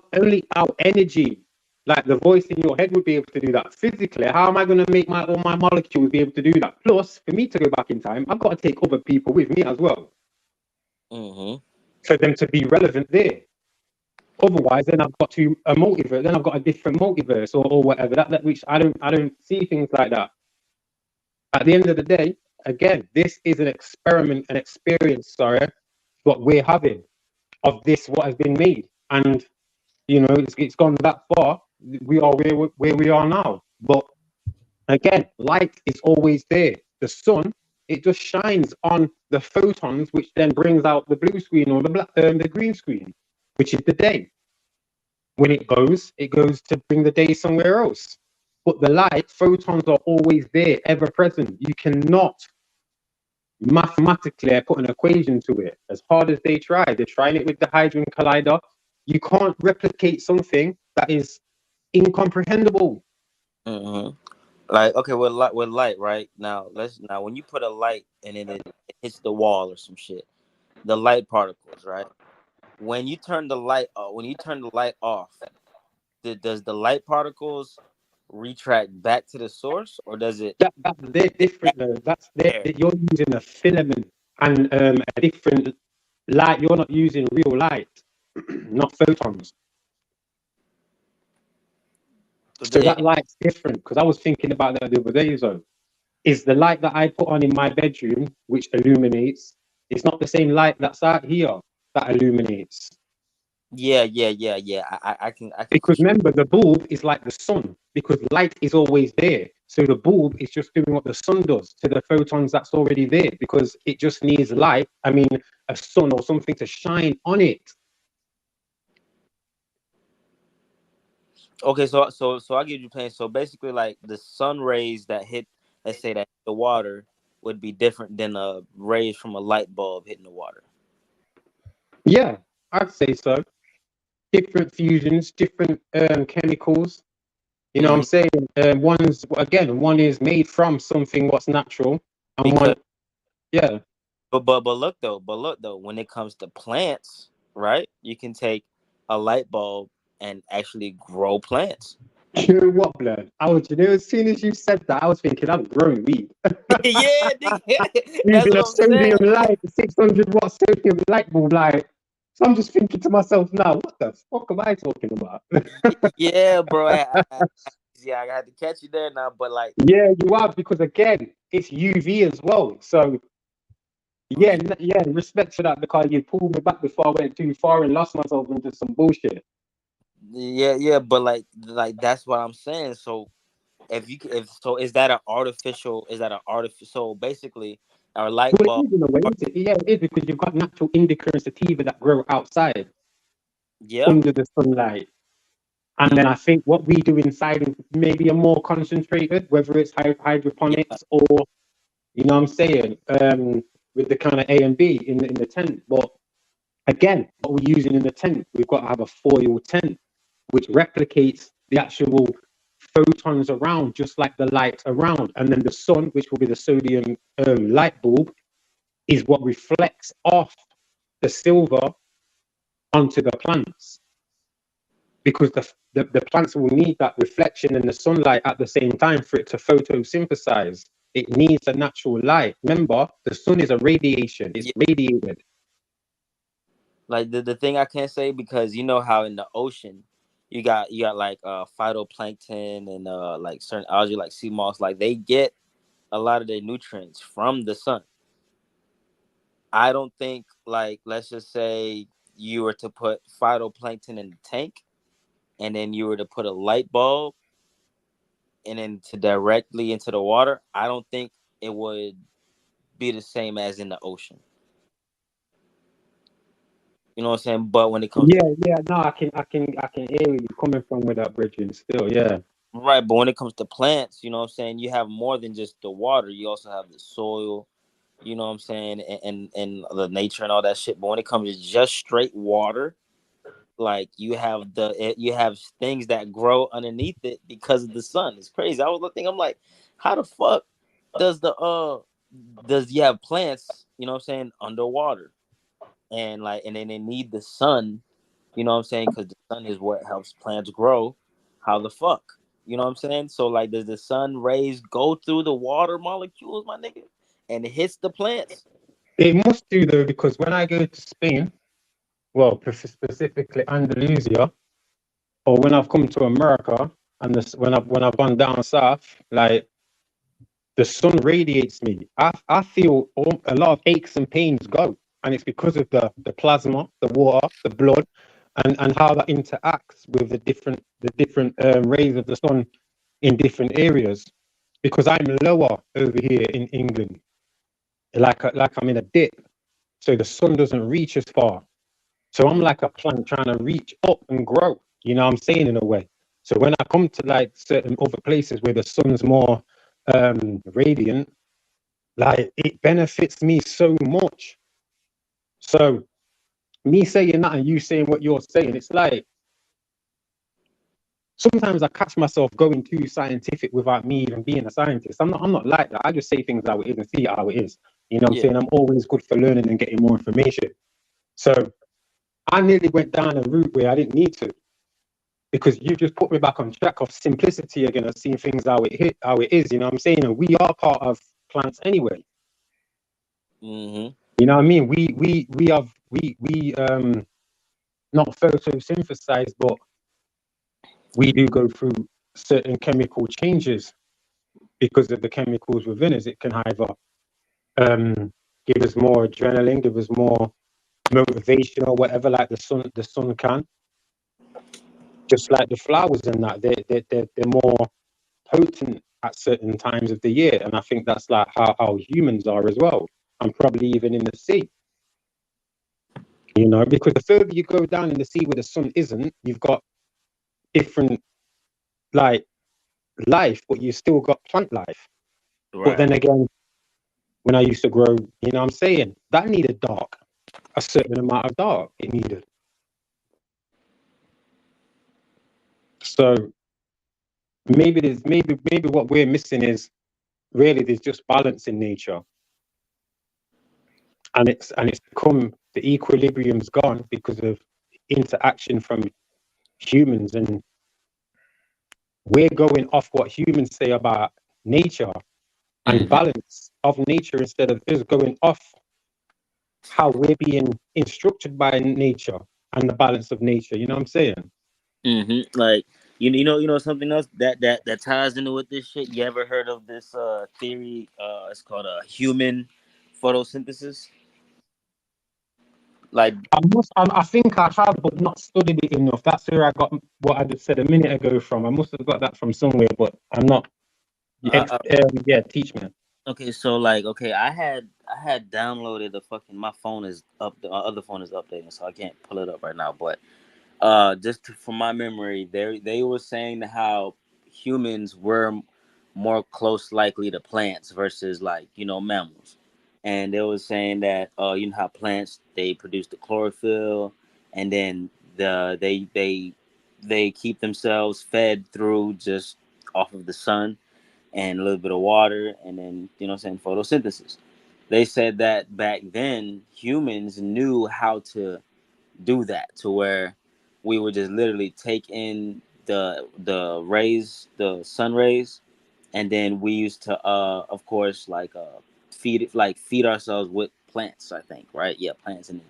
energy, like the voice in your head, would be able to do that physically. How am I going to make all my molecules be able to do that? Plus, for me to go back in time, I've got to take other people with me as well, for them to be relevant there. Otherwise, then I've got a multiverse. Then I've got a different multiverse or whatever. That which I don't see things like that. At the end of the day, again, this is an experiment, an experience. Sorry, what we're having of this, what has been made, and it's gone that far. We are where we are now. But again, light is always there. The sun it just shines on the photons, which then brings out the blue screen or the green screen, which is the day. When it goes to bring the day somewhere else. But the light, photons are always there, ever present. You cannot mathematically put an equation to it. As hard as they try, they're trying it with the Hadron Collider. You can't replicate something that is incomprehensible. Mm-hmm. Like, okay, with light, right? Now when you put a light and then it hits the wall or some shit, the light particles, right? When you turn the light off, does the light particles retract back to the source, or does it? They're different though. You're using a filament and a different light. You're not using real light, not photons. So that light's different, because I was thinking about that the other day. So, is the light that I put on in my bedroom, which illuminates, it's not the same light that's out here that illuminates. Yeah. I can. Because remember, the bulb is like the sun, because light is always there. So the bulb is just doing what the sun does to the photons that's already there, because it just needs light. I mean, a sun or something to shine on it. Okay, so I'll give you plan. So basically, like the sun rays that hit, let's say that the water, would be different than rays from a light bulb hitting the water. Yeah, I'd say so. Different fusions, different chemicals. You know what I'm saying? One is made from something what's natural, and one, yeah. But look though, when it comes to plants, right? You can take a light bulb and actually grow plants. You know what, blood? As soon as you said that, I was thinking I'm growing weed. Yeah, nigga. Using a sodium light, 600 watt sodium light bulb light. So I'm just thinking to myself now, what the fuck am I talking about? Yeah, bro. I had to catch you there now, but like. Yeah, you are, because again, it's UV as well. So yeah, respect for that, because you pulled me back before I went too far and lost myself into some bullshit. Yeah, but like that's what I'm saying. So is that an artificial? So basically, our light bulb. It is, because you've got natural indica and sativa that grow outside, under the sunlight. And then I think what we do inside is maybe a more concentrated, whether it's hydroponics or, you know what I'm saying, with the kind of A and B in the tent. But again, what we're using in the tent, we've got to have a foil tent, which replicates the actual photons around, just like the light around. And then the sun, which will be the sodium light bulb, is what reflects off the silver onto the plants. Because the plants will need that reflection in the sunlight at the same time for it to photosynthesize. It needs a natural light. Remember, the sun is a radiation. It's radiated. Like the thing I can't say, because you know how in the ocean you got like phytoplankton and like certain algae like sea moss, like they get a lot of their nutrients from the sun. I don't think, like, let's just say you were to put phytoplankton in the tank, and then you were to put a light bulb and then to directly into the water, I don't think it would be the same as in the ocean. You know what I'm saying? But when it comes I can hear where you're coming from with that, bridging still, yeah. Right, but when it comes to plants, you know what I'm saying, you have more than just the water. You also have the soil, you know what I'm saying, and the nature and all that shit. But when it comes to just straight water, like you have things that grow underneath it because of the sun. It's crazy. I was looking, I'm like, how the fuck does you have plants, you know what I'm saying, underwater? And then they need the sun, you know what I'm saying, because the sun is what helps plants grow. How the fuck? You know what I'm saying? So like, does the sun rays go through the water molecules, my nigga, and it hits the plants? It must do though, because when I go to Spain, well, specifically Andalusia, or when I've come to America, and when I've gone down south, like the sun radiates me. I feel a lot of aches and pains go, and it's because of the plasma, the water, the blood, and how that interacts with the different rays of the sun in different areas. Because I'm lower over here in England, like I'm in a dip, so the sun doesn't reach as far. So I'm like a plant trying to reach up and grow. You know what I'm saying, in a way. So when I come to like certain other places where the sun's more radiant, like it benefits me so much. So me saying that and you saying what you're saying, it's like sometimes I catch myself going too scientific without me even being a scientist. I'm not like that. I just say things how it is and see it how it is. You know what I'm saying? I'm always good for learning and getting more information. So I nearly went down a route where I didn't need to, because you just put me back on track of simplicity again, of seeing things how it is. You know what I'm saying? And we are part of plants anyway. Mm-hmm. You know what I mean? We not photosynthesize, but we do go through certain chemical changes because of the chemicals within us. It can either give us more adrenaline, give us more motivation or whatever, like the sun can. Just like the flowers and that, they're more potent at certain times of the year. And I think that's like how humans are as well. And probably even in the sea. You know, because the further you go down in the sea where the sun isn't, you've got different like life, but you still got plant life. Right. But then again, when I used to grow, you know what I'm saying, that needed dark, a certain amount of dark it needed. So maybe what we're missing is really there's just balance in nature. And it's become, the equilibrium's gone because of interaction from humans, and we're going off what humans say about nature and balance of nature instead of us going off how we're being instructed by nature and the balance of nature. You know what I'm saying? Mm-hmm. Like you know something else that ties into with this shit. You ever heard of this theory? It's called human photosynthesis. Like I think I have, but not studied it enough. That's where I got what I just said a minute ago from. I must have got that from somewhere, but I'm not. Yeah, teach me. Okay, so like, I had downloaded my phone is up, the other phone is updating, so I can't pull it up right now. But from my memory, they were saying how humans were more close likely to plants versus like mammals, and they were saying that how plants, they produce the chlorophyll, and then they keep themselves fed through just off of the sun and a little bit of water, and then photosynthesis. They said that back then humans knew how to do that, to where we would just literally take in the rays, the sun rays, and then we used to of course feed ourselves with plants, I think, right? Yeah, plants. And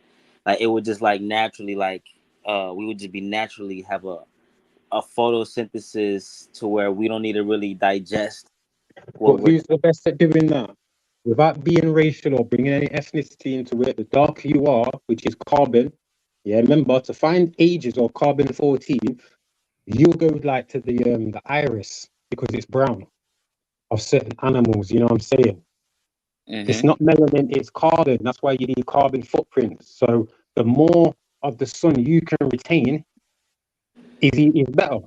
like it would just like naturally, like we would just be naturally have a photosynthesis to where we don't need to really digest what But we're. who's the best at doing that? Without being racial or bringing any ethnicity into it, the darker you are, which is carbon, yeah, remember to find ages of carbon-14, you'll go like to the iris because it's brown of certain animals. You know what I'm saying? It's not melanin, it's carbon. That's why you need carbon footprints. So the more of the sun you can retain is better.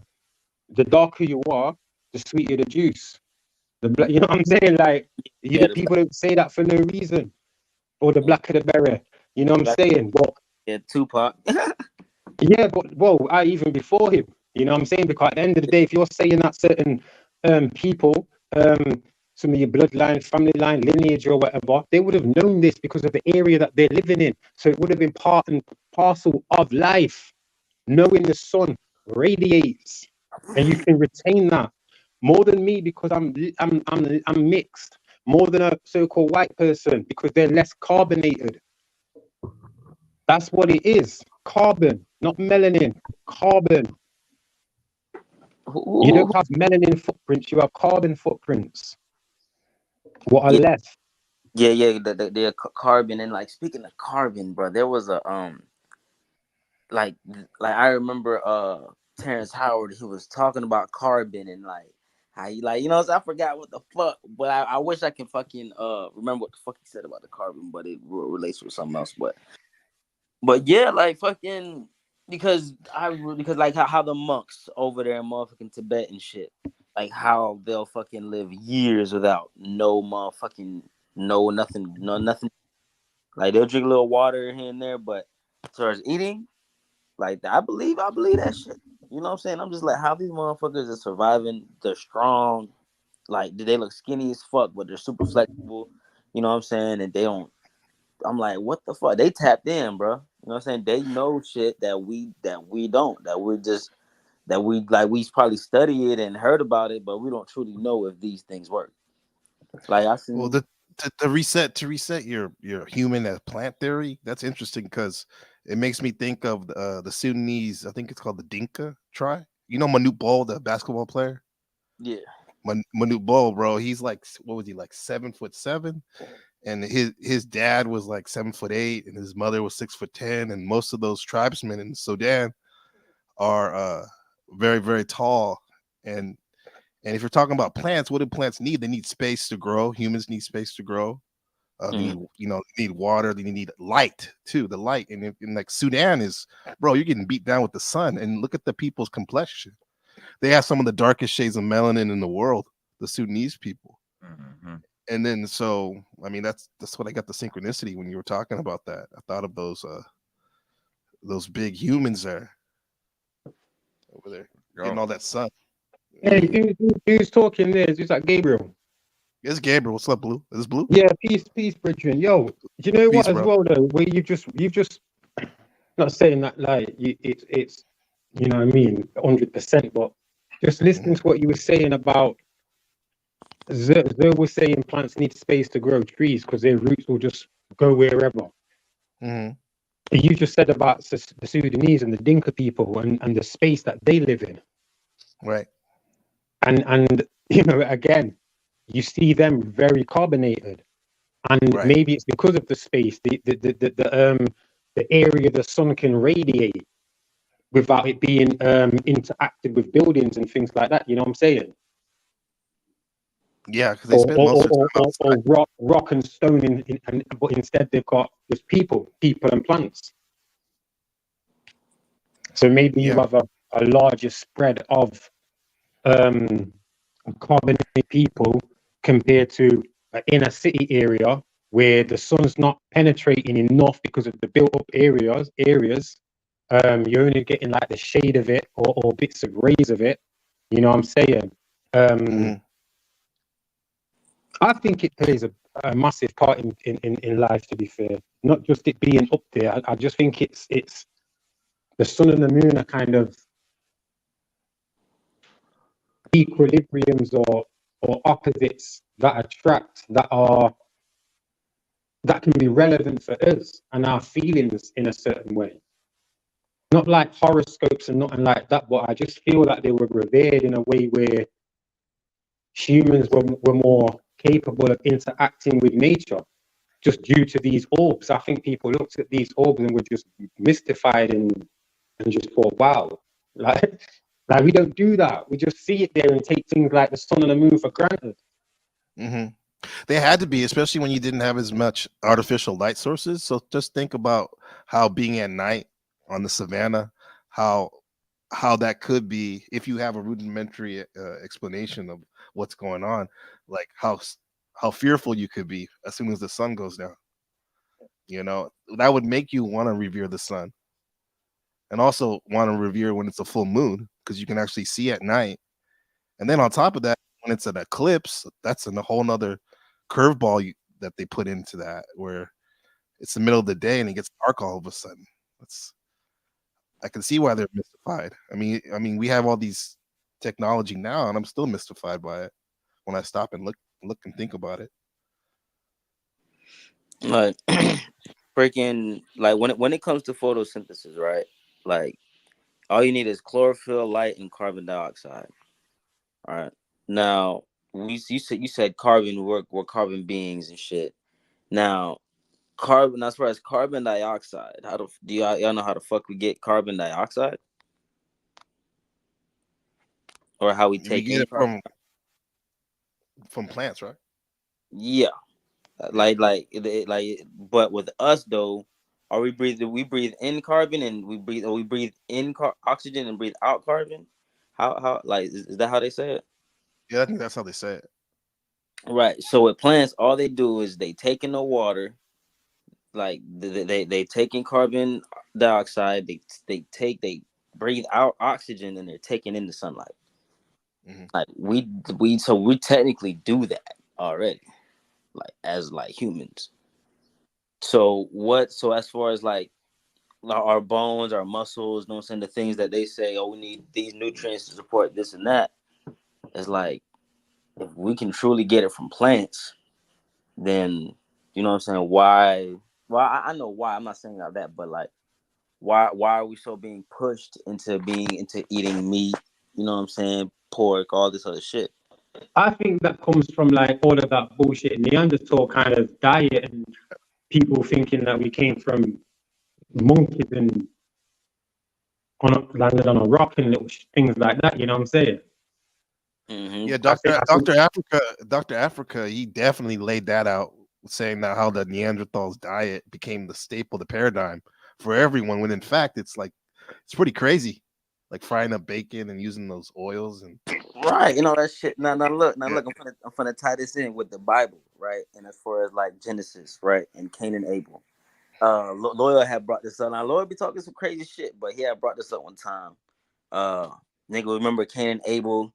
The darker you are, the sweeter the juice. You know what I'm saying? Like, people don't say that for no reason. Or the blacker the berry. You know what I'm saying? But yeah, Tupac. yeah, but even before him. You know what I'm saying? Because at the end of the day, if you're saying that certain people, some of your bloodline, family line, lineage, or whatever, they would have known this because of the area that they're living in. So it would have been part and parcel of life, knowing the sun radiates, and you can retain that more than me because I'm mixed. More than a so-called white person because they're less carbonated. That's what it is. Carbon, not melanin. Carbon. You don't have melanin footprints, you have carbon footprints. What are left? Yeah, the carbon. And like, speaking of carbon, bro, there was a like I remember Terrence Howard, he was talking about carbon and like How you like, you know, I forgot what the fuck, but I wish I can fucking remember what the fuck he said about the carbon, but it relates with something else. But yeah, like fucking because like how the monks over there in motherfucking Tibet and shit, like how they'll fucking live years without no motherfucking nothing. Like they'll drink a little water here and there, but as far as eating, like I believe that shit. You know what I'm saying? I'm just like, how these motherfuckers are surviving. They're strong. Like, they look skinny as fuck, but they're super flexible. You know what I'm saying? And they don't. I'm like, what the fuck? They tapped in, bro. You know what I'm saying? They know shit that we don't. We probably study it and heard about it, but we don't truly know if these things work. Like I see. Well, to reset your human as plant theory, that's interesting because it makes me think of the Sudanese. I think it's called the Dinka tribe. You know Manute Bol, the basketball player. Yeah. Manute Bol, bro. He's like, what was he, like 7'7"? And his dad was like 7'8", and his mother was 6'10", and most of those tribesmen in Sudan are very, very tall. And if you're talking about plants, what do plants need? They need space to grow. Humans need space to grow. They need water. They need light too. The light, and like Sudan is, bro, you're getting beat down with the sun. And look at the people's complexion. They have some of the darkest shades of melanin in the world. The Sudanese people. Mm-hmm. And then, so I mean, that's what I got the synchronicity when you were talking about that. I thought of those big humans there over there getting all that sun. Hey, who's talking there? Is that Gabriel? It's Gabriel. What's up, Blue? Is this Blue? Yeah, peace, brethren. Yo, do you know Peace, what as bro. well though? Where you've just not saying that like it's you know what I mean 100%, but just listening to what you were saying about Zer was saying plants need space to grow trees because their roots will just go wherever. Mm-hmm. You just said about the Sudanese and the Dinka people and the space that they live in. Right. And you know, again, you see them very carbonated. And Right. maybe it's because of the space, the area the sun can radiate without it being interacted with buildings and things like that. You know what I'm saying? Yeah, because they spend most of the time outside. Or rock and stone, but instead they've got just people and plants. So maybe you have a larger spread of carbonated people compared to an inner city area where the sun's not penetrating enough because of the built-up areas. You're only getting like the shade of it or bits of rays of it. You know what I'm saying? I think it plays a massive part in life, to be fair. Not just it being up there. I just think it's the sun and the moon are kind of equilibriums or opposites that attract, that can be relevant for us and our feelings in a certain way. Not like horoscopes and nothing like that, but I just feel like they were revered in a way where humans were more capable of interacting with nature just due to these orbs. I think people looked at these orbs and were just mystified and just thought, wow, like we don't do that. We just see it there and take things like the sun and the moon for granted. Mm-hmm. They had to be, especially when you didn't have as much artificial light sources. So just think about how being at night on the savannah, how that could be, if you have a rudimentary explanation of what's going on, like how fearful you could be as soon as the sun goes down. You know, that would make you want to revere the sun, and also want to revere when it's a full moon because you can actually see at night. And then on top of that, when it's an eclipse, that's a whole nother curveball that they put into that, where it's the middle of the day and it gets dark all of a sudden. I can see why they're mystified. I mean, we have all these technology now, and I'm still mystified by it when I stop and look and think about it. Like, freaking, like when it comes to photosynthesis, right? Like, all you need is chlorophyll, light, and carbon dioxide. All right. Now, you said carbon, we're carbon beings and shit. Now, carbon, as far as carbon dioxide, do y'all know how the fuck we get carbon dioxide? Or how we take get in it from from plants, right? Yeah, but with us though, are we breathe in carbon and we breathe in oxygen and breathe out carbon? How like is that how they say it? Yeah, I think that's how they say it. Right. So with plants, all they do is they take in the water, like they take in carbon dioxide, they breathe out oxygen, and they're taking in the sunlight. Like we technically do that already, like as like humans. So as far as like our bones, our muscles, you know what I'm saying, the things that they say, oh, we need these nutrients to support this and that, it's like if we can truly get it from plants, then you know what I'm saying, why well I know why, I'm not saying like that, but like why are we so being pushed into eating meat, you know what I'm saying, pork, all this other shit? I think that comes from like all of that bullshit Neanderthal kind of diet and people thinking that we came from monkeys and landed on a rock and little things like that. You know what I'm saying? Mm-hmm. Yeah, Dr. Africa, he definitely laid that out, saying that how the Neanderthals diet became the staple, the paradigm for everyone. When in fact, it's pretty crazy, like frying up bacon and using those oils and right, you know that shit. Now look, I'm gonna tie this in with the Bible, right? And as far as like Genesis, right, and Cain and Abel. Loyal had brought this up. Now Loyal be talking some crazy shit, but he had brought this up one time. Nigga, remember Cain and Abel?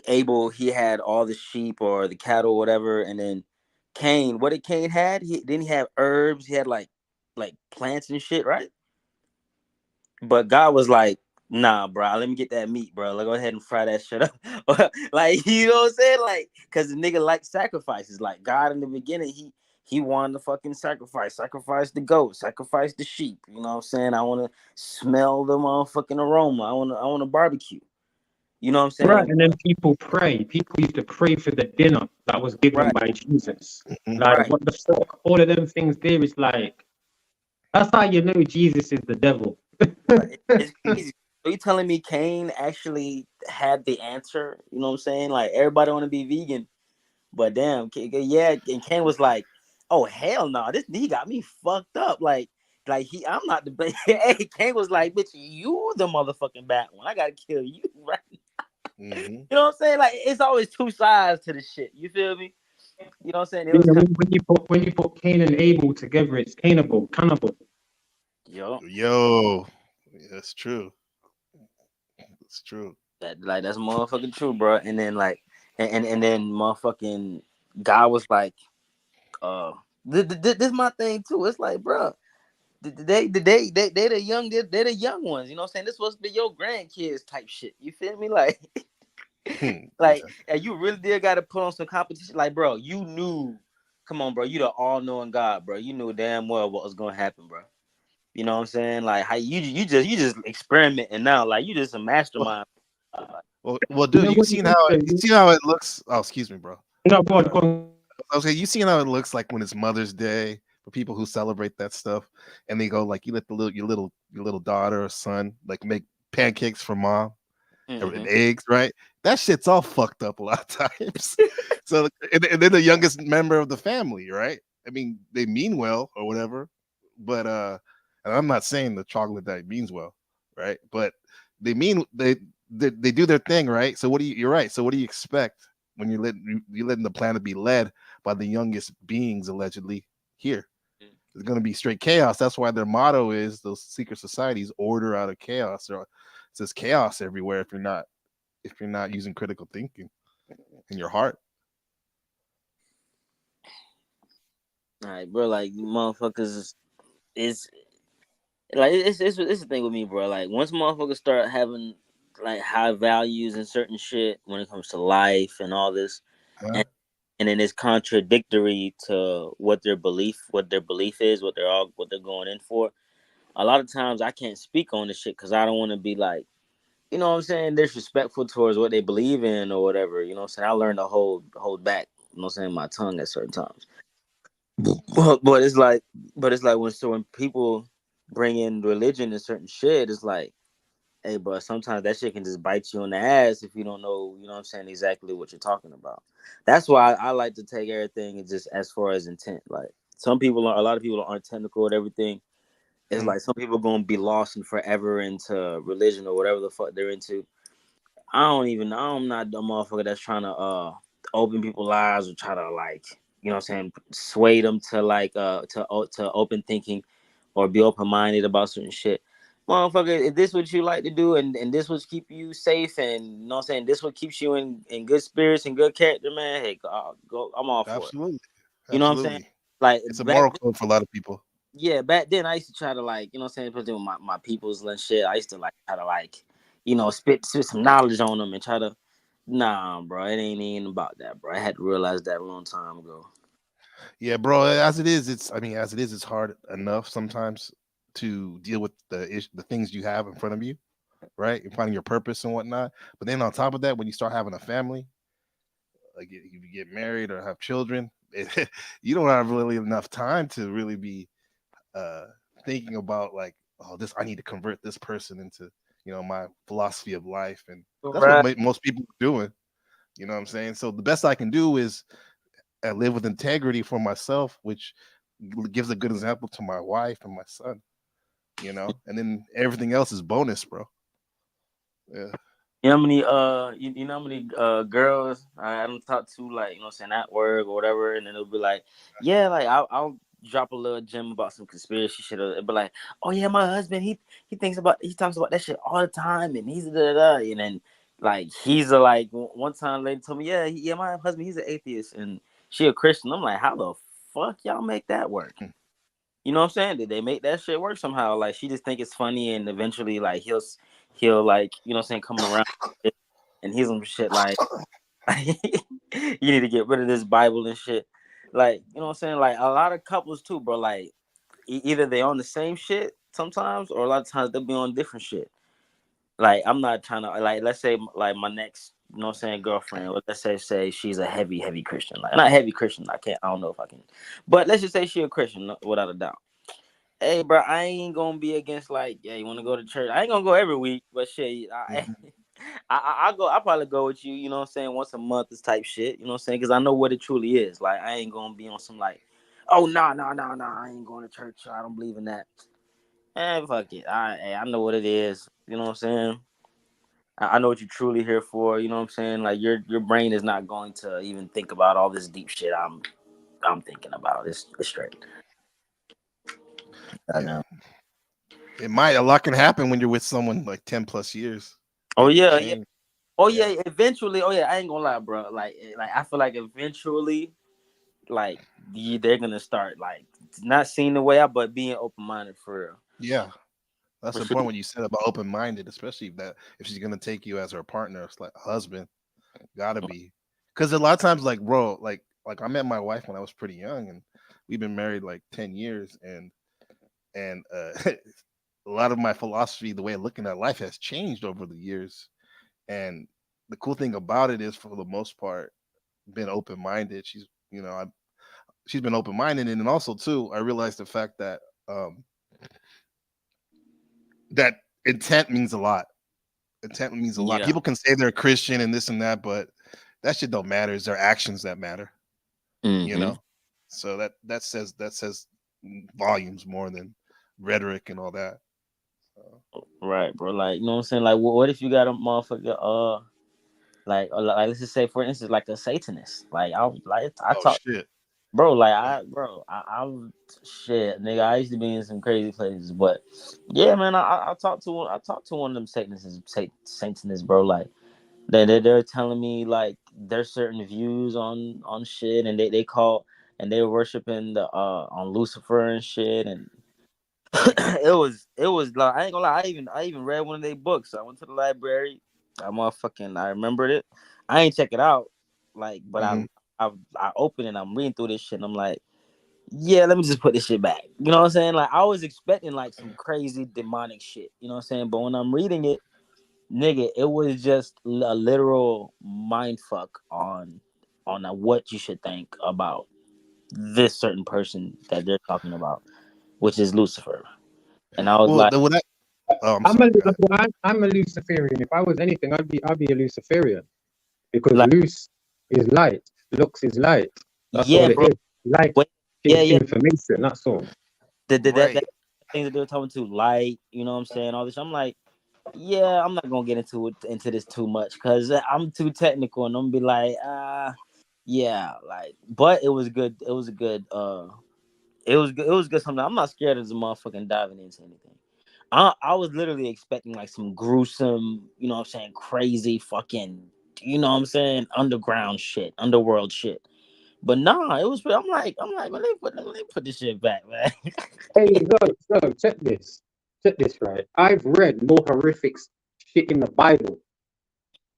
Abel, he had all the sheep or the cattle, or whatever, and then Cain, what did Cain had? He have herbs, he had like plants and shit, right? But God was like, nah, bro, let me get that meat, bro. Like, go ahead and fry that shit up. Like, you know what I'm saying? Like, cause the nigga likes sacrifices. Like God in the beginning, he wanted to fucking sacrifice the goat, sacrifice the sheep. You know what I'm saying? I want to smell the motherfucking aroma. I want to barbecue. You know what I'm saying? Right, and then people pray. People used to pray for the dinner that was given by Jesus. Like, what the fuck? All of them things there is like, that's how you know Jesus is the devil. It's crazy. So you telling me Cain actually had the answer? You know what I'm saying? Like everybody want to be vegan, but damn, yeah. And Cain was like, "Oh hell no, he got me fucked up." Like I'm not the hey, Cain was like, "Bitch, you the motherfucking bad one. I gotta kill you right now." You know what I'm saying? Like it's always two sides to the shit. You feel me? You know what I'm saying? It was when you put Cain and Abel together, it's cannibal. Yo, that's true. It's true. That's motherfucking true, bro. And then like, and then motherfucking God was like, this is my thing too. It's like, bro, they the young ones. You know what I'm saying? This supposed to be your grandkids type shit. You feel me? Like, like, and you really did got to put on some competition. Like, bro, you knew. Come on, bro. You the all-knowing God, bro. You knew damn well what was gonna happen, bro. You know what I'm saying? Like, how you just experimenting now. Like, you just a mastermind. Well, dude, you seen how it looks? Oh, excuse me, bro. No, go on. I was saying, you seen how it looks like when it's Mother's Day for people who celebrate that stuff, and they go like, you let your little daughter or son like make pancakes for mom and eggs, right? That shit's all fucked up a lot of times. So, and then the youngest member of the family, right? I mean, they mean well or whatever, but and I'm not saying the chocolate that means well, right? But they do their thing, right? So you're right. So what do you expect when you're letting the planet be led by the youngest beings allegedly here? It's going to be straight chaos. That's why their motto is, those secret societies, order out of chaos. Or it says chaos everywhere if you're not using critical thinking in your heart. All right, bro. Like motherfuckers is like it's the thing with me, bro. Like once motherfuckers start having like high values and certain shit when it comes to life and all this, and then it's contradictory to what their belief is, what they're going in for. A lot of times I can't speak on this shit because I don't want to be like, you know what I'm saying, disrespectful towards what they believe in or whatever. You know what I'm saying? I learned to hold back, you know what I'm saying, my tongue at certain times. But it's like when people bring in religion and certain shit, it's like, hey, bro, sometimes that shit can just bite you in the ass if you don't know, you know what I'm saying, exactly what you're talking about. That's why I like to take everything and just as far as intent. Like a lot of people aren't technical with everything. It's like some people gonna be lost and forever into religion or whatever the fuck they're into. I'm not the motherfucker that's trying to open people's eyes or try to like, you know what I'm saying, sway them to like to open thinking or be open minded about certain shit. Motherfucker, if this what you like to do and this what keep you safe and you know what I'm saying, this what keeps you in good spirits and good character, man, hey, go, I'm all for Absolutely. it. You know what I'm saying? Absolutely. Like It's a back moral code for a lot of people. yeah, back then I used to try to like, you know what I'm saying, put them with my peoples and shit. I used to like try to like, you know, spit some knowledge on them and try to nah, bro, it ain't even about that, bro. I had to realize that a long time ago. Yeah, bro. As it is, it's hard enough sometimes to deal with the things you have in front of you, right? And finding your purpose and whatnot. But then on top of that, when you start having a family, like if you get married or have children, you don't have really enough time to really be thinking about like, oh, I need to convert this person into, you know, my philosophy of life, and that's what most people are doing. You know what I'm saying? So the best I can do is live with integrity for myself, which gives a good example to my wife and my son. You know, and then everything else is bonus, bro. Yeah. You know how many you know how many girls I don't talk to, like, you know what I'm saying, at work or whatever, and then it'll be like, yeah, like I'll drop a little gem about some conspiracy shit. It'll be like, oh yeah, my husband, he talks about that shit all the time, and he's and then like he's a like one time lady told me, yeah, my husband, he's an atheist and she a Christian. I'm like, how the fuck y'all make that work? You know what I'm saying? Did they make that shit work somehow? Like she just think it's funny, and eventually like he'll like, you know what I'm saying, coming around and he's some shit like you need to get rid of this Bible and shit. Like, you know what I'm saying? Like a lot of couples too, bro. Like either they on the same shit sometimes, or a lot of times they'll be on different shit. Like I'm not trying to like, let's say like my next, you know what I'm saying, girlfriend, or let's say she's a heavy Christian. Like not heavy Christian. I don't know if I can, but let's just say she a Christian without a doubt. Hey, bro, I ain't gonna be against like, yeah, you want to go to church? I ain't gonna go every week, but shit, I'll probably go with you. You know what I'm saying? Once a month, this type shit. You know what I'm saying? Because I know what it truly is. Like I ain't gonna be on some like, oh no, I ain't going to church. I don't believe in that. Fuck it. I know what it is. You know what I'm saying? I know what you're truly here for. You know what I'm saying? Like your brain is not going to even think about all this deep shit I'm thinking about. It's straight. I know. A lot can happen when you're with someone like 10 plus years. Oh yeah. Oh yeah. Eventually. Oh yeah. I ain't gonna lie, bro. Like I feel like eventually, like they're gonna start like not seeing the way out, but being open minded for real. Yeah, that's the point when you said about open minded, especially if she's gonna take you as her partner, it's like husband, gotta be. Because a lot of times, like bro, like I met my wife when I was pretty young, and we've been married like 10 years, and a lot of my philosophy, the way of looking at life, has changed over the years. And the cool thing about it is, for the most part, been open minded. She's been open minded, and then also too, I realized the fact that that intent means a lot. Intent means a lot. People can say they're Christian and this and that, but that shit don't matter. It's their actions that matter. Mm-hmm. You know, so that says volumes more than rhetoric and all that. Right, bro. Like, you know what I'm saying? Like, what if you got a motherfucker, like let's just say, for instance, like a Satanist. Like, I talk, shit, bro. Like, I'm shit, nigga. I used to be in some crazy places, but yeah, man. I talked to one of them Satanists, bro. Like, they're telling me like there's certain views on shit, and they call and they were worshiping the on Lucifer and shit, and it was like, I ain't gonna lie, I even read one of their books. I went to the library. I remembered it. I ain't check it out, like, but I opened it. I'm reading through this shit, and I'm like, yeah, let me just put this shit back. You know what I'm saying? Like, I was expecting like some crazy demonic shit. You know what I'm saying? But when I'm reading it, nigga, it was just a literal mind fuck on what you should think about this certain person that they're talking about, which is Lucifer. And I was Oh, I'm I'm sorry. I'm a Luciferian. If I was anything, I'd be a Luciferian because Like, Luce is light, Lux is light. That's all yeah, it bro. is. Light Wait, is yeah, yeah. information. That's all. That things that they were talking to light, you know what I'm saying? All this. I'm like, yeah, I'm not gonna get into this too much because I'm too technical and I'm gonna be like, yeah, like, but it was good. It was a good it was good. It was good. Something. I'm not scared of the motherfucking diving into anything. I was literally expecting like some gruesome, you know what I'm saying, crazy fucking, you know what I'm saying, underground shit, underworld shit. But nah, it was. I'm like, man, let me put this shit back, man. Hey, so check this. Check this, right? I've read more horrific shit in the Bible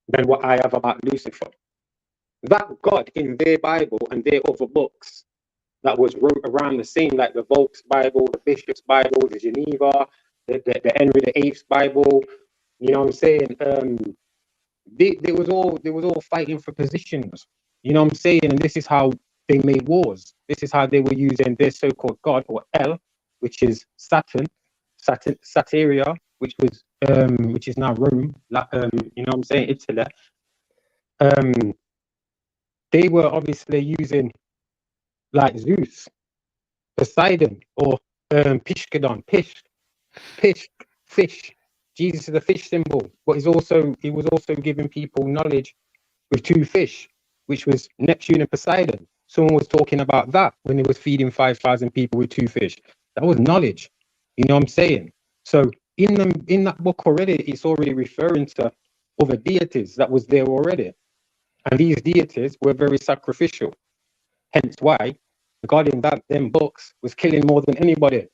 than what I have about Lucifer. That God in their Bible and their other books that was wrote around the same, like the Volks Bible, the Bishop's Bible, the Geneva, the Henry VIII's Bible. You know what I'm saying? They was all fighting for positions. You know what I'm saying? And this is how they made wars. This is how they were using their so-called God or El, which is Satyria, which is now Rome. You know what I'm saying? Italy. They were obviously using like Zeus, Poseidon, or Pishkadon, fish. Jesus is a fish symbol, but he was also giving people knowledge with two fish, which was Neptune and Poseidon. Someone was talking about that when he was feeding 5,000 people with two fish. That was knowledge. You know what I'm saying? So in that book already, it's already referring to other deities that was there already. And these deities were very sacrificial. Hence why God in them books was killing more than anybody.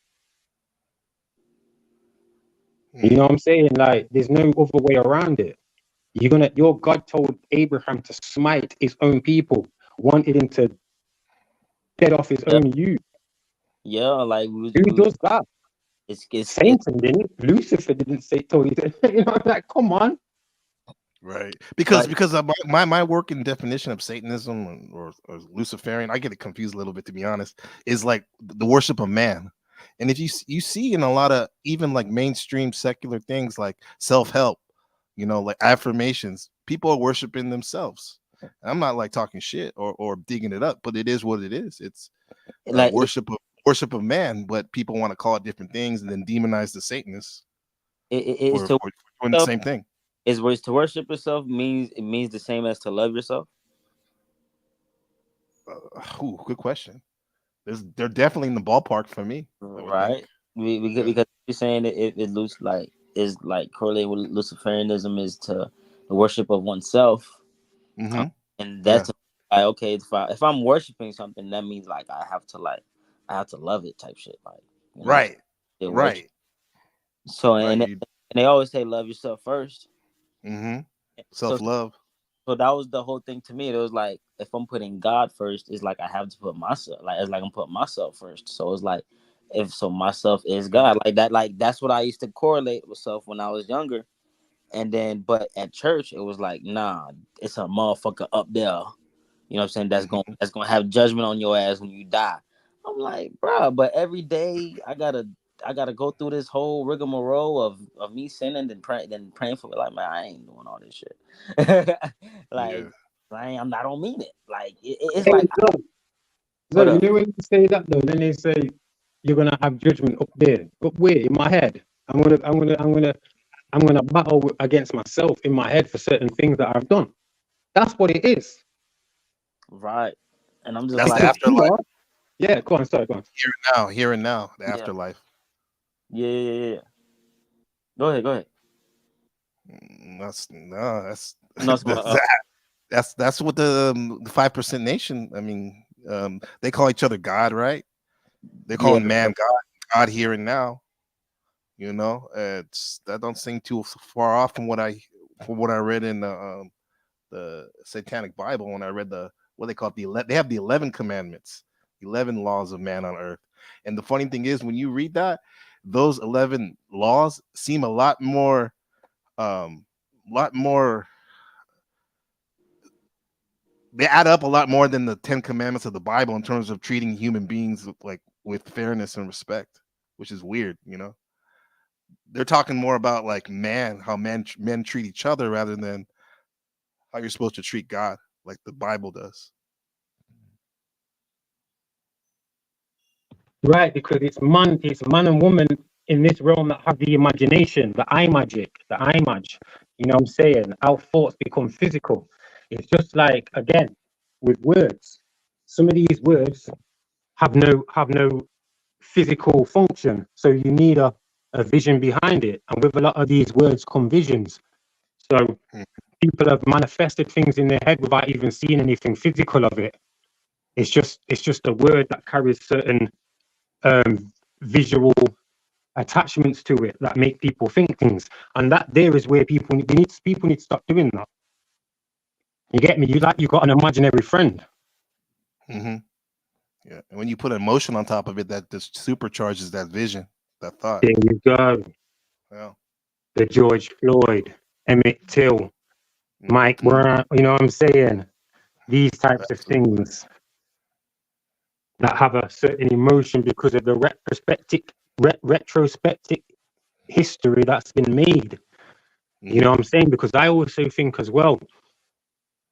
You know what I'm saying? Like, there's no other way around it. Your God told Abraham to smite his own people, wanted him to dead off his own youth. Yeah, like Who does that? It's Satan didn't. Lucifer didn't say told you to, you know, like, come on. Right, because of my working definition of Satanism or Luciferian, I get it confused a little bit, to be honest. Is like the worship of man, and if you see in a lot of even like mainstream secular things like self-help, you know, like affirmations, people are worshiping themselves. And I'm not like talking shit or digging it up, but it is what it is. It's like worship of man, but people want to call it different things and then demonize the Satanists it's for doing the same thing. Is to worship yourself means the same as to love yourself? Good question. They're definitely in the ballpark for me, right? Because you're saying that it is like correlated with Luciferianism is to the worship of oneself, and that's like, okay, if I'm worshiping something, that means like I have to love it type shit, like, you know, right, right. So right. And they always say love yourself first. Self-love. So that was the whole thing to me. It was like, if I'm putting God first, it's like I have to put myself, like it's like I'm putting myself first. So it's like, myself is God, like that. Like that's what I used to correlate with self when I was younger. And then, but at church, it was like, nah, it's a motherfucker up there. You know what I'm saying? That's gonna have judgment on your ass when you die. I'm like, bro, but every day I gotta go through this whole rigmarole of me sinning and praying for it. Like, man, I ain't doing all this shit. Like, I don't mean it. Like, it's like, so you know when you say that though, then they say you're gonna have judgment up there, up where in my head. I'm gonna battle against myself in my head for certain things that I've done. That's what it is. Right. And I'm just That's like, the afterlife. Yeah, go on, sorry, go on. Here and now, the afterlife. Yeah. Go ahead. That's what the 5% nation. I mean, they call each other God, right? They call man God here and now. You know, that don't seem too far off from what I read in the Satanic Bible when I read what they call it, they have the 11 commandments, 11 laws of man on earth. And the funny thing is, when you read that, those 11 laws seem a lot more they add up a lot more than the 10 commandments of the Bible in terms of treating human beings with fairness and respect, which is weird, you know. they're talking more about like how men treat each other rather than how you're supposed to treat God, like the Bible does. Right, because it's man and woman in this realm that have the imagination, the eye magic, the eye mag. You know what I'm saying? Our thoughts become physical. It's just like, again, with words. Some of these words have no physical function. So you need a vision behind it. And with a lot of these words come visions. So people have manifested things in their head without even seeing anything physical of it. It's just a word that carries certain visual attachments to it that make people think things, and that there is where people need to stop doing that. You get me? You got an imaginary friend. Mm-hmm. Yeah, and when you put emotion on top of it, that just supercharges that vision, that thought. There you go. Yeah. The George Floyd, Emmett Till, Mike Brown. You know what I'm saying? These types of things that have a certain emotion because of the retrospective history that's been made. You know what I'm saying? Because I also think as well,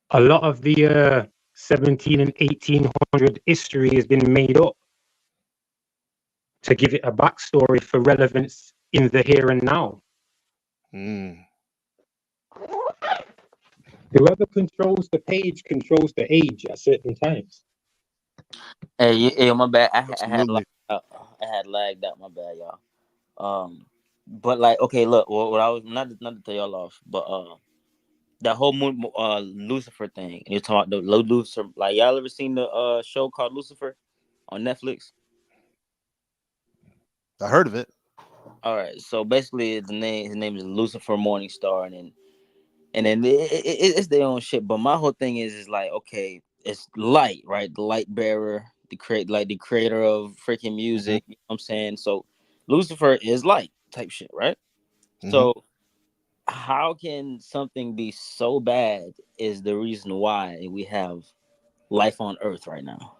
a lot of the 17 and 1800 history has been made up to give it a backstory for relevance in the here and now. Whoever controls the page controls the age at certain times. Hey, my bad. I had Absolutely. lagged out. My bad, y'all. But like, okay, look, what I was not to throw y'all off, but that whole Lucifer thing. You're talking about the Lucifer. Like, y'all ever seen the show called Lucifer on Netflix? I heard of it. All right, so basically, his name is Lucifer Morningstar, and then it's their own shit. But my whole thing is like, okay, it's light, right? The light bearer, the creator of freaking music. You know what I'm saying? So Lucifer is light type shit, right? So how can something be so bad is the reason why we have life on Earth right now?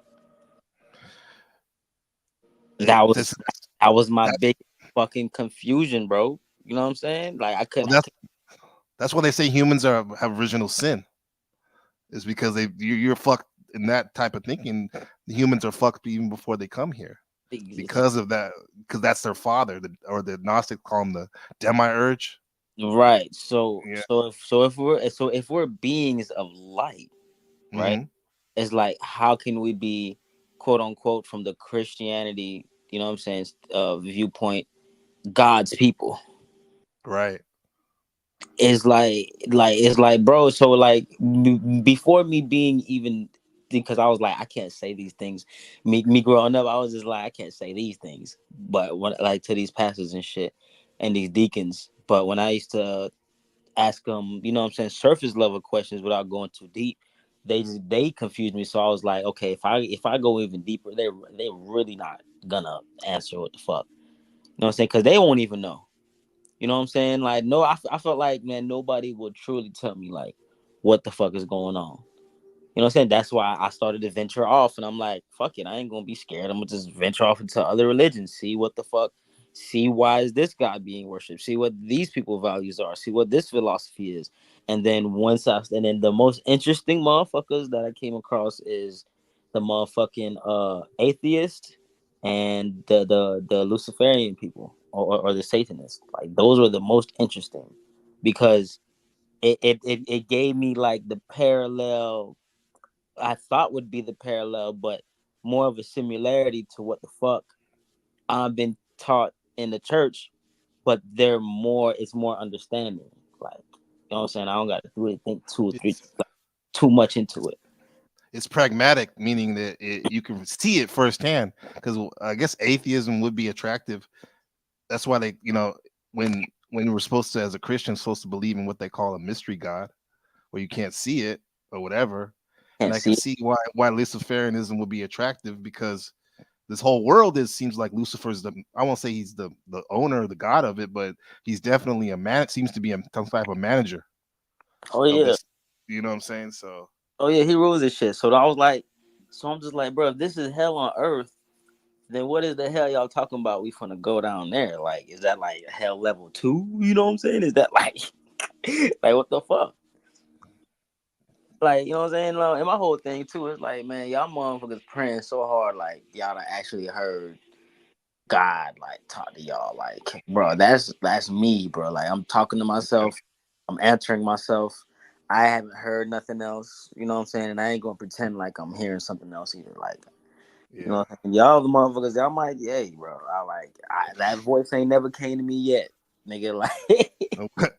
That was my big fucking confusion, bro. You know what I'm saying? Like I couldn't. That's why they say humans have original sin. Is because you're fucked in that type of thinking. The humans are fucked even before they come here because of that. Because that's their father, or the Gnostic call him the demiurge. Right. So if we're beings of light, right? It's like, how can we be, quote unquote, from the Christianity, you know what I'm saying, viewpoint, God's people? Right. It's like, bro. So like, before me being even, because I was like, I can't say these things. Me growing up, I was just like, I can't say these things. But when, like, to these pastors and shit, and these deacons. But when I used to ask them, you know what I'm saying, surface level questions without going too deep, they confused me. So I was like, okay, if I go even deeper, they're really not gonna answer what the fuck. You know what I'm saying? Because they won't even know. You know what I'm saying? Like, no, I felt like, man, nobody would truly tell me like what the fuck is going on. You know what I'm saying? That's why I started to venture off, and I'm like, fuck it, I ain't gonna be scared. I'm gonna just venture off into other religions, see what the fuck, see why is this God being worshipped, see what these people values are, see what this philosophy is. And then and then the most interesting motherfuckers that I came across is the motherfucking atheist and the Luciferian people, or the Satanists. Like, those were the most interesting, because it gave me like the parallel I thought would be the parallel, but more of a similarity to what the fuck I've been taught in the church, but it's more understanding. Like, you know what I'm saying? I don't got to really think too much into it. It's pragmatic, meaning that you can see it firsthand. Because I guess atheism would be attractive. That's why they, when we're supposed to, as a Christian, supposed to believe in what they call a mystery God, where you can't see it or whatever. And I can see why Luciferianism would be attractive, because this whole world seems like Lucifer's I won't say he's the owner, the god of it, but he's definitely seems to be some type of manager. Oh yeah. You know what I'm saying? So. Oh yeah, he rules this shit. So I was like, I'm just like, bro, if this is hell on earth, then what is the hell y'all talking about? We finna go down there. Like, is that like hell level 2? You know what I'm saying? Is that like, like what the fuck? Like, you know what I'm saying? Like, and my whole thing too is like, man, y'all motherfuckers praying so hard, like y'all done actually heard God like talk to y'all. Like, bro, that's me, bro. Like, I'm talking to myself, I'm answering myself. I haven't heard nothing else. You know what I'm saying? And I ain't gonna pretend like I'm hearing something else either. Like, you know what I'm saying? Y'all the motherfuckers, y'all might, hey, bro. That voice ain't never came to me yet, nigga. Like.